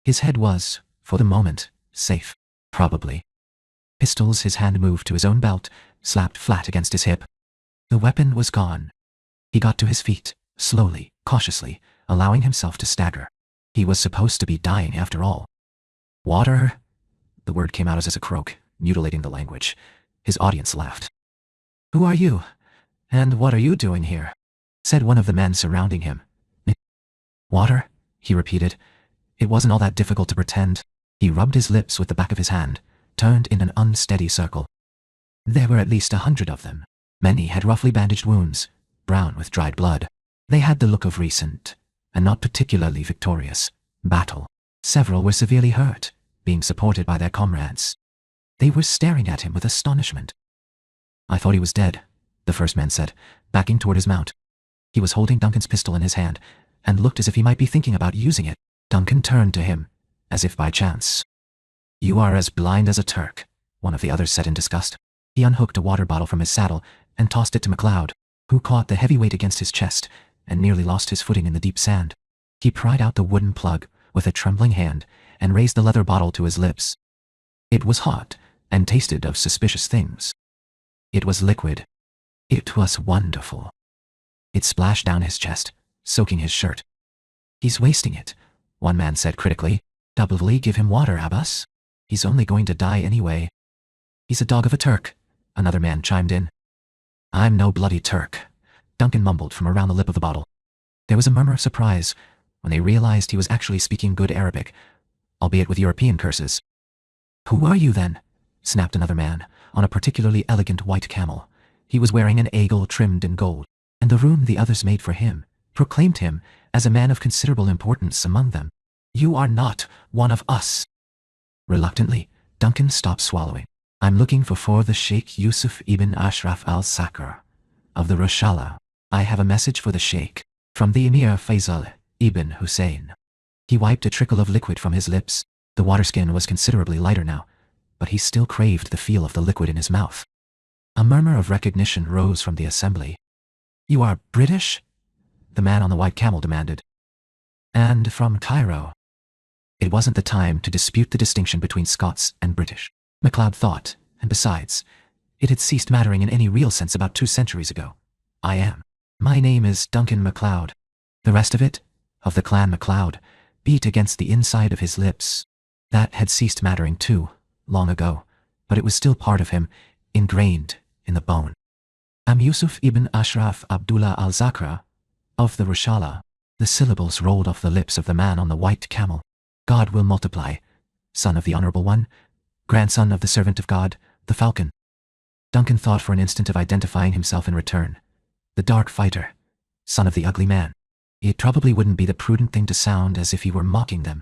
His head was, for the moment, safe. Probably. Pistols. His hand moved to his own belt, slapped flat against his hip. The weapon was gone. He got to his feet, slowly, cautiously, allowing himself to stagger. He was supposed to be dying after all. Water? The word came out as a croak. mutilating the language. His audience laughed. "Who are you? And what are you doing here?" said one of the men surrounding him. "Water?" he repeated. It wasn't all that difficult to pretend. He rubbed his lips with the back of his hand, turned in an unsteady circle. There were at least 100 of them. Many had roughly bandaged wounds, brown with dried blood. They had the look of recent, and not particularly victorious, battle. Several were severely hurt, being supported by their comrades. They were staring at him with astonishment. "I thought he was dead," the first man said, backing toward his mount. He was holding Duncan's pistol in his hand, and looked as if he might be thinking about using it. Duncan turned to him, as if by chance. "You are as blind as a Turk," one of the others said in disgust. He unhooked a water bottle from his saddle and tossed it to MacLeod, who caught the heavy weight against his chest and nearly lost his footing in the deep sand. He pried out the wooden plug with a trembling hand and raised the leather bottle to his lips. It was hot and tasted of suspicious things. It was liquid. It was wonderful. It splashed down his chest, soaking his shirt. "He's wasting it," one man said critically. "Doubly give him water, Abbas. He's only going to die anyway." "He's a dog of a Turk," another man chimed in. "I'm no bloody Turk," Duncan mumbled from around the lip of the bottle. There was a murmur of surprise when they realized he was actually speaking good Arabic, albeit with European curses. "Who are you then?" snapped another man, on a particularly elegant white camel. He was wearing an eagle trimmed in gold, and the room the others made for him proclaimed him as a man of considerable importance among them. "You are not one of us." Reluctantly, Duncan stopped swallowing. "I'm looking for the Sheikh Yusuf ibn Ashraf al-Sakr of the Rushala. I have a message for the Sheikh from the Emir Faisal ibn Hussein." He wiped a trickle of liquid from his lips. The waterskin was considerably lighter now, but he still craved the feel of the liquid in his mouth. A murmur of recognition rose from the assembly. "You are British?" the man on the white camel demanded. "And from Cairo." It wasn't the time to dispute the distinction between Scots and British, MacLeod thought, and besides, it had ceased mattering in any real sense about 2 centuries ago. "I am. My name is Duncan MacLeod." The rest of it, of the clan MacLeod, beat against the inside of his lips. That had ceased mattering too, long ago, but it was still part of him, ingrained in the bone. "I'm Yusuf ibn Ashraf Abdullah al-Zakra of the Rushala." The syllables rolled off the lips of the man on the white camel. "God will multiply, son of the Honorable One, grandson of the servant of God, the Falcon." Duncan thought for an instant of identifying himself in return. The dark fighter, son of the ugly man. It probably wouldn't be the prudent thing to sound as if he were mocking them.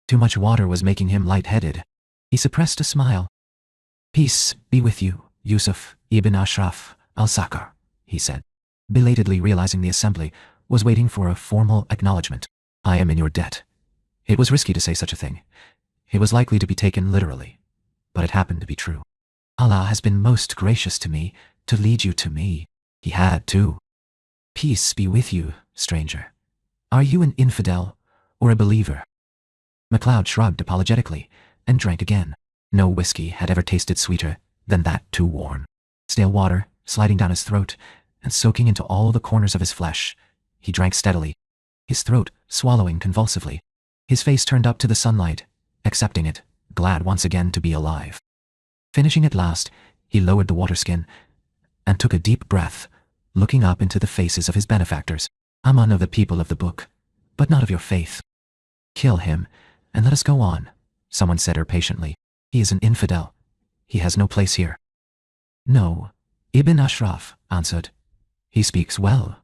Too much water was making him lightheaded. He suppressed a smile. "Peace be with you, Yusuf ibn Ashraf al-Sakr," he said, belatedly realizing the assembly was waiting for a formal acknowledgement. "I am in your debt." It was risky to say such a thing. It was likely to be taken literally, but it happened to be true. "Allah has been most gracious to me to lead you to me." He had, too. "Peace be with you, stranger. Are you an infidel or a believer?" MacLeod shrugged apologetically and drank again. No whiskey had ever tasted sweeter than that too warm. Stale water sliding down his throat and soaking into all the corners of his flesh. He drank steadily, his throat swallowing convulsively. His face turned up to the sunlight, accepting it, glad once again to be alive. Finishing at last, he lowered the waterskin and took a deep breath, looking up into the faces of his benefactors. "I'm one of the people of the book, but not of your faith. Kill him, and let us go on," someone said impatiently. "He is an infidel. He has no place here." "No," Ibn Ashraf answered. "He speaks well,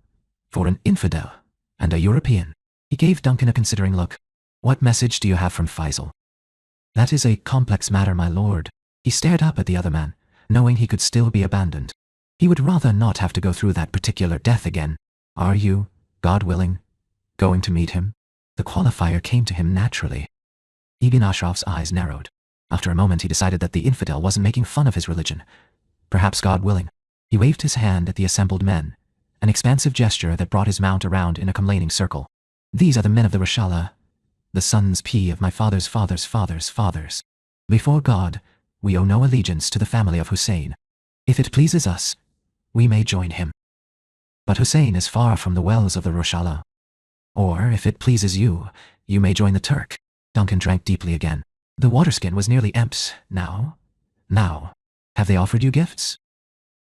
for an infidel, and a European." He gave Duncan a considering look. "What message do you have from Faisal?" "That is a complex matter, my lord." He stared up at the other man, knowing he could still be abandoned. He would rather not have to go through that particular death again. "Are you, God willing, going to meet him?" The qualifier came to him naturally. Ibn Ashraf's eyes narrowed. After a moment he decided that the infidel wasn't making fun of his religion. Perhaps God willing. He waved his hand at the assembled men, an expansive gesture that brought his mount around in a complaining circle. "These are the men of the Rushala, the sons of my father's father's father's fathers. Before God, we owe no allegiance to the family of Hussein. If it pleases us, we may join him. But Hussein is far from the wells of the Rushala. Or, if it pleases you, you may join the Turk." Duncan drank deeply again. The waterskin was nearly empty now. Now, have they offered you gifts?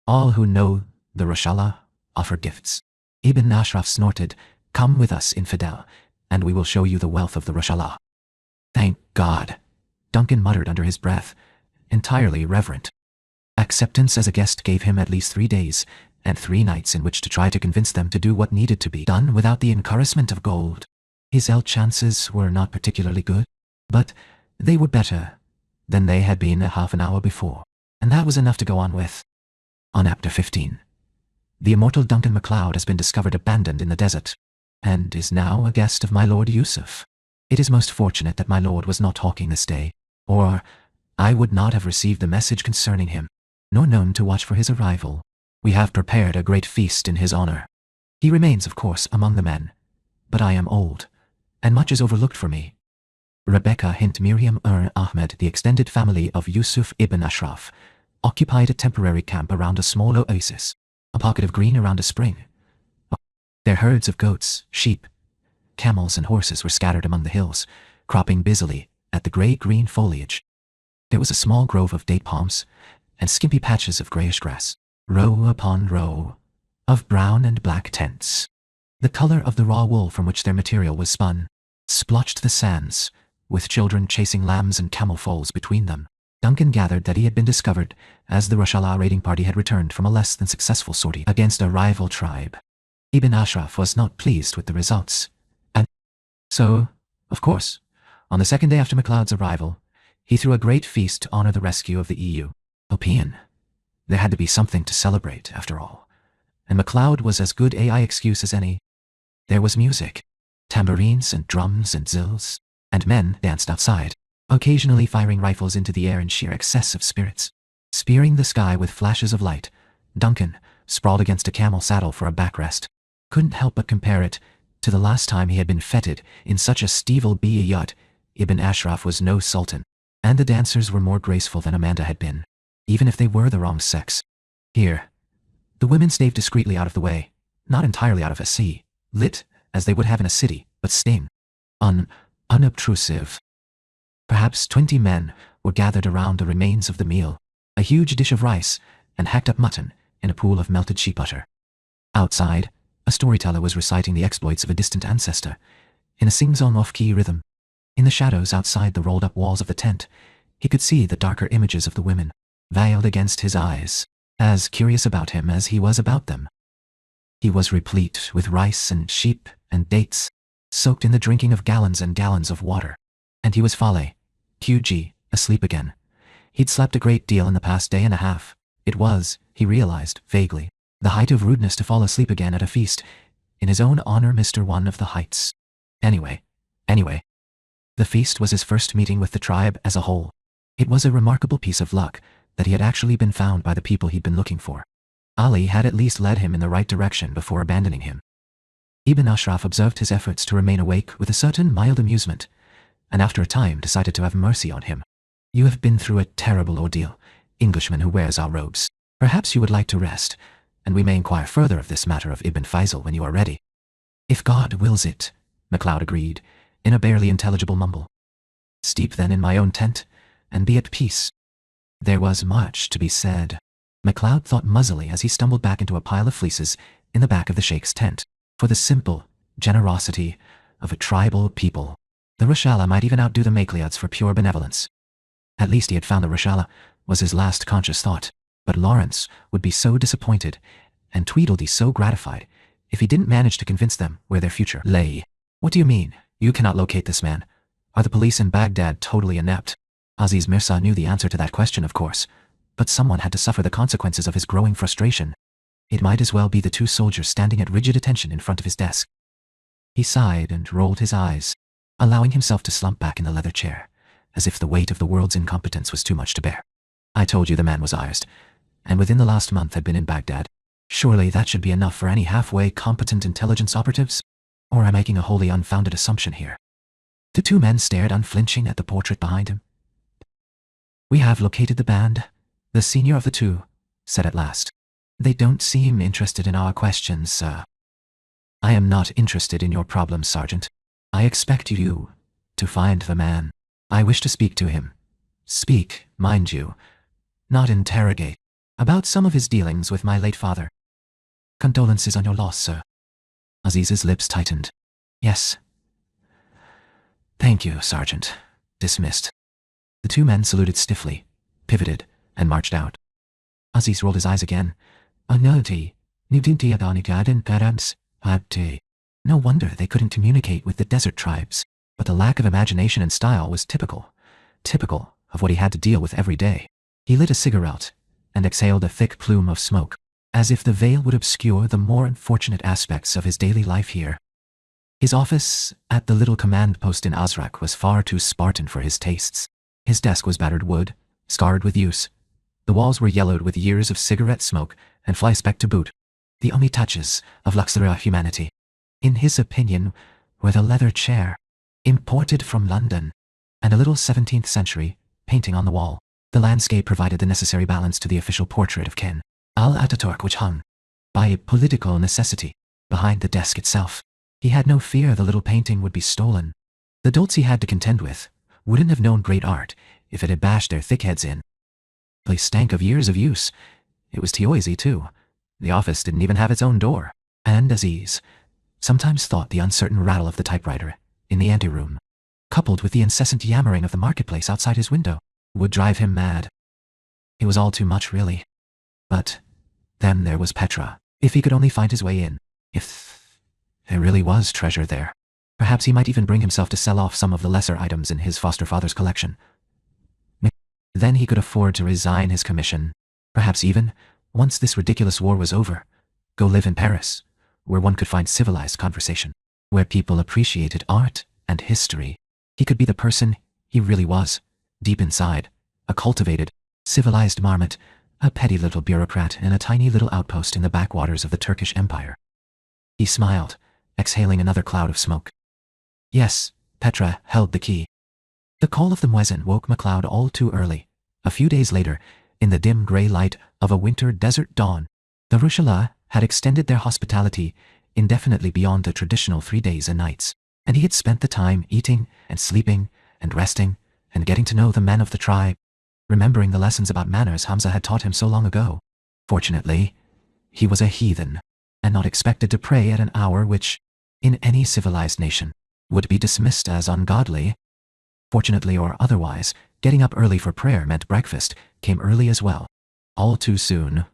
All who know the Rashala offered gifts. Ibn Ashraf snorted, "Come with us, infidel, and we will show you the wealth of the Rashala." Thank God, Duncan muttered under his breath, entirely reverent. Acceptance as a guest gave him at least 3 days and 3 nights in which to try to convince them to do what needed to be done without the encouragement of gold. His chances were not particularly good, but they were better than they had been a half an hour before, and that was enough to go on with. On Chapter 15. The immortal Duncan MacLeod has been discovered abandoned in the desert, and is now a guest of my Lord Yusuf. It is most fortunate that my lord was not talking this day, or I would not have received the message concerning him, nor known to watch for his arrival. We have prepared a great feast in his honor. He remains, of course, among the men, but I am old, and much is overlooked for me. Rebecca hint Miriam Ahmed, the extended family of Yusuf ibn Ashraf, occupied a temporary camp around a small oasis, a pocket of green around a spring. Their herds of goats, sheep, camels and horses were scattered among the hills, cropping busily at the grey-green foliage. There was a small grove of date palms and skimpy patches of greyish grass, row upon row of brown and black tents. The colour of the raw wool from which their material was spun splotched the sands, with children chasing lambs and camel foals between them. Duncan gathered that he had been discovered as the Rashala raiding party had returned from a less than successful sortie against a rival tribe. Ibn Ashraf was not pleased with the results, and so, of course, on the second day after MacLeod's arrival, he threw a great feast to honour the rescue of the European. There had to be something to celebrate, after all, and MacLeod was as good AI excuse as any. There was music, tambourines and drums and zills, and men danced outside, occasionally firing rifles into the air in sheer excess of spirits. Spearing the sky with flashes of light, Duncan, sprawled against a camel saddle for a backrest, couldn't help but compare it to the last time he had been feted in such a steeple-be-a-yacht. Ibn Ashraf was no sultan, and the dancers were more graceful than Amanda had been, even if they were the wrong sex. Here, the women staved discreetly out of the way, not entirely out of a sea, lit as they would have in a city, but staying unobtrusive. Perhaps 20 men were gathered around the remains of the meal, a huge dish of rice and hacked up mutton in a pool of melted sheep butter. Outside, a storyteller was reciting the exploits of a distant ancestor, in a sing-song off-key rhythm. In the shadows outside the rolled-up walls of the tent, he could see the darker images of the women, veiled against his eyes, as curious about him as he was about them. He was replete with rice and sheep and dates, soaked in the drinking of gallons and gallons of water. And he was QG, asleep again. He'd slept a great deal in the past day and a half. It was, he realized, vaguely, the height of rudeness to fall asleep again at a feast, in his own honor Mr. One of the Heights. Anyway, the feast was his first meeting with the tribe as a whole. It was a remarkable piece of luck that he had actually been found by the people he'd been looking for. Ali had at least led him in the right direction before abandoning him. Ibn Ashraf observed his efforts to remain awake with a certain mild amusement, and after a time decided to have mercy on him. "You have been through a terrible ordeal, Englishman who wears our robes. Perhaps you would like to rest, and we may inquire further of this matter of Ibn Faisal when you are ready." "If God wills it," MacLeod agreed, in a barely intelligible mumble. "Steep then in my own tent, and be at peace." There was much to be said. MacLeod thought muzzily as he stumbled back into a pile of fleeces in the back of the Sheikh's tent. For the simple generosity of a tribal people, the Rashala might even outdo the Macleods for pure benevolence. At least he had found the Rashala, was his last conscious thought. But Lawrence would be so disappointed, and Tweedledee so gratified, if he didn't manage to convince them where their future lay. "What do you mean? You cannot locate this man? Are the police in Baghdad totally inept?" Aziz Mirza knew the answer to that question, of course, but someone had to suffer the consequences of his growing frustration. It might as well be the 2 soldiers standing at rigid attention in front of his desk. He sighed and rolled his eyes, allowing himself to slump back in the leather chair, as if the weight of the world's incompetence was too much to bear. "I told you the man was Ayers, and within the last month had been in Baghdad. Surely that should be enough for any halfway competent intelligence operatives? Or am I making a wholly unfounded assumption here?" The 2 men stared unflinching at the portrait behind him. "We have located the band," the senior of the 2 said at last. "They don't seem interested in our questions, sir." "I am not interested in your problems, Sergeant. I expect you to find the man. I wish to speak to him. Speak, mind you, not interrogate. About some of his dealings with my late father. Condolences on your loss, sir. Aziz's lips tightened. Yes. Thank you, Sergeant. Dismissed. The two men saluted stiffly, pivoted, and marched out. Aziz rolled his eyes again. No wonder they couldn't communicate with the desert tribes, but the lack of imagination and style was typical of what he had to deal with every day. He lit a cigarette and exhaled a thick plume of smoke, as if the veil would obscure the more unfortunate aspects of his daily life here. His office at the little command post in Azrak was far too Spartan for his tastes. His desk was battered wood, scarred with use. The walls were yellowed with years of cigarette smoke and fly speck to boot. The only touches of luxury of humanity, in his opinion, were the leather chair, imported from London, and a little 17th century painting on the wall. The landscape provided the necessary balance to the official portrait of Ken Al-Ataturk, which hung, by political necessity, behind the desk itself. He had no fear the little painting would be stolen. The dolts he had to contend with wouldn't have known great art if it had bashed their thick heads in. The place stank of years of use. It was noisy, too. The office didn't even have its own door. And Aziz sometimes thought the uncertain rattle of the typewriter in the anteroom, coupled with the incessant yammering of the marketplace outside his window, would drive him mad. It was all too much, really. But then there was Petra. If he could only find his way in. If there really was treasure there. Perhaps he might even bring himself to sell off some of the lesser items in his foster father's collection. Then he could afford to resign his commission. Perhaps even, once this ridiculous war was over, go live in Paris, where one could find civilized conversation, where people appreciated art and history. He could be the person he really was, deep inside, a cultivated, civilized marmot, a petty little bureaucrat in a tiny little outpost in the backwaters of the Turkish Empire. He smiled, exhaling another cloud of smoke. Yes, Petra held the key. The call of the muezzin woke MacLeod all too early. A few days later, in the dim grey light of a winter desert dawn, the Rushala had extended their hospitality indefinitely beyond the traditional 3 days and nights, and he had spent the time eating and sleeping and resting and getting to know the men of the tribe, remembering the lessons about manners Hamza had taught him so long ago. Fortunately, he was a heathen, and not expected to pray at an hour which, in any civilized nation, would be dismissed as ungodly. Fortunately or otherwise, getting up early for prayer meant breakfast came early as well. All too soon,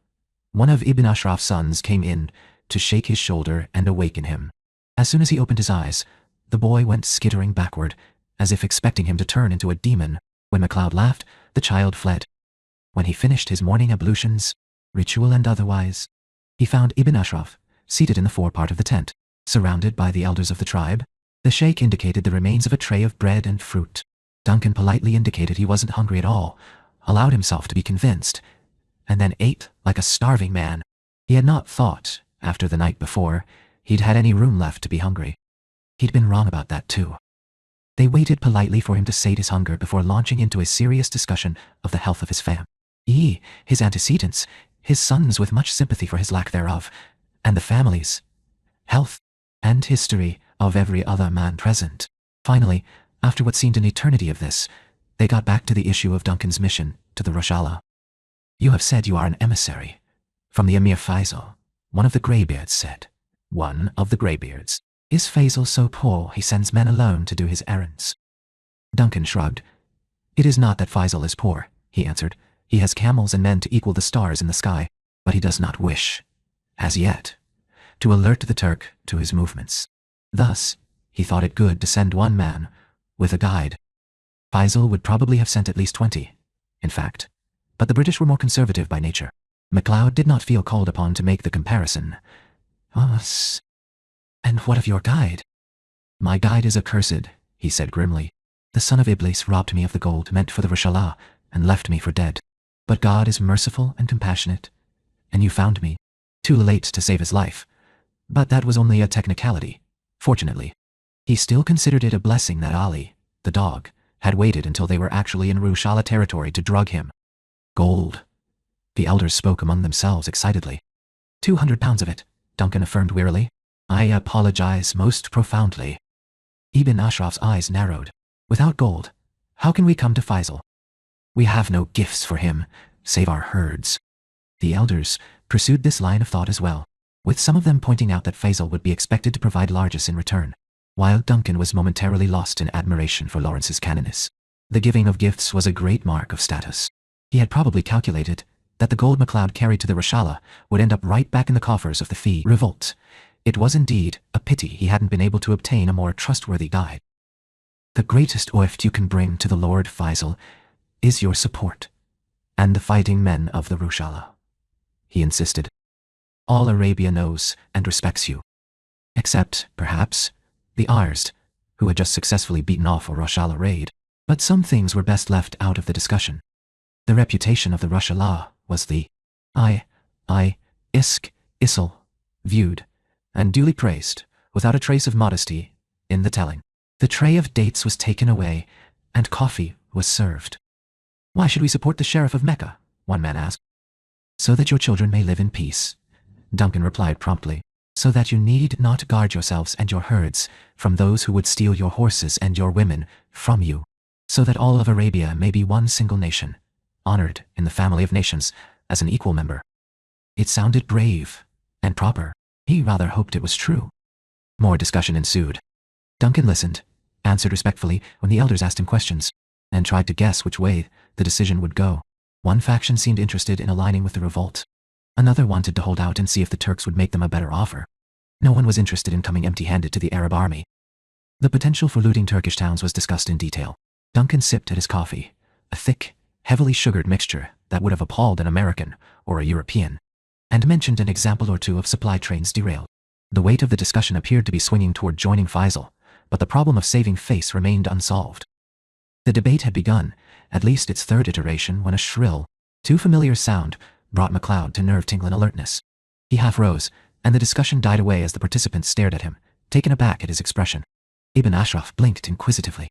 one of Ibn Ashraf's sons came in to shake his shoulder and awaken him. As soon as he opened his eyes, the boy went skittering backward, as if expecting him to turn into a demon. When MacLeod laughed, the child fled. When he finished his morning ablutions, ritual and otherwise, he found Ibn Ashraf seated in the forepart of the tent, surrounded by the elders of the tribe. The sheikh indicated the remains of a tray of bread and fruit. Duncan politely indicated he wasn't hungry at all, allowed himself to be convinced, and then ate like a starving man. He had not thought, after the night before, he'd had any room left to be hungry. He'd been wrong about that too. They waited politely for him to sate his hunger before launching into a serious discussion of the health of his family, his antecedents, his sons with much sympathy for his lack thereof, and the families, health, and history of every other man present. Finally, after what seemed an eternity of this, they got back to the issue of Duncan's mission to the Roshala. You have said you are an emissary from the Emir Faisal, one of the Greybeards said. One of the Greybeards. Is Faisal so poor he sends men alone to do his errands? Duncan shrugged. It is not that Faisal is poor, he answered. He has camels and men to equal the stars in the sky, but he does not wish, as yet, to alert the Turk to his movements. Thus, he thought it good to send one man with a guide. Faisal would probably have sent at least 20, in fact, but the British were more conservative by nature. MacLeod did not feel called upon to make the comparison. And what of your guide? My guide is accursed, he said grimly. The son of Iblis robbed me of the gold meant for the Rishalah and left me for dead. But God is merciful and compassionate, and you found me, too late to save his life. But that was only a technicality. Fortunately, he still considered it a blessing that Ali, the dog, had waited until they were actually in Rushala territory to drug him. Gold. The elders spoke among themselves excitedly. 200 pounds of it, Duncan affirmed wearily. I apologize most profoundly. Ibn Ashraf's eyes narrowed. Without gold, how can we come to Faisal? We have no gifts for him, save our herds. The elders pursued this line of thought as well, with some of them pointing out that Faisal would be expected to provide largesse in return, while Duncan was momentarily lost in admiration for Lawrence's canniness. The giving of gifts was a great mark of status. He had probably calculated that the gold MacLeod carried to the Rashala would end up right back in the coffers of the Fee revolt. It was indeed a pity he hadn't been able to obtain a more trustworthy guide. The greatest gift you can bring to the Lord Faisal is your support, and the fighting men of the Rashala, he insisted. All Arabia knows and respects you. Except, perhaps, the Arsd, who had just successfully beaten off a Rashala raid. But some things were best left out of the discussion. The reputation of the Rashala was the Isl, viewed, and duly praised, without a trace of modesty, in the telling. The tray of dates was taken away, and coffee was served. Why should we support the Sheriff of Mecca? One man asked. So that your children may live in peace, Duncan replied promptly. So that you need not guard yourselves and your herds from those who would steal your horses and your women from you. So that all of Arabia may be one single nation, honored in the family of nations as an equal member. It sounded brave and proper. He rather hoped it was true. More discussion ensued. Duncan listened, answered respectfully when the elders asked him questions, and tried to guess which way the decision would go. One faction seemed interested in aligning with the revolt. Another wanted to hold out and see if the Turks would make them a better offer. No one was interested in coming empty-handed to the Arab army. The potential for looting Turkish towns was discussed in detail. Duncan sipped at his coffee, a thick, heavily sugared mixture that would have appalled an American or a European, and mentioned an example or two of supply trains derailed. The weight of the discussion appeared to be swinging toward joining Faisal, but the problem of saving face remained unsolved. The debate had begun, at least its third iteration, when a shrill, too familiar sound brought MacLeod to nerve-tingling alertness. He half rose, and the discussion died away as the participants stared at him, taken aback at his expression. Ibn Ashraf blinked inquisitively.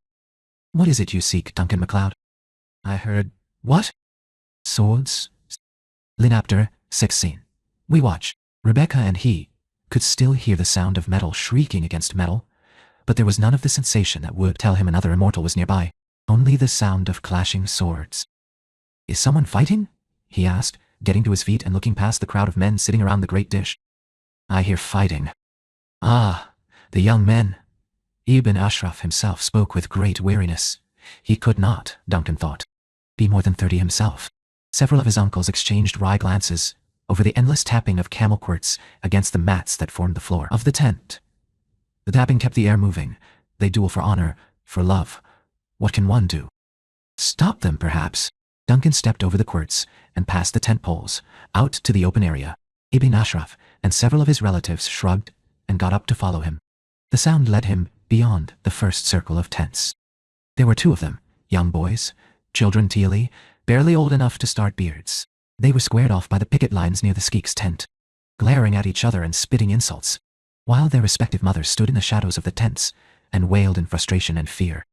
What is it you seek, Duncan MacLeod? I heard, what? Swords? Linapter, 16. We watch. Rebecca and he could still hear the sound of metal shrieking against metal, but there was none of the sensation that would tell him another immortal was nearby, only the sound of clashing swords. Is someone fighting? He asked, getting to his feet and looking past the crowd of men sitting around the great dish. I hear fighting. Ah, the young men. Ibn Ashraf himself spoke with great weariness. He could not, Duncan thought, be more than 30 himself. Several of his uncles exchanged wry glances over the endless tapping of camel quirts against the mats that formed the floor of the tent. The tapping kept the air moving. They duel for honor, for love. What can one do? Stop them, perhaps. Duncan stepped over the quirts and past the tent poles, out to the open area. Ibn Ashraf and several of his relatives shrugged and got up to follow him. The sound led him beyond the first circle of tents. There were 2 of them, young boys, children teally, barely old enough to start beards. They were squared off by the picket lines near the skeek's tent, glaring at each other and spitting insults, while their respective mothers stood in the shadows of the tents and wailed in frustration and fear.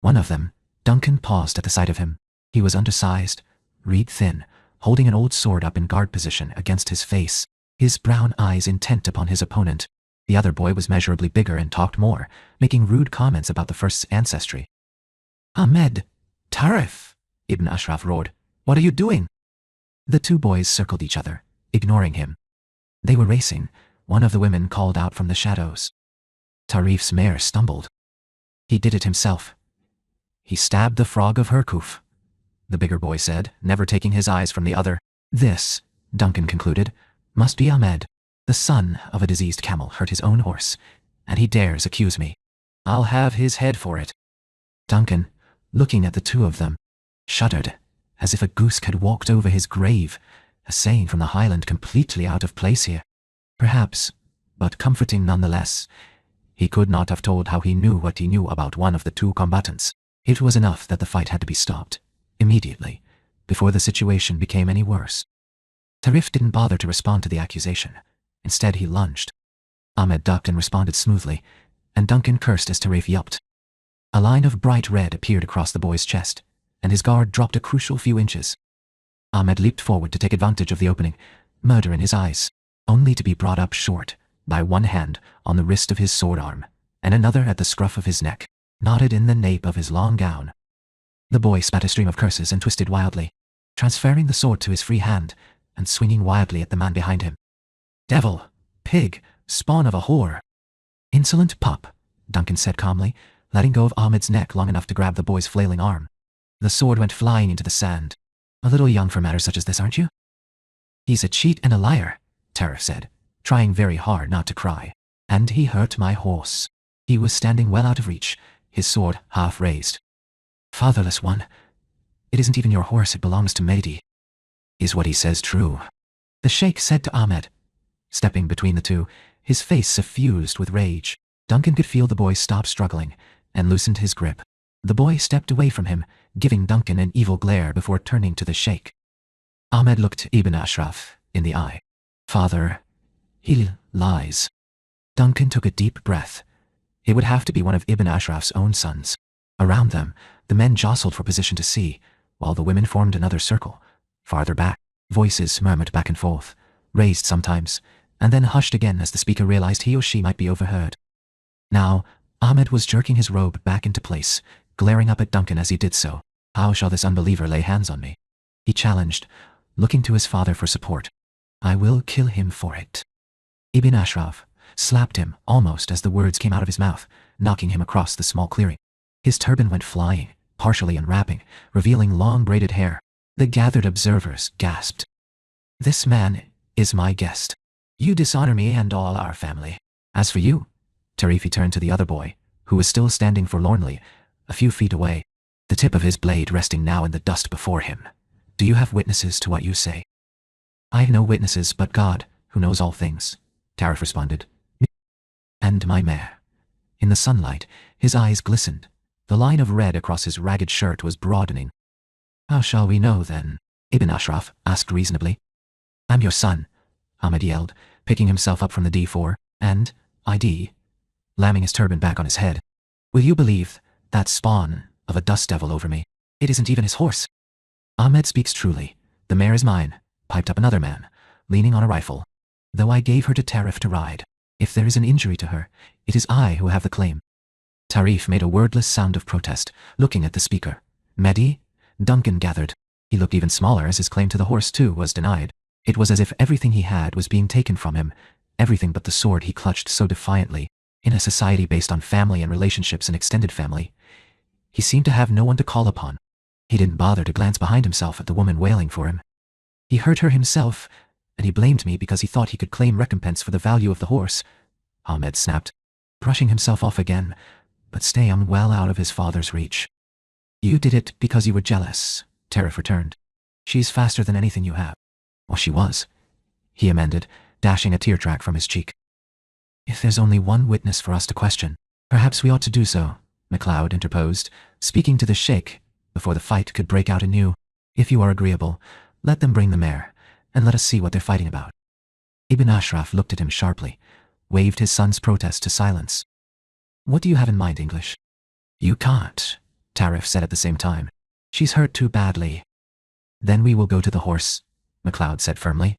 One of them, Duncan, paused at the sight of him. He was undersized, reed-thin, holding an old sword up in guard position against his face, his brown eyes intent upon his opponent. The other boy was measurably bigger and talked more, making rude comments about the first's ancestry. Ahmed, Tarif, Ibn Ashraf roared. What are you doing? The 2 boys circled each other, ignoring him. They were racing. One of the women called out from the shadows. Tarif's mare stumbled. He did it himself. He stabbed the frog of Herkuf, the bigger boy said, never taking his eyes from the other. This, Duncan concluded, must be Ahmed. The son of a diseased camel hurt his own horse, and he dares accuse me. I'll have his head for it. Duncan, looking at the 2 of them, shuddered, as if a goose had walked over his grave, a saying from the Highland completely out of place here. Perhaps, but comforting nonetheless. He could not have told how he knew what he knew about one of the 2 combatants. It was enough that the fight had to be stopped, immediately, before the situation became any worse. Tarif didn't bother to respond to the accusation. Instead, he lunged. Ahmed ducked and responded smoothly, and Duncan cursed as Tarif yelped. A line of bright red appeared across the boy's chest, and his guard dropped a crucial few inches. Ahmed leaped forward to take advantage of the opening, murder in his eyes, only to be brought up short by one hand on the wrist of his sword arm, and another at the scruff of his neck, knotted in the nape of his long gown. The boy spat a stream of curses and twisted wildly. transferring the sword to his free hand and swinging wildly at the man behind him. "Devil! Pig! Spawn of a whore!" "Insolent pup," Duncan said calmly, letting go of Ahmed's neck long enough to grab the boy's flailing arm. The sword went flying into the sand. "A little young for matters such as this, aren't you?" "He's a cheat and a liar," Tariff said, trying very hard not to cry. "And he hurt my horse." He was standing well out of reach, his sword half raised. "Fatherless one, it isn't even your horse, it belongs to Mehdi." "Is what he says true?" the sheikh said to Ahmed. Stepping between the two, his face suffused with rage, Duncan could feel the boy stop struggling and loosened his grip. The boy stepped away from him, giving Duncan an evil glare before turning to the sheikh. Ahmed looked Ibn Ashraf in the eye. "Father, he lies." Duncan took a deep breath. It would have to be one of Ibn Ashraf's own sons. Around them, the men jostled for position to see, while the women formed another circle. Farther back, voices murmured back and forth, raised sometimes, and then hushed again as the speaker realized he or she might be overheard. Now, Ahmed was jerking his robe back into place, glaring up at Duncan as he did so. "How shall this unbeliever lay hands on me?" he challenged, looking to his father for support. "I will kill him for it." Ibn Ashraf slapped him almost as the words came out of his mouth, knocking him across the small clearing. His turban went flying, partially unwrapping, revealing long braided hair. The gathered observers gasped. "This man is my guest. You dishonor me and all our family. As for you," Tarifi turned to the other boy, who was still standing forlornly, a few feet away, the tip of his blade resting now in the dust before him. "Do you have witnesses to what you say?" "I have no witnesses but God, who knows all things," Tarif responded. "And my mare." In the sunlight, his eyes glistened. The line of red across his ragged shirt was broadening. "How shall we know, then?" Ibn Ashraf asked reasonably. "I'm your son," Ahmed yelled, picking himself up from the D4, and ID, lamming his turban back on his head. "Will you believe that spawn of a dust devil over me? It isn't even his horse." "Ahmed speaks truly. The mare is mine," piped up another man, leaning on a rifle. "Though I gave her to Tarif to ride. If there is an injury to her, it is I who have the claim." Tarif made a wordless sound of protest, looking at the speaker. "Mehdi?" Duncan gathered. He looked even smaller as his claim to the horse, too, was denied. It was as if everything he had was being taken from him, everything but the sword he clutched so defiantly. In a society based on family and relationships and extended family, he seemed to have no one to call upon. He didn't bother to glance behind himself at the woman wailing for him. He hurt her himself, and he blamed me because he thought he could claim recompense for the value of the horse, Ahmed snapped, brushing himself off again, but staying well out of his father's reach. "You did it because you were jealous," Tarif returned. "She's faster than anything you have." "Well, she was," he amended, dashing a tear track from his cheek. "If there's only one witness for us to question, perhaps we ought to do so," MacLeod interposed, speaking to the sheikh before the fight could break out anew. "If you are agreeable, let them bring the mare, and let us see what they're fighting about." Ibn Ashraf looked at him sharply, waved his son's protest to silence. "What do you have in mind, English?" "You can't," Tarif said at the same time. "She's hurt too badly." "Then we will go to the horse," MacLeod said firmly.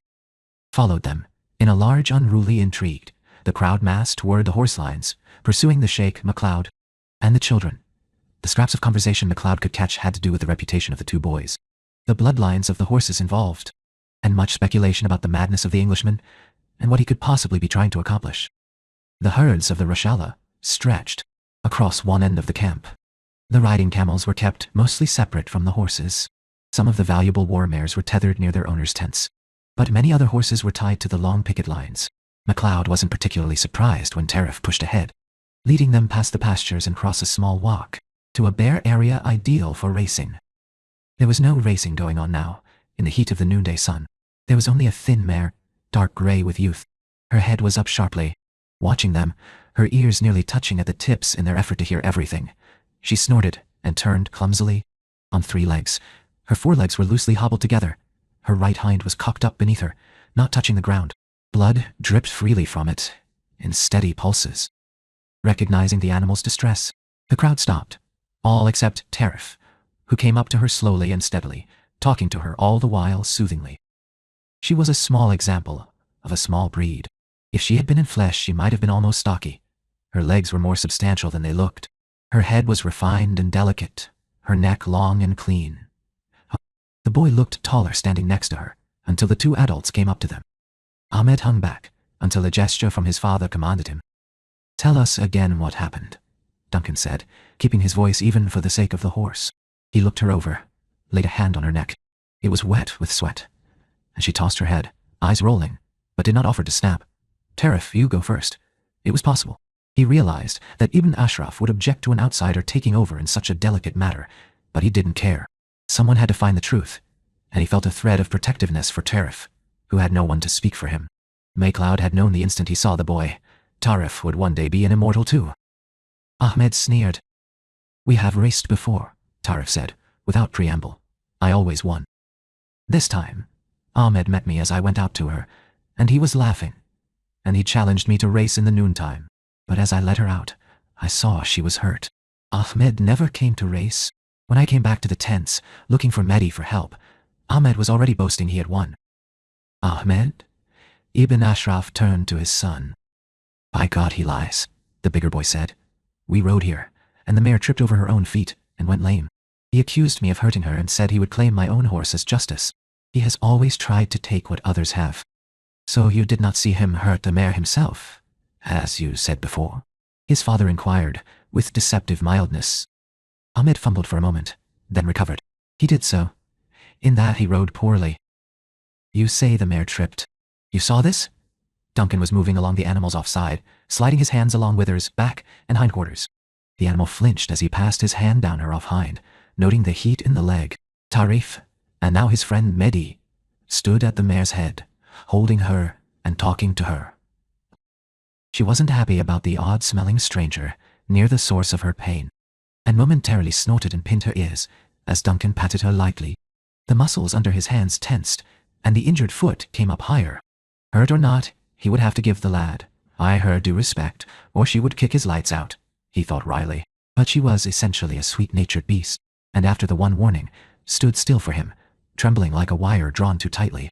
Followed them, in a large unruly intrigue. The crowd massed toward the horse lines, pursuing the sheikh, MacLeod, and the children. The scraps of conversation MacLeod could catch had to do with the reputation of the two boys, the bloodlines of the horses involved, and much speculation about the madness of the Englishman and what he could possibly be trying to accomplish. The herds of the Rashala stretched across one end of the camp. The riding camels were kept mostly separate from the horses. Some of the valuable war mares were tethered near their owners' tents, but many other horses were tied to the long picket lines. MacLeod wasn't particularly surprised when Tarif pushed ahead, leading them past the pastures and across a small walk to a bare area ideal for racing. There was no racing going on now, in the heat of the noonday sun. There was only a thin mare, dark gray with youth. Her head was up sharply, watching them, her ears nearly touching at the tips in their effort to hear everything. She snorted and turned clumsily on three legs. Her forelegs were loosely hobbled together. Her right hind was cocked up beneath her, not touching the ground. Blood dripped freely from it, in steady pulses. Recognizing the animal's distress, the crowd stopped, all except Tarif, who came up to her slowly and steadily, talking to her all the while soothingly. She was a small example of a small breed. If she had been in flesh, she might have been almost stocky. Her legs were more substantial than they looked. Her head was refined and delicate, her neck long and clean. The boy looked taller standing next to her, until the two adults came up to them. Ahmed hung back, until a gesture from his father commanded him. "Tell us again what happened," Duncan said, keeping his voice even for the sake of the horse. He looked her over, laid a hand on her neck. It was wet with sweat, and she tossed her head, eyes rolling, but did not offer to snap. "Tarif, you go first." It was possible. He realized that Ibn Ashraf would object to an outsider taking over in such a delicate matter, but he didn't care. Someone had to find the truth, and he felt a thread of protectiveness for Tarif, who had no one to speak for him. Maycloud had known the instant he saw the boy. Tarif would one day be an immortal too. Ahmed sneered. "We have raced before," Tarif said, without preamble. "I always won. This time, Ahmed met me as I went out to her, and he was laughing, and he challenged me to race in the noontime. But as I let her out, I saw she was hurt. Ahmed never came to race. When I came back to the tents, looking for Mehdi for help, Ahmed was already boasting he had won." "Ahmed?" Ibn Ashraf turned to his son. "By God, he lies," the bigger boy said. "We rode here, and the mare tripped over her own feet and went lame. He accused me of hurting her and said he would claim my own horse as justice. He has always tried to take what others have." "So you did not see him hurt the mare himself, as you said before?" his father inquired, with deceptive mildness. Ahmed fumbled for a moment, then recovered. He did so. In that he rode poorly. "You say the mare tripped. You saw this?" Duncan was moving along the animal's offside, sliding his hands along withers, back, and hindquarters. The animal flinched as he passed his hand down her off hind, noting the heat in the leg. Tarif, and now his friend Mehdi, stood at the mare's head, holding her and talking to her. She wasn't happy about the odd-smelling stranger near the source of her pain, and momentarily snorted and pinned her ears as Duncan patted her lightly. The muscles under his hands tensed, and the injured foot came up higher. Hurt or not, he would have to give the lad her due respect, or she would kick his lights out, he thought wryly. But she was essentially a sweet-natured beast, and after the one warning, stood still for him, trembling like a wire drawn too tightly.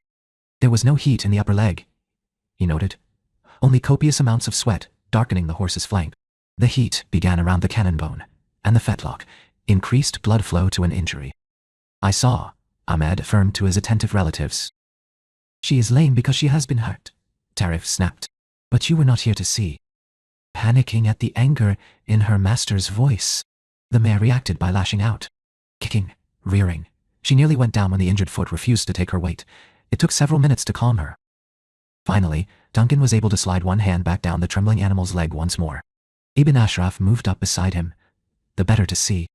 There was no heat in the upper leg, he noted, only copious amounts of sweat darkening the horse's flank. The heat began around the cannon bone, and the fetlock increased blood flow to an injury. "I saw," Ahmed affirmed to his attentive relatives. "She is lame because she has been hurt," Tarif snapped. "But you were not here to see." Panicking at the anger in her master's voice, the mare reacted by lashing out. Kicking, rearing, she nearly went down when the injured foot refused to take her weight. It took several minutes to calm her. Finally, Duncan was able to slide one hand back down the trembling animal's leg once more. Ibn Ashraf moved up beside him, the better to see.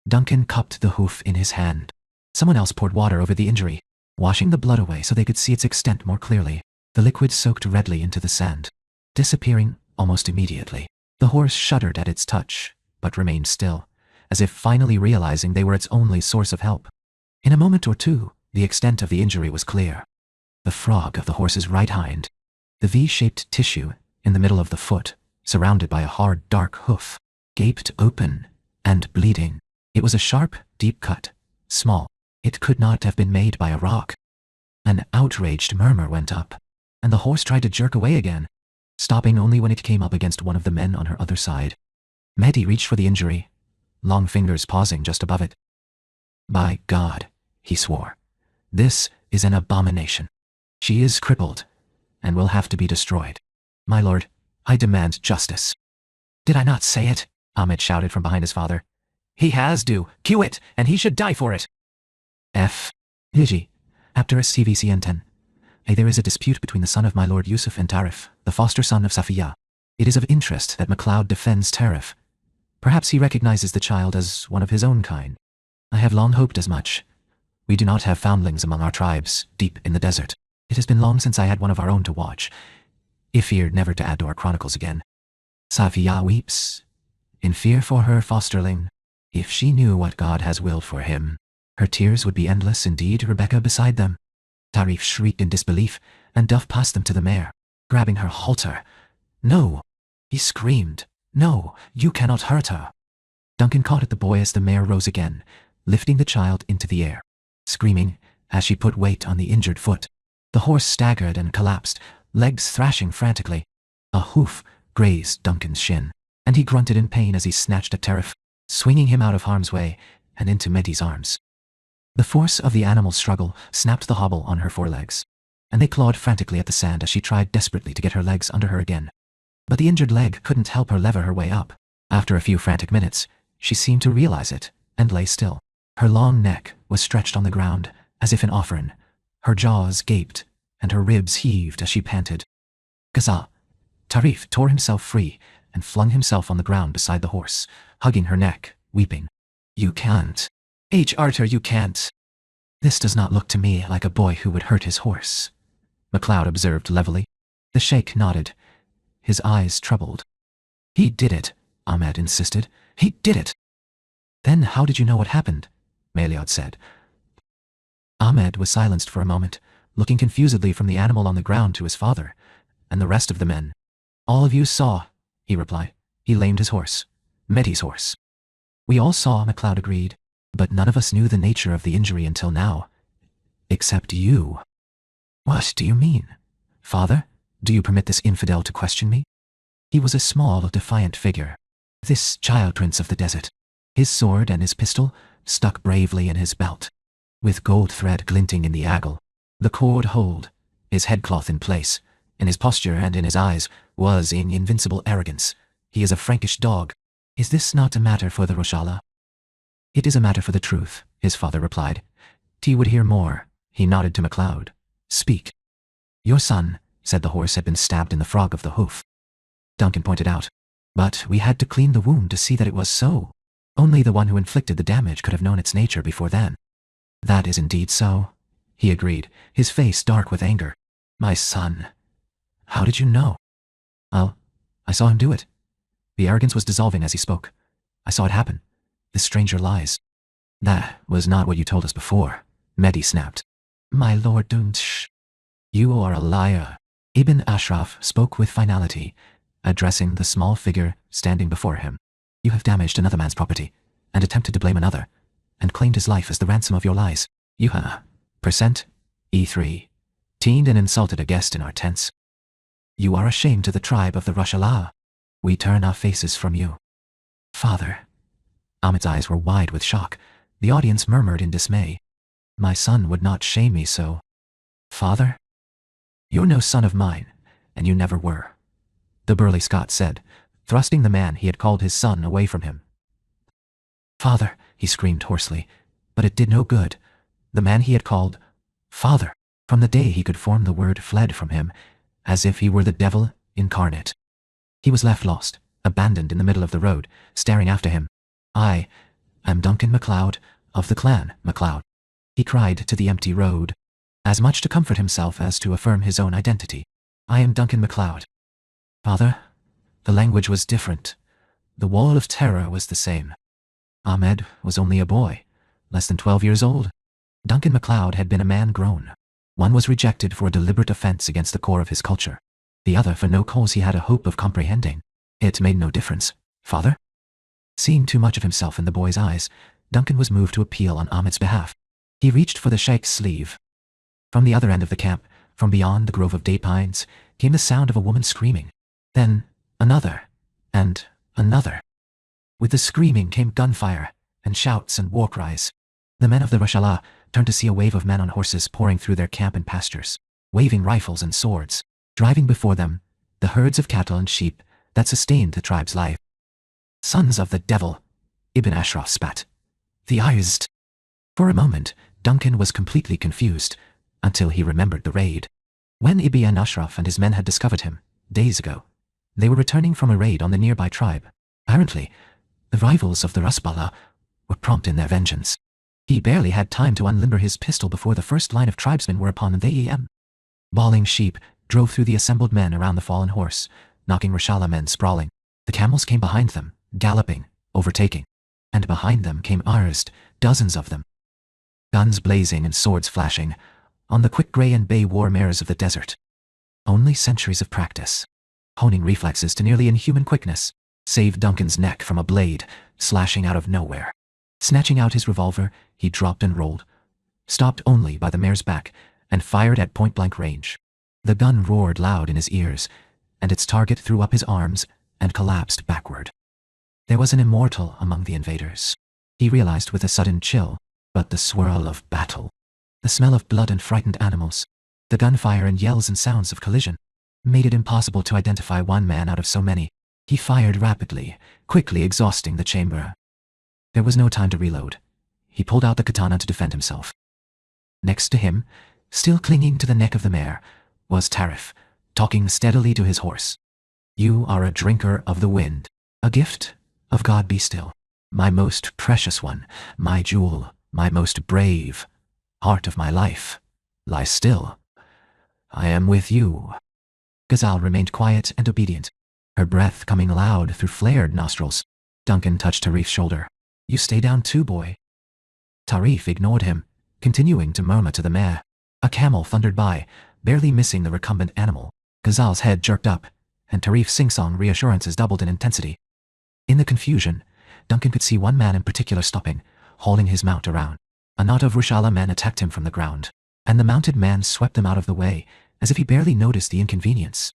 Duncan cupped the hoof in his hand. Someone else poured water over the injury, washing the blood away so they could see its extent more clearly. The liquid soaked redly into the sand, disappearing almost immediately. The horse shuddered at its touch, but remained still, as if finally realizing they were its only source of help. In a moment or two, the extent of the injury was clear. The frog of the horse's right hind, the V-shaped tissue in the middle of the foot, surrounded by a hard, dark hoof, gaped open and bleeding. It was a sharp, deep cut, small. It could not have been made by a rock. An outraged murmur went up, and the horse tried to jerk away again, stopping only when it came up against one of the men on her other side. Mehdi reached for the injury, long fingers pausing just above it. "By God," he swore, "this is an abomination. She is crippled, and will have to be destroyed. My lord, I demand justice." "Did I not say it?" Ahmed shouted from behind his father. "He has due. Cue it, and he should die for it." F. Hiji, Apter CVCN 10. There is a dispute between the son of my lord Yusuf and Tarif, the foster son of Safiya. It is of interest that MacLeod defends Tarif. Perhaps he recognizes the child as one of his own kind. I have long hoped as much. We do not have foundlings among our tribes, deep in the desert. It has been long since I had one of our own to watch. If feared never to add to our chronicles again. Safiya weeps, in fear for her fosterling. If she knew what God has willed for him, her tears would be endless indeed, Rebecca beside them. Tarif shrieked in disbelief, and Duff passed them to the mare, grabbing her halter. "No!" he screamed. "No, you cannot hurt her." Duncan caught at the boy as the mare rose again, lifting the child into the air, screaming as she put weight on the injured foot. The horse staggered and collapsed, legs thrashing frantically. A hoof grazed Duncan's shin, and he grunted in pain as he snatched at Tarif, swinging him out of harm's way and into Mehdi's arms. The force of the animal's struggle snapped the hobble on her forelegs, and they clawed frantically at the sand as she tried desperately to get her legs under her again. But the injured leg couldn't help her lever her way up. After a few frantic minutes, she seemed to realize it and lay still. Her long neck was stretched on the ground as if in offering. Her jaws gaped and her ribs heaved as she panted. Gaza! Tarif tore himself free and flung himself on the ground beside the horse, hugging her neck, weeping. You can't. Arthur, you can't. This does not look to me like a boy who would hurt his horse, MacLeod observed levelly. The sheikh nodded, his eyes troubled. He did it, Ahmed insisted. He did it. Then how did you know what happened? Meliod said. Ahmed was silenced for a moment, looking confusedly from the animal on the ground to his father, and the rest of the men. All of you saw, he replied. He lamed his horse. Mehdi's horse. We all saw, MacLeod agreed, but none of us knew the nature of the injury until now. Except you. What do you mean? Father, do you permit this infidel to question me? He was a small, defiant figure. This child prince of the desert. His sword and his pistol stuck bravely in his belt, with gold thread glinting in the aggle, the cord hold, his headcloth in place. In his posture and in his eyes was in invincible arrogance. He is a Frankish dog. Is this not a matter for the Roshala? It is a matter for the truth, his father replied. T would hear more. He nodded to MacLeod. Speak. Your son, said the horse, had been stabbed in the frog of the hoof. Duncan pointed out. But we had to clean the wound to see that it was so. Only the one who inflicted the damage could have known its nature before then. That is indeed so, he agreed, his face dark with anger. My son. How did you know? I saw him do it. The arrogance was dissolving as he spoke. I saw it happen. This stranger lies. That was not what you told us before, Mehdi snapped. My lord, don't shh. You are a liar. Ibn Ashraf spoke with finality, addressing the small figure standing before him. You have damaged another man's property, and attempted to blame another, and claimed his life as the ransom of your lies. You have percent E3. Teened and insulted a guest in our tents. You are a shame to the tribe of the Roshala. We turn our faces from you. Father. Ahmed's eyes were wide with shock. The audience murmured in dismay. My son would not shame me so. Father? You're no son of mine, and you never were, the burly Scot said, thrusting the man he had called his son away from him. Father, he screamed hoarsely, but it did no good. The man he had called father, from the day he could form the word, fled from him, as if he were the devil incarnate. He was left lost, abandoned in the middle of the road, staring after him. I am Duncan MacLeod, of the clan MacLeod, he cried to the empty road, as much to comfort himself as to affirm his own identity. I am Duncan MacLeod. Father, the language was different. The wall of terror was the same. Ahmed was only a boy, less than 12 years old. Duncan MacLeod had been a man grown. One was rejected for a deliberate offense against the core of his culture. The other for no cause he had a hope of comprehending. It made no difference. Father? Seeing too much of himself in the boy's eyes, Duncan was moved to appeal on Ahmed's behalf. He reached for the sheikh's sleeve. From the other end of the camp, from beyond the grove of date pines, came the sound of a woman screaming. Then another, and another. With the screaming came gunfire, and shouts and war cries. The men of the Roshala turned to see a wave of men on horses pouring through their camp and pastures, waving rifles and swords, driving before them the herds of cattle and sheep that sustained the tribe's life. Sons of the devil, Ibn Ashraf spat. The eyes. For a moment, Duncan was completely confused, until he remembered the raid. When Ibn Ashraf and his men had discovered him, days ago, they were returning from a raid on the nearby tribe. Apparently, the rivals of the Rasbala were prompt in their vengeance. He barely had time to unlimber his pistol before the first line of tribesmen were upon them. Bawling sheep drove through the assembled men around the fallen horse, knocking Rashala men sprawling. The camels came behind them, galloping, overtaking. And behind them came Arzd, dozens of them. Guns blazing and swords flashing, on the quick grey and bay war mares of the desert. Only centuries of practice, honing reflexes to nearly inhuman quickness, saved Duncan's neck from a blade slashing out of nowhere. Snatching out his revolver, he dropped and rolled, stopped only by the mare's back, and fired at point-blank range. The gun roared loud in his ears, and its target threw up his arms and collapsed backward. There was an immortal among the invaders. He realized with a sudden chill. but the swirl of battle, the smell of blood and frightened animals, the gunfire and yells and sounds of collision, made it impossible to identify one man out of so many. He fired rapidly, quickly exhausting the chamber. There was no time to reload. He pulled out the katana to defend himself. Next to him, still clinging to the neck of the mare, was Tarif, talking steadily to his horse. "You are a drinker of the wind, a gift of God be still. My most precious one, my jewel, my most brave, heart of my life, lie still. I am with you." Ghazal remained quiet and obedient, her breath coming loud through flared nostrils. Duncan touched Tarif's shoulder. "You stay down too, boy." Tarif ignored him, continuing to murmur to the mare. A camel thundered by, barely missing the recumbent animal. Ghazal's head jerked up, and Tarif's sing-song reassurances doubled in intensity. In the confusion, Duncan could see one man in particular stopping, hauling his mount around. A knot of Rushala men attacked him from the ground, and the mounted man swept them out of the way, as if he barely noticed the inconvenience.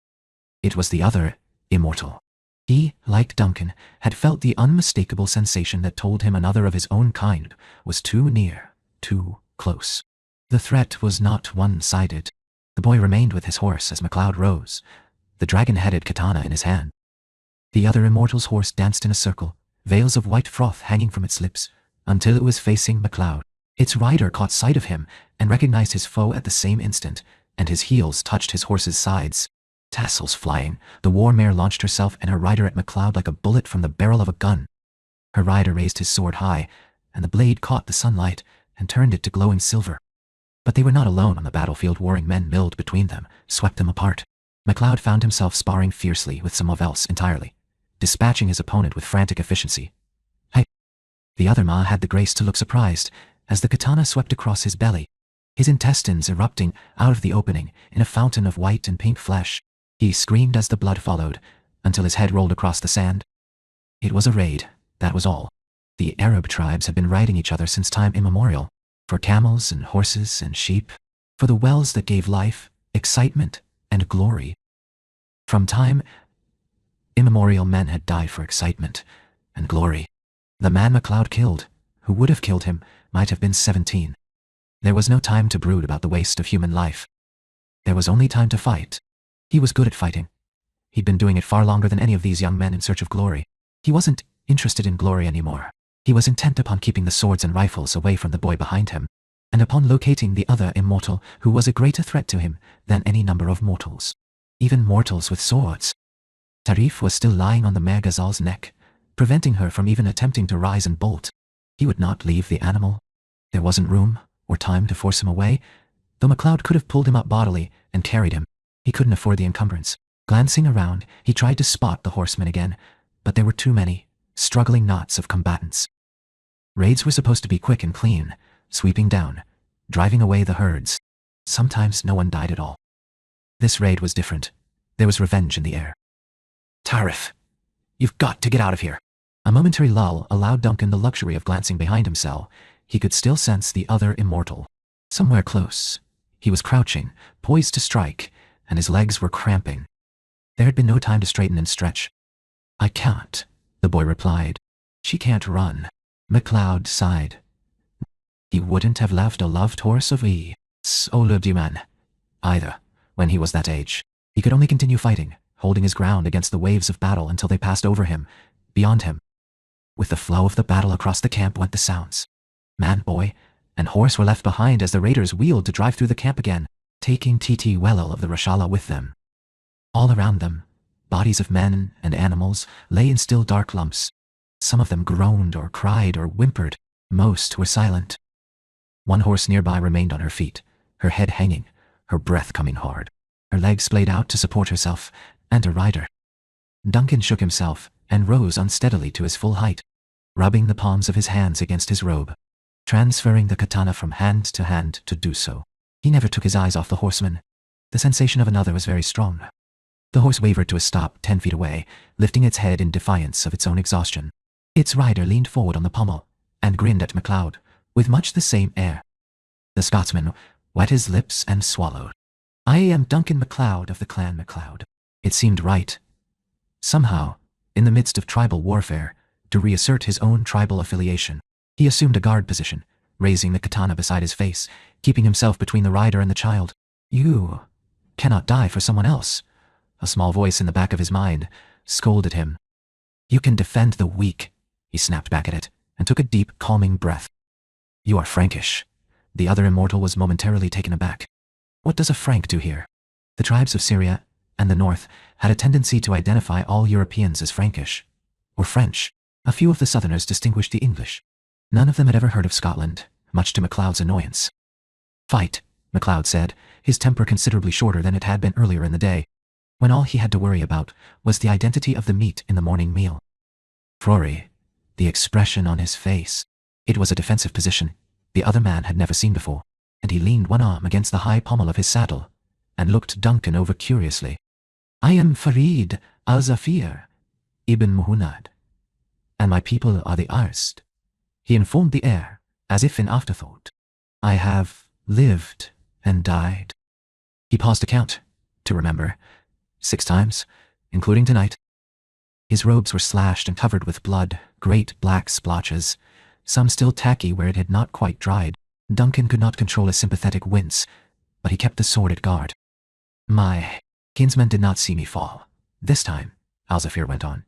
It was the other immortal. He, like Duncan, had felt the unmistakable sensation that told him another of his own kind was too near, too close. The threat was not one-sided. The boy remained with his horse as MacLeod rose, the dragon-headed katana in his hand. The other immortal's horse danced in a circle, veils of white froth hanging from its lips, until it was facing MacLeod. Its rider caught sight of him and recognized his foe at the same instant, and his heels touched his horse's sides. Tassels flying, the war mare launched herself and her rider at MacLeod like a bullet from the barrel of a gun. Her rider raised his sword high, and the blade caught the sunlight and turned it to glowing silver. But they were not alone on the battlefield. Warring men milled between them, swept them apart. MacLeod found himself sparring fiercely with someone else entirely, dispatching his opponent with frantic efficiency. "Hey!" The other Ma had the grace to look surprised as the katana swept across his belly, his intestines erupting out of the opening in a fountain of white and pink flesh. He screamed as the blood followed, until his head rolled across the sand. It was a raid, that was all. The Arab tribes had been riding each other since time immemorial, for camels and horses and sheep, for the wells that gave life, excitement, and glory. From time immemorial, men had died for excitement and glory. The man MacLeod killed, who would have killed him, might have been 17. There was no time to brood about the waste of human life. There was only time to fight. He was good at fighting. He'd been doing it far longer than any of these young men in search of glory. He wasn't interested in glory anymore. He was intent upon keeping the swords and rifles away from the boy behind him, and upon locating the other immortal who was a greater threat to him than any number of mortals. Even mortals with swords. Tarif was still lying on the mare Ghazal's neck, preventing her from even attempting to rise and bolt. He would not leave the animal. There wasn't room or time to force him away, though MacLeod could have pulled him up bodily and carried him. He couldn't afford the encumbrance. Glancing around, he tried to spot the horsemen again, but there were too many, struggling knots of combatants. Raids were supposed to be quick and clean, sweeping down, driving away the herds. Sometimes no one died at all. This raid was different. There was revenge in the air. "Tarif, you've got to get out of here." A momentary lull allowed Duncan the luxury of glancing behind himself. He could still sense the other immortal. Somewhere close. He was crouching, poised to strike, and his legs were cramping. There had been no time to straighten and stretch. "I can't," the boy replied. "She can't run." MacLeod sighed. He wouldn't have left a loved horse of man either, when he was that age. He could only continue fighting, holding his ground against the waves of battle until they passed over him, beyond him. With the flow of the battle across the camp went the sounds. Man, boy, and horse were left behind as the raiders wheeled to drive through the camp again, taking Titi Wellel of the Rashala with them. All around them, bodies of men and animals lay in still dark lumps. Some of them groaned or cried or whimpered. Most were silent. One horse nearby remained on her feet, her head hanging, her breath coming hard, her legs splayed out to support herself and her rider. Duncan shook himself and rose unsteadily to his full height, rubbing the palms of his hands against his robe, transferring the katana from hand to do so. He never took his eyes off the horseman. The sensation of another was very strong. The horse wavered to a stop 10 feet away, lifting its head in defiance of its own exhaustion. Its rider leaned forward on the pommel and grinned at MacLeod with much the same air. The Scotsman wet his lips and swallowed. "I am Duncan MacLeod of the clan MacLeod." It seemed right, somehow, in the midst of tribal warfare, to reassert his own tribal affiliation. He assumed a guard position, raising the katana beside his face, keeping himself between the rider and the child. You cannot die for someone else. A small voice in the back of his mind scolded him. You can defend the weak, he snapped back at it, and took a deep, calming breath. You are Frankish. The other immortal was momentarily taken aback. What does a Frank do here? The tribes of Syria and the north had a tendency to identify all Europeans as Frankish, or French. A few of the southerners distinguished the English. None of them had ever heard of Scotland, much to MacLeod's annoyance. Fight, MacLeod said, his temper considerably shorter than it had been earlier in the day, when all he had to worry about was the identity of the meat in the morning meal. Rory, the expression on his face. It was a defensive position the other man had never seen before, and he leaned one arm against the high pommel of his saddle and looked Duncan over curiously. I am Farid al-Zafir, Ibn Muhammad, and my people are the Arst. He informed the heir, as if in afterthought. I have lived and died. He paused to count, to remember, 6 times, including tonight. His robes were slashed and covered with blood, great black splotches, some still tacky where it had not quite dried. Duncan could not control a sympathetic wince, but he kept the sword at guard. My kinsman did not see me fall. This time, Al-Zafir went on,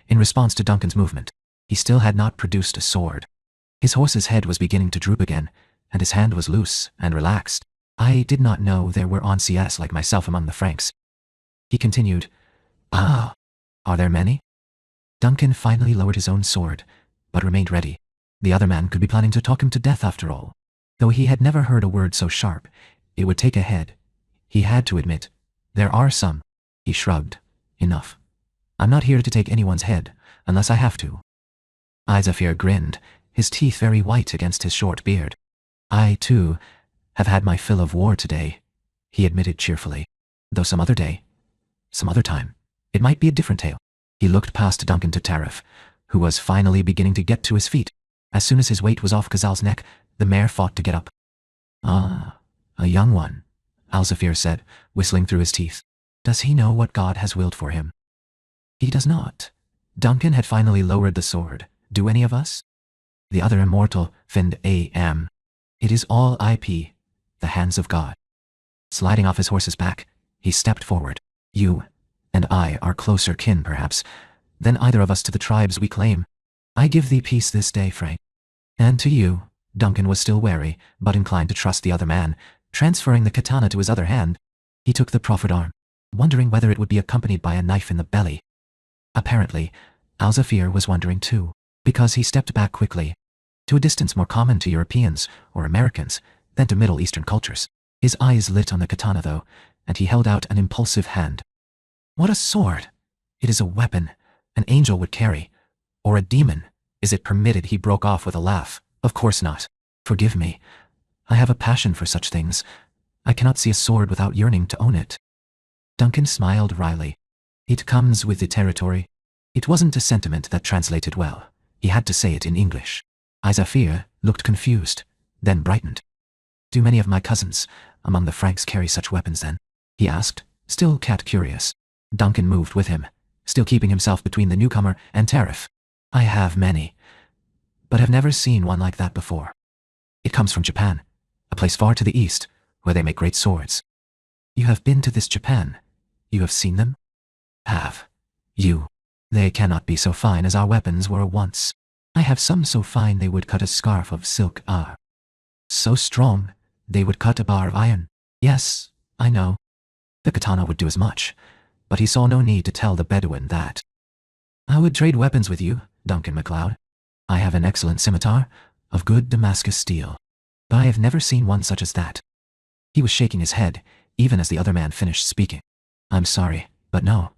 in response to Duncan's movement. He still had not produced a sword. His horse's head was beginning to droop again, and his hand was loose and relaxed. I did not know there were ancients like myself among the Franks. He continued, Ah, are there many? Duncan finally lowered his own sword, but remained ready. The other man could be planning to talk him to death after all. Though he had never heard a word so sharp, it would take a head. He had to admit, there are some. He shrugged. Enough. I'm not here to take anyone's head, unless I have to. Al-Zafir grinned, his teeth very white against his short beard. I, too, have had my fill of war today, he admitted cheerfully. Though some other day, some other time, it might be a different tale. He looked past Duncan to Tariff, who was finally beginning to get to his feet. As soon as his weight was off Ghazal's neck, the mare fought to get up. Ah, a young one, Al-Zafir said, whistling through his teeth. Does he know what God has willed for him? He does not. Duncan had finally lowered the sword. Do any of us? The other immortal finned A.M. It is all IP, the hands of God. Sliding off his horse's back, he stepped forward. You and I are closer kin, perhaps, than either of us to the tribes we claim. I give thee peace this day, Frank. And to you. Duncan was still wary, but inclined to trust the other man. Transferring the katana to his other hand, he took the proffered arm, wondering whether it would be accompanied by a knife in the belly. Apparently, Al-Zafir was wondering too, because he stepped back quickly, to a distance more common to Europeans or Americans than to Middle Eastern cultures. His eyes lit on the katana, though, and he held out an impulsive hand. What a sword! It is a weapon an angel would carry. Or a demon. Is it permitted? He broke off with a laugh. Of course not. Forgive me. I have a passion for such things. I cannot see a sword without yearning to own it. Duncan smiled wryly. It comes with the territory. It wasn't a sentiment that translated well. He had to say it in English. Al-Zafir looked confused, then brightened. Do many of my cousins among the Franks carry such weapons then? He asked, still cat-curious. Duncan moved with him, still keeping himself between the newcomer and Tariff. I have many, but have never seen one like that before. It comes from Japan, a place far to the east, where they make great swords. You have been to this Japan. You have seen them? Have. You. They cannot be so fine as our weapons were once. I have some so fine they would cut a scarf of silk. So strong, they would cut a bar of iron. Yes, I know. The katana would do as much, but he saw no need to tell the Bedouin that. I would trade weapons with you, Duncan MacLeod. I have an excellent scimitar, of good Damascus steel, but I have never seen one such as that. He was shaking his head, even as the other man finished speaking. I'm sorry, but no.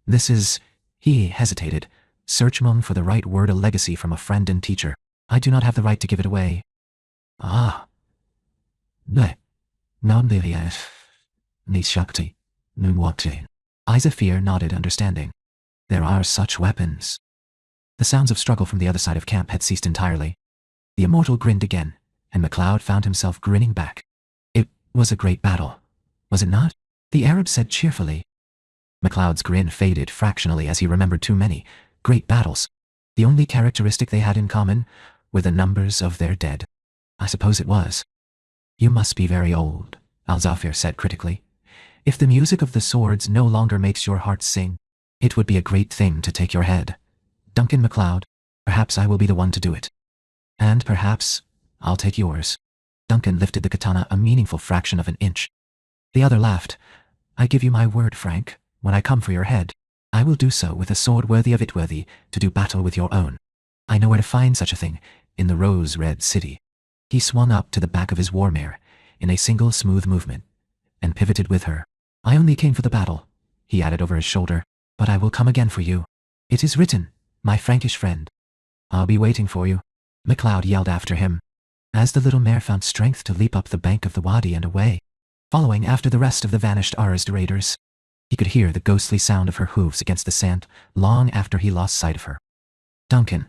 This is, he hesitated, searching for the right word, a legacy from a friend and teacher. I do not have the right to give it away. Ah. Ne. Non derrière. Ni shakti. Nu wakti. Al-Zafir nodded, understanding. There are such weapons. The sounds of struggle from the other side of camp had ceased entirely. The immortal grinned again, and MacLeod found himself grinning back. It was a great battle, was it not? The Arab said cheerfully. MacLeod's grin faded fractionally as he remembered too many great battles. The only characteristic they had in common were the numbers of their dead. I suppose it was. You must be very old, Alzafir said critically. If the music of the swords no longer makes your heart sing, it would be a great thing to take your head. Duncan MacLeod, perhaps I will be the one to do it. And perhaps I'll take yours. Duncan lifted the katana a meaningful fraction of an inch. The other laughed. I give you my word, Frank, when I come for your head, I will do so with a sword worthy of it, worthy to do battle with your own. I know where to find such a thing, in the rose-red city. He swung up to the back of his war mare, in a single smooth movement, and pivoted with her. I only came for the battle, he added over his shoulder, but I will come again for you. It is written, my Frankish friend. I'll be waiting for you, MacLeod yelled after him, as the little mare found strength to leap up the bank of the wadi and away, following after the rest of the vanished Arsd raiders. He could hear the ghostly sound of her hooves against the sand long after he lost sight of her. Duncan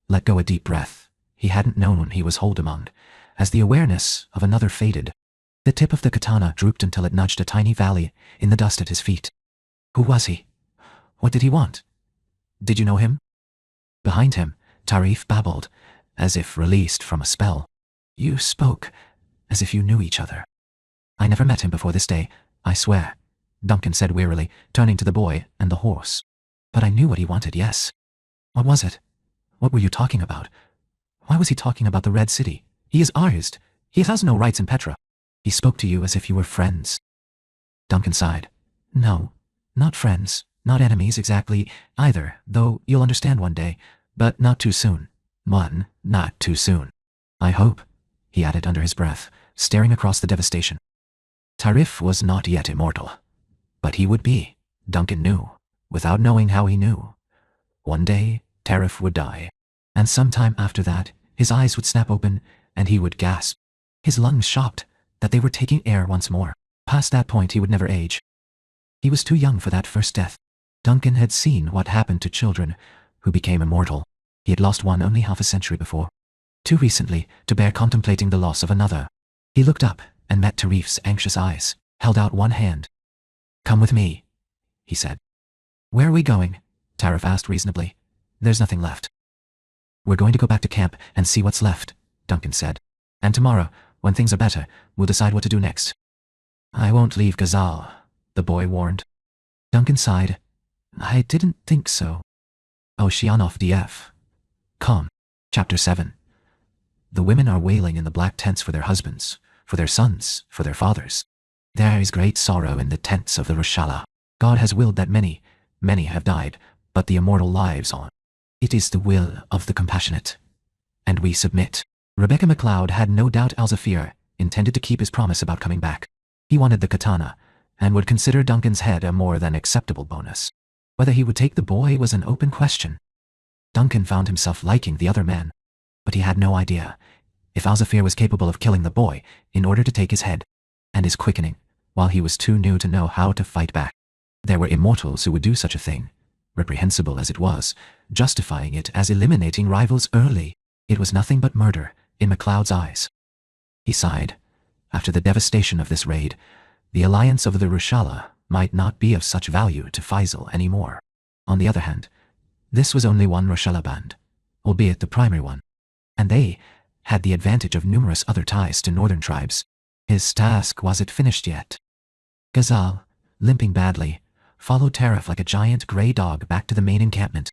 let go a deep breath. He hadn't known he was Holdemond, as the awareness of another faded. The tip of the katana drooped until it nudged a tiny valley in the dust at his feet. Who was he? What did he want? Did you know him? Behind him, Tarif babbled, as if released from a spell. You spoke as if you knew each other. I never met him before this day, I swear, Duncan said wearily, turning to the boy and the horse. But I knew what he wanted, yes. What was it? What were you talking about? Why was he talking about the Red City? He is Arsd. He has no rights in Petra. He spoke to you as if you were friends. Duncan sighed. No, not friends, not enemies exactly either, though you'll understand one day, but not too soon. Not too soon. I hope, he added under his breath, staring across the devastation. Tarif was not yet immortal, but he would be, Duncan knew, without knowing how he knew. One day, Tarif would die, and sometime after that, his eyes would snap open and he would gasp. His lungs shocked that they were taking air once more. Past that point he would never age. He was too young for that first death. Duncan had seen what happened to children who became immortal. He had lost one only half a century before. Too recently to bear contemplating the loss of another. He looked up and met Tarif's anxious eyes, held out one hand. Come with me, he said. Where are we going? Tarif asked reasonably. There's nothing left. We're going to go back to camp and see what's left, Duncan said. And tomorrow, when things are better, we'll decide what to do next. I won't leave Ghazal, the boy warned. Duncan sighed. I didn't think so. Oceanoff DF. Calm. Chapter 7. The women are wailing in the black tents for their husbands, for their sons, for their fathers. There is great sorrow in the tents of the Rushala. God has willed that many have died, but the immortal lives on. It is the will of the compassionate. And we submit. Rebecca MacLeod had no doubt Alzafir intended to keep his promise about coming back. He wanted the katana, and would consider Duncan's head a more than acceptable bonus. Whether he would take the boy was an open question. Duncan found himself liking the other man, but he had no idea if Alzafir was capable of killing the boy in order to take his head, and his quickening, while he was too new to know how to fight back. There were immortals who would do such a thing, reprehensible as it was, justifying it as eliminating rivals early. It was nothing but murder in MacLeod's eyes. He sighed. After the devastation of this raid, the alliance of the Rushala might not be of such value to Faisal anymore. On the other hand, this was only one Rushala band, albeit the primary one, and they had the advantage of numerous other ties to northern tribes. His task wasn't finished yet. Ghazal, limping badly, followed Tarif like a giant grey dog back to the main encampment.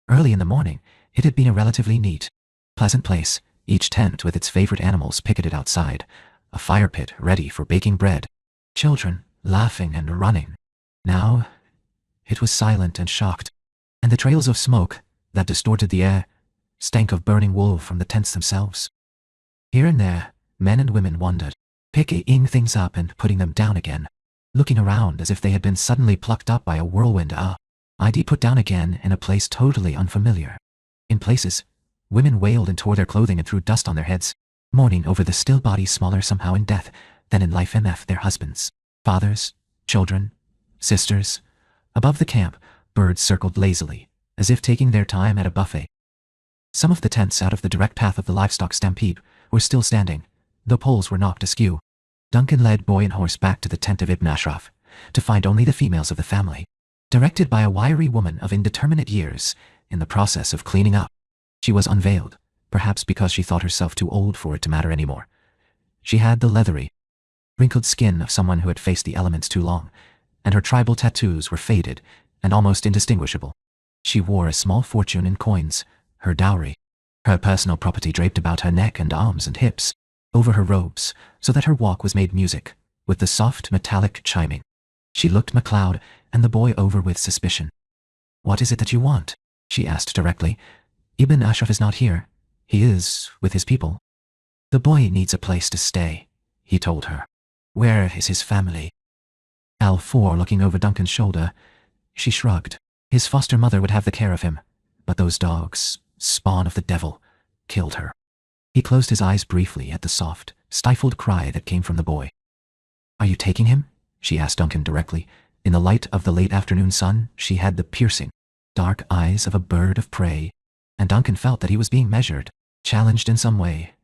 Early in the morning, it had been a relatively neat, pleasant place, each tent with its favorite animals picketed outside, a fire pit ready for baking bread, children laughing and running. Now, it was silent and shocked, and the trails of smoke that distorted the air stank of burning wool from the tents themselves. Here and there, men and women wandered, picking things up and putting them down again, looking around as if they had been suddenly plucked up by a whirlwind. ID put down again in a place totally unfamiliar. In places, women wailed and tore their clothing and threw dust on their heads, mourning over the still bodies smaller somehow in death than in life MF their husbands, fathers, children, sisters. Above the camp, birds circled lazily, as if taking their time at a buffet. Some of the tents out of the direct path of the livestock stampede were still standing, though poles were knocked askew. Duncan led boy and horse back to the tent of Ibn Ashraf, to find only the females of the family, directed by a wiry woman of indeterminate years, in the process of cleaning up. She was unveiled, perhaps because she thought herself too old for it to matter anymore. She had the leathery, wrinkled skin of someone who had faced the elements too long, and her tribal tattoos were faded and almost indistinguishable. She wore a small fortune in coins, her dowry, her personal property draped about her neck and arms and hips, over her robes, so that her walk was made music, with the soft metallic chiming. She looked MacLeod and the boy over with suspicion. "What is it that you want?" she asked directly. "Ibn Ashraf is not here. He is with his people." "The boy needs a place to stay," he told her. "Where is his family?" Al-4 looking over Duncan's shoulder. She shrugged. His foster mother would have the care of him, but those dogs, spawn of the devil, killed her. He closed his eyes briefly at the soft, stifled cry that came from the boy. "Are you taking him?" she asked Duncan directly. In the light of the late afternoon sun, she had the piercing, dark eyes of a bird of prey, and Duncan felt that he was being measured, challenged in some way.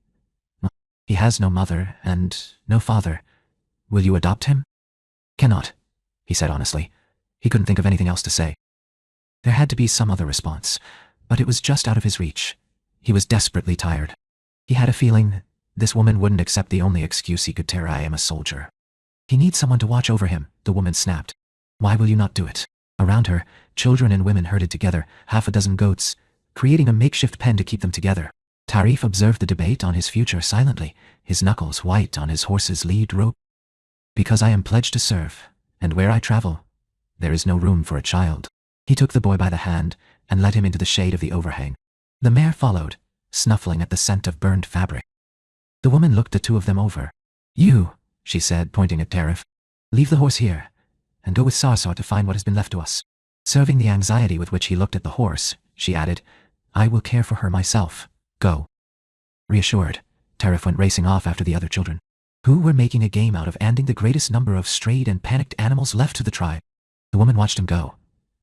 "He has no mother and no father. Will you adopt him?" "Cannot," he said honestly. He couldn't think of anything else to say. There had to be some other response, but it was just out of his reach. He was desperately tired. He had a feeling this woman wouldn't accept the only excuse he could tear. "I am a soldier." "He needs someone to watch over him," the woman snapped. "Why will you not do it?" Around her, children and women herded together, half a dozen goats, creating a makeshift pen to keep them together. Tarif observed the debate on his future silently, his knuckles white on his horse's lead rope. "Because I am pledged to serve, and where I travel, there is no room for a child." He took the boy by the hand and led him into the shade of the overhang. The mare followed, snuffling at the scent of burned fabric. The woman looked the two of them over. "You," she said, pointing at Tarif, "leave the horse here, and go with Sarsar to find what has been left to us." Serving the anxiety with which he looked at the horse, she added, "I will care for her myself. Go." Reassured, Tarif went racing off after the other children, who were making a game out of ending the greatest number of strayed and panicked animals left to the tribe. The woman watched him go,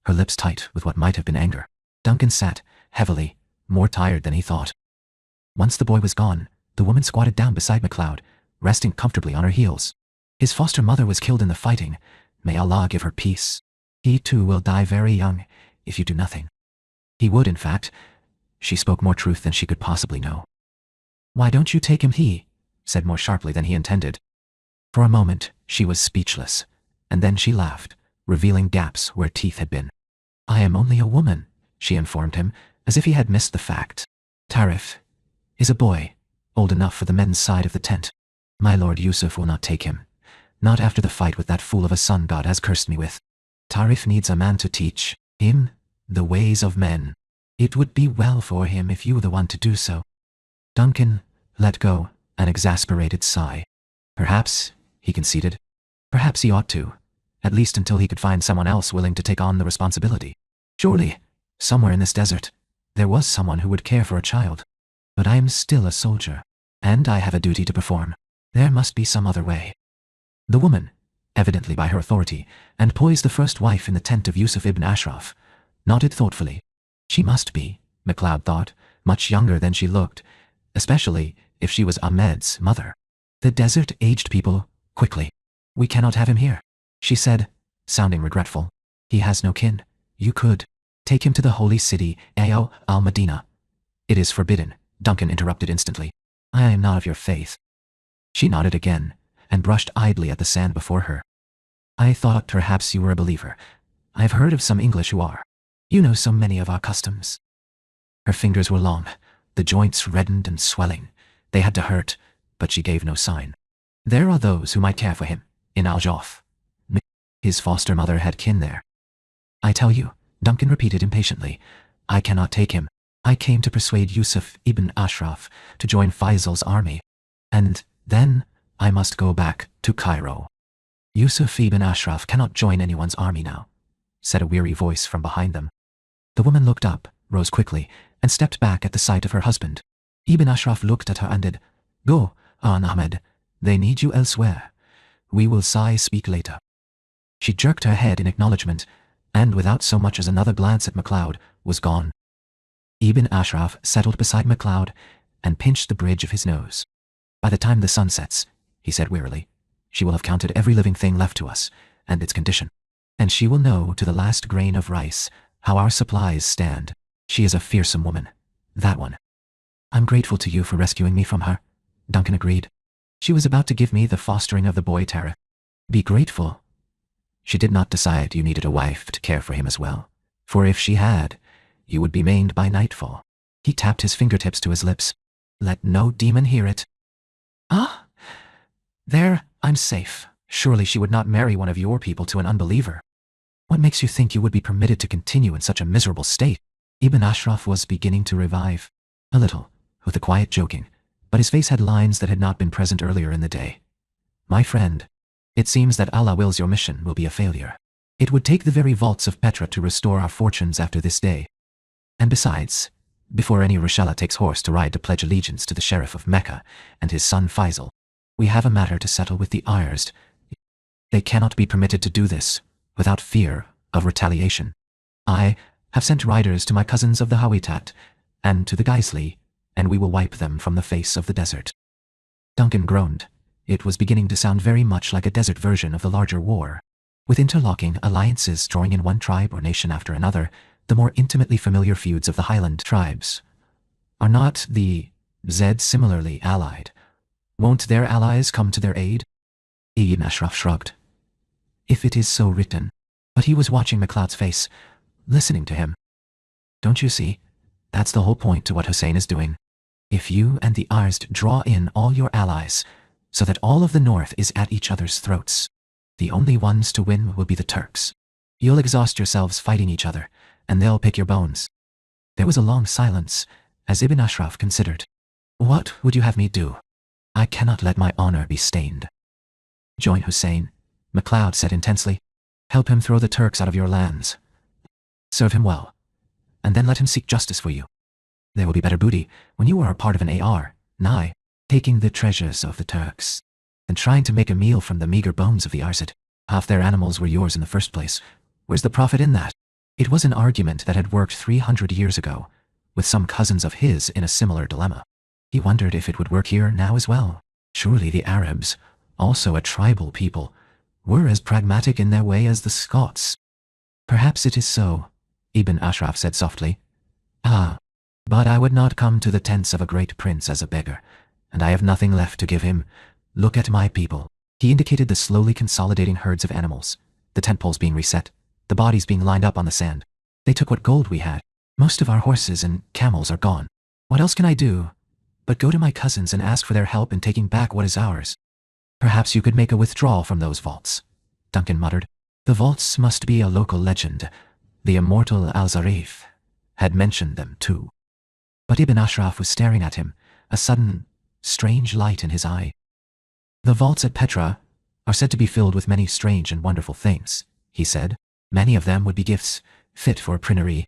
her lips tight with what might have been anger. Duncan sat, heavily, more tired than he thought. Once the boy was gone, the woman squatted down beside MacLeod, resting comfortably on her heels. "His foster mother was killed in the fighting. May Allah give her peace. He too will die very young, if you do nothing." He would, in fact. She spoke more truth than she could possibly know. "Why don't you take him?" he said more sharply than he intended. For a moment, she was speechless, and then she laughed, revealing gaps where teeth had been. "I am only a woman," she informed him, as if he had missed the fact. "Tarif is a boy, old enough for the men's side of the tent. My Lord Yusuf will not take him, not after the fight with that fool of a son God has cursed me with. Tarif needs a man to teach him the ways of men. It would be well for him if you were the one to do so." Duncan let go an exasperated sigh. Perhaps, he conceded, perhaps he ought to, at least until he could find someone else willing to take on the responsibility. Surely, somewhere in this desert, there was someone who would care for a child. But I am still a soldier, and I have a duty to perform. There must be some other way. The woman, evidently by her authority, and poised the first wife in the tent of Yusuf ibn Ashraf, nodded thoughtfully. She must be, MacLeod thought, much younger than she looked, especially if she was Ahmed's mother. The desert aged people quickly. "We cannot have him here," she said, sounding regretful. "He has no kin. You could take him to the holy city, Ao al-Madinah." "It is forbidden," Duncan interrupted instantly. "I am not of your faith." She nodded again, and brushed idly at the sand before her. "I thought perhaps you were a believer. I have heard of some English who are. You know so many of our customs." Her fingers were long, the joints reddened and swelling. They had to hurt, but she gave no sign. "There are those who might care for him, in Al-Jaf. His foster mother had kin there." "I tell you," Duncan repeated impatiently, "I cannot take him. I came to persuade Yusuf ibn Ashraf to join Faisal's army. And then I must go back to Cairo." "Yusuf ibn Ashraf cannot join anyone's army now," said a weary voice from behind them. The woman looked up, rose quickly, and stepped back at the sight of her husband. Ibn Ashraf looked at her and said, "Go, An Ahmed. They need you elsewhere. We will speak later." She jerked her head in acknowledgement, and without so much as another glance at MacLeod, was gone. Ibn Ashraf settled beside MacLeod and pinched the bridge of his nose. "By the time the sun sets," he said wearily, "she will have counted every living thing left to us, and its condition. And she will know to the last grain of rice how our supplies stand. She is a fearsome woman, that one." I'm grateful to you for rescuing me from her, Duncan agreed. She was about to give me the fostering of the boy tariff. Be grateful. She did not decide you needed a wife to care for him as well, for if she had, you would be maimed by nightfall. He tapped his fingertips to his lips. Let no demon hear it. Ah! There, I'm safe. Surely she would not marry one of your people to an unbeliever. What makes you think you would be permitted to continue in such a miserable state? Ibn Ashraf was beginning to revive. A little, with a quiet joking, but his face had lines that had not been present earlier in the day. My friend, it seems that Allah wills your mission will be a failure. It would take the very vaults of Petra to restore our fortunes after this day. And besides, before any Rishala takes horse to ride to pledge allegiance to the Sheriff of Mecca and his son Faisal, we have a matter to settle with the Ayers. They cannot be permitted to do this without fear of retaliation. I have sent riders to my cousins of the Hawitat and to the Geisli, and we will wipe them from the face of the desert. Duncan groaned. It was beginning to sound very much like a desert version of the larger war. With interlocking alliances drawing in one tribe or nation after another, the more intimately familiar feuds of the Highland tribes. Are not the Zed similarly allied? Won't their allies come to their aid? Ibn Ashraf shrugged. If it is so written. But he was watching MacLeod's face, listening to him. Don't you see? That's the whole point to what Hussein is doing. If you and the Arsd draw in all your allies, so that all of the north is at each other's throats, the only ones to win will be the Turks. You'll exhaust yourselves fighting each other, and they'll pick your bones. There was a long silence, as Ibn Ashraf considered. What would you have me do? I cannot let my honor be stained. Join Hussein, MacLeod said intensely. Help him throw the Turks out of your lands. Serve him well, and then let him seek justice for you. There will be better booty when you are a part of an AR, nigh, taking the treasures of the Turks, and trying to make a meal from the meager bones of the Arsad. Half their animals were yours in the first place. Where's the profit in that? It was an argument that had worked 300 years ago, with some cousins of his in a similar dilemma. He wondered if it would work here now as well. Surely the Arabs, also a tribal people, were as pragmatic in their way as the Scots. Perhaps it is so, Ibn Ashraf said softly. Ah, but I would not come to the tents of a great prince as a beggar, and I have nothing left to give him. Look at my people. He indicated the slowly consolidating herds of animals, the tent poles being reset, the bodies being lined up on the sand. They took what gold we had. Most of our horses and camels are gone. What else can I do but go to my cousins and ask for their help in taking back what is ours? Perhaps you could make a withdrawal from those vaults, Duncan muttered. The vaults must be a local legend. The immortal Al-Zarif had mentioned them too. But Ibn Ashraf was staring at him, a sudden, strange light in his eye. The vaults at Petra are said to be filled with many strange and wonderful things, he said. Many of them would be gifts, fit for a prinnery.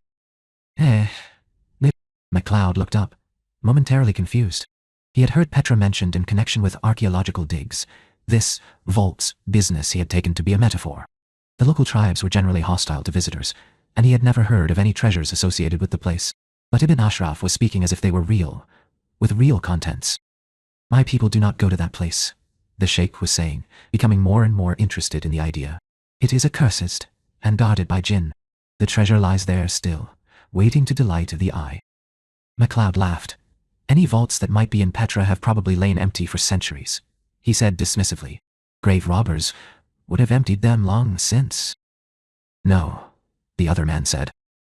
MacLeod looked up, momentarily confused. He had heard Petra mentioned in connection with archaeological digs. This vaults business he had taken to be a metaphor. The local tribes were generally hostile to visitors, and he had never heard of any treasures associated with the place. But Ibn Ashraf was speaking as if they were real, with real contents. My people do not go to that place, the sheikh was saying, becoming more and more interested in the idea. It is accursed and guarded by jinn. The treasure lies there still, waiting to delight the eye. MacLeod laughed. Any vaults that might be in Petra have probably lain empty for centuries, he said dismissively. Grave robbers would have emptied them long since. No, the other man said.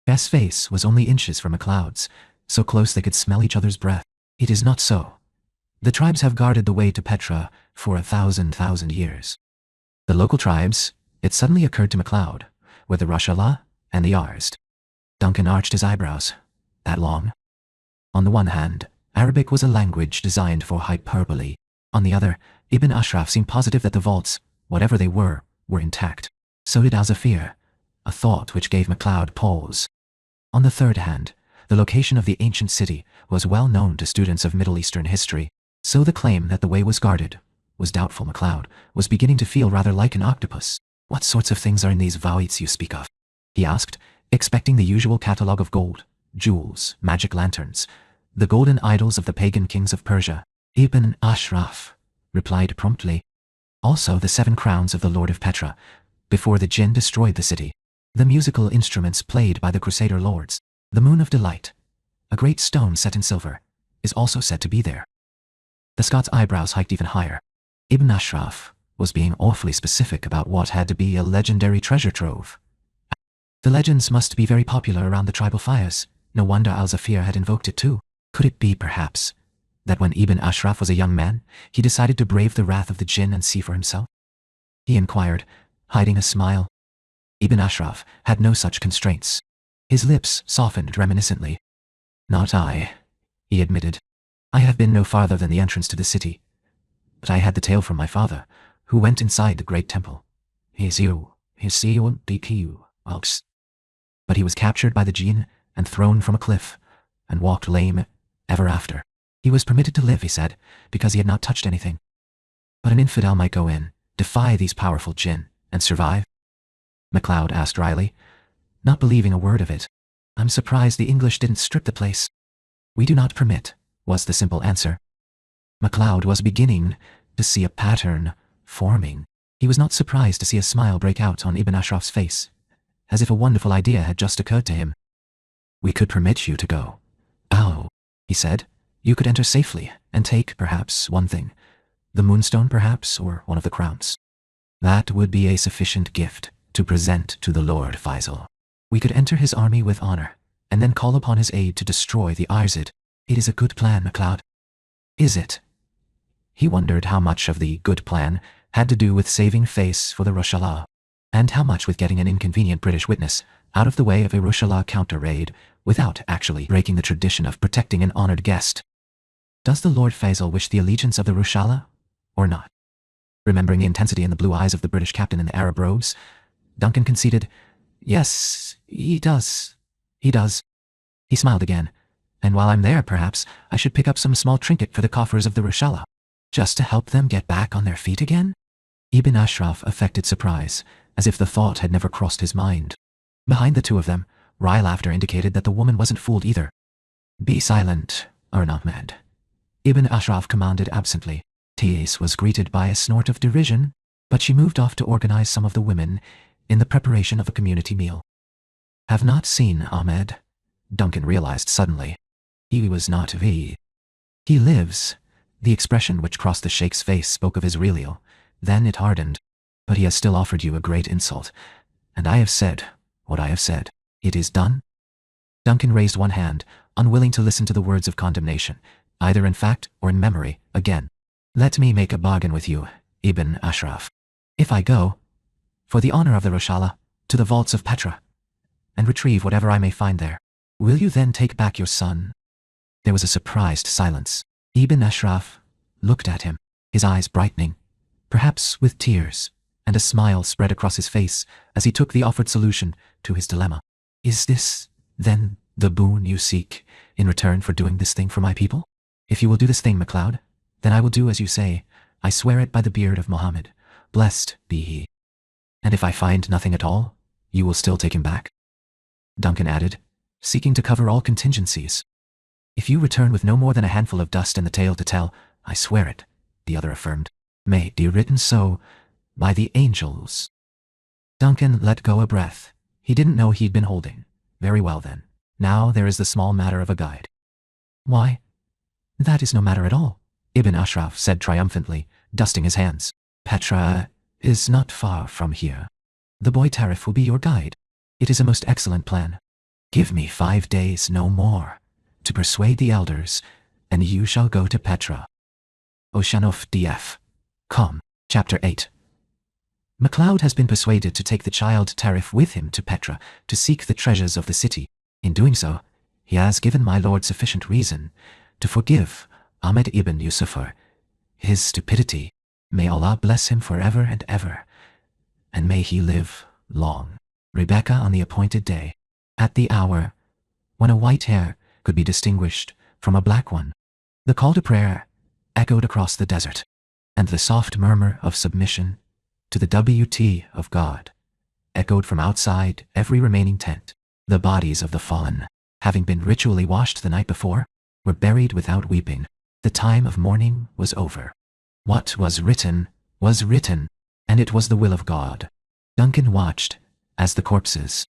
Beth's face was only inches from MacLeod's, so close they could smell each other's breath. It is not so. The tribes have guarded the way to Petra for 1,000 years. The local tribes, it suddenly occurred to MacLeod, were the Rashala and the Arsd. Duncan arched his eyebrows. That long? On the one hand, Arabic was a language designed for hyperbole. On the other, Ibn Ashraf seemed positive that the vaults, whatever they were intact. So did Al-Zafir, a thought which gave MacLeod pause. On the third hand, the location of the ancient city was well known to students of Middle Eastern history, so the claim that the way was guarded was doubtful. MacLeod was beginning to feel rather like an octopus. What sorts of things are in these vaults you speak of? He asked, expecting the usual catalogue of gold, jewels, magic lanterns, the golden idols of the pagan kings of Persia. Ibn Ashraf replied promptly. Also the 7 crowns of the Lord of Petra, before the jinn destroyed the city. The musical instruments played by the Crusader lords. The Moon of Delight, a great stone set in silver, is also said to be there. The Scot's eyebrows hiked even higher. Ibn Ashraf was being awfully specific about what had to be a legendary treasure trove. The legends must be very popular around the tribal fires. No wonder Al-Zafir had invoked it too. Could it be, perhaps, that when Ibn Ashraf was a young man, he decided to brave the wrath of the jinn and see for himself? He inquired, hiding a smile. Ibn Ashraf had no such constraints. His lips softened reminiscently. Not I, he admitted. I have been no farther than the entrance to the city. But I had the tale from my father, who went inside the great temple. But he was captured by the jinn and thrown from a cliff, and walked lame ever after. He was permitted to live, he said, because he had not touched anything. But an infidel might go in, defy these powerful jinn, and survive? MacLeod asked wryly, not believing a word of it. I'm surprised the English didn't strip the place. We do not permit, was the simple answer. MacLeod was beginning to see a pattern forming. He was not surprised to see a smile break out on Ibn Ashraf's face, as if a wonderful idea had just occurred to him. We could permit you to go. Oh, he said. You could enter safely and take, perhaps, one thing. The moonstone, perhaps, or one of the crowns. That would be a sufficient gift to present to the Lord Faisal. We could enter his army with honor, and then call upon his aid to destroy the Arzid. It is a good plan, MacLeod. Is it? He wondered how much of the good plan had to do with saving face for the Rushallah, and how much with getting an inconvenient British witness out of the way of a Rushallah counter-raid without actually breaking the tradition of protecting an honored guest. Does the Lord Faisal wish the allegiance of the Rushallah, or not? Remembering the intensity in the blue eyes of the British captain in the Arab robes, Duncan conceded, yes, he does. He does. He smiled again. And while I'm there, perhaps, I should pick up some small trinket for the coffers of the Rushallah, just to help them get back on their feet again? Ibn Ashraf affected surprise, as if the thought had never crossed his mind. Behind the two of them, wry laughter indicated that the woman wasn't fooled either. Be silent, Ahmed. Ibn Ashraf commanded absently. Thies was greeted by a snort of derision, but she moved off to organize some of the women in the preparation of a community meal. Have not seen Ahmed, Duncan realized suddenly. He was not He lives. The expression which crossed the Sheikh's face spoke of Israelio. Then it hardened. But he has still offered you a great insult, and I have said what I have said. It is done? Duncan raised one hand, unwilling to listen to the words of condemnation, either in fact or in memory, again. Let me make a bargain with you, Ibn Ashraf. If I go, for the honor of the Rushallah, to the vaults of Petra, and retrieve whatever I may find there, will you then take back your son? There was a surprised silence. Ibn Ashraf looked at him, his eyes brightening, perhaps with tears, and a smile spread across his face as he took the offered solution to his dilemma. Is this, then, the boon you seek in return for doing this thing for my people? If you will do this thing, MacLeod, then I will do as you say. I swear it by the beard of Mohammed. Blessed be he. And if I find nothing at all, you will still take him back? Duncan added, seeking to cover all contingencies. If you return with no more than a handful of dust and the tale to tell, I swear it, the other affirmed. May it be written so by the angels. Duncan let go a breath. He didn't know he'd been holding. Very well then. Now there is the small matter of a guide. Why? That is no matter at all, Ibn Ashraf said triumphantly, dusting his hands. Petra is not far from here. The boy Tarif will be your guide. It is a most excellent plan. Give me 5 days, no more, to persuade the elders, and you shall go to Petra. Oceanof DF. Com. Chapter 8. MacLeod has been persuaded to take the child Tarif with him to Petra to seek the treasures of the city. In doing so, he has given my lord sufficient reason to forgive Ahmed ibn Yusufar his stupidity. May Allah bless him forever and ever, and may he live long. Rebecca on the appointed day, at the hour when a white hair could be distinguished from a black one. The call to prayer echoed across the desert, and the soft murmur of submission to the WT of God echoed from outside every remaining tent. The bodies of the fallen, having been ritually washed the night before, were buried without weeping. The time of mourning was over. What was written, and it was the will of God. Duncan watched as the corpses,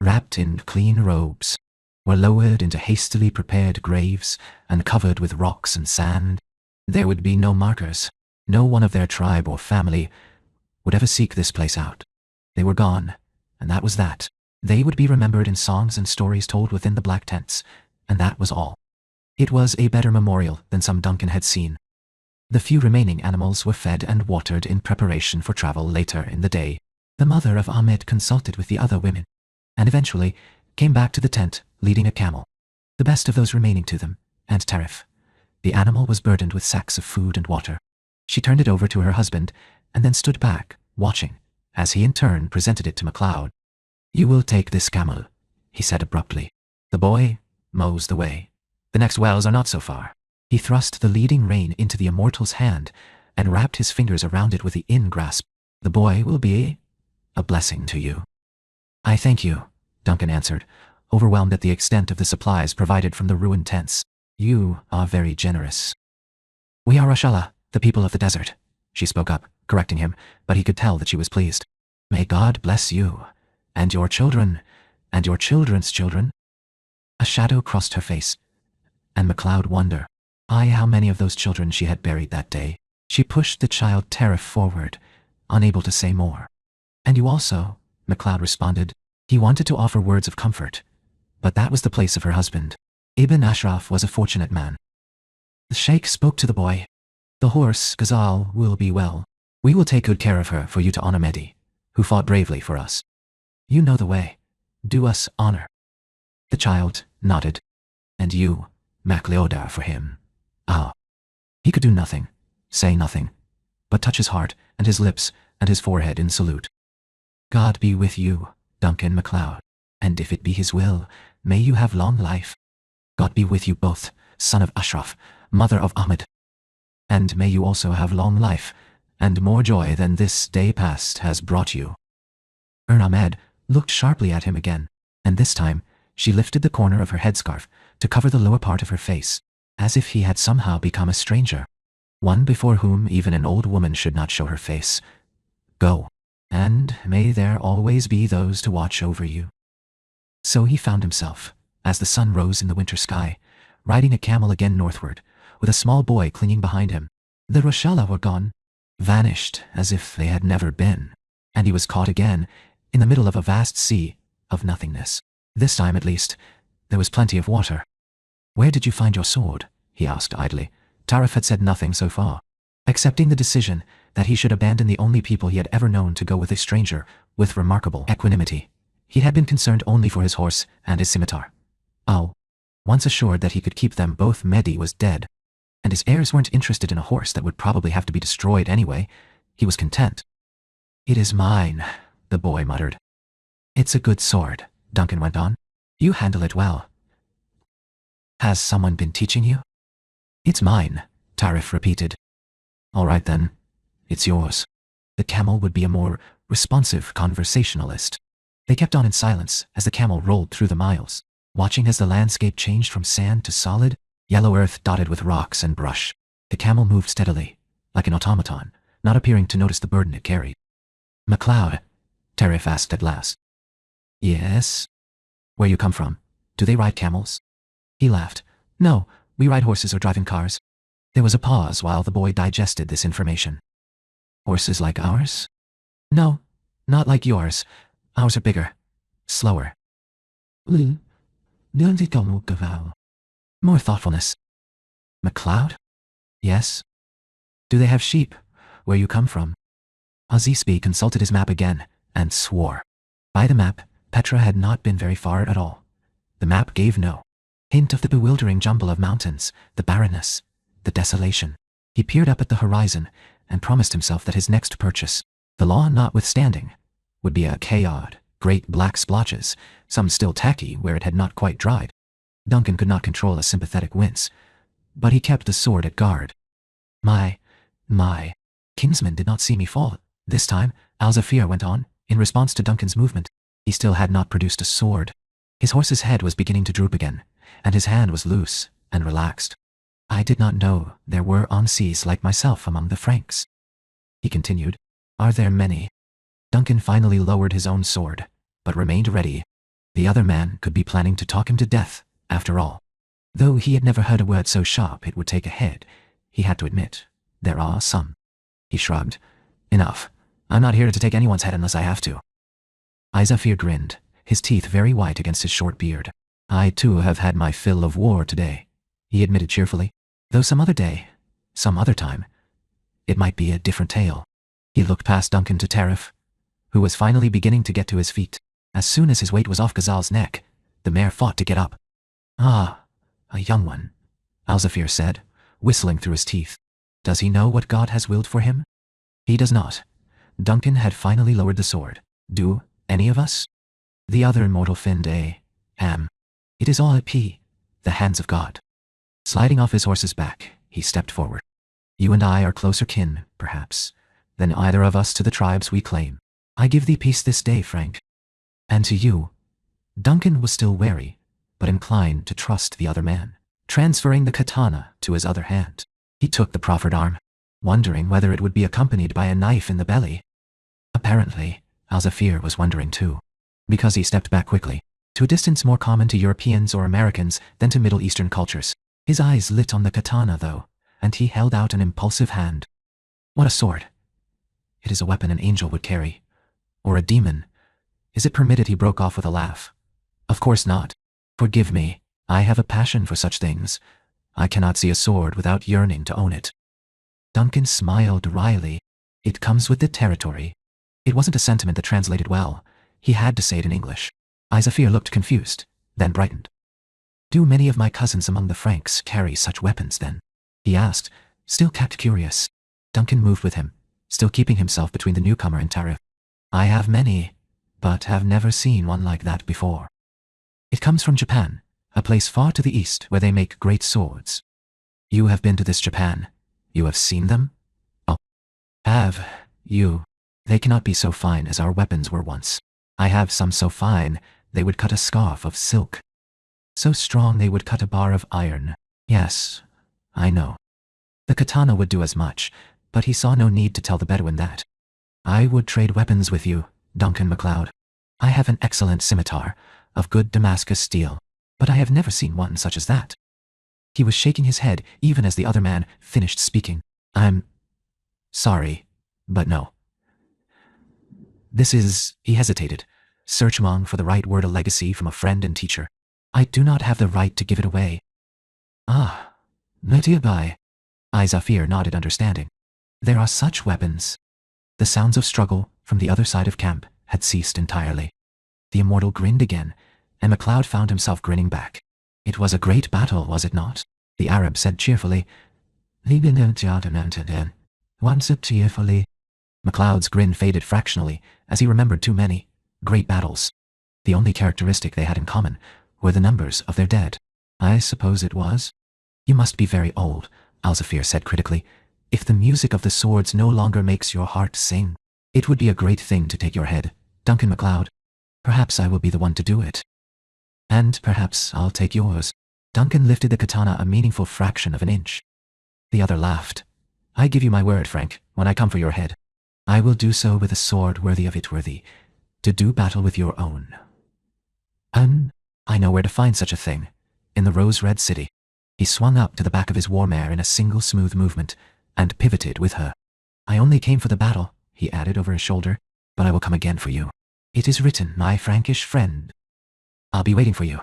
wrapped in clean robes, were lowered into hastily prepared graves and covered with rocks and sand. There would be no markers. No one of their tribe or family would ever seek this place out. They were gone, and that was that. They would be remembered in songs and stories told within the black tents, and that was all. It was a better memorial than some Duncan had seen. The few remaining animals were fed and watered in preparation for travel later in the day. The mother of Ahmed consulted with the other women, and eventually came back to the tent leading a camel, the best of those remaining to them, and Tarif. The animal was burdened with sacks of food and water. She turned it over to her husband, and then stood back, watching, as he in turn presented it to MacLeod. "You will take this camel," he said abruptly. "The boy mows the way. The next wells are not so far." He thrust the leading rein into the immortal's hand and wrapped his fingers around it with the in-grasp. "The boy will be a blessing to you." "I thank you," Duncan answered, overwhelmed at the extent of the supplies provided from the ruined tents. "You are very generous." "We are Rashala, the people of the desert," she spoke up, correcting him, but he could tell that she was pleased. "May God bless you, and your children, and your children's children." A shadow crossed her face, and MacLeod wondered how many of those children she had buried that day. She pushed the child Tarif forward, unable to say more. "And you also," MacLeod responded. He wanted to offer words of comfort, but that was the place of her husband. Ibn Ashraf was a fortunate man. The sheikh spoke to the boy. "The horse, Ghazal, will be well. We will take good care of her for you to honor Mehdi, who fought bravely for us. You know the way. Do us honor." The child nodded. "And you, MacLeod, for him." Ah. He could do nothing, say nothing, but touch his heart and his lips and his forehead in salute. "God be with you, Duncan MacLeod, and if it be his will, may you have long life. God be with you both, son of Ashraf, mother of Ahmed. And may you also have long life, and more joy than this day past has brought you." Ahmed looked sharply at him again, and this time she lifted the corner of her headscarf to cover the lower part of her face, as if he had somehow become a stranger, one before whom even an old woman should not show her face. "Go, and may there always be those to watch over you." So he found himself, as the sun rose in the winter sky, riding a camel again northward, with a small boy clinging behind him. The Rashala were gone, vanished as if they had never been, and he was caught again in the middle of a vast sea of nothingness. This time, at least, there was plenty of water. "Where did you find your sword?" he asked idly. Tarif had said nothing so far, accepting the decision that he should abandon the only people he had ever known to go with a stranger with remarkable equanimity. He had been concerned only for his horse and his scimitar. Once assured that he could keep them both, Mehdi was dead, and his heirs weren't interested in a horse that would probably have to be destroyed anyway. He was content. "It is mine," the boy muttered. "It's a good sword," Duncan went on. "You handle it well. Has someone been teaching you?" "It's mine," Tarif repeated. "All right then, it's yours." The camel would be a more responsive conversationalist. They kept on in silence as the camel rolled through the miles, watching as the landscape changed from sand to solid, yellow earth dotted with rocks and brush. The camel moved steadily, like an automaton, not appearing to notice the burden it carried. "MacLeod," Tarif asked at last. "Yes?" "Where you come from? Do they ride camels?" He laughed. "No, we ride horses or drive in cars." There was a pause while the boy digested this information. "Horses like ours?" "No, not like yours. Ours are bigger, slower." "More thoughtfulness." "MacLeod?" "Yes." "Do they have sheep, where you come from?" Azizbi consulted his map again and swore. By the map, Petra had not been very far at all. The map gave no hint of the bewildering jumble of mountains, the barrenness, the desolation. He peered up at the horizon and promised himself that his next purchase, the law notwithstanding, would be a chaos, great black splotches, some still tacky where it had not quite dried. Duncan could not control a sympathetic wince, but he kept the sword at guard. My kinsman did not see me fall. This time, Al-Zafir went on, in response to Duncan's movement. He still had not produced a sword. His horse's head was beginning to droop again, and his hand was loose and relaxed. "I did not know there were Ansis like myself among the Franks," he continued. "Are there many?" Duncan finally lowered his own sword, but remained ready. The other man could be planning to talk him to death, after all. Though he had never heard a word so sharp it would take a head, he had to admit, there are some. He shrugged. Enough. I'm not here to take anyone's head unless I have to. Izafir grinned, his teeth very white against his short beard. I too have had my fill of war today, he admitted cheerfully. Though some other day, some other time, it might be a different tale. He looked past Duncan to Tariff, who was finally beginning to get to his feet. As soon as his weight was off Ghazal's neck, the mare fought to get up. Ah, a young one, Alzafir said, whistling through his teeth. Does he know what God has willed for him? He does not. Duncan had finally lowered the sword. Do any of us? The other immortal finned It is all at P, the hands of God. Sliding off his horse's back, he stepped forward. You and I are closer kin, perhaps, than either of us to the tribes we claim. I give thee peace this day, Frank. And to you. Duncan was still wary, but inclined to trust the other man, transferring the katana to his other hand. He took the proffered arm, wondering whether it would be accompanied by a knife in the belly. Apparently, Alzafir was wondering too, because he stepped back quickly, to a distance more common to Europeans or Americans than to Middle Eastern cultures. His eyes lit on the katana, though, and he held out an impulsive hand. What a sword! It is a weapon an angel would carry. Or a demon. Is it permitted? He broke off with a laugh. Of course not. Forgive me, I have a passion for such things. I cannot see a sword without yearning to own it. Duncan smiled wryly. It comes with the territory. It wasn't a sentiment that translated well. He had to say it in English. Izafir looked confused, then brightened. Do many of my cousins among the Franks carry such weapons, then? He asked, still kept curious. Duncan moved with him, still keeping himself between the newcomer and Tariff. I have many, but have never seen one like that before. It comes from Japan, a place far to the east where they make great swords. You have been to this Japan. You have seen them? Oh. Have you? They cannot be so fine as our weapons were once. I have some so fine, they would cut a scarf of silk. So strong they would cut a bar of iron. Yes, I know. The katana would do as much, but he saw no need to tell the Bedouin that. I would trade weapons with you, Duncan MacLeod. I have an excellent scimitar, of good Damascus steel, but I have never seen one such as that. He was shaking his head even as the other man finished speaking. I'm sorry, but no. This is, he hesitated, searching for the right word, a legacy from a friend and teacher. I do not have the right to give it away. Ah, Nutiabai. Izafir nodded understanding. There are such weapons. The sounds of struggle from the other side of camp had ceased entirely. The immortal grinned again, and MacLeod found himself grinning back. It was a great battle, was it not? The Arab said cheerfully. Once cheerfully. MacLeod's grin faded fractionally as he remembered too many great battles. The only characteristic they had in common were the numbers of their dead. I suppose it was. You must be very old, Alzafir said critically. If the music of the swords no longer makes your heart sing, it would be a great thing to take your head, Duncan MacLeod. Perhaps I will be the one to do it. And perhaps I'll take yours. Duncan lifted the katana a meaningful fraction of an inch. The other laughed. I give you my word, Frank, when I come for your head. I will do so with a sword worthy of it, worthy to do battle with your own. I know where to find such a thing. In the rose-red city. He swung up to the back of his war mare in a single smooth movement, and pivoted with her. I only came for the battle, he added over his shoulder, but I will come again for you. It is written, my Frankish friend. I'll be waiting for you.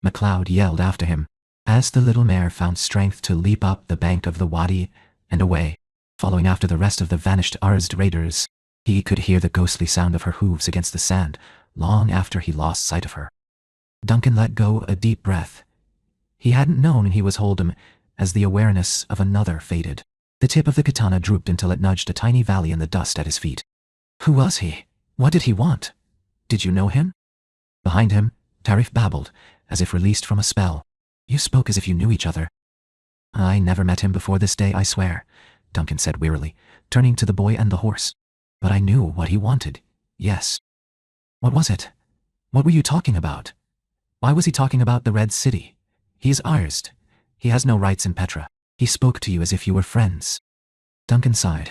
MacLeod yelled after him, as the little mare found strength to leap up the bank of the wadi and away, following after the rest of the vanished Arzd raiders. He could hear the ghostly sound of her hooves against the sand long after he lost sight of her. Duncan let go a deep breath. He hadn't known he was hold'em as the awareness of another faded. The tip of the katana drooped until it nudged a tiny valley in the dust at his feet. Who was he? What did he want? Did you know him? Behind him, Tariff babbled, as if released from a spell. You spoke as if you knew each other. I never met him before this day, I swear, Duncan said wearily, turning to the boy and the horse. But I knew what he wanted, yes. What was it? What were you talking about? Why was he talking about the Red City? He is Arzd. He has no rights in Petra. He spoke to you as if you were friends. Duncan sighed.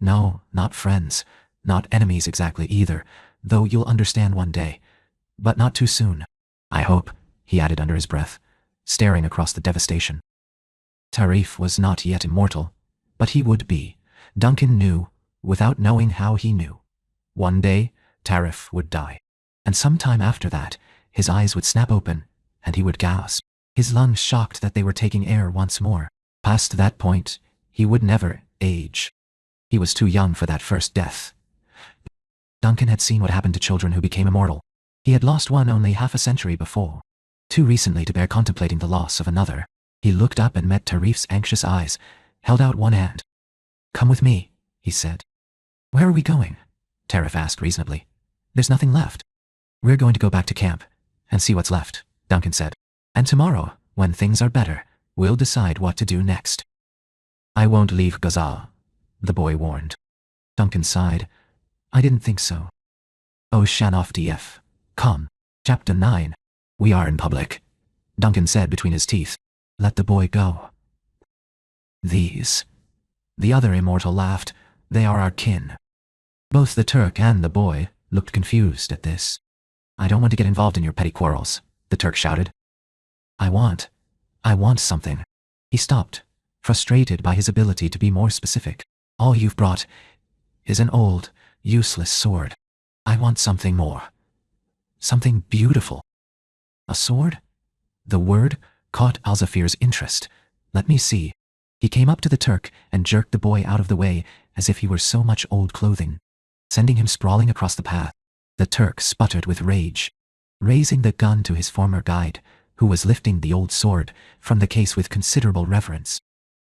No, not friends. Not enemies exactly either, though you'll understand one day. But not too soon. I hope, he added under his breath, staring across the devastation. Tarif was not yet immortal, but he would be. Duncan knew, without knowing how he knew. One day, Tarif would die. And sometime after that, his eyes would snap open, and he would gasp, his lungs shocked that they were taking air once more. Past that point, he would never age. He was too young for that first death. Duncan had seen what happened to children who became immortal. He had lost one only half a century before. Too recently to bear contemplating the loss of another. He looked up and met Tarif's anxious eyes, held out one hand. Come with me, he said. Where are we going? Tarif asked reasonably. There's nothing left. We're going to go back to camp and see what's left, Duncan said. And tomorrow, when things are better, we'll decide what to do next. I won't leave Gaza, the boy warned. Duncan sighed. I didn't think so. Oh, Shanoff DF. Come. Chapter 9. We are in public, Duncan said between his teeth. Let the boy go. These. The other immortal laughed. They are our kin. Both the Turk and the boy looked confused at this. I don't want to get involved in your petty quarrels, the Turk shouted. I want something. He stopped, frustrated by his ability to be more specific. All you've brought is an old, useless sword. I want something more. Something beautiful. A sword? The word caught Alzafir's interest. Let me see. He came up to the Turk and jerked the boy out of the way as if he were so much old clothing, sending him sprawling across the path. The Turk sputtered with rage, raising the gun to his former guide, who was lifting the old sword from the case with considerable reverence.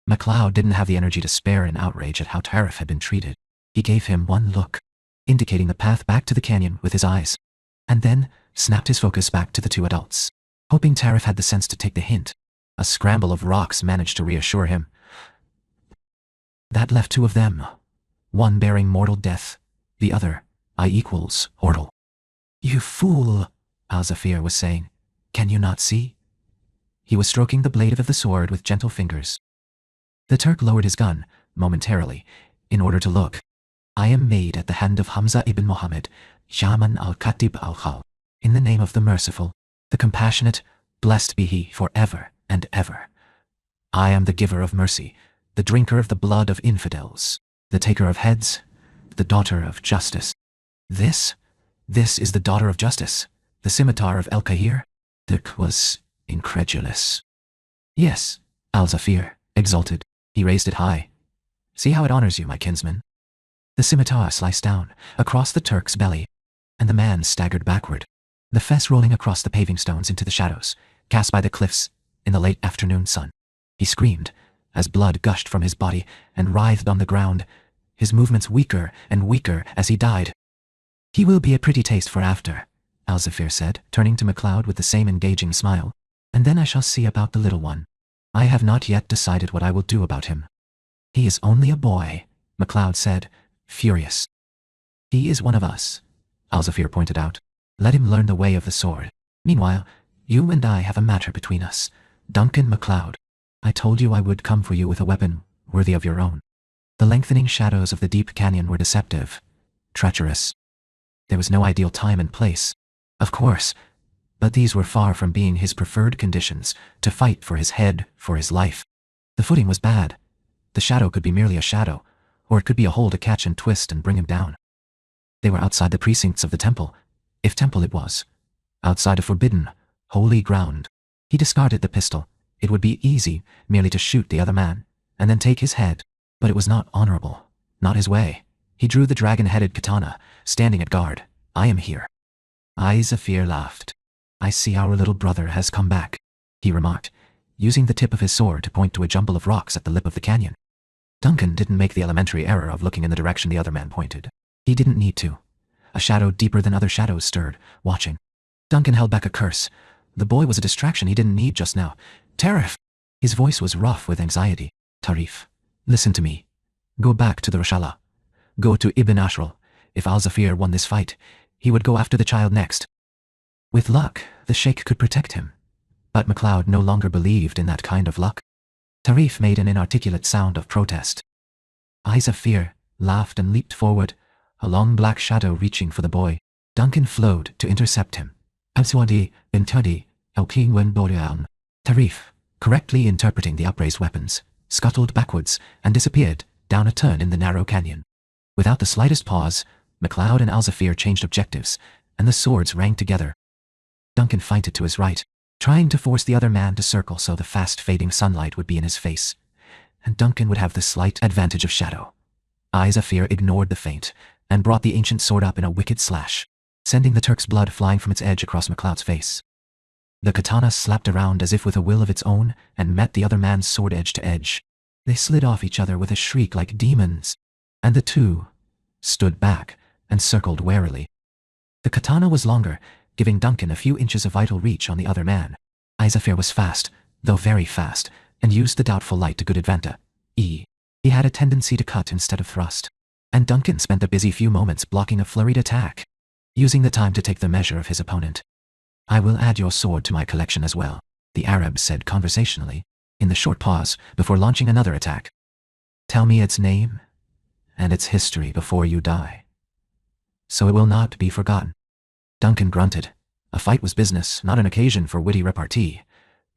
MacLeod didn't have the energy to spare in outrage at how Tarif had been treated. He gave him one look, indicating the path back to the canyon with his eyes, and then snapped his focus back to the two adults, hoping Tarif had the sense to take the hint. A scramble of rocks managed to reassure him. That left two of them, one bearing mortal death, the other I equals mortal. You fool, Alzafir was saying. Can you not see? He was stroking the blade of the sword with gentle fingers. The Turk lowered his gun, momentarily, in order to look. I am made at the hand of Hamza ibn Muhammad, Shaman al-Khatib al-Khal, in the name of the merciful, the compassionate, blessed be he forever and ever. I am the giver of mercy, the drinker of the blood of infidels, the taker of heads, the daughter of justice. This is the daughter of justice, the scimitar of El-Kahir? Dick was incredulous. Yes, Alzafir exulted. He raised it high. See how it honors you, my kinsman. The scimitar sliced down, across the Turk's belly, and the man staggered backward, the fess rolling across the paving stones into the shadows, cast by the cliffs in the late afternoon sun. He screamed, as blood gushed from his body and writhed on the ground, his movements weaker and weaker as he died. He will be a pretty taste for after, Alzafir said, turning to MacLeod with the same engaging smile. And then I shall see about the little one. I have not yet decided what I will do about him. He is only a boy, MacLeod said, furious. He is one of us, Alzafir pointed out. Let him learn the way of the sword. Meanwhile, you and I have a matter between us. Duncan MacLeod, I told you I would come for you with a weapon worthy of your own. The lengthening shadows of the deep canyon were deceptive, treacherous. There was no ideal time and place, of course, but these were far from being his preferred conditions to fight for his head, for his life. The footing was bad. The shadow could be merely a shadow, or it could be a hole to catch and twist and bring him down. They were outside the precincts of the temple, if temple it was, outside a forbidden, holy ground. He discarded the pistol. It would be easy merely to shoot the other man, and then take his head, but it was not honorable, not his way. He drew the dragon-headed katana, standing at guard. I am here. Alzafir laughed. I see our little brother has come back, he remarked, using the tip of his sword to point to a jumble of rocks at the lip of the canyon. Duncan didn't make the elementary error of looking in the direction the other man pointed. He didn't need to. A shadow deeper than other shadows stirred, watching. Duncan held back a curse. The boy was a distraction he didn't need just now. Tarif! His voice was rough with anxiety. Tarif, listen to me. Go back to the Roshala. Go to Ibn Ashral. If Alzafir won this fight, he would go after the child next. With luck, the Sheikh could protect him. But MacLeod no longer believed in that kind of luck. Tarif made an inarticulate sound of protest. Alzafir laughed and leaped forward, a long black shadow reaching for the boy. Duncan flowed to intercept him. Absuadi, Intadi, Elking Wen Boreang. Tarif, correctly interpreting the upraised weapons, scuttled backwards and disappeared down a turn in the narrow canyon. Without the slightest pause, MacLeod and Alzafir changed objectives, and the swords rang together. Duncan feinted to his right, trying to force the other man to circle so the fast-fading sunlight would be in his face, and Duncan would have the slight advantage of shadow. Alzafir ignored the feint, and brought the ancient sword up in a wicked slash, sending the Turk's blood flying from its edge across MacLeod's face. The katana slapped around as if with a will of its own and met the other man's sword edge to edge. They slid off each other with a shriek like demons, and the two stood back and circled warily. The katana was longer, giving Duncan a few inches of vital reach on the other man. Alzafir was fast, though very fast, and used the doubtful light to good advantage. He had a tendency to cut instead of thrust, and Duncan spent a busy few moments blocking a flurried attack, using the time to take the measure of his opponent. "I will add your sword to my collection as well," the Arab said conversationally, in the short pause before launching another attack. "Tell me its name and its history before you die, so it will not be forgotten." Duncan grunted. A fight was business, not an occasion for witty repartee.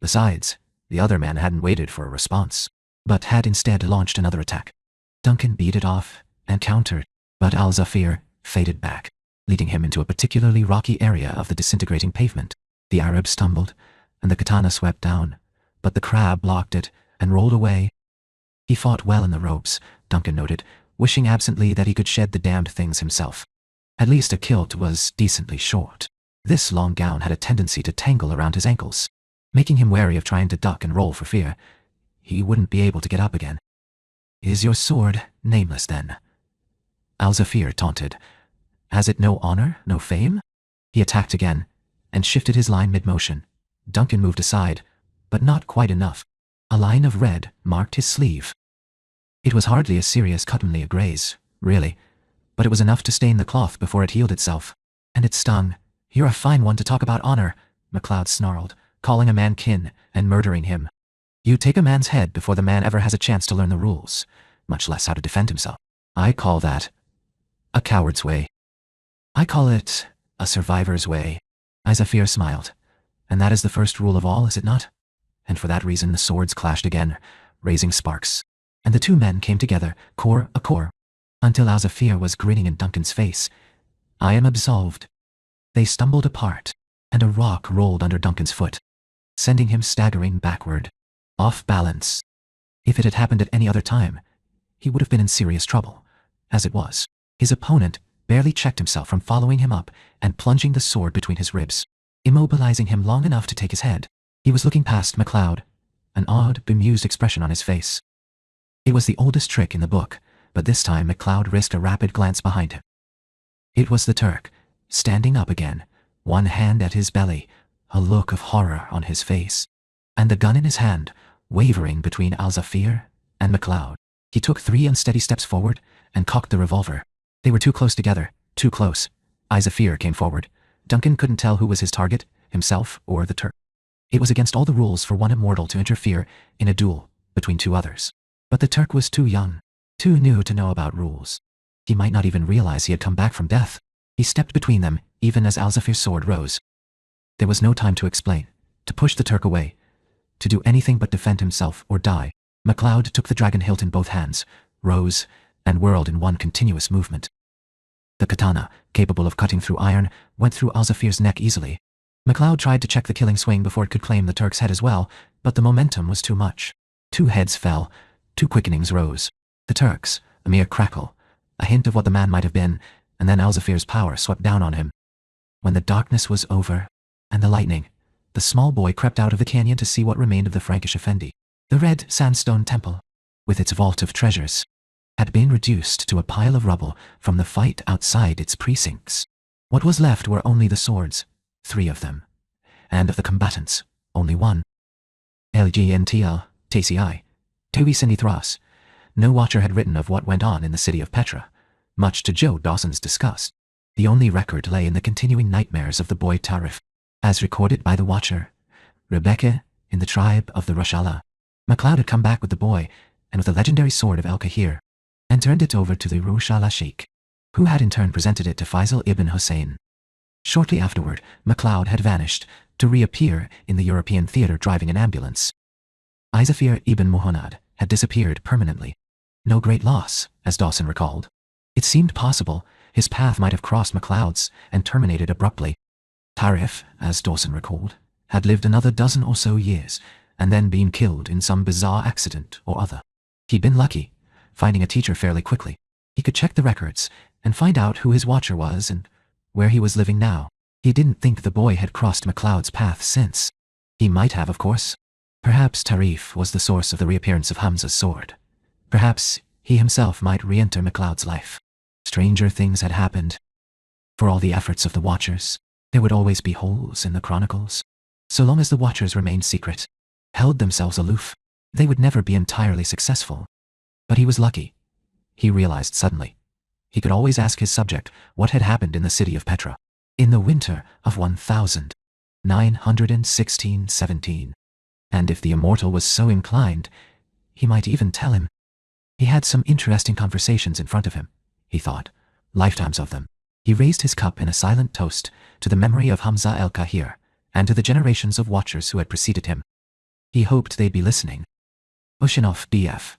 Besides, the other man hadn't waited for a response, but had instead launched another attack. Duncan beat it off and countered, but Alzafir faded back, leading him into a particularly rocky area of the disintegrating pavement. The Arab stumbled, and the katana swept down, but the crab blocked it and rolled away. He fought well in the ropes, Duncan noted, wishing absently that he could shed the damned things himself. At least a kilt was decently short. This long gown had a tendency to tangle around his ankles, making him wary of trying to duck and roll for fear he wouldn't be able to get up again. "Is your sword nameless, then?" Alzafir taunted. "Has it no honor, no fame?" He attacked again, and shifted his line mid-motion. Duncan moved aside, but not quite enough. A line of red marked his sleeve. It was hardly a serious cut, only a graze, really, but it was enough to stain the cloth before it healed itself. And it stung. "You're a fine one to talk about honor," MacLeod snarled, calling a man kin and murdering him. "You take a man's head before the man ever has a chance to learn the rules, much less how to defend himself. I call that a coward's way." "I call it a survivor's way." Alzafir smiled. "And that is the first rule of all, is it not?" And for that reason the swords clashed again, raising sparks, and the two men came together, core a core, until Alzafir was grinning in Duncan's face. "I am absolved." They stumbled apart, and a rock rolled under Duncan's foot, sending him staggering backward, off balance. If it had happened at any other time, he would have been in serious trouble. As it was, his opponent barely checked himself from following him up and plunging the sword between his ribs, immobilizing him long enough to take his head. He was looking past MacLeod, an odd, bemused expression on his face. It was the oldest trick in the book, but this time MacLeod risked a rapid glance behind him. It was the Turk, standing up again, one hand at his belly, a look of horror on his face, and the gun in his hand, wavering between Alzafir and MacLeod. He took 3 unsteady steps forward and cocked the revolver. They were too close together, too close. Alzafir came forward. Duncan couldn't tell who was his target, himself or the Turk. It was against all the rules for one immortal to interfere in a duel between two others. But the Turk was too young, too new to know about rules. He might not even realize he had come back from death. He stepped between them, even as Alzafir's sword rose. There was no time to explain, to push the Turk away, to do anything but defend himself or die. MacLeod took the dragon hilt in both hands, rose, and whirled in one continuous movement. The katana, capable of cutting through iron, went through Alzafir's neck easily. MacLeod tried to check the killing swing before it could claim the Turk's head as well, but the momentum was too much. 2 heads fell, 2 quickenings rose. The Turk's, a mere crackle, a hint of what the man might have been, and then Alzafir's power swept down on him. When the darkness was over, and the lightning, the small boy crept out of the canyon to see what remained of the Frankish Effendi. The red sandstone temple, with its vault of treasures, had been reduced to a pile of rubble from the fight outside its precincts. What was left were only the swords, 3 of them, and of the combatants, only 1. LGNTL, TCI, Tui Sinithras. No watcher had written of what went on in the city of Petra, much to Joe Dawson's disgust. The only record lay in the continuing nightmares of the boy Tarif, as recorded by the watcher, Rebecca, in the tribe of the Rashala. MacLeod had come back with the boy, and with the legendary sword of El-Kahir, and turned it over to the Rushala Sheikh, who had in turn presented it to Faisal ibn Hussein. Shortly afterward, MacLeod had vanished, to reappear in the European theatre driving an ambulance. Isafir ibn Muhannad had disappeared permanently. No great loss, as Dawson recalled. It seemed possible his path might have crossed MacLeod's and terminated abruptly. Tarif, as Dawson recalled, had lived another dozen or so years, and then been killed in some bizarre accident or other. He'd been lucky, finding a teacher fairly quickly. He could check the records and find out who his watcher was and where he was living now. He didn't think the boy had crossed MacLeod's path since. He might have, of course. Perhaps Tarif was the source of the reappearance of Hamza's sword. Perhaps he himself might re-enter MacLeod's life. Stranger things had happened. For all the efforts of the Watchers, there would always be holes in the chronicles. So long as the Watchers remained secret, held themselves aloof, they would never be entirely successful. But he was lucky. He realized suddenly. He could always ask his subject what had happened in the city of Petra, in the winter of 1916-17. And if the immortal was so inclined, he might even tell him. He had some interesting conversations in front of him, he thought, lifetimes of them. He raised his cup in a silent toast to the memory of Hamza el-Kahir and to the generations of Watchers who had preceded him. He hoped they'd be listening. Ushanov, B.F.